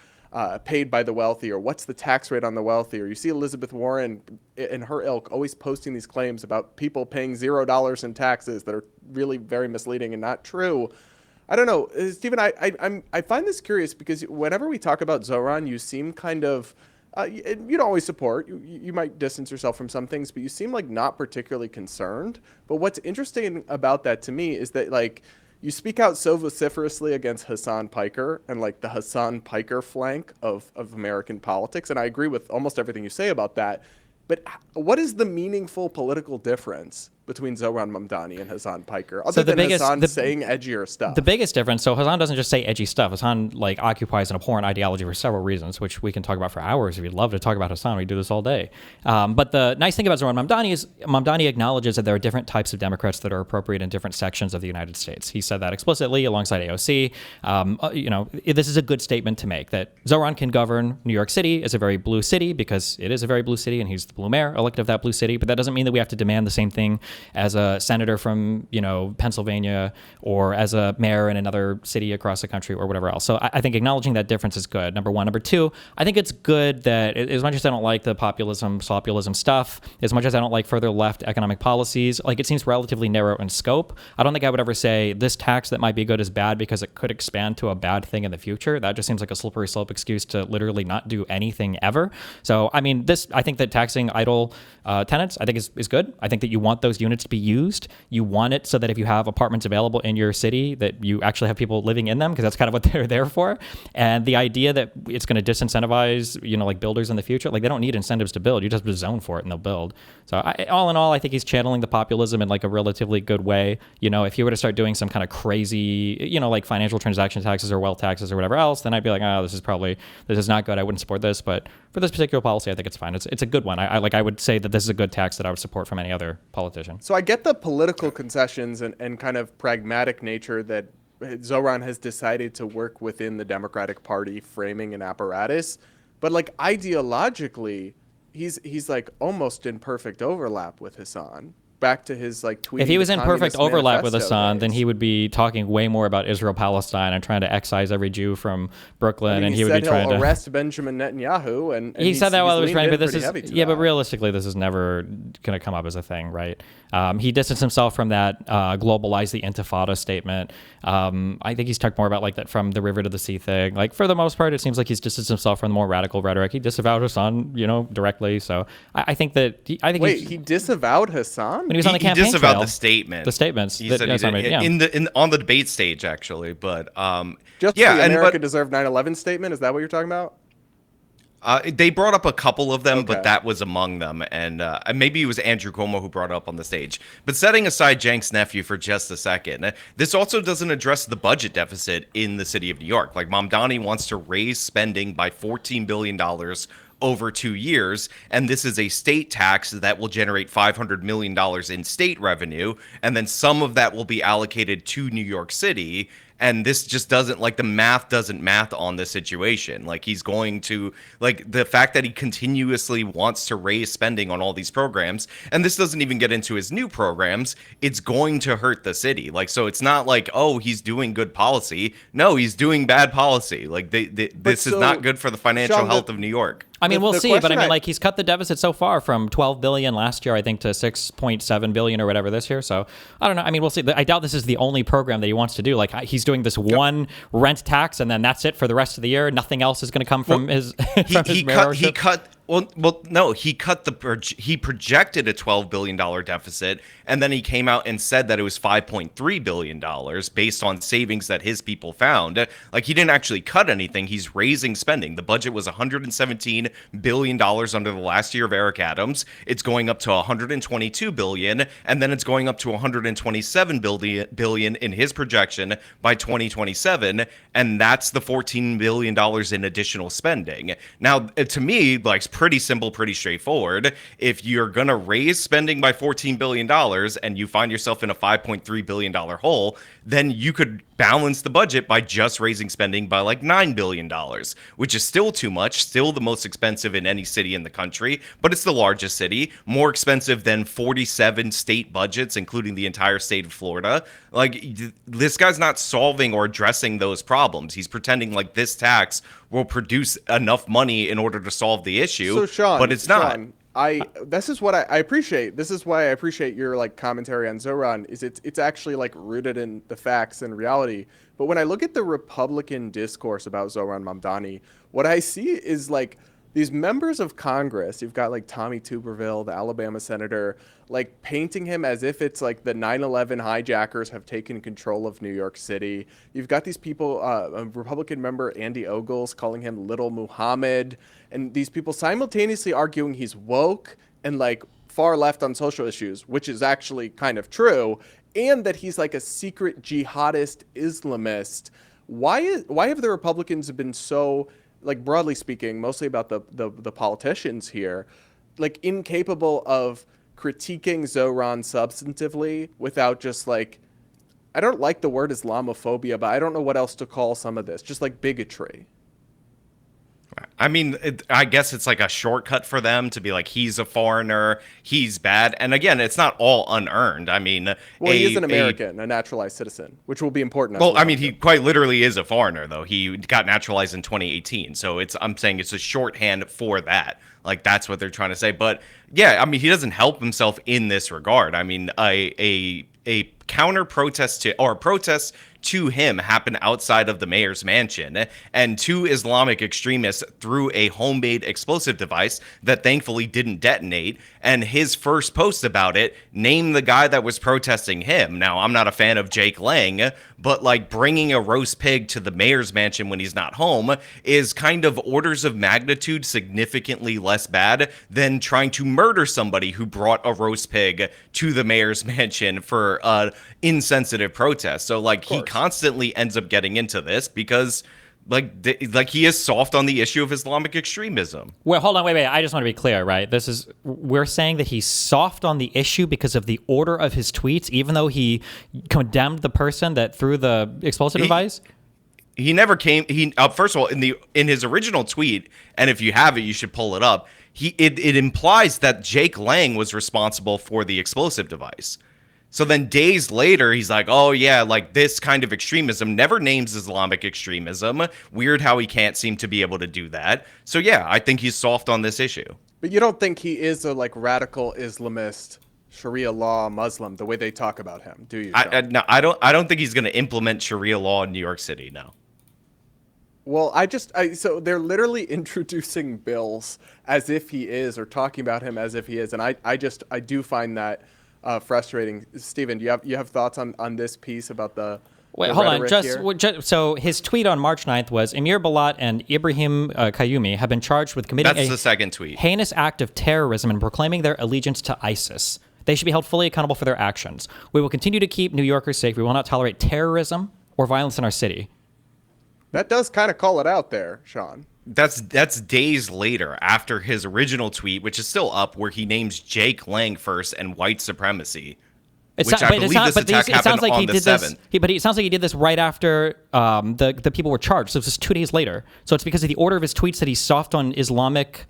paid by the wealthy, or what's the tax rate on the wealthy, or you see Elizabeth Warren and her ilk always posting these claims about people paying $0 in taxes that are really very misleading and not true. I don't know, Stephen, I find this curious because whenever we talk about Zoran, you seem kind of you don't always support. You might distance yourself from some things, but you seem like not particularly concerned. But what's interesting about that to me is that like you speak out so vociferously against Hassan Piker and like the Hassan Piker flank of American politics, and I agree with almost everything you say about that. But what is the meaningful political difference between Zohran Mamdani and Hassan Piker, other than Hassan saying edgier stuff? The biggest difference, so Hassan doesn't just say edgy stuff. Hassan like occupies an abhorrent ideology for several reasons, which we can talk about for hours. If you'd love to talk about Hassan, we do this all day. But the nice thing about Zohran Mamdani is Mamdani acknowledges that there are different types of Democrats that are appropriate in different sections of the United States. He said that explicitly alongside AOC. This is a good statement to make, that Zohran can govern New York City as a very blue city because it is a very blue city and he's the blue mayor elected of that blue city. But that doesn't mean that we have to demand the same thing as a senator from, Pennsylvania or as a mayor in another city across the country or whatever else. So I think acknowledging that difference is good, number one. Number two, I think it's good that as much as I don't like the populism, slopulism stuff, as much as I don't like further left economic policies, like it seems relatively narrow in scope. I don't think I would ever say this tax that might be good is bad because it could expand to a bad thing in the future. That just seems like a slippery slope excuse to literally not do anything ever. So, I think that taxing idle tenants, I think is good. I think that you want those units to be used. You want it so that if you have apartments available in your city, that you actually have people living in them, because that's kind of what they're there for. And the idea that it's going to disincentivize, like builders in the future, like they don't need incentives to build. You just zone for it and they'll build. So all in all, I think he's channeling the populism in like a relatively good way. If you were to start doing some kind of crazy, like financial transaction taxes or wealth taxes or whatever else, then I'd be like, oh, this is not good. I wouldn't support this. But for this particular policy, I think it's fine. It's a good one. I would say that this is a good tax that I would support from any other politician. So I get the political concessions and kind of pragmatic nature that Zohran has decided to work within the Democratic Party framing and apparatus, but like ideologically, he's like almost in perfect overlap with Hassan. Back to his like tweet. If he was in perfect overlap with Hassan, then he would be talking way more about Israel-Palestine and trying to excise every Jew from Brooklyn, and he would be trying to arrest Benjamin Netanyahu. And he said that while he was trying, but but realistically, this is never going to come up as a thing, right? He distanced himself from that globalize the Intifada statement. I think he's talked more about like that from the river to the sea thing. Like for the most part, it seems like he's distanced himself from the more radical rhetoric. He disavowed Hassan, directly. So I think that he disavowed Hassan. When he was on the campaign disavowed trail, the statement. The statements. He said on the debate stage, actually. But just the America deserved 9/11 statement. Is that what you're talking about? They brought up a couple of them, but that was among them. And maybe it was Andrew Cuomo who brought it up on the stage. But setting aside Cenk's nephew for just a second, this also doesn't address the budget deficit in the city of New York. Like Mamdani wants to raise spending by $14 billion over 2 years, and this is a state tax that will generate $500 million in state revenue, and then some of that will be allocated to New York City. And this just doesn't, like, the math doesn't math on this situation. Like, he's going to, like, the fact that he continuously wants to raise spending on all these programs, and this doesn't even get into his new programs, it's going to hurt the city. Like, so it's not like, oh, he's doing good policy. No, he's doing bad policy. Like, this is not good for the financial health of New York. I mean, we'll see, but like he's cut the deficit so far from 12 billion last year, I think, to 6.7 billion or whatever this year. So I don't know. I mean, we'll see. I doubt this is the only program that he wants to do. Like he's doing this one rent tax, and then that's it for the rest of the year. Nothing else is going to come from his. He projected a $12 billion deficit, and then he came out and said that it was $5.3 billion based on savings that his people found. Like, he didn't actually cut anything. He's raising spending. The budget was $117 billion under the last year of Eric Adams. It's going up to $122 billion, and then it's going up to $127 billion in his projection by 2027, and that's the $14 billion in additional spending. Now, to me, like, pretty simple, pretty straightforward. If you're going to raise spending by $14 billion and you find yourself in a $5.3 billion hole, then you could balance the budget by just raising spending by like $9 billion, which is still too much, still the most expensive in any city in the country, but it's the largest city, more expensive than 47 state budgets, including the entire state of Florida. Like, this guy's not solving or addressing those problems. He's pretending like this tax will produce enough money in order to solve the issue, so Sean, but it's not. This is what I appreciate. This is why I appreciate your like commentary on Zohran. Is it's actually like rooted in the facts and reality. But when I look at the Republican discourse about Zohran Mamdani, what I see is like these members of Congress, you've got like Tommy Tuberville, the Alabama senator, like painting him as if it's like the 9/11 hijackers have taken control of New York City. You've got these people, a Republican member, Andy Ogles, calling him Little Muhammad, and these people simultaneously arguing he's woke and like far left on social issues, which is actually kind of true, and that he's like a secret jihadist Islamist. Why have the Republicans been so, like broadly speaking, mostly about the politicians here, like incapable of critiquing Zoran substantively without just like, I don't like the word Islamophobia, but I don't know what else to call some of this, just like bigotry? I mean, I guess it's like a shortcut for them to be like, he's a foreigner, he's bad. And again, it's not all unearned. I mean, well, he is an American, a naturalized citizen, which will be important. Well, I mean, he quite literally is a foreigner, though. He got naturalized in 2018. So I'm saying it's a shorthand for that. Like, that's what they're trying to say. But yeah, I mean, he doesn't help himself in this regard. I mean, a counter protest to, or protest to him happened outside of the mayor's mansion, and two Islamic extremists threw a homemade explosive device that thankfully didn't detonate, and his first post about it named the guy that was protesting him. Now, I'm not a fan of Jake Lang, but like bringing a roast pig to the mayor's mansion when he's not home is kind of orders of magnitude significantly less bad than trying to murder somebody who brought a roast pig to the mayor's mansion for insensitive protest. So like he constantly ends up getting into this because like he is soft on the issue of Islamic extremism. Well, hold on, wait. I just want to be clear, right? We're saying that he's soft on the issue because of the order of his tweets, even though he condemned the person that threw the explosive device. He never came. First of all, in his original tweet, and if you have it, you should pull it up. It implies that Jake Lang was responsible for the explosive device. So then days later, he's like, oh, yeah, like this kind of extremism, never names Islamic extremism. Weird how he can't seem to be able to do that. So, yeah, I think he's soft on this issue. But you don't think he is a like radical Islamist, Sharia law Muslim, the way they talk about him, do you? No, I don't think he's going to implement Sharia law in New York City, no. Well, so they're literally introducing bills as if he is, or talking about him as if he is. And I do find that frustrating. Stephen, do you have thoughts on this piece about the Wait, hold on. So his tweet on March 9th was, Emir Balat and Ibrahim Qayyumi have been charged with committing the second tweet. Heinous act of terrorism and proclaiming their allegiance to ISIS. They should be held fully accountable for their actions. We will continue to keep New Yorkers safe. We will not tolerate terrorism or violence in our city. That does kind of call it out there, Sean. That's days later after his original tweet, which is still up, where he names Jake Lang first and white supremacy. Which I believe this attack happened on the 7th. But it sounds like he did this right after the people were charged. So it was just 2 days later. So it's because of the order of his tweets that he's soft on Islamic.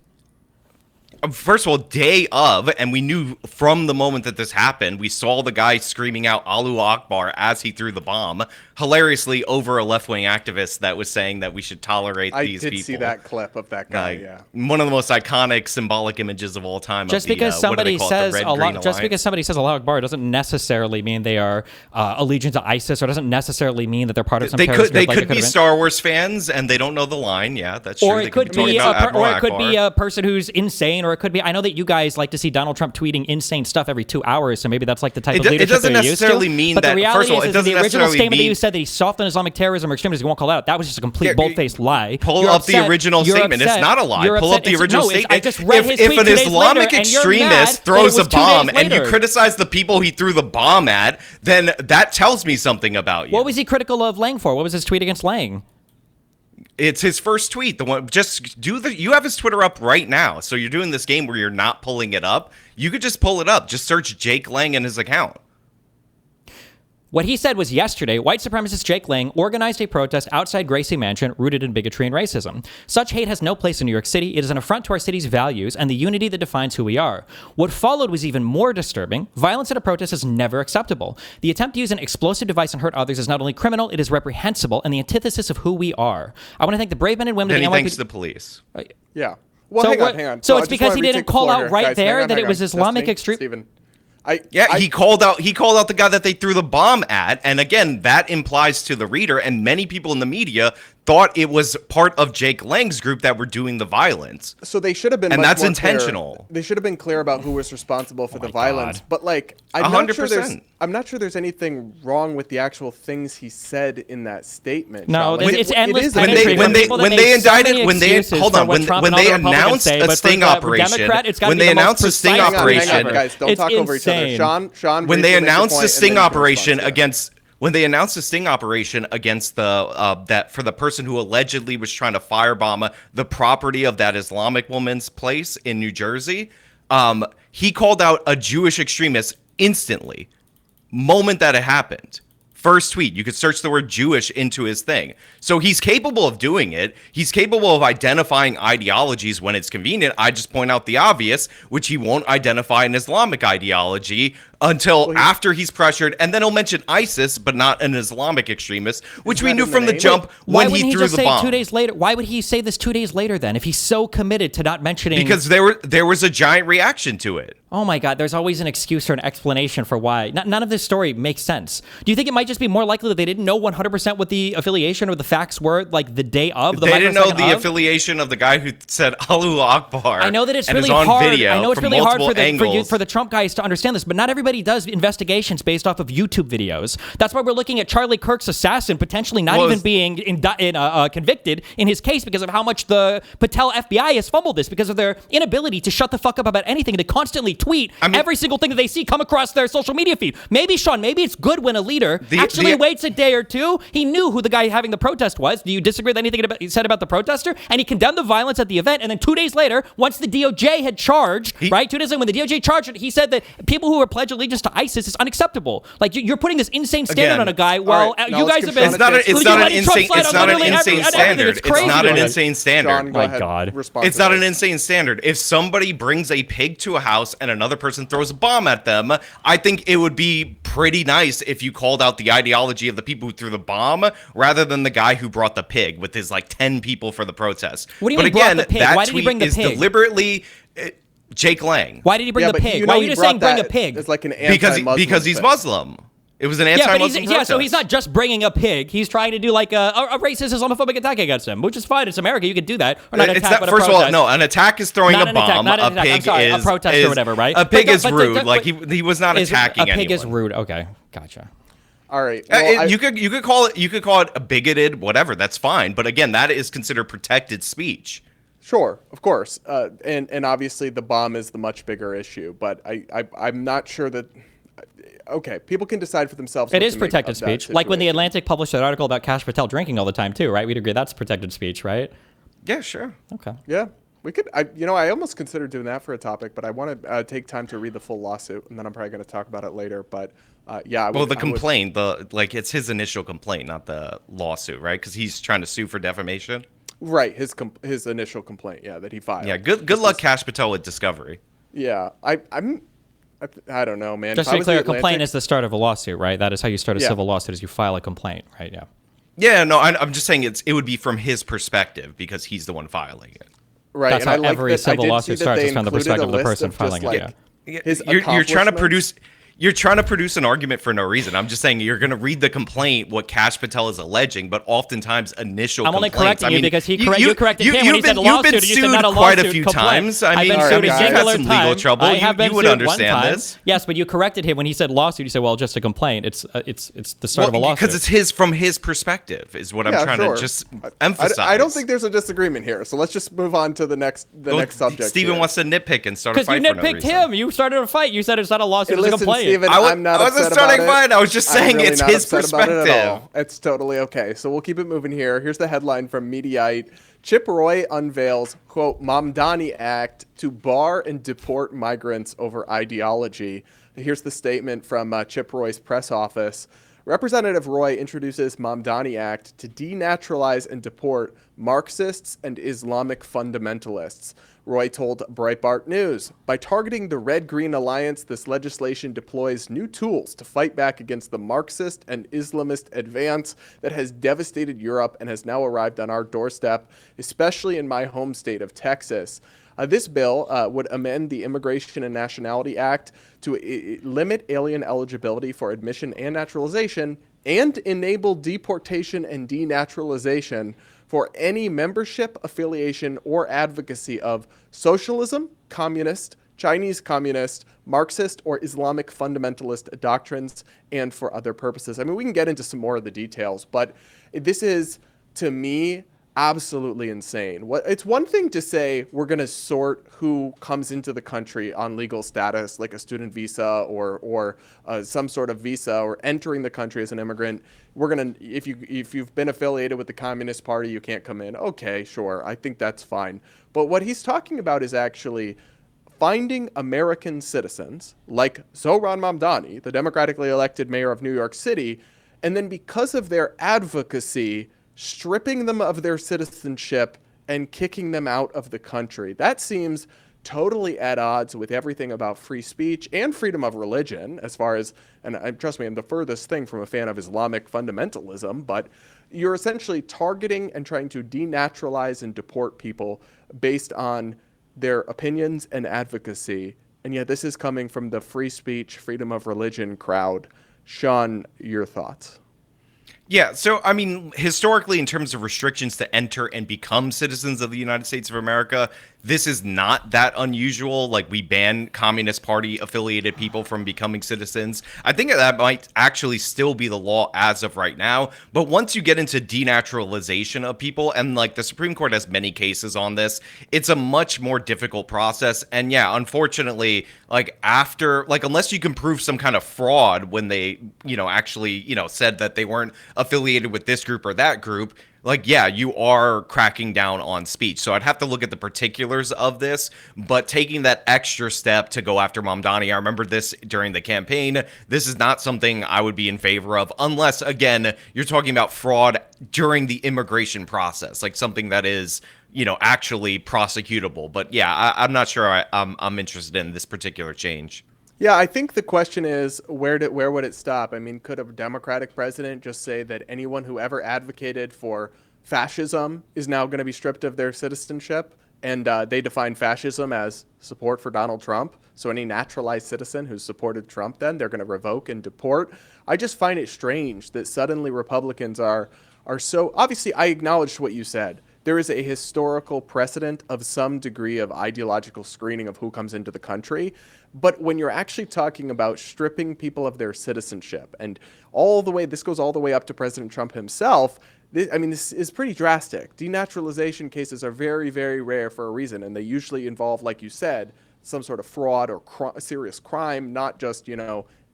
First of all, day of, and we knew from the moment that this happened, we saw the guy screaming out Allahu Akbar as he threw the bomb, hilariously over a left-wing activist that was saying that we should tolerate these people. I did see that clip of that guy, yeah. One of the most iconic symbolic images of all time. Just because somebody says Allahu Akbar doesn't necessarily mean they are allegiant to ISIS, or doesn't necessarily mean that they're part of some terrorist group. They could be Star Wars fans and they don't know the line. Yeah, that's true. Or it could be a person who's insane, or it could be. I know that you guys like to see Donald Trump tweeting insane stuff every 2 hours, so maybe that's like the type of leadership that you're used to. It doesn't necessarily mean that. But the reality is that the original statement that you said that he's soft on Islamic terrorism or extremism, he won't call out. That was just a complete bold-faced lie. Pull up the original statement. It's not a lie. Pull up the original statement. If an Islamic extremist throws a bomb and you criticize the people he threw the bomb at, then that tells me something about you. What was he critical of Lang for? What was his tweet against Lang? It's his first tweet. The one, you have his Twitter up right now. So you're doing this game where you're not pulling it up. You could just pull it up. Just search Jake Lang and his account. What he said was yesterday, white supremacist Jake Lang organized a protest outside Gracie Mansion rooted in bigotry and racism. Such hate has no place in New York City. It is an affront to our city's values and the unity that defines who we are. What followed was even more disturbing. Violence at a protest is never acceptable. The attempt to use an explosive device and hurt others is not only criminal, it is reprehensible and the antithesis of who we are. I want to thank the brave men and women of the NYPD. Then he thanks the police. Yeah. Well, hang on. So it's because he didn't call out right there that it was Islamic extremism. He called out the guy that they threw the bomb at, and again, that implies to the reader and many people in the media thought it was part of Jake Lang's group that were doing the violence. So they should have been, and much that's more intentional. Clear. They should have been clear about who was responsible for the violence. But like, I'm not sure there's anything wrong with the actual things he said in that statement. No, Like, it's endless. When they indicted, when they announced a sting operation, when they announced a sting operation, guys, don't talk over each other. Sean, when they announced a sting operation against. When they announced a sting operation against that for the person who allegedly was trying to firebomb the property of that Islamic woman's place in New Jersey, he called out a Jewish extremist instantly, moment that it happened. First tweet, you could search the word Jewish into his thing. So he's capable of doing it. He's capable of identifying ideologies when it's convenient. I just point out the obvious, which he won't identify an Islamic ideology until after he's pressured, and then he'll mention ISIS, but not an Islamic extremist, which we knew from the jump when he threw the bomb. 2 days later? Why would he say this 2 days later then, if he's so committed to not mentioning? Because there was a giant reaction to it. Oh my God, there's always an excuse or an explanation for why. None of this story makes sense. Do you think it might just be more likely that they didn't know 100% what the affiliation or the facts were, like the day of? They didn't know the affiliation of the guy who said Allahu Akbar. I know that it's really hard. I know it's really hard for the Trump guys to understand this, but not everybody does investigations based off of YouTube videos. That's why we're looking at Charlie Kirk's assassin potentially not even being convicted in his case because of how much the Patel FBI has fumbled this, because of their inability to shut the fuck up about anything, to constantly tweet every single thing that they see come across their social media feed. Maybe, Sean, maybe it's good when a leader actually waits a day or two. He knew who the guy having the protest was. Do you disagree with anything he said about the protester? And he condemned the violence at the event. And then 2 days later, once the DOJ had charged, 2 days later, when the DOJ charged it, he said that people who are pledge allegiance to ISIS is unacceptable. Like, you're putting this insane standard on a guy. Well, you guys have been. It's not an insane standard. It's not an insane standard. My God. It's not an insane standard. If somebody brings a pig to a house and another person throws a bomb at them, I think it would be pretty nice if you called out the ideology of the people who threw the bomb rather than the guy who brought the pig with his like 10 people for the protest. What do you mean brought the pig? Why did he bring the pig? Deliberately Jake Lang. Why did he bring the pig? Why are you just saying bring a pig? It's like an because he's Muslim. It was an anti-Muslim protest. So he's not just bringing a pig. He's trying to do like a racist Islamophobic attack against him, which is fine. It's America. You can do that. Or not attack, but first of all, no. An attack is throwing a bomb. A pig is a protest or whatever, right? A pig is rude. Like he was not attacking anyone. A pig is rude. Okay, gotcha. All right. Well, you could call it a bigoted, whatever. That's fine. But again, that is considered protected speech. Sure, of course, and obviously the bomb is the much bigger issue. But I'm not sure that. Okay, people can decide for themselves. It is protected speech. Like when The Atlantic published an article about Kash Patel drinking all the time too, right? We'd agree that's protected speech, right? Yeah, sure. Okay. Yeah, we could. I almost considered doing that for a topic, but I want to take time to read the full lawsuit, and then I'm probably going to talk about it later. But yeah. The complaint, it's his initial complaint, not the lawsuit, right? Because he's trying to sue for defamation. Right, his initial complaint, yeah, that he filed. Yeah, good luck, Kash Patel, with discovery. Yeah, I don't know, man. Just to be clear, a complaint is the start of a lawsuit, right? That is how you start a civil lawsuit, is you file a complaint, right? Yeah. Yeah, no, I'm just saying it would be from his perspective because he's the one filing it. Right. That's how every civil lawsuit starts, is from the perspective of the person filing it. You're trying to produce. You're trying to produce an argument for no reason. I'm just saying you're going to read the complaint, what Kash Patel is alleging, but oftentimes initial complaints. I'm only correcting you because you corrected him when he said lawsuit. You've been sued quite a few times. I mean, you've had some legal trouble. You would understand this. Yes, but you corrected him when he said lawsuit. You said, well, just a complaint. It's the start of a lawsuit. Because it's from his perspective is what I'm trying to just emphasize. I don't think there's a disagreement here. So let's just move on to the next subject. Steven wants to nitpick and start a fight for no reason. Because you nitpicked him. You started a fight. You said it's not a lawsuit, it's a complaint. Steven, I wasn't starting a fight. I was just saying it's his perspective. It's totally okay. So we'll keep it moving here. Here's the headline from Mediaite. Chip Roy unveils, quote, Mamdani Act to bar and deport migrants over ideology. Here's the statement from Chip Roy's press office. Representative Roy introduces Mamdani Act to denaturalize and deport Marxists and Islamic fundamentalists. Roy told Breitbart News, by targeting the Red-Green Alliance, this legislation deploys new tools to fight back against the Marxist and Islamist advance that has devastated Europe and has now arrived on our doorstep, especially in my home state of Texas. This bill would amend the Immigration and Nationality Act to limit alien eligibility for admission and naturalization and enable deportation and denaturalization for any membership, affiliation, or advocacy of socialism, communist, Chinese communist, Marxist, or Islamic fundamentalist doctrines, and for other purposes. I mean, we can get into some more of the details, but this is, to me, absolutely insane. It's one thing to say we're going to sort who comes into the country on legal status, like a student visa or some sort of visa, or entering the country as an immigrant. We're going to, if you've been affiliated with the Communist Party, you can't come in. Okay, sure. I think that's fine. But what he's talking about is actually finding American citizens like Zohran Mamdani, the democratically elected mayor of New York City, and then because of their advocacy, stripping them of their citizenship and kicking them out of the country. That seems totally at odds with everything about free speech and freedom of religion, as far as, and trust me, I'm the furthest thing from a fan of Islamic fundamentalism, but you're essentially targeting and trying to denaturalize and deport people based on their opinions and advocacy. And yet this is coming from the free speech, freedom of religion crowd. Sean, your thoughts? Yeah, so I mean, historically, in terms of restrictions to enter and become citizens of the United States of America, this is not that unusual. Like, we ban Communist Party affiliated people from becoming citizens. I think that might actually still be the law as of right now. But once you get into denaturalization of people, and like the Supreme Court has many cases on this, it's a much more difficult process. And yeah, unfortunately, like after, like unless you can prove some kind of fraud when they, actually, said that they weren't affiliated with this group or that group, like, yeah, you are cracking down on speech. So I'd have to look at the particulars of this, but taking that extra step to go after Mamdani, I remember this during the campaign. This is not something I would be in favor of unless, again, you're talking about fraud during the immigration process, like something that is, actually prosecutable. But yeah, I'm not sure I'm interested in this particular change. Yeah, I think the question is, where would it stop? I mean, could a Democratic president just say that anyone who ever advocated for fascism is now going to be stripped of their citizenship? And they define fascism as support for Donald Trump. So any naturalized citizen who supported Trump, then they're going to revoke and deport. I just find it strange that suddenly Republicans are so, obviously I acknowledged what you said. There is a historical precedent of some degree of ideological screening of who comes into the country. But when you're actually talking about stripping people of their citizenship, and this goes all the way up to President Trump himself, this is pretty drastic. Denaturalization cases are very, very rare for a reason, and they usually involve, like you said, some sort of fraud or serious crime, not just,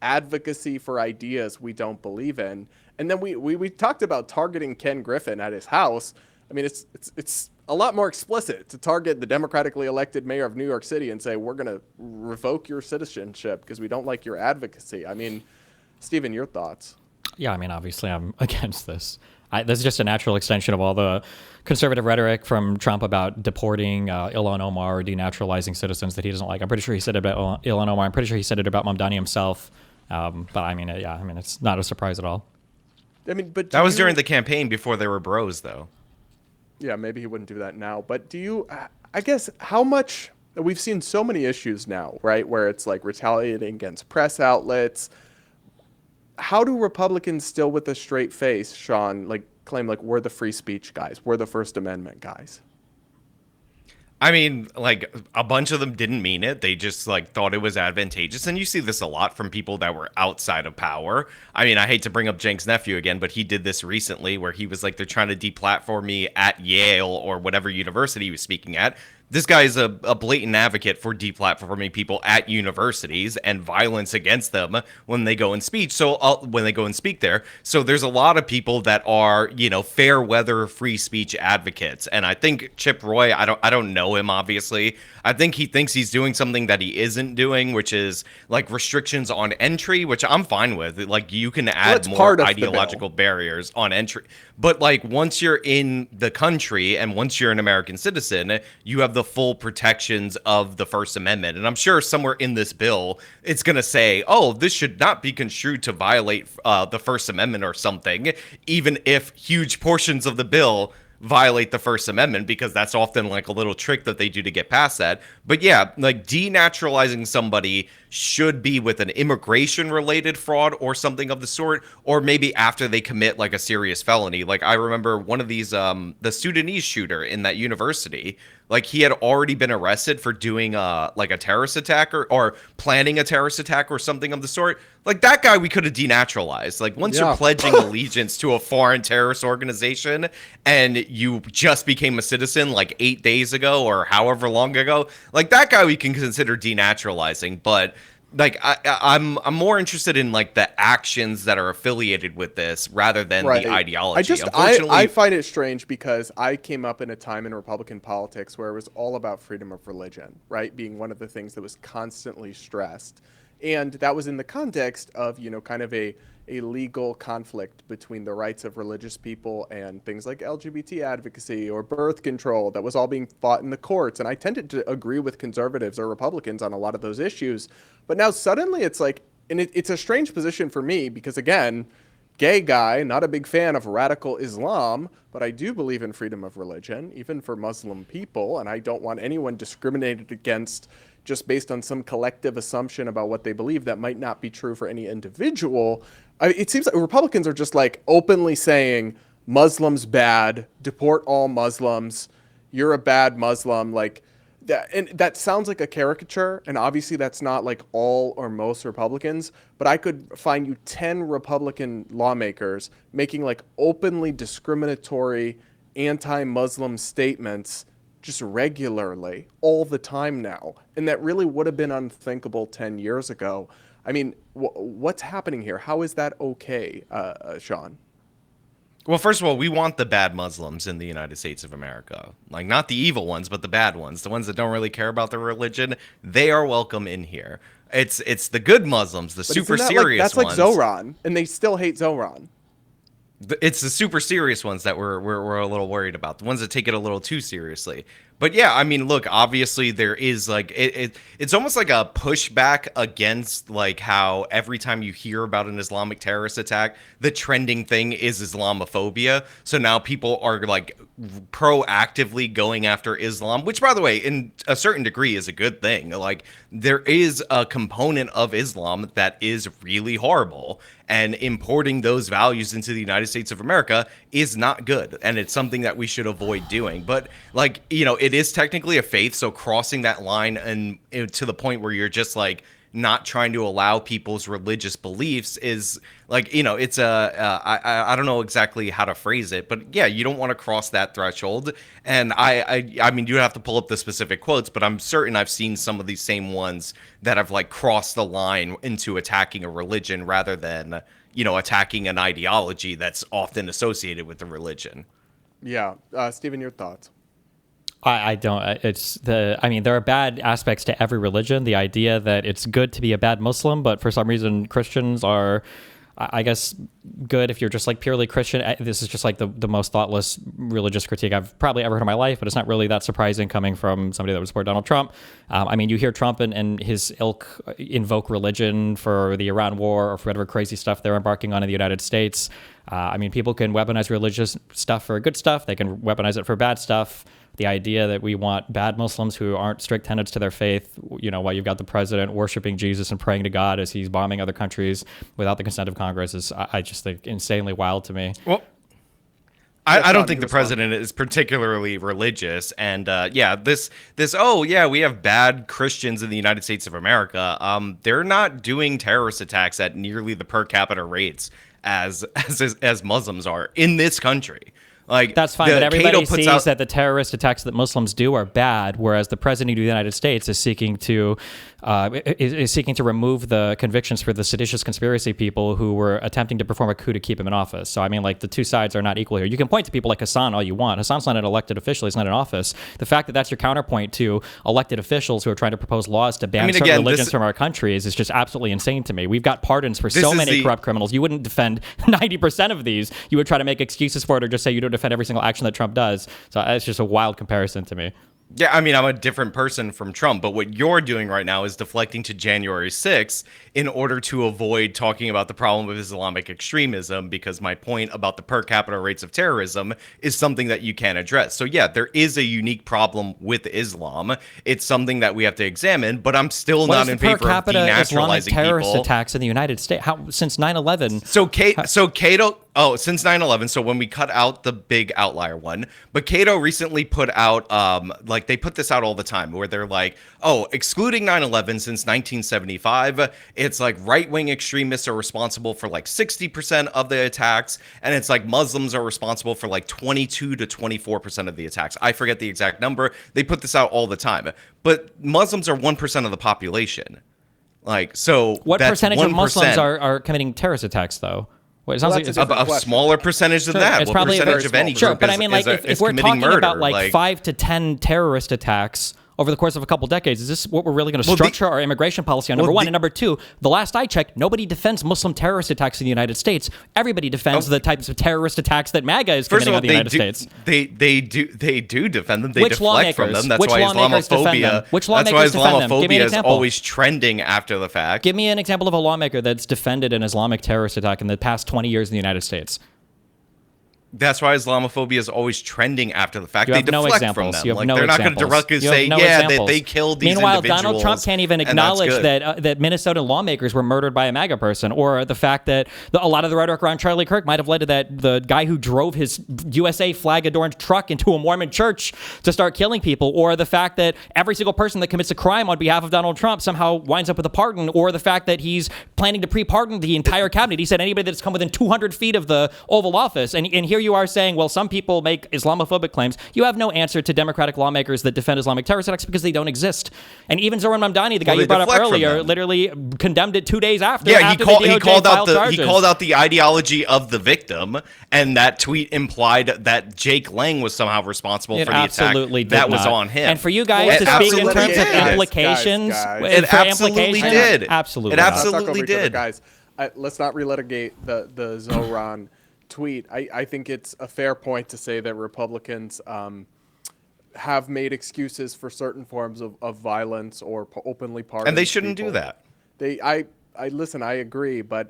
advocacy for ideas we don't believe in. And then we talked about targeting Ken Griffin at his house. I mean, it's a lot more explicit to target the democratically elected mayor of New York City and say, we're going to revoke your citizenship because we don't like your advocacy. I mean, Stephen, your thoughts? Yeah, I mean, obviously I'm against this. This is just a natural extension of all the conservative rhetoric from Trump about deporting Ilhan Omar or denaturalizing citizens that he doesn't like. I'm pretty sure he said it about Ilhan Omar. I'm pretty sure he said it about Mamdani himself. But I mean, it's not a surprise at all. I mean, but that was during the campaign before they were bros, though. Yeah, maybe he wouldn't do that now. But I guess, how much, we've seen so many issues now, right, where it's like retaliating against press outlets. How do Republicans still with a straight face, Sean, claim we're the free speech guys, we're the First Amendment guys? I mean, a bunch of them didn't mean it. They just thought it was advantageous. And you see this a lot from people that were outside of power. I mean, I hate to bring up Cenk's nephew again, but he did this recently where he was they're trying to deplatform me at Yale or whatever university he was speaking at. This guy is a blatant advocate for deplatforming people at universities and violence against them when they go and speak. So when they go and speak there, so there's a lot of people that are fair weather free speech advocates. And I think Chip Roy, I don't know him obviously. I think he thinks he's doing something that he isn't doing, which is restrictions on entry, which I'm fine with. You can add more ideological barriers on entry. But once you're in the country and once you're an American citizen, you have the full protections of the First Amendment. And I'm sure somewhere in this bill, it's going to say, oh, this should not be construed to violate the First Amendment or something, even if huge portions of the bill violate the First Amendment, because that's often like a little trick that they do to get past that. But yeah, like denaturalizing somebody should be with an immigration related fraud or something of the sort, or maybe after they commit like a serious felony. Like I remember one of these, the Sudanese shooter in that university, like he had already been arrested for doing like a terrorist attack or planning a terrorist attack or something of the sort. Like that guy we could have denaturalized. Like once you're pledging allegiance to a foreign terrorist organization and you just became a citizen like 8 days ago or however long ago, like that guy we can consider denaturalizing. But like I'm more interested in like the actions that are affiliated with this rather than the ideology. I find it strange because I came up in a time in Republican politics where it was all about freedom of religion, right? Being one of the things that was constantly stressed. And that was in the context of, you know, kind of a legal conflict between the rights of religious people and things like LGBT advocacy or birth control that was all being fought in the courts. And I tended to agree with conservatives or Republicans on a lot of those issues. But now suddenly it's like, and it's a strange position for me because, again, gay guy, not a big fan of radical Islam, but I do believe in freedom of religion, even for Muslim people. And I don't want anyone discriminated against just based on some collective assumption about what they believe that might not be true for any individual. It seems like Republicans are just like openly saying Muslims bad, deport all Muslims, you're a bad Muslim, like that. And that sounds like a caricature, and obviously that's not like all or most Republicans, but I could find you 10 Republican lawmakers making like openly discriminatory anti-Muslim statements just regularly all the time now. And that really would have been unthinkable 10 years ago. I mean, what's happening here? How is that okay, Sean? Well, first of all, we want the bad Muslims in the United States of America. Like, not the evil ones, but the bad ones. The ones that don't really care about their religion. They are welcome in here. It's the good Muslims, the super serious ones. That's like Zoran, and they still hate Zoran. It's the super serious ones that we're a little worried about, the ones that take it a little too seriously. But yeah, I mean, look, obviously there is like it's almost like a pushback against like how every time you hear about an Islamic terrorist attack, the trending thing is Islamophobia. So now people are like proactively going after Islam, which, by the way, in a certain degree is a good thing. Like there is a component of Islam that is really horrible, and importing those values into the United States of America is not good, and it's something that we should avoid doing. But like, you know, it is technically a faith, so crossing that line and to the point where you're just like not trying to allow people's religious beliefs is like, you know, it's I don't know exactly how to phrase it, but yeah, you don't want to cross that threshold. And I mean, you have to pull up the specific quotes, but I'm certain I've seen some of these same ones that have like crossed the line into attacking a religion rather than, you know, attacking an ideology that's often associated with the religion. Yeah. Stephen, your thoughts? I don't. I mean, there are bad aspects to every religion. The idea that it's good to be a bad Muslim, but for some reason Christians are, I guess, good if you're just like purely Christian. This is just like the most thoughtless religious critique I've probably ever heard in my life, but it's not really that surprising coming from somebody that would support Donald Trump. I mean, you hear Trump and his ilk invoke religion for the Iran war or for whatever crazy stuff they're embarking on in the United States. I mean, people can weaponize religious stuff for good stuff. They can weaponize it for bad stuff. The idea that we want bad Muslims who aren't strict tenets to their faith, you know, while you've got the president worshiping Jesus and praying to God as he's bombing other countries without the consent of Congress is, I just think, insanely wild to me. Well, I don't think the president is particularly religious. And yeah, this, oh, yeah, we have bad Christians in the United States of America. They're not doing terrorist attacks at nearly the per capita rates as Muslims are in this country. Like, that's fine, but everybody sees that the terrorist attacks that Muslims do are bad, whereas the president of the United States is seeking to remove the convictions for the seditious conspiracy people who were attempting to perform a coup to keep him in office. So I mean, like, the two sides are not equal here. You can point to people like Hassan all you want. Hassan's not an elected official; he's not in office. The fact that that's your counterpoint to elected officials who are trying to propose laws to ban certain religions from our countries is just absolutely insane to me. We've got pardons for so many corrupt criminals. You wouldn't defend 90% of these. You would try to make excuses for it or just say you don't defend every single action that Trump does. So it's just a wild comparison to me. Yeah, I mean, I'm a different person from Trump, but what you're doing right now is deflecting to January 6th in order to avoid talking about the problem of Islamic extremism, because my point about the per capita rates of terrorism is something that you can't address. So yeah, there is a unique problem with Islam. It's something that we have to examine, but I'm still not in favor of denaturalizing Islamic terrorist people. attacks in the United States? How since 9/11? So Cato. Oh, since 9/11. So when we cut out the big outlier one, but Cato recently put out, like they put this out all the time, where they're like, oh, excluding 9/11 since 1975, it's like right-wing extremists are responsible for like 60% of the attacks, and it's like Muslims are responsible for like 22 to 24% of the attacks. I forget the exact number. They put this out all the time, but Muslims are 1% of the population. Like, so what that's percentage 1%. of Muslims are committing terrorist attacks, though? Well, it sounds like it's a smaller percentage than that. It's what probably percentage of any group but I mean, like, if we're committing talking murder, about like 5 to 10 terrorist attacks over the course of a couple decades, is this what we're really going to structure our immigration policy on? Number one. And number two, the last I checked, nobody defends Muslim terrorist attacks in the United States. Everybody defends the types of terrorist attacks that MAGA is committing on the United States. They do defend them. They Which deflect lawmakers? from them. That's Which why lawmakers defend them? Islamophobia. Which That's why lawmakers defend them? Give me an Islamophobia is example. always trending after the fact. Give me an example of a lawmaker that's defended an Islamic terrorist attack in the past 20 years in the United States. That's why Islamophobia is always trending after the fact. You they have no deflect examples. from them. You have like no they're examples. not going to directly You have say, no yeah, examples. they killed these Meanwhile, individuals. Donald Trump can't even and that's acknowledge good. that Minnesota lawmakers were murdered by a MAGA person, or the fact that a lot of the rhetoric around Charlie Kirk might have led to the guy who drove his USA flag adorned truck into a Mormon church to start killing people, or the fact that every single person that commits a crime on behalf of Donald Trump somehow winds up with a pardon, or the fact that he's planning to pre-pardon the entire cabinet. He said anybody that's come within 200 feet of the Oval Office, and here you are saying, well, some people make Islamophobic claims. You have no answer to Democratic lawmakers that defend Islamic terrorist attacks because they don't exist. And even Zoran Mamdani, the guy you brought up earlier, literally condemned it 2 days after. Yeah, after he called out the ideology of the victim, and that tweet implied that Jake Lang was somehow responsible for the absolutely attack. That did was not. on him. And for you guys to speak in terms of implications, it absolutely did. Absolutely, it absolutely did. Guys, let's not relitigate the Zoran tweet. I think it's a fair point to say that Republicans have made excuses for certain forms of violence or openly pardoned And they shouldn't people. do that. I listen, I agree, but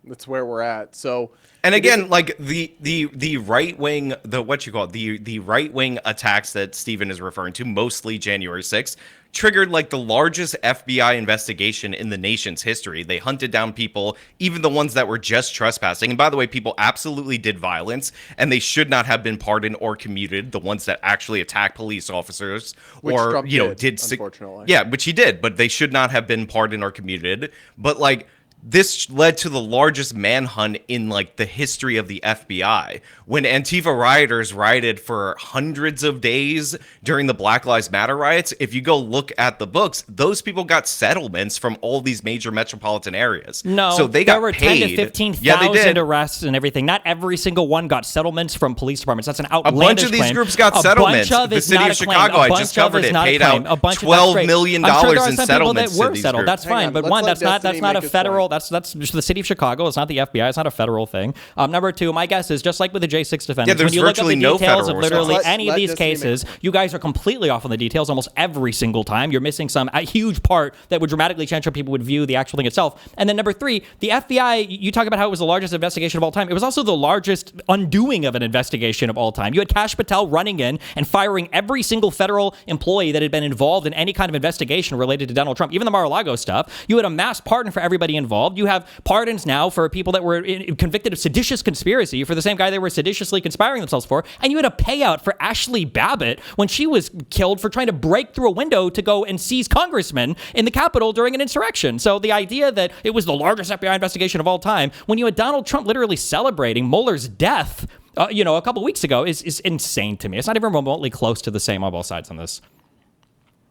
that's where we're at. So, and again, like the right wing, the right wing attacks that Stephen is referring to, mostly January 6th, triggered like the largest FBI investigation in the nation's history. They hunted down people, even the ones that were just trespassing. And by the way, people absolutely did violence, and they should not have been pardoned or commuted. The ones that actually attacked police officers, which or Trump did unfortunately. Yeah, which he did, but they should not have been pardoned or commuted. But like, this led to the largest manhunt in like the history of the FBI, when Antifa rioters rioted for hundreds of days during the Black Lives Matter riots. If you go look at the books, those people got settlements from all these major metropolitan areas. No, so they there got were paid. 10 to 15,000 arrests and everything. Not every single one got settlements from police departments. That's an outlandish A bunch of these claim. groups got settlements. The city of Chicago, I just covered it, paid out $12 million in settlements to these groups. That's fine, but one, that's not a federal. That's just the city of Chicago. It's not the FBI. It's not a federal thing. Number two, my guess is just like with the J6 defendants, when you look at the details of literally any of these cases, you guys are completely off on the details almost every single time. You're missing a huge part that would dramatically change how people would view the actual thing itself. And then number three, the FBI, you talk about how it was the largest investigation of all time. It was also the largest undoing of an investigation of all time. You had Kash Patel running in and firing every single federal employee that had been involved in any kind of investigation related to Donald Trump, even the Mar-a-Lago stuff. You had a mass pardon for everybody involved. You have pardons now for people that were convicted of seditious conspiracy for the same guy they were seditiously conspiring themselves for. And you had a payout for Ashley Babbitt when she was killed for trying to break through a window to go and seize congressmen in the Capitol during an insurrection. So the idea that it was the largest FBI investigation of all time, when you had Donald Trump literally celebrating Mueller's death, a couple weeks ago, is insane to me. It's not even remotely close to the same on both sides on this.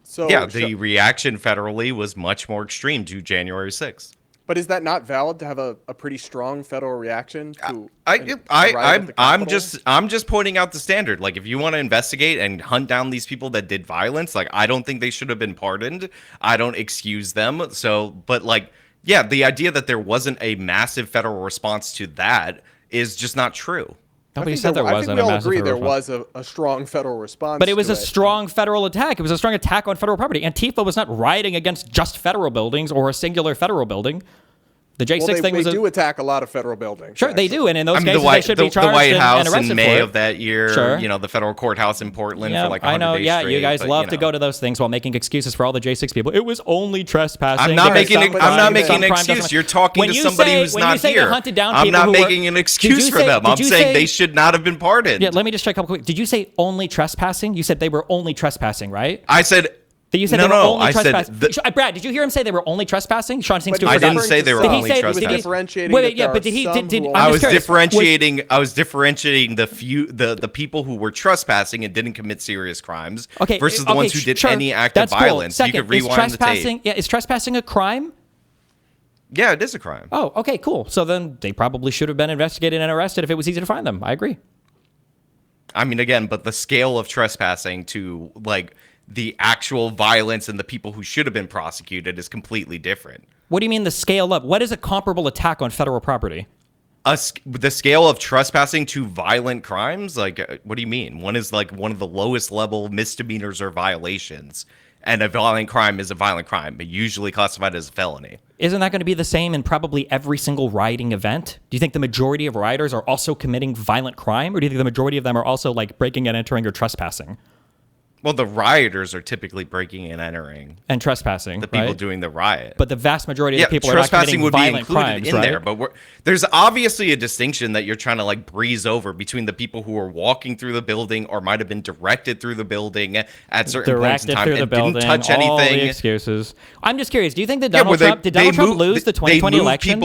So yeah, the reaction federally was much more extreme to January 6th. But is that not valid to have a pretty strong federal reaction to? I'm just pointing out the standard. Like, if you want to investigate and hunt down these people that did violence, like, I don't think they should have been pardoned. I don't excuse them. So, but like, yeah, the idea that there wasn't a massive federal response to that is just not true. Nobody said there wasn't we a all massive agree federal there response. was a strong federal response. But it was to a strong federal attack. It was a strong attack on federal property. Antifa was not rioting against just federal buildings or a singular federal building. The J6 thing was they do attack a lot of federal buildings. Sure, they do, and in those cases the they should be charged the White House and arrested in May for it. of that year, Sure. the federal courthouse in Portland Yeah, for like 100 I know. days Yeah, straight, you guys but, love to go to those things while making excuses for all the J6 people. It was only trespassing. I'm not making an crime excuse. doesn't- You're talking When to you somebody say- who's when you not say they here. hunted down I'm people not who were- making an Did excuse you for say- them. did I'm you saying say- they should not have been pardoned. Yeah, let me just check a couple quick. Did you say only trespassing? You said they were only trespassing, right? I said. You said no, they were no, only I said trespassing. Brad, did you hear him say they were only trespassing? Sean seems to have I forgotten. didn't say they were Did he only say- trespassing. differentiating Wait, that yeah, there but did he? are Did, some who I are- was differentiating. I was differentiating the people who were trespassing and didn't commit serious crimes versus the ones who did any act of violence. Second, you could rewind the tape. Yeah, is trespassing a crime? Yeah, it is a crime. Oh, okay, cool. So then they probably should have been investigated and arrested if it was easy to find them. I agree. I mean, again, but the scale of trespassing to like the actual violence and the people who should have been prosecuted is completely different. What do you mean the scale up? What is a comparable attack on federal property? The scale of trespassing to violent crimes? Like, what do you mean? One is like one of the lowest level misdemeanors or violations, and a violent crime is a violent crime, but usually classified as a felony. Isn't that going to be the same in probably every single rioting event? Do you think the majority of rioters are also committing violent crime, or do you think the majority of them are also like breaking and entering or trespassing? Well, the rioters are typically breaking and entering. And trespassing, the people right? doing the riot. But the vast majority of the people are not trespassing committing would be violent included crimes, in right? there. But there's obviously a distinction that you're trying to like breeze over between the people who are walking through the building or might have been directed through the building at certain points in time and didn't touch anything. All the excuses. I'm just curious. Do you think that Donald Trump did Donald Trump lose the 2020 election?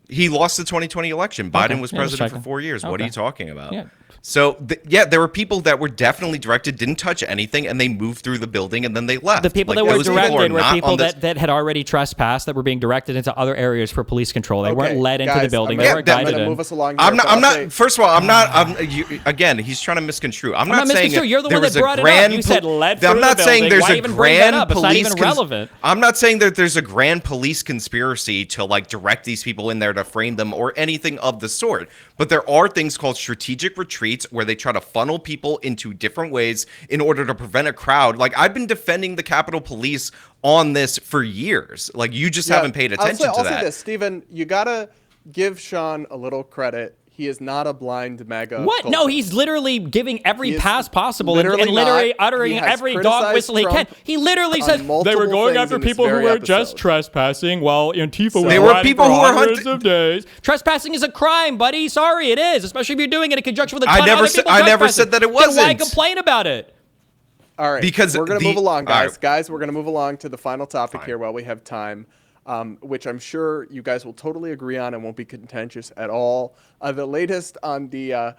He lost the 2020 election. Biden was president for 4 years. What are you talking about? Yeah. So, there were people that were definitely directed, didn't touch anything, and they moved through the building, and then they left. The people that were directed were people that had already trespassed, that were being directed into other areas for police control. They weren't led into the building. They weren't guided in. Move us along I'm not. First of all, I'm not. Again, he's trying to misconstrue. I'm not saying you're the there one was that a brought it grand. up. You said led through I'm not the saying building. there's Why a even bring that grand up? It's not police. even relevant. I'm not saying that there's a grand police conspiracy to like direct these people in there to frame them or anything of the sort. But there are things called strategic retreats where they try to funnel people into different ways in order to prevent a crowd. Like, I've been defending the Capitol Police on this for years. Like, you just haven't paid attention to that. I'll say this, Stephen, you gotta give Sean a little credit. He is not a blind MAGA. What? culprit. No, he's literally giving every pass possible and literally literally not. uttering He has every dog whistle he can. Trump He literally on said they were multiple going things after in this people who very were episode. just trespassing while Antifa was There were riding people for who were hundreds of days. Trespassing is a crime, buddy. Sorry, it is, especially if you're doing it in conjunction with a ton of other people I never trespassing. said that it Then why wasn't. complain about it? All right, Because we're gonna move along, all guys. right. Guys, we're gonna move along to the final topic here while we have time, which I'm sure you guys will totally agree on and won't be contentious at all. The latest on the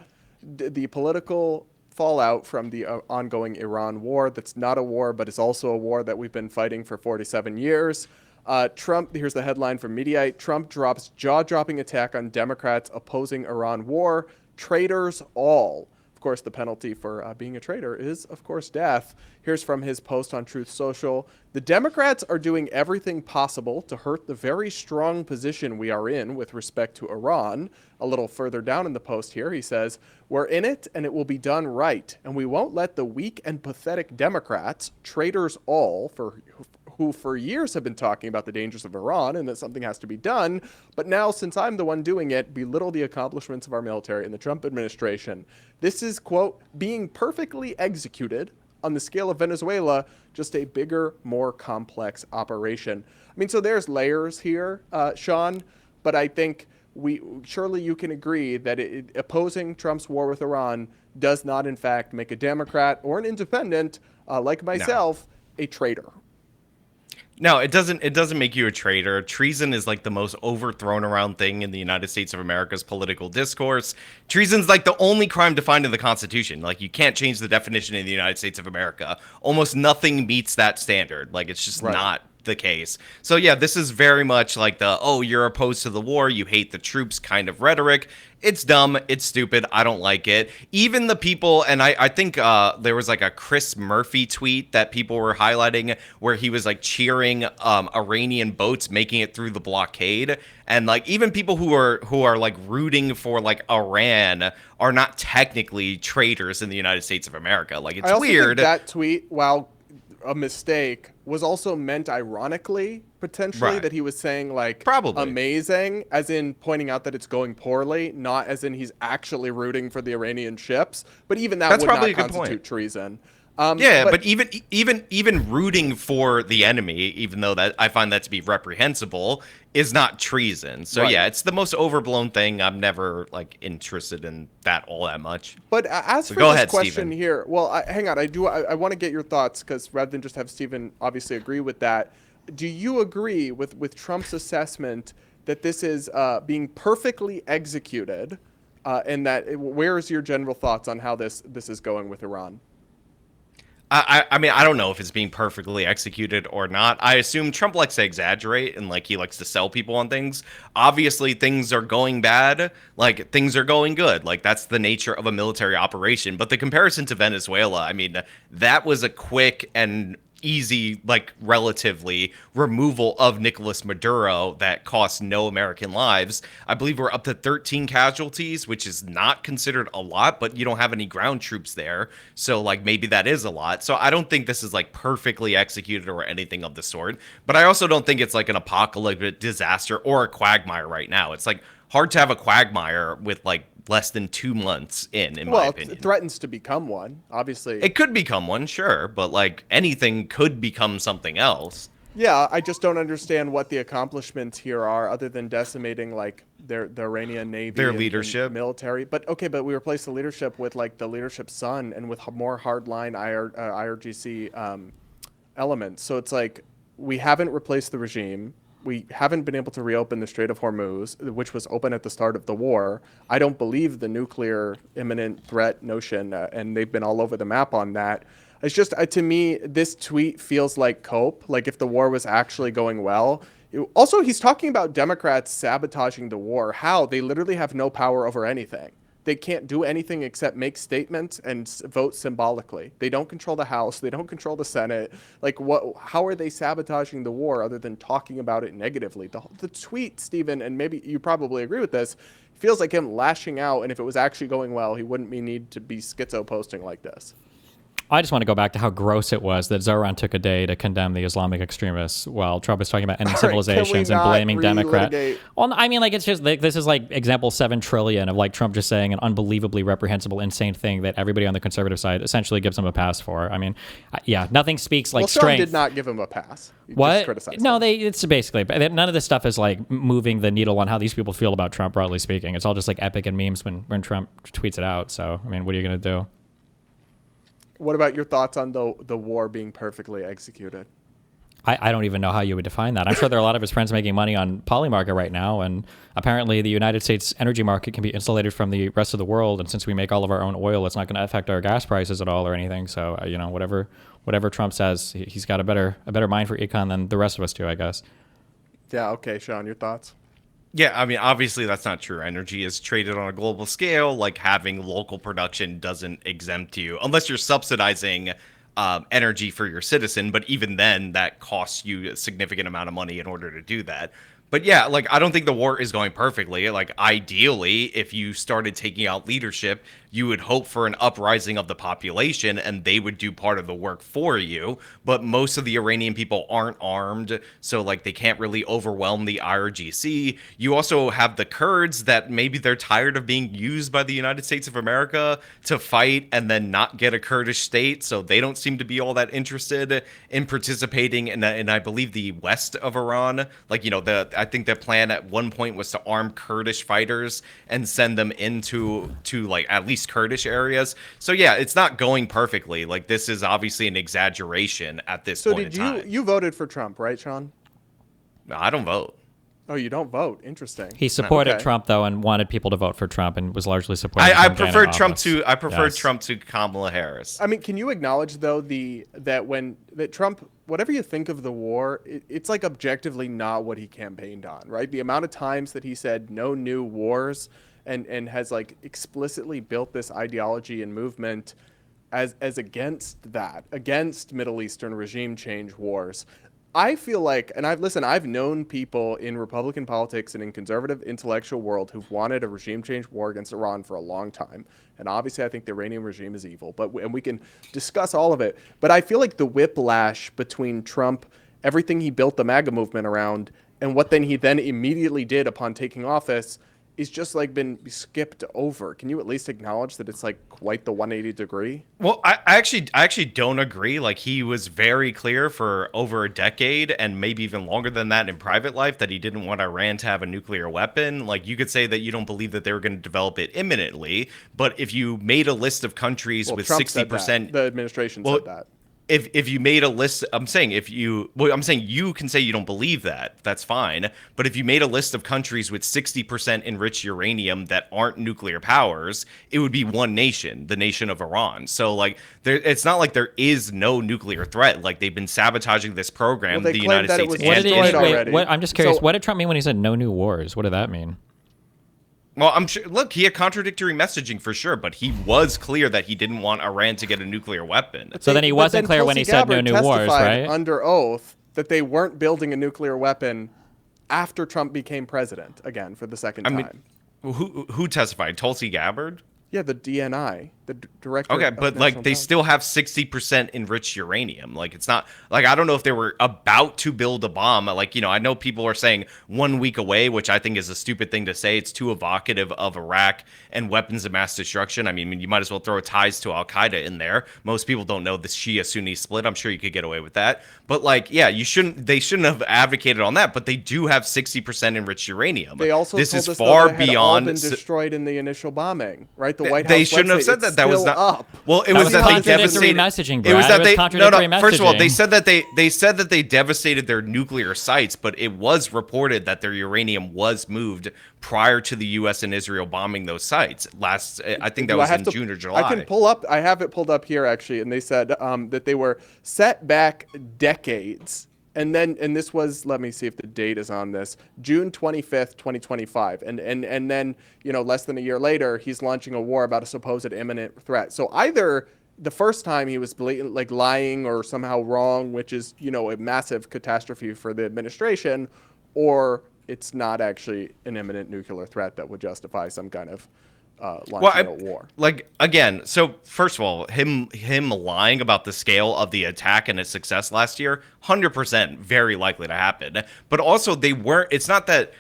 political fallout from the ongoing Iran war. That's not a war, but it's also a war that we've been fighting for 47 years. Trump, here's the headline from Mediaite. Trump drops jaw-dropping attack on Democrats opposing Iran war. Traitors all. Of course, the penalty for being a traitor is, of course, death. Here's from his post on Truth Social. The Democrats are doing everything possible to hurt the very strong position we are in with respect to Iran. A little further down in the post here, he says, we're in it and it will be done right. And we won't let the weak and pathetic Democrats, traitors all, who for years have been talking about the dangers of Iran and that something has to be done, but now, since I'm the one doing it, belittle the accomplishments of our military and the Trump administration. This is, quote, being perfectly executed on the scale of Venezuela, just a bigger, more complex operation. I mean, so there's layers here, Sean, but I think surely you can agree that opposing Trump's war with Iran does not, in fact, make a Democrat or an independent, like myself, a traitor. No, it doesn't make you a traitor. Treason is like the most overthrown around thing in the United States of America's political discourse. Treason's like the only crime defined in the Constitution. Like, you can't change the definition in the United States of America. Almost nothing meets that standard. Like, it's just not the case. So yeah, this is very much like the, oh, you're opposed to the war, you hate the troops kind of rhetoric. It's dumb, it's stupid, I don't like it. Even the people, and I think there was like a Chris Murphy tweet that people were highlighting where he was like cheering Iranian boats making it through the blockade. And like even people who are like rooting for like Iran are not technically traitors in the United States of America. Like it's I also weird. think that tweet, while a mistake, was also meant ironically, potentially, Right. that he was saying like Probably. amazing, as in pointing out that it's going poorly, not as in he's actually rooting for the Iranian ships. But even that That's would probably not a good constitute point. treason. Yeah, but even rooting for the enemy, even though that I find that to be reprehensible, is not treason. So Right. yeah, it's the most overblown thing. I'm never like interested in that all that much. But as So for go this ahead, question Stephen. here, well, hang on. I want to get your thoughts, because rather than just have Stephen obviously agree with that, do you agree with Trump's assessment that this is being perfectly executed, and that where is your general thoughts on how this is going with Iran? I mean, I don't know if it's being perfectly executed or not. I assume Trump likes to exaggerate and like he likes to sell people on things. Obviously, things are going bad. Like things are going good. Like that's the nature of a military operation. But the comparison to Venezuela, I mean, that was a quick and easy, like relatively, removal of Nicolas Maduro that cost no American lives. I believe we're up to 13 casualties, which is not considered a lot, but you don't have any ground troops there. So like maybe that is a lot. So I don't think this is like perfectly executed or anything of the sort. But I also don't think it's like an apocalyptic disaster or a quagmire right now. It's like hard to have a quagmire with like less than 2 months in my opinion. It threatens to become one, obviously. It could become one, sure, but like anything could become something else. Yeah, I just don't understand what the accomplishments here are, other than decimating like the Iranian Navy, Their and leadership. military. But okay, but we replace the leadership with like the leadership's son, and with more hardline IRGC elements. So it's like we haven't replaced the regime. We haven't been able to reopen the Strait of Hormuz, which was open at the start of the war. I don't believe the nuclear imminent threat notion, and they've been all over the map on that. It's just, to me, this tweet feels like cope, like if the war was actually going well. Also, he's talking about Democrats sabotaging the war. How? They literally have no power over anything. They can't do anything except make statements and vote symbolically. They don't control the House. They don't control the Senate. Like, what? How are they sabotaging the war other than talking about it negatively? The tweet, Stephen, and maybe you probably agree with this, feels like him lashing out. And if it was actually going well, he wouldn't need to be schizo posting like this. I just want to go back to how gross it was that Zoran took a day to condemn the Islamic extremists while Trump is talking about ending civilizations and blaming Democrats. Well, I mean, like, it's just like, this is like example 7 trillion of like Trump just saying an unbelievably reprehensible, insane thing that everybody on the conservative side essentially gives him a pass for. I mean, yeah, nothing speaks like Sean strength. did not give him a pass. He What? just criticized No, him. it's basically, none of this stuff is like moving the needle on how these people feel about Trump, broadly speaking. It's all just like epic and memes when Trump tweets it out. So, I mean, what are you going to do? What about your thoughts on the war being perfectly executed? I don't even know how you would define that. I'm sure there are a lot of his friends making money on Polymarket right now, and apparently the United States energy market can be insulated from the rest of the world, and since we make all of our own oil, it's not going to affect our gas prices at all or anything. So, you know, whatever Trump says, he's got a better mind for econ than the rest of us do, I guess. Yeah, okay, Sean, your thoughts? Yeah, I mean, obviously that's not true. Energy is traded on a global scale. Like having local production doesn't exempt you unless you're subsidizing energy for your citizen. But even then, that costs you a significant amount of money in order to do that. But yeah, like I don't think the war is going perfectly. Like ideally, if you started taking out leadership, you would hope for an uprising of the population and they would do part of the work for you. But most of the Iranian people aren't armed, so like they can't really overwhelm the IRGC. You also have the Kurds that maybe they're tired of being used by the United States of America to fight and then not get a Kurdish state, so they don't seem to be all that interested in participating in I believe the west of Iran. Like, you know, I think the plan at one point was to arm Kurdish fighters and send them into like at least Kurdish areas. So yeah, it's not going perfectly. Like this is obviously an exaggeration at this point in time. So you voted for Trump, right, Sean? No, I don't vote. Oh, you don't vote. Interesting. He supported Trump though, and wanted people to vote for Trump, and was largely supporting. I preferred Trump to Kamala Harris. I mean, can you acknowledge though that Trump whatever you think of the war, it's like objectively not what he campaigned on, right? The amount of times that he said no new wars and has like explicitly built this ideology and movement as against that, against Middle Eastern regime change wars. I feel like, and I've known people in Republican politics and in conservative intellectual world who've wanted a regime change war against Iran for a long time. And obviously I think the Iranian regime is evil, and we can discuss all of it. But I feel like the whiplash between Trump, everything he built the MAGA movement around, and what he then immediately did upon taking office is just like been skipped over. Can you at least acknowledge that it's like quite the 180 degree? Well, I actually don't agree. Like, he was very clear for over a decade and maybe even longer than that in private life that he didn't want Iran to have a nuclear weapon. Like, you could say that you don't believe that they were going to develop it imminently, but if you made a list of countries with Trump 60%, the administration said that. If you made a list, I'm saying you can say you don't believe that. That's fine. But if you made a list of countries with 60% enriched uranium that aren't nuclear powers, it would be one nation, the nation of Iran. So like, it's not like there is no nuclear threat. Like, they've been sabotaging this program. Well, the United States. I'm just curious. What did Trump mean when he said no new wars? What did that mean? Well, I'm sure. Look, he had contradictory messaging for sure, but he was clear that he didn't want Iran to get a nuclear weapon. So then he wasn't clear when he said no new wars, right? Under oath that they weren't building a nuclear weapon after Trump became president again for the second time. Who testified? Tulsi Gabbard? Yeah, the DNI, the director. Okay, but like they still have 60% enriched uranium. Like, it's not like, I don't know if they were about to build a bomb. Like, I know people are saying 1 week away, which I think is a stupid thing to say. It's too evocative of Iraq and weapons of mass destruction. I mean, you might as well throw ties to Al Qaeda in there. Most people don't know the Shia-Sunni split. I'm sure you could get away with that. But like, yeah, they shouldn't have advocated on that. But they do have 60% enriched uranium. They also this told is us far that it had beyond all been destroyed in the initial bombing, right? The White House they shouldn't have said that. That was not up. Well, it was that they devastated. Messaging, it was that they contradictory First of all, messaging. they said that they devastated their nuclear sites, but it was reported that their uranium was moved prior to the U.S. and Israel bombing those sites. I think that was in June or July. I can pull up. I have it pulled up here actually, and they said that they were set back decades. And this was, let me see if the date is on this, June 25th, 2025. And then, less than a year later, he's launching a war about a supposed imminent threat. So either the first time he was like lying or somehow wrong, which is, a massive catastrophe for the administration, or it's not actually an imminent nuclear threat that would justify some kind of launching a war. Like, again, so first of all, him lying about the scale of the attack and its success last year, 100% very likely to happen. But also, it's not that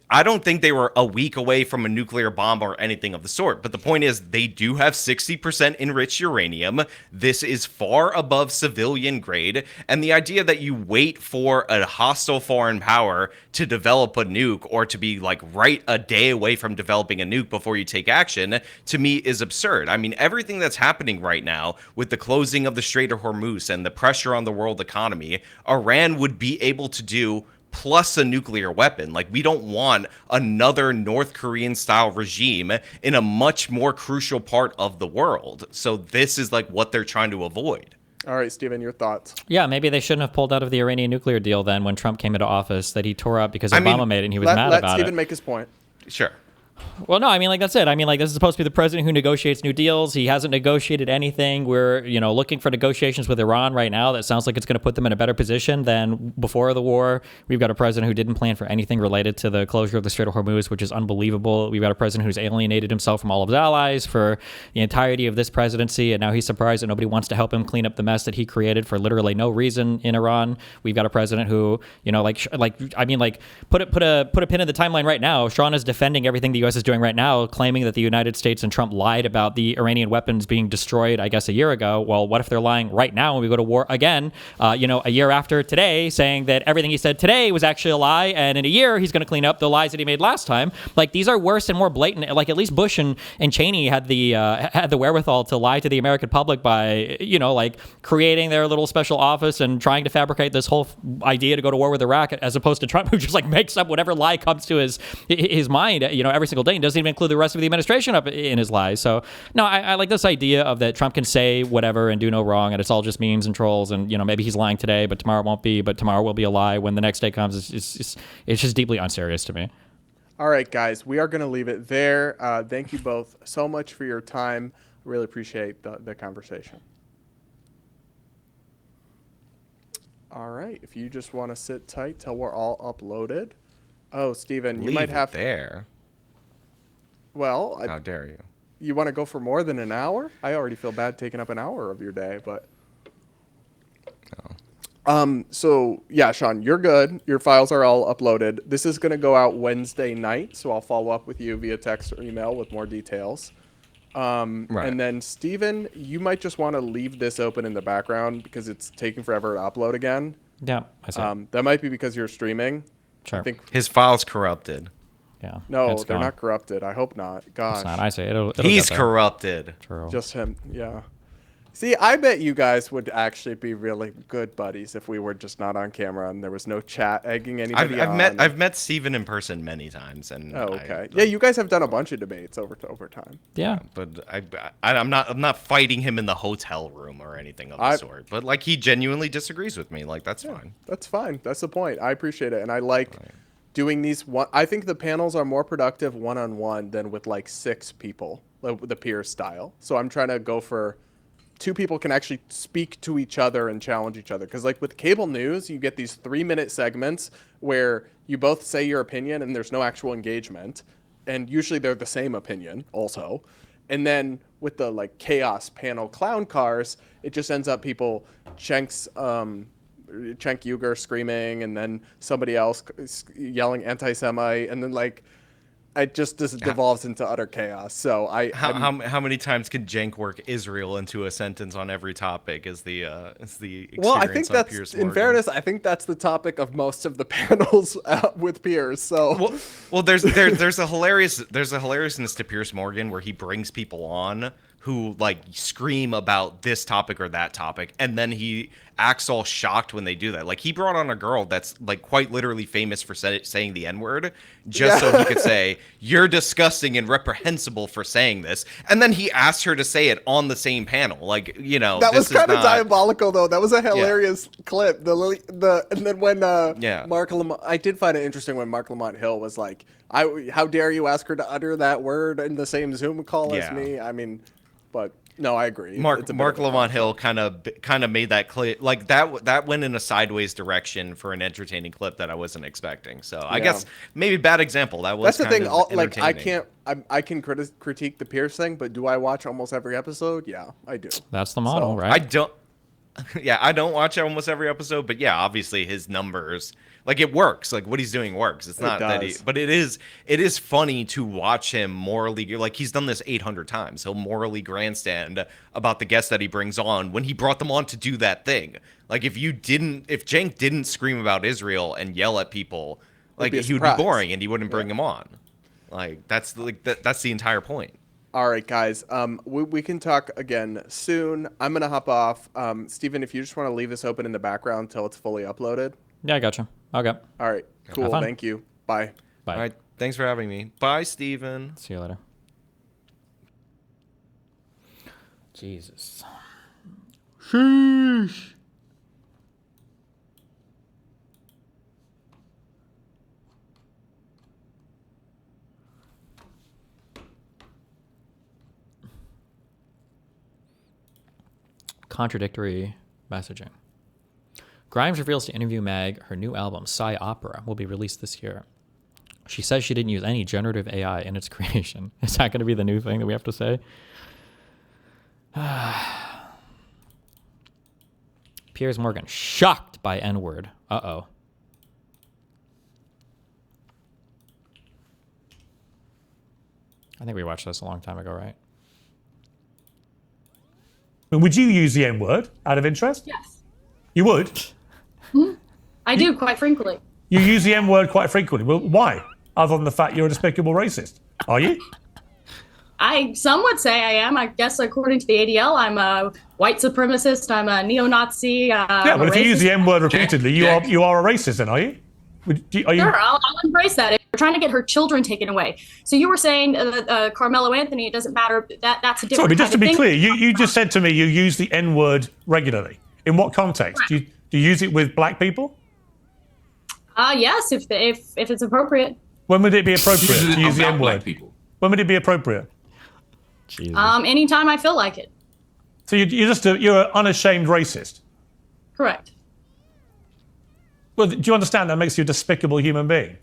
I don't think they were a week away from a nuclear bomb or anything of the sort. But the point is, they do have 60% enriched uranium. This is far above civilian grade. And the idea that you wait for a hostile foreign power to develop a nuke or to be like right a day away from developing a nuke before you take action, to me is absurd. I mean, everything that's happening right now with the closing of the Strait of Hormuz and the pressure on the world economy, Iran would be able to do plus a nuclear weapon. Like, we don't want another North Korean style regime in a much more crucial part of the world. So this is like what they're trying to avoid. All right, Stephen, your thoughts? Yeah, maybe they shouldn't have pulled out of the Iranian nuclear deal then when Trump came into office that he tore up because Obama made it and he was mad about it. Let Stephen make his point. Sure. Well, no, I mean, like, that's it. I mean, like, this is supposed to be the president who negotiates new deals. He hasn't negotiated anything. We're, looking for negotiations with Iran right now. That sounds like it's going to put them in a better position than before the war. We've got a president who didn't plan for anything related to the closure of the Strait of Hormuz, which is unbelievable. We've got a president who's alienated himself from all of his allies for the entirety of this presidency, and now he's surprised that nobody wants to help him clean up the mess that he created for literally no reason in Iran. We've got a president who, put a pin in the timeline right now. Sean is defending everything the U.S. is doing right now, claiming that the United States and Trump lied about the Iranian weapons being destroyed, I guess, a year ago. Well, what if they're lying right now when we go to war again, a year after today, saying that everything he said today was actually a lie, and in a year he's going to clean up the lies that he made last time? Like, these are worse and more blatant. Like, at least Bush and Cheney had the wherewithal to lie to the American public by, creating their little special office and trying to fabricate this whole idea to go to war with Iraq, as opposed to Trump, who just makes up whatever lie comes to his mind, every single single day and doesn't even include the rest of the administration up in his lies. So no, I like this idea of that Trump can say whatever and do no wrong, and it's all just memes and trolls, and maybe he's lying today, but tomorrow it won't be, but tomorrow will be a lie when the next day comes. It's just deeply unserious to me. All right, guys, we are going to leave it there. Thank you both so much for your time. I really appreciate the conversation. All right, if you just want to sit tight till we're all uploaded. Oh, Steven, you might have there. Well, how dare you? You want to go for more than an hour? I already feel bad taking up an hour of your day, but. So yeah, Sean, you're good. Your files are all uploaded. This is going to go out Wednesday night, so I'll follow up with you via text or email with more details. Right. And then Steven, you might just want to leave this open in the background because it's taking forever to upload again. Yeah, I see. That might be because you're streaming. Sure. I think his file's corrupted. Yeah. No, they're not corrupted. I hope not. Gosh. It's not. I say it'll He's corrupted. True. Just him. Yeah. See, I bet you guys would actually be really good buddies if we were just not on camera and there was no chat egging anybody on. I've met Steven in person many times, and okay. Yeah, you guys have done a bunch of debates over time. Yeah, but I'm not fighting him in the hotel room or anything of the sort. But like, he genuinely disagrees with me. Like, that's fine. That's fine. That's the point. I appreciate it, and I like doing these. I think the panels are more productive one-on-one than with like 6 people, like the Piers style. So I'm trying to go for 2 people can actually speak to each other and challenge each other. Because like with cable news, you get these 3-minute segments where you both say your opinion and there's no actual engagement. And usually they're the same opinion also. And then with the like chaos panel clown cars, it just ends up people Cenk Uygur screaming and then somebody else yelling anti-Semite. And then like, it just devolves into utter chaos. So how many times can Cenk work Israel into a sentence on every topic? Is the experience well, I think that's Piers in fairness. I think that's the topic of most of the panels with Piers. So well, there's a hilariousness to Piers Morgan where he brings people on who like scream about this topic or that topic, and then he acts all shocked when they do that. Like, he brought on a girl that's like quite literally famous for saying the N-word just so he could say, "You're disgusting and reprehensible for saying this," and then he asked her to say it on the same panel. Like, that was kind of diabolical, though. That was a hilarious clip. And then when Mark Lamont, I did find it interesting when Mark Lamont Hill was like, "How dare you ask her to utter that word in the same Zoom call as me?" I mean. But no, I agree. Mark Lamont Hill kind of made that clip like that went in a sideways direction for an entertaining clip that I wasn't expecting. So I guess maybe bad example. That's the thing. Like I can critique the Piers thing, but do I watch almost every episode? Yeah, I do. That's the model, right? I don't. Yeah, I don't watch almost every episode, but yeah, obviously his numbers, like, it works. Like, what he's doing works. It's not that but it is funny to watch him morally, like, he's done this 800 times. He'll morally grandstand about the guests that he brings on when he brought them on to do that thing. Like, if Cenk didn't scream about Israel and yell at people, like, he would be boring and he wouldn't bring him on. Like, that's the entire point. All right, guys. We can talk again soon. I'm going to hop off. Steven, if you just want to leave this open in the background until it's fully uploaded. Yeah, I gotcha. Okay. All right. Cool. Thank you. Bye. Bye. All right. Thanks for having me. Bye, Steven. See you later. Jesus. Sheesh. Contradictory messaging. Grimes reveals to Interview Mag her new album, Psy Opera, will be released this year. She says she didn't use any generative AI in its creation. Is that going to be the new thing that we have to say? Piers Morgan, shocked by N-word. Uh-oh. I think we watched this a long time ago, right? Would you use the N-word out of interest? Yes. You would? I do, quite frankly. You use the N-word quite frequently. Well, why? Other than the fact you're a despicable racist. Are you? Some would say I am. I guess according to the ADL, I'm a white supremacist. I'm a neo-Nazi. But if you use the N-word repeatedly, you are a racist then, are you? Sure, I'll embrace that. If trying to get her children taken away. So you were saying Carmelo Anthony, it doesn't matter. That's a different Sorry, but just to be thing. clear, you just said to me you use the N-word regularly. In what context? Do you use it with black people? Yes, if it's appropriate. When would it be appropriate to use the about N-word? black people. When would it be appropriate? Anytime I feel like it. So you're an unashamed racist. Correct. Well, do you understand that makes you a despicable human being?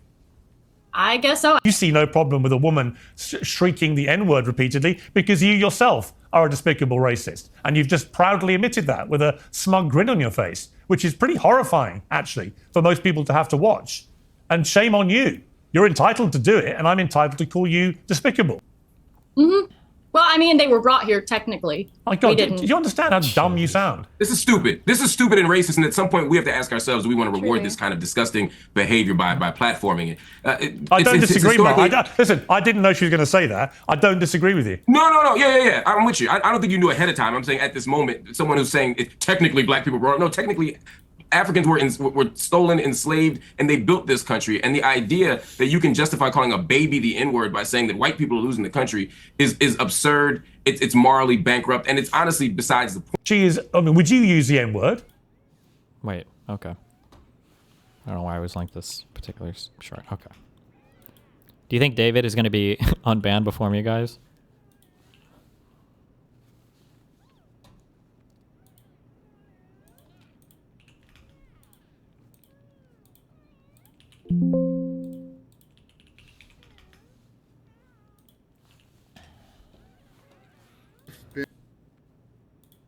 I guess so. You see no problem with a woman shrieking the N-word repeatedly because you yourself are a despicable racist. And you've just proudly admitted that with a smug grin on your face, which is pretty horrifying, actually, for most people to have to watch. And shame on you. You're entitled to do it, and I'm entitled to call you despicable. Mm-hmm. Well, I mean, they were brought here technically. My God, do you understand how dumb you sound? This is stupid. This is stupid and racist, and at some point we have to ask ourselves, do we want to reward this kind of disgusting behavior by platforming it? I don't disagree, Mark. Listen, I didn't know she was going to say that. I don't disagree with you. No. Yeah. I'm with you. I don't think you knew ahead of time. I'm saying at this moment, someone who's saying technically black people brought up. No, technically Africans were stolen, enslaved, and they built this country. And the idea that you can justify calling a baby the N-word by saying that white people are losing the country is absurd. It's morally bankrupt, and it's honestly besides the point. Would you use the N-word? Wait, okay. I don't know why I was like this particular short. Okay. Do you think David is going to be unbanned before me, guys?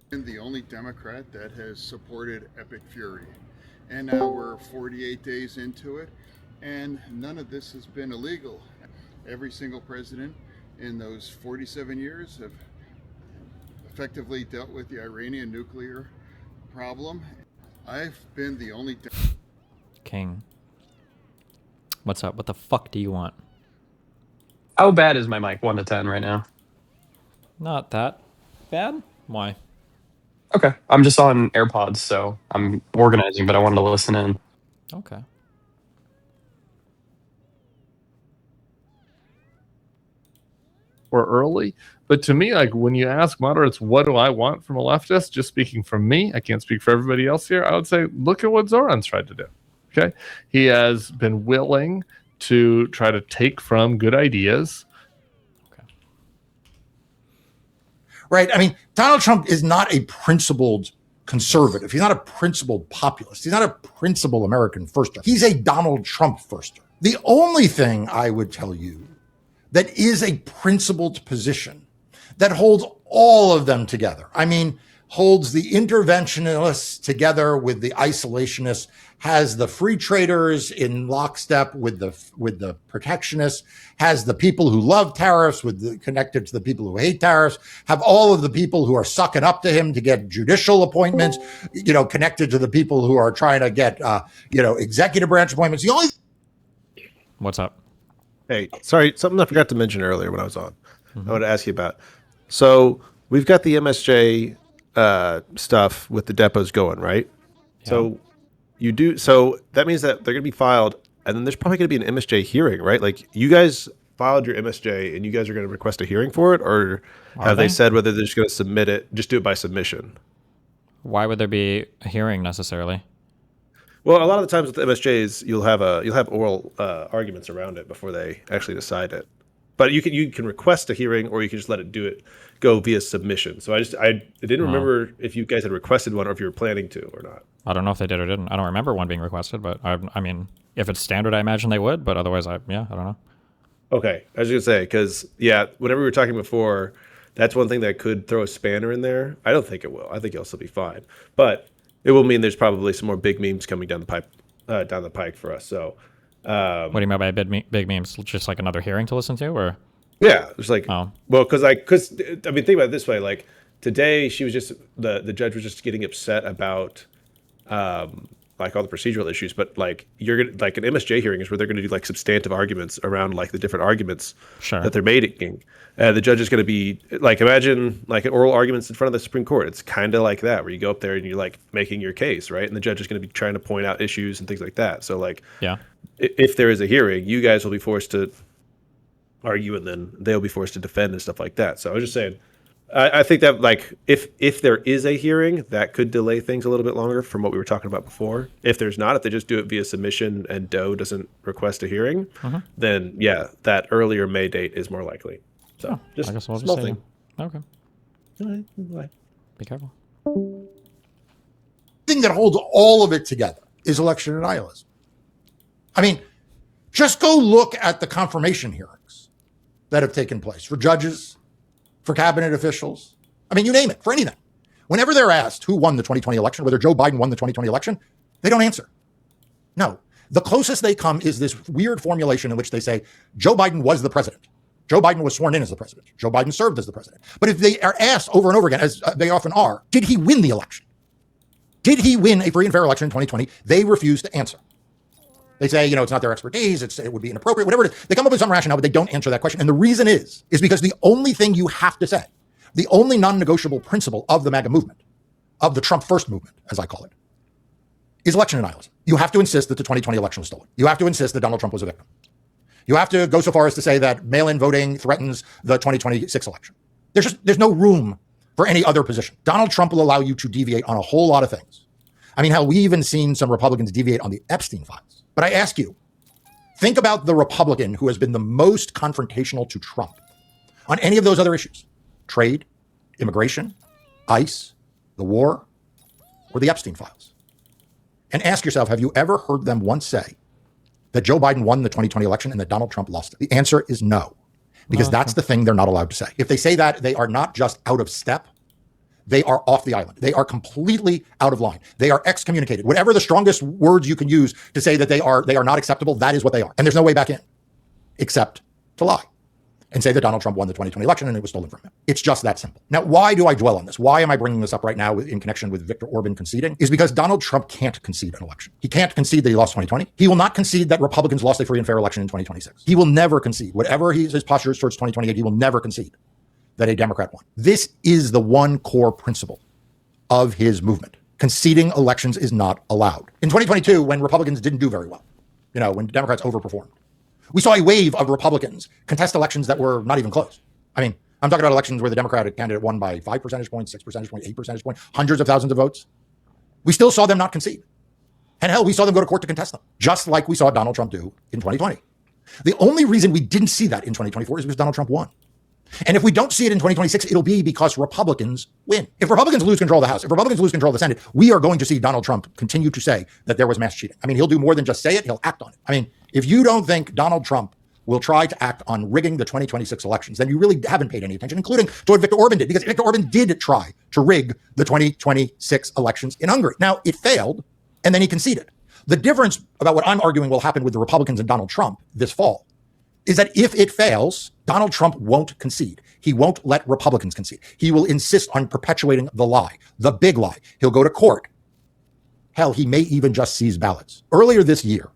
Been the only Democrat that has supported Epic Fury, and now we're 48 days into it, and none of this has been illegal. Every single president in those 47 years have effectively dealt with the Iranian nuclear problem. I've been the only King. What's up? What the fuck do you want? How bad is my mic? 1 to 10 right now. Not that bad. Why? Okay. I'm just on AirPods, so I'm organizing, but I wanted to listen in. Okay. Or early. But to me, like when you ask moderates, what do I want from a leftist? Just speaking from me, I can't speak for everybody else here. I would say, look at what Zoran's tried to do. Okay. He has been willing to try to take from good ideas. Right? I mean, Donald Trump is not a principled conservative. He's not a principled populist. He's not a principled American firster. He's a Donald Trump firster. The only thing I would tell you that is a principled position that holds all of them together. I mean, holds the interventionists together with the isolationists, has the free traders in lockstep with the protectionists, has the people who love tariffs connected to the people who hate tariffs, have all of the people who are sucking up to him to get judicial appointments, connected to the people who are trying to get, executive branch appointments. The only What's up? Hey, sorry, something I forgot to mention earlier when I was on. I want to ask you about. So we've got the MSJ stuff with the depots going, right? Yeah. So that means that they're going to be filed, and then there's probably going to be an MSJ hearing, right? Like you guys filed your MSJ, and you guys are going to request a hearing for it, or have they said whether they're just going to submit it, just do it by submission? Why would there be a hearing necessarily? Well, a lot of the times with the MSJs, you'll have oral arguments around it before they actually decide it. But you can request a hearing, or you can just let it go via submission. So I didn't remember if you guys had requested one or if you were planning to or not. I don't know if they did or didn't. I don't remember one being requested, but I mean, if it's standard, I imagine they would. But otherwise, I don't know. Okay, I was gonna say because whenever we were talking before, that's one thing that could throw a spanner in there. I don't think it will. I think it'll still be fine, but it will mean there's probably some more big memes coming down the pike for us. So. What do you mean by big memes? Just like another hearing to listen to, or? Yeah, it's like, because think about it this way. Like today, she was just the judge was just getting upset about like all the procedural issues, but like you're gonna, like an MSJ hearing is where they're going to do like substantive arguments around like the different arguments that they're making. The judge is going to be like, imagine like an oral arguments in front of the Supreme Court. It's kind of like that, where you go up there and you're like making your case, right? And the judge is going to be trying to point out issues and things like that. So like, if there is a hearing, you guys will be forced to argue, and then they'll be forced to defend and stuff like that. So I was just saying, I think that like if there is a hearing, that could delay things a little bit longer from what we were talking about before. If there's not, if they just do it via submission and Doe doesn't request a hearing, then yeah, that earlier May date is more likely. So just I guess we'll small just thing. Okay. All right, be careful. Thing that holds all of it together is election denialism. I mean, just go look at the confirmation hearings that have taken place for judges, for cabinet officials. I mean, you name it, for anything. Whenever they're asked who won the 2020 election, whether Joe Biden won the 2020 election, they don't answer. No. The closest they come is this weird formulation in which they say, Joe Biden was the president. Joe Biden was sworn in as the president. Joe Biden served as the president. But if they are asked over and over again, as they often are, did he win the election? Did he win a free and fair election in 2020? They refuse to answer. They say, it's not their expertise. It would be inappropriate, whatever it is. They come up with some rationale, but they don't answer that question. And the reason is because the only thing you have to say, the only non-negotiable principle of the MAGA movement, of the Trump first movement, as I call it, is election denialism. You have to insist that the 2020 election was stolen. You have to insist that Donald Trump was a victim. You have to go so far as to say that mail-in voting threatens the 2026 election. There's no room for any other position. Donald Trump will allow you to deviate on a whole lot of things. I mean, hell, we even seen some Republicans deviate on the Epstein files. But I ask you, think about the Republican who has been the most confrontational to Trump on any of those other issues: trade, immigration, ICE, the war, or the Epstein files. And ask yourself, have you ever heard them once say that Joe Biden won the 2020 election and that Donald Trump lost it? The answer is no, because that's the thing they're not allowed to say. If they say that, they are not just out of step. They are off the island. They are completely out of line. They are excommunicated. Whatever the strongest words you can use to say that they are not acceptable, that is what they are. And there's no way back in except to lie and say that Donald Trump won the 2020 election and it was stolen from him. It's just that simple. Now, why do I dwell on this? Why am I bringing this up right now in connection with Viktor Orban conceding? Is because Donald Trump can't concede an election. He can't concede that he lost 2020. He will not concede that Republicans lost a free and fair election in 2026. He will never concede. Whatever his posture is towards 2028, he will never concede that a Democrat won. This is the one core principle of his movement. Conceding elections is not allowed. In 2022, when Republicans didn't do very well, when Democrats overperformed, we saw a wave of Republicans contest elections that were not even close. I mean, I'm talking about elections where the Democratic candidate won by 5 percentage points, 6 percentage points, 8 percentage points, hundreds of thousands of votes. We still saw them not concede. And hell, we saw them go to court to contest them, just like we saw Donald Trump do in 2020. The only reason we didn't see that in 2024 is because Donald Trump won. And if we don't see it in 2026, it'll be because Republicans win. If Republicans lose control of the House, if Republicans lose control of the Senate, we are going to see Donald Trump continue to say that there was mass cheating. I mean, he'll do more than just say it, he'll act on it. I mean, if you don't think Donald Trump will try to act on rigging the 2026 elections, then you really haven't paid any attention, including to what Viktor Orban did, because Viktor Orban did try to rig the 2026 elections in Hungary. Now, it failed, and then he conceded. The difference about what I'm arguing will happen with the Republicans and Donald Trump this fall is that if it fails, Donald Trump won't concede. He won't let Republicans concede. He will insist on perpetuating the lie, the big lie. He'll go to court. Hell, he may even just seize ballots. Earlier this year,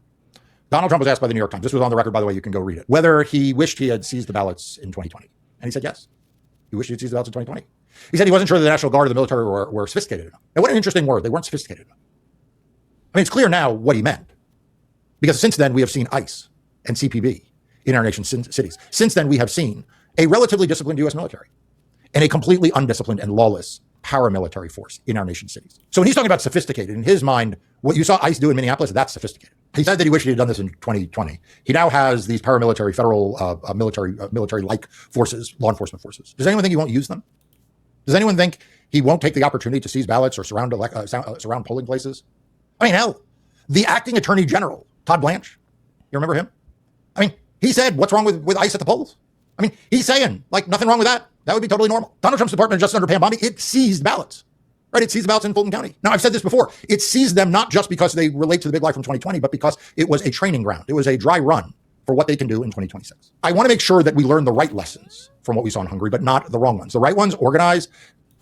Donald Trump was asked by the New York Times, this was on the record, by the way, you can go read it, whether he wished he had seized the ballots in 2020. And he said yes. He wished he had seized the ballots in 2020. He said he wasn't sure that the National Guard or the military were sophisticated enough. And what an interesting word. They weren't sophisticated enough. I mean, it's clear now what he meant. Because since then, we have seen ICE and CPB in our nation's cities. Since then, we have seen a relatively disciplined U.S. military and a completely undisciplined and lawless paramilitary force in our nation's cities. So when he's talking about sophisticated, in his mind, what you saw ICE do in Minneapolis, that's sophisticated. He said that he wished he had done this in 2020. He now has these paramilitary, federal, military-like forces, law enforcement forces. Does anyone think he won't use them? Does anyone think he won't take the opportunity to seize ballots or surround polling places? I mean, hell, the acting attorney general, Todd Blanche, you remember him? I mean, he said, what's wrong with ICE at the polls? I mean, he's saying, nothing wrong with that. That would be totally normal. Donald Trump's Department of Justice under Pam Bondi, it seized ballots, right? It seized ballots in Fulton County. Now, I've said this before. It seized them not just because they relate to the big lie from 2020, but because it was a training ground. It was a dry run for what they can do in 2026. I want to make sure that we learn the right lessons from what we saw in Hungary, but not the wrong ones. The right ones, organize,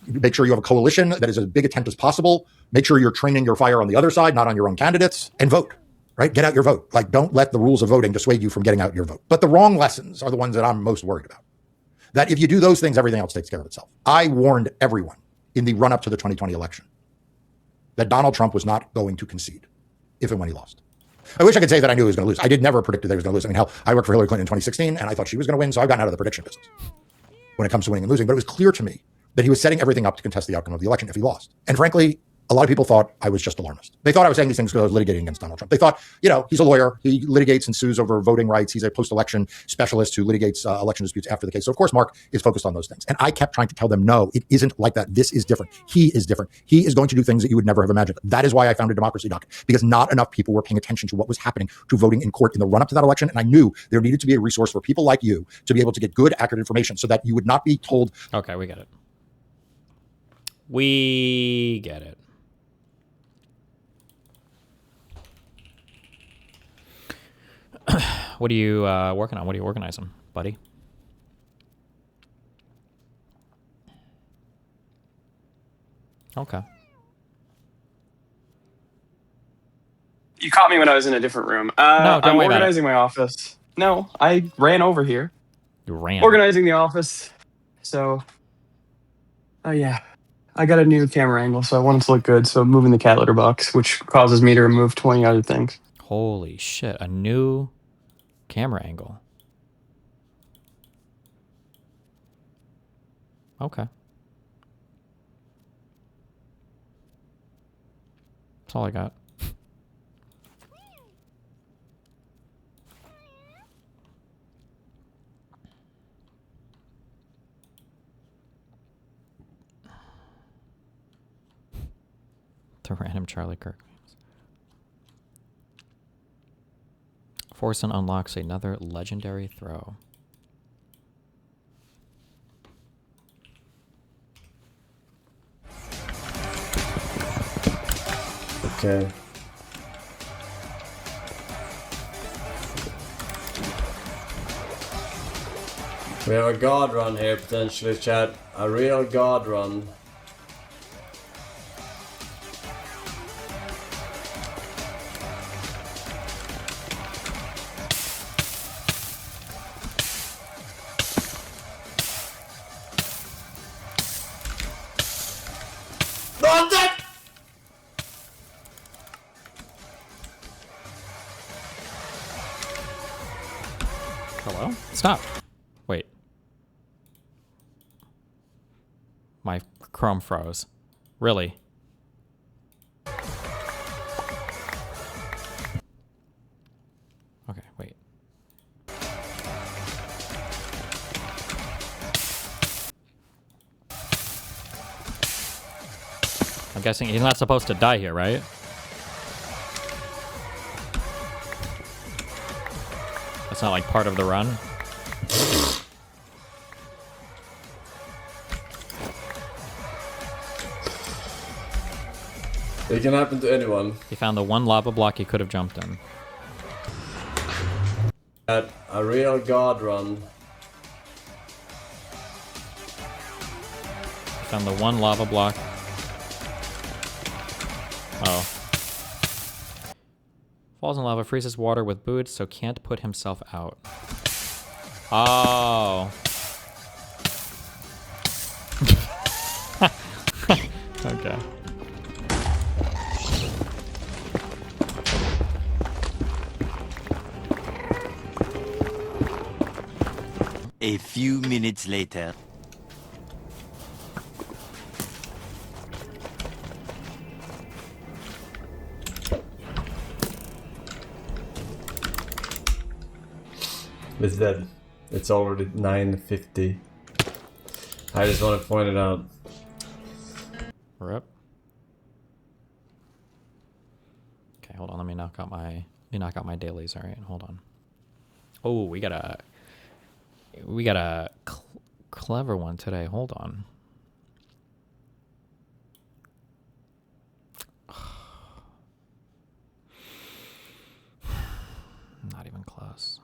Make sure you have a coalition that is as big a tent as possible. Make sure you're training your fire on the other side, not on your own candidates, and vote, right? Get out your vote. Like, don't let the rules of voting dissuade you from getting out your vote. But the wrong lessons are the ones that I'm most worried about. That if you do those things, everything else takes care of itself. I warned everyone in the run-up to the 2020 election that Donald Trump was not going to concede if and when he lost. I wish I could say that I knew he was going to lose. I did never predict that he was going to lose. I mean, hell, I worked for Hillary Clinton in 2016, and I thought she was going to win, so I've gotten out of the prediction business when it comes to winning and losing. But it was clear to me that he was setting everything up to contest the outcome of the election if he lost. And frankly, a lot of people thought I was just alarmist. They thought I was saying these things because I was litigating against Donald Trump. They thought, he's a lawyer. He litigates and sues over voting rights. He's a post-election specialist who litigates election disputes after the case. So, of course, Mark is focused on those things. And I kept trying to tell them, no, it isn't like that. This is different. He is different. He is going to do things that you would never have imagined. That is why I founded Democracy Doc, because not enough people were paying attention to what was happening to voting in court in the run-up to that election. And I knew there needed to be a resource for people like you to be able to get good, accurate information so that you would not be told. Okay, we get it. We get it. What are you working on? What are you organizing, buddy? Okay. You caught me when I was in a different room. No, don't I'm worry about organizing my office. No, I ran over here. You ran. Organizing the office. So, yeah. I got a new camera angle, so I want it to look good. So I'm moving the cat litter box, which causes me to remove 20 other things. Holy shit. A new camera angle. Okay. That's all I got. The random Charlie Kirk. Forsen unlocks another legendary throw. Okay. We have a guard run here potentially, chat. A real guard run. Hello? Stop. Wait. My Chrome froze. Really? Okay, wait. I'm guessing he's not supposed to die here, right? That's not like part of the run. It can happen to anyone. He found the one lava block he could have jumped in. At a real guard run. He found the one lava block. Oh. Falls in lava, freezes water with boots, so can't put himself out. Oh. Okay. A few minutes later. It's dead. It's already 9:50. I just want to point it out. Rip. Okay, hold on. Let me knock out my dailies. All right, hold on. Oh, we got a clever one today. Hold on. Not even close.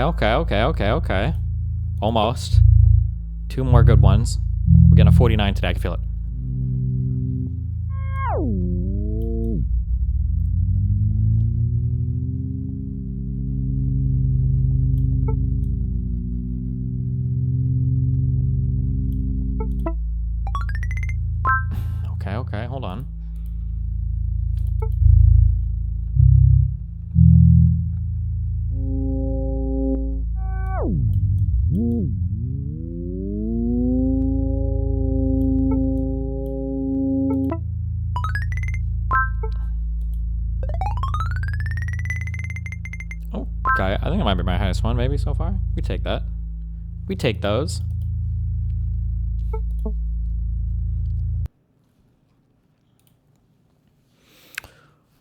Okay. Almost. 2 more good ones. We're getting a 49 today. I can feel it. Okay, hold on. Okay, I think it might be my highest one maybe so far. We take that. We take those.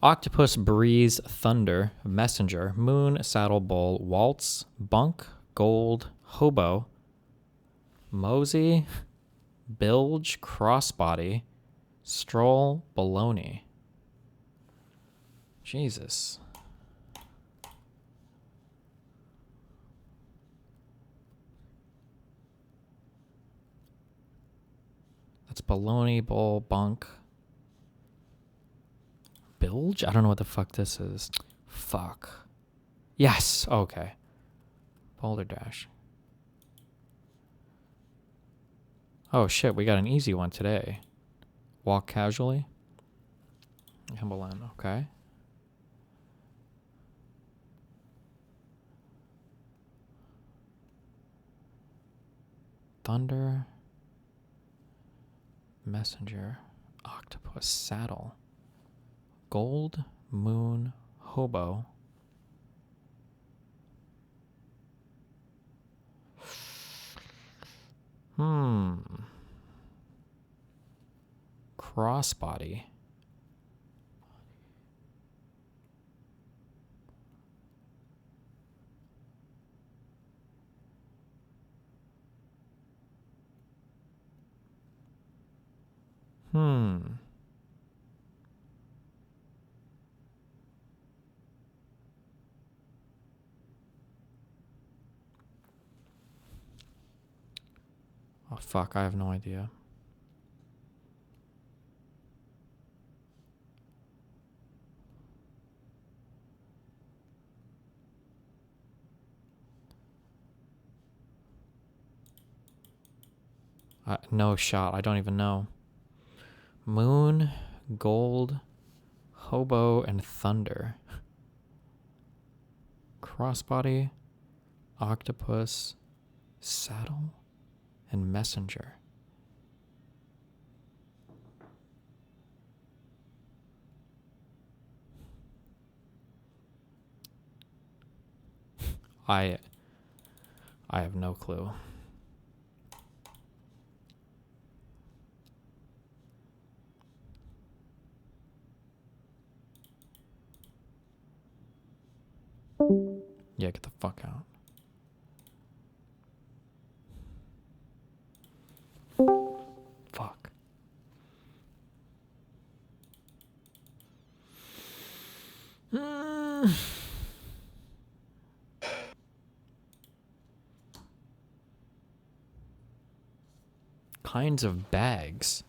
Octopus, Breeze, Thunder, Messenger, Moon, Saddle, Bull, Waltz, Bunk, Gold, Hobo, Mosey, Bilge, Crossbody, Stroll, Baloney. Jesus. That's Baloney, Bull, Bunk. Bilge? I don't know what the fuck this is. Fuck. Yes. Okay. Boulder Dash. Oh shit, we got an easy one today. Walk Casually. Himbalan. Okay. Thunder. Messenger. Octopus. Saddle. Gold, Moon, Hobo. Crossbody. Oh fuck, I have no idea. No shot, I don't even know. Moon, Gold, Hobo, and Thunder. Crossbody, Octopus, Saddle, and Messenger. I have no clue. Yeah, get the fuck out. Fuck. Kinds of bags.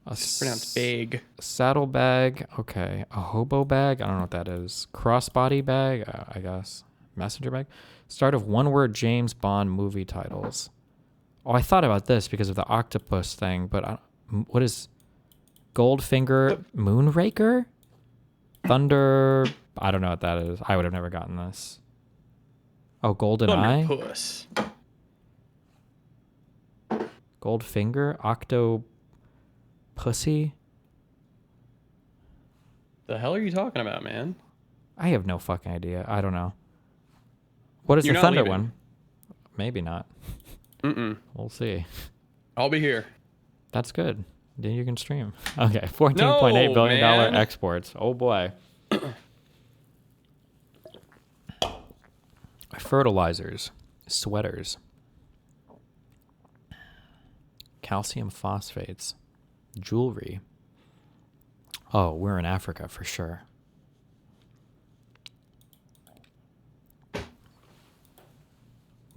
It's pronounced bag. Saddle bag. Okay. A hobo bag. I don't know what that is. Crossbody bag. I guess. Messenger bag. Start of one-word James Bond movie titles. Oh, I thought about this because of the octopus thing, but what is Goldfinger? Moonraker? Thunder? I don't know what that is. I would have never gotten this. Oh, Golden Eye? Puss. Goldfinger? Octo Pussy? The hell are you talking about, man? I have no fucking idea. I don't know. What is You're the not Thunder leaving. one? Maybe not. We'll see. I'll be here. That's good. Then you can stream. Okay, $14.8 billion man. exports. Oh boy. Fertilizers, sweaters, calcium phosphates, jewelry. Oh, we're in Africa for sure.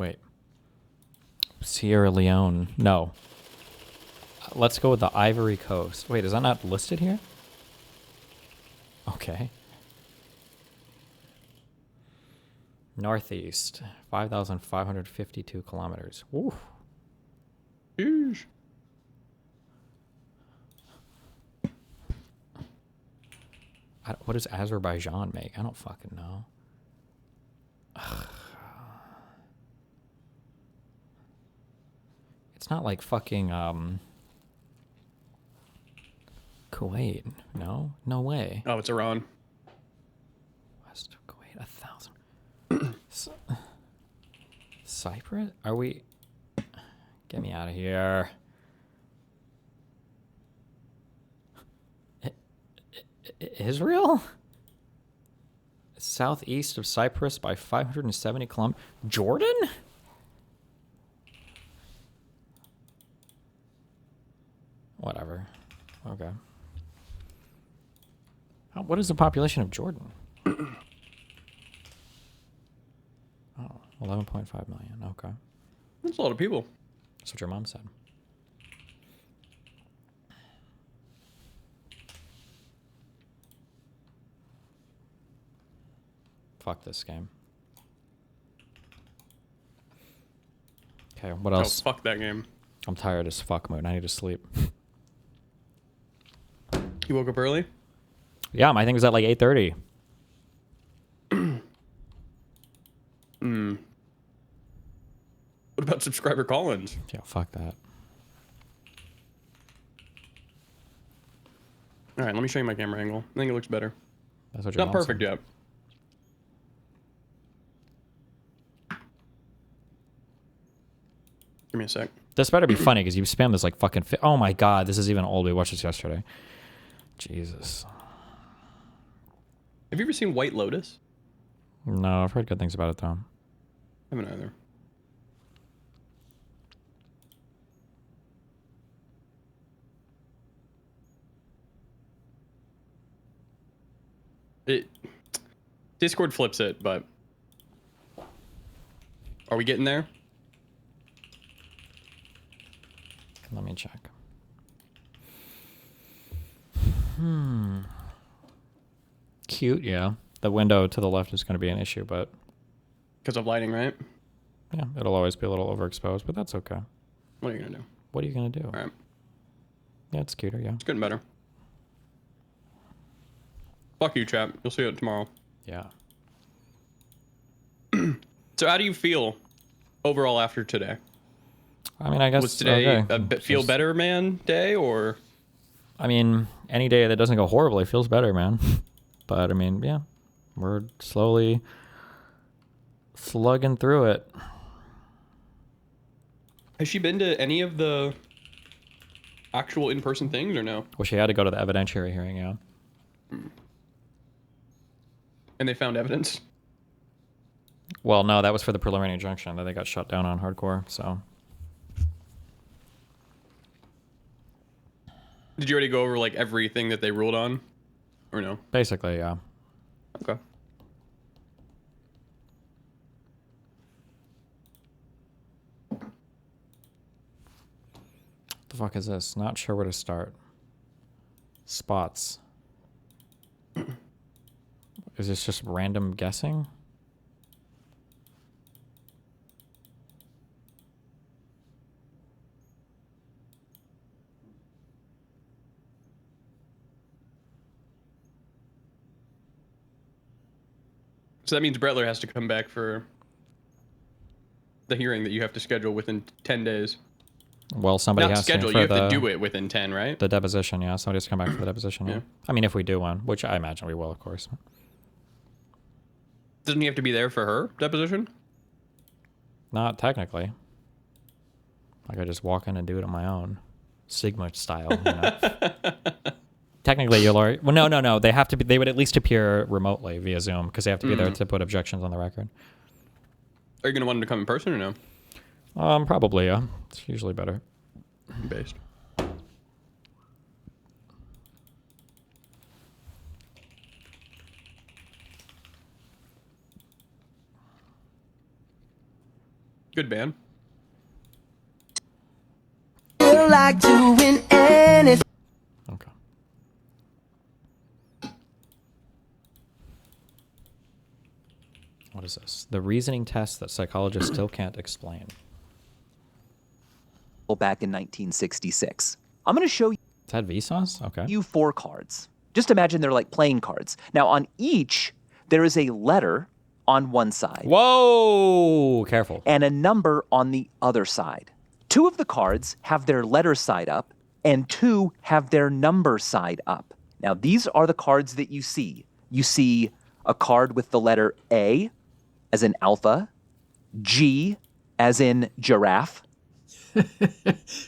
Wait. Sierra Leone. No. Let's go with the Ivory Coast. Wait, is that not listed here? Okay. Northeast. 5,552 kilometers. Woo. Huge. What does Azerbaijan make? I don't fucking know. It's not like fucking Kuwait. No? No way. Oh, it's Iran. West of Kuwait, 1,000. Cyprus? Are we... Get me out of here. Israel? Southeast of Cyprus by 570 kilometers. Jordan? Whatever. Okay. What is the population of Jordan? Oh, 11.5 million. Okay. That's a lot of people. That's what your mom said. Fuck this game. Okay, what else? Oh, fuck that game. I'm tired as fuck, Moot. I need to sleep. You woke up early? Yeah, my thing was at like 8:30. What about subscriber call-ins? Yeah, fuck that. All right, let me show you my camera angle. I think it looks better. That's what It's your not mom perfect said. yet. Give me a sec. This better be funny because you spam this like fucking. Oh my god, this is even old. We watched this yesterday. Jesus. Have you ever seen White Lotus? No, I've heard good things about it though. I haven't either. Discord flips it, but are we getting there? Let me check. Cute, yeah. The window to the left is going to be an issue, but because of lighting, right? Yeah, it'll always be a little overexposed, but that's okay. What are you gonna do? What are you gonna do? All right. Yeah, it's cuter, yeah. It's getting better. Fuck you, chap. You'll see it tomorrow. Yeah. So how do you feel overall after today? I mean, I guess was today okay. a feel better man day, or? I mean, any day that doesn't go horribly feels better, man. But I mean, yeah, we're slowly slugging through it. Has she been to any of the actual in-person things, or no? Well, she had to go to the evidentiary hearing, yeah. And they found evidence? Well, no, that was for the preliminary injunction that they got shut down on hardcore, so. Did you already go over like everything that they ruled on, or no? Basically, yeah. Okay. The fuck is this? Not sure where to start. Spots. Is this just random guessing? So that means Bretler has to come back for the hearing that you have to schedule within 10 days. Well, somebody Not has schedule, to. you have to do it within 10, right? The deposition, yeah. Somebody has to come back for the deposition, yeah. Yeah. I mean, if we do one, which I imagine we will, of course. Doesn't he have to be there for her deposition? Not technically. I could just walk in and do it on my own. Sigma style, you know? Technically, your lawyer... Well, no. They have to be... They would at least appear remotely via Zoom because they have to be there to put objections on the record. Are you going to want him to come in person or no? Probably, yeah. It's usually better. Based. Good band. Like doing anything. Okay. What is this? The reasoning test that psychologists still can't explain. Back in 1966. I'm going to show you. Is that Vsauce? Okay. You 4 cards. Just imagine they're like playing cards. Now, on each, there is a letter on one side. Whoa! Careful. And a number on the other side. 2 of the cards have their letter side up, and 2 have their number side up. Now, these are the cards that you see. You see a card with the letter A, as in alpha, G, as in giraffe.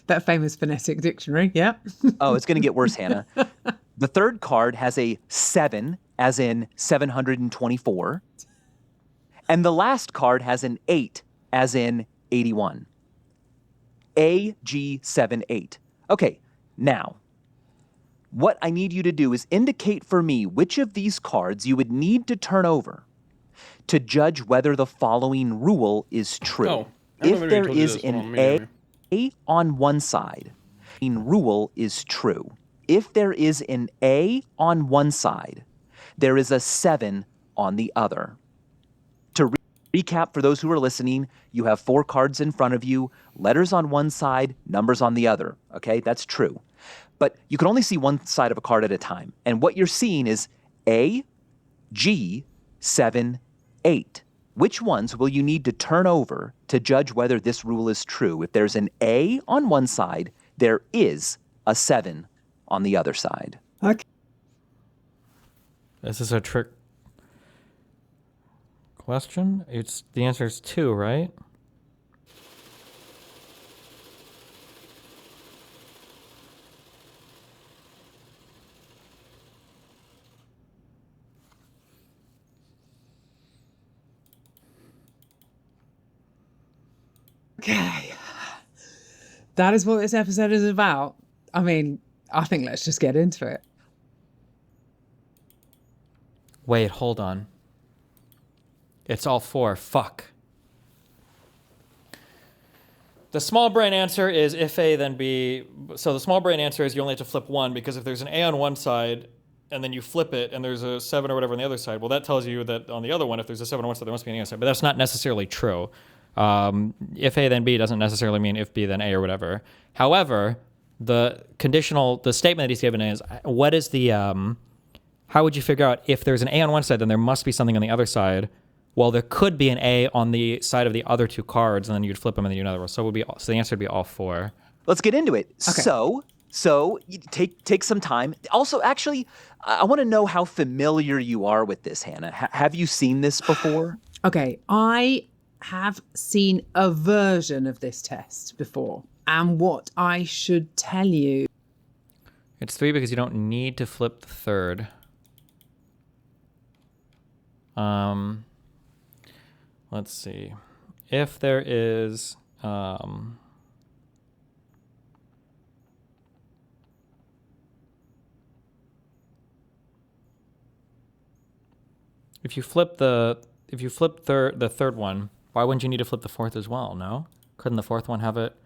That famous phonetic dictionary, yeah. Oh, it's going to get worse, Hannah. The third card has a 7, as in 724. And the last card has an 8, as in 81. AG78. Okay, now, what I need you to do is indicate for me which of these cards you would need to turn over to judge whether the following rule is true. Oh, if there is an A on one side, rule is true. If there is an A on one side, there is a 7 on the other. To recap for those who are listening, you have 4 cards in front of you, letters on one side, numbers on the other. Okay, that's true. But you can only see one side of a card at a time. And what you're seeing is A, G, 7, 8. Which ones will you need to turn over to judge whether this rule is true? If there's an A on one side, there is a 7 on the other side. Okay. This is a trick question. The answer is 2, right? Okay. That is what this episode is about. I mean, I think let's just get into it. Wait, hold on. It's all 4. Fuck. The small brain answer is if A, then B. So the small brain answer is you only have to flip 1, because if there's an A on one side and then you flip it and there's a 7 or whatever on the other side, well, that tells you that on the other one, if there's a 7 on one side, there must be an A on the other side. But that's not necessarily true. If A, then B doesn't necessarily mean if B, then A or whatever. However, the statement that he's given is, what is the, how would you figure out if there's an A on one side, then there must be something on the other side? Well, there could be an A on the side of the other 2 cards, and then you'd flip them and then you'd another one. So the answer would be all 4. Let's get into it. Okay. So you take some time. Also, actually, I want to know how familiar you are with this, Hannah. Have you seen this before? Okay, I have seen a version of this test before. And what I should tell you... It's 3 because you don't need to flip the third. Let's see. If there is... If you flip the third one, why wouldn't you need to flip the fourth as well? No? Couldn't the fourth one have it?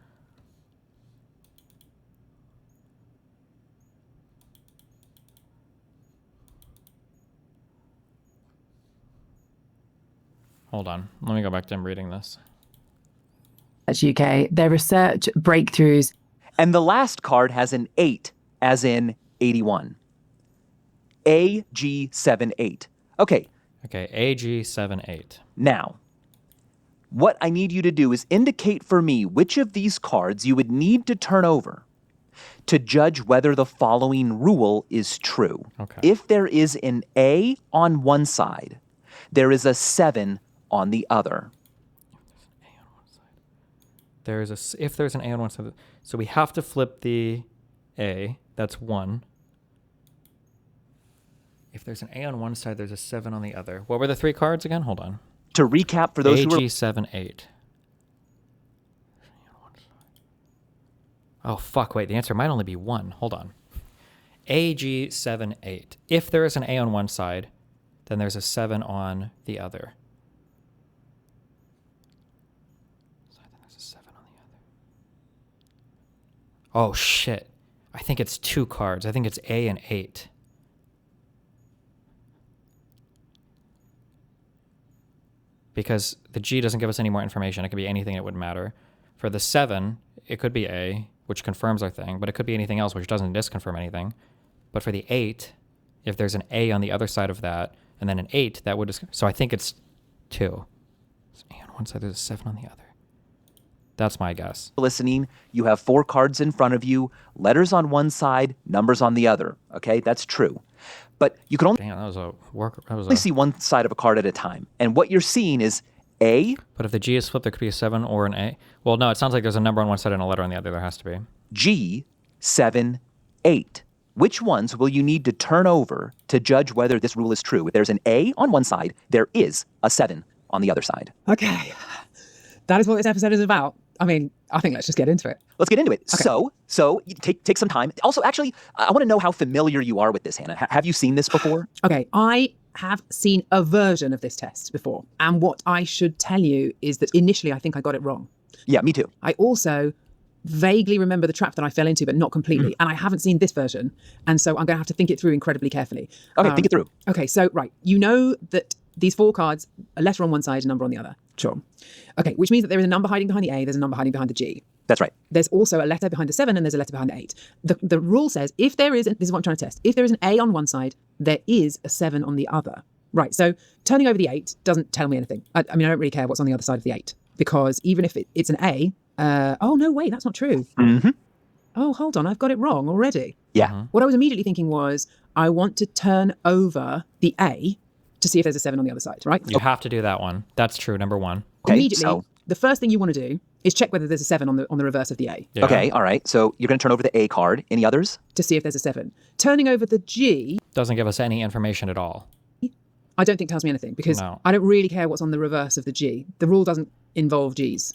Hold on. Let me go back to him reading this. UK, their research breakthroughs. And the last card has an 8, as in 81. AG78. Okay. Okay, AG78. Now, what I need you to do is indicate for me which of these cards you would need to turn over to judge whether the following rule is true. Okay. If there is an A on one side, there is a 7 on the other. If there's an A on one side, so we have to flip the A. That's 1. If there's an A on one side, there's a 7 on the other. What were the 3 cards again? Hold on. To recap for those who are... AG78. Oh, fuck, wait. The answer might only be 1. Hold on. AG78. If there is an A on one side, then there's a 7 on the other. There's a 7 on the other. Oh, shit. I think it's 2 cards. I think it's A and 8. Because the G doesn't give us any more information. It could be anything that would matter. For the 7, it could be A, which confirms our thing, but it could be anything else, which doesn't disconfirm anything. But for the 8, if there's an A on the other side of that, and then an 8, that would... So I think it's 2. There's A on one side, there's a 7 on the other. That's my guess. Listening, you have 4 cards in front of you, letters on one side, numbers on the other. Okay, that's true. But you can only Damn, that was a work. That was only see one side of a card at a time. And what you're seeing is A. But if the G is flipped, there could be a 7 or an A. Well, no, it sounds like there's a number on one side and a letter on the other. There has to be. G, 7, 8. Which ones will you need to turn over to judge whether this rule is true? If there's an A on one side, there is a 7 on the other side. Okay. That is what this episode is about. I mean, I think let's just get into it. Let's get into it. Okay. So you take some time. Also, actually, I want to know how familiar you are with this, Hannah. Have you seen this before? Okay, I have seen a version of this test before. And what I should tell you is that initially I think I got it wrong. Yeah, me too. I also vaguely remember the trap that I fell into, but not completely. And I haven't seen this version. And so I'm going to have to think it through incredibly carefully. Okay, think it through. Okay, so, right. You know that these 4 cards, a letter on one side, a number on the other. Sure. Okay, which means that there is a number hiding behind the A, there's a number hiding behind the G. That's right. There's also a letter behind the 7 and there's a letter behind the 8. The rule says if there is, this is what I'm trying to test, if there is an A on one side, there is a 7 on the other. Right, so turning over the 8 doesn't tell me anything. I mean, I don't really care what's on the other side of the 8 because even if it's an A, oh, no, wait, that's not true. Mm-hmm. Oh, hold on, I've got it wrong already. Yeah. What I was immediately thinking was I want to turn over the A to see if there's a 7 on the other side, right? You have to do that one. That's true, number 1. Okay, Immediately, the first thing you want to do is check whether there's a 7 on the reverse of the A. Yeah. Okay, all right. So you're going to turn over the A card. Any others? To see if there's a 7. Turning over the G... Doesn't give us any information at all. I don't think tells me anything because I don't really care what's on the reverse of the G. The rule doesn't involve Gs.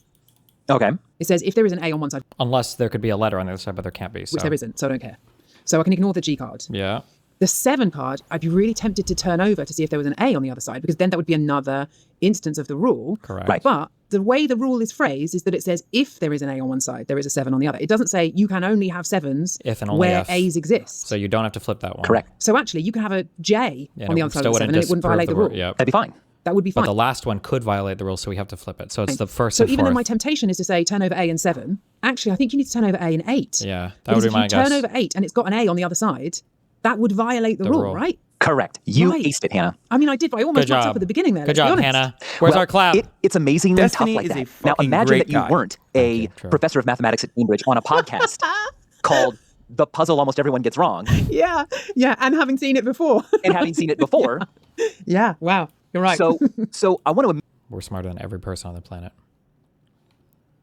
Okay. It says if there is an A on one side... Unless there could be a letter on the other side, but there can't be. So. Which there isn't, so I don't care. So I can ignore the G card. Yeah. The 7 card, I'd be really tempted to turn over to see if there was an A on the other side, because then that would be another instance of the rule. Correct. Right. But the way the rule is phrased is that it says if there is an A on one side, there is a 7 on the other. It doesn't say you can only have 7s if and only where if. A's exist. So you don't have to flip that one. Correct. So actually, you can have a J on the other side of the 7 and it wouldn't disprove violate the rule. Yep. That'd be fine. That would be fine. But the last one could violate the rule, so we have to flip it. So it's the first So and even though fourth. my temptation is to say turn over A and 7, actually I think you need to turn over A and 8. Yeah, that Because would be my if you guess. turn over 8 and it's got an A on the other side, that would violate the rule, right? Correct. You Right. aced it, Hannah. I mean, I did, but I almost Good fucked job. up at the beginning there. Good let's be job, honest. Hannah. Where's our clap? It's amazingly Destiny tough like is a that. Now fucking imagine great that you guy. weren't a professor of mathematics at Cambridge on a podcast called The Puzzle Almost Everyone Gets Wrong. Yeah, and having seen it before. And having seen it before. Yeah, wow, you're right. So I want to... We're smarter than every person on the planet.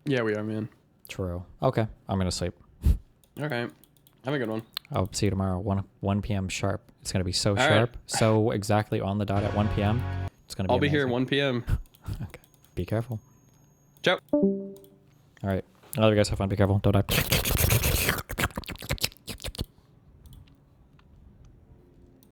Yeah, we are, man. True. Okay, I'm going to sleep. Okay. Have a good one. I'll see you tomorrow, 1 p.m. sharp. It's going to be so right. sharp, so exactly on the dot at 1 p.m. It's going to be I'll be here at amazing. 1 p.m. Okay. Be careful. Ciao. All right. I love you guys. Have fun. Be careful. Don't die.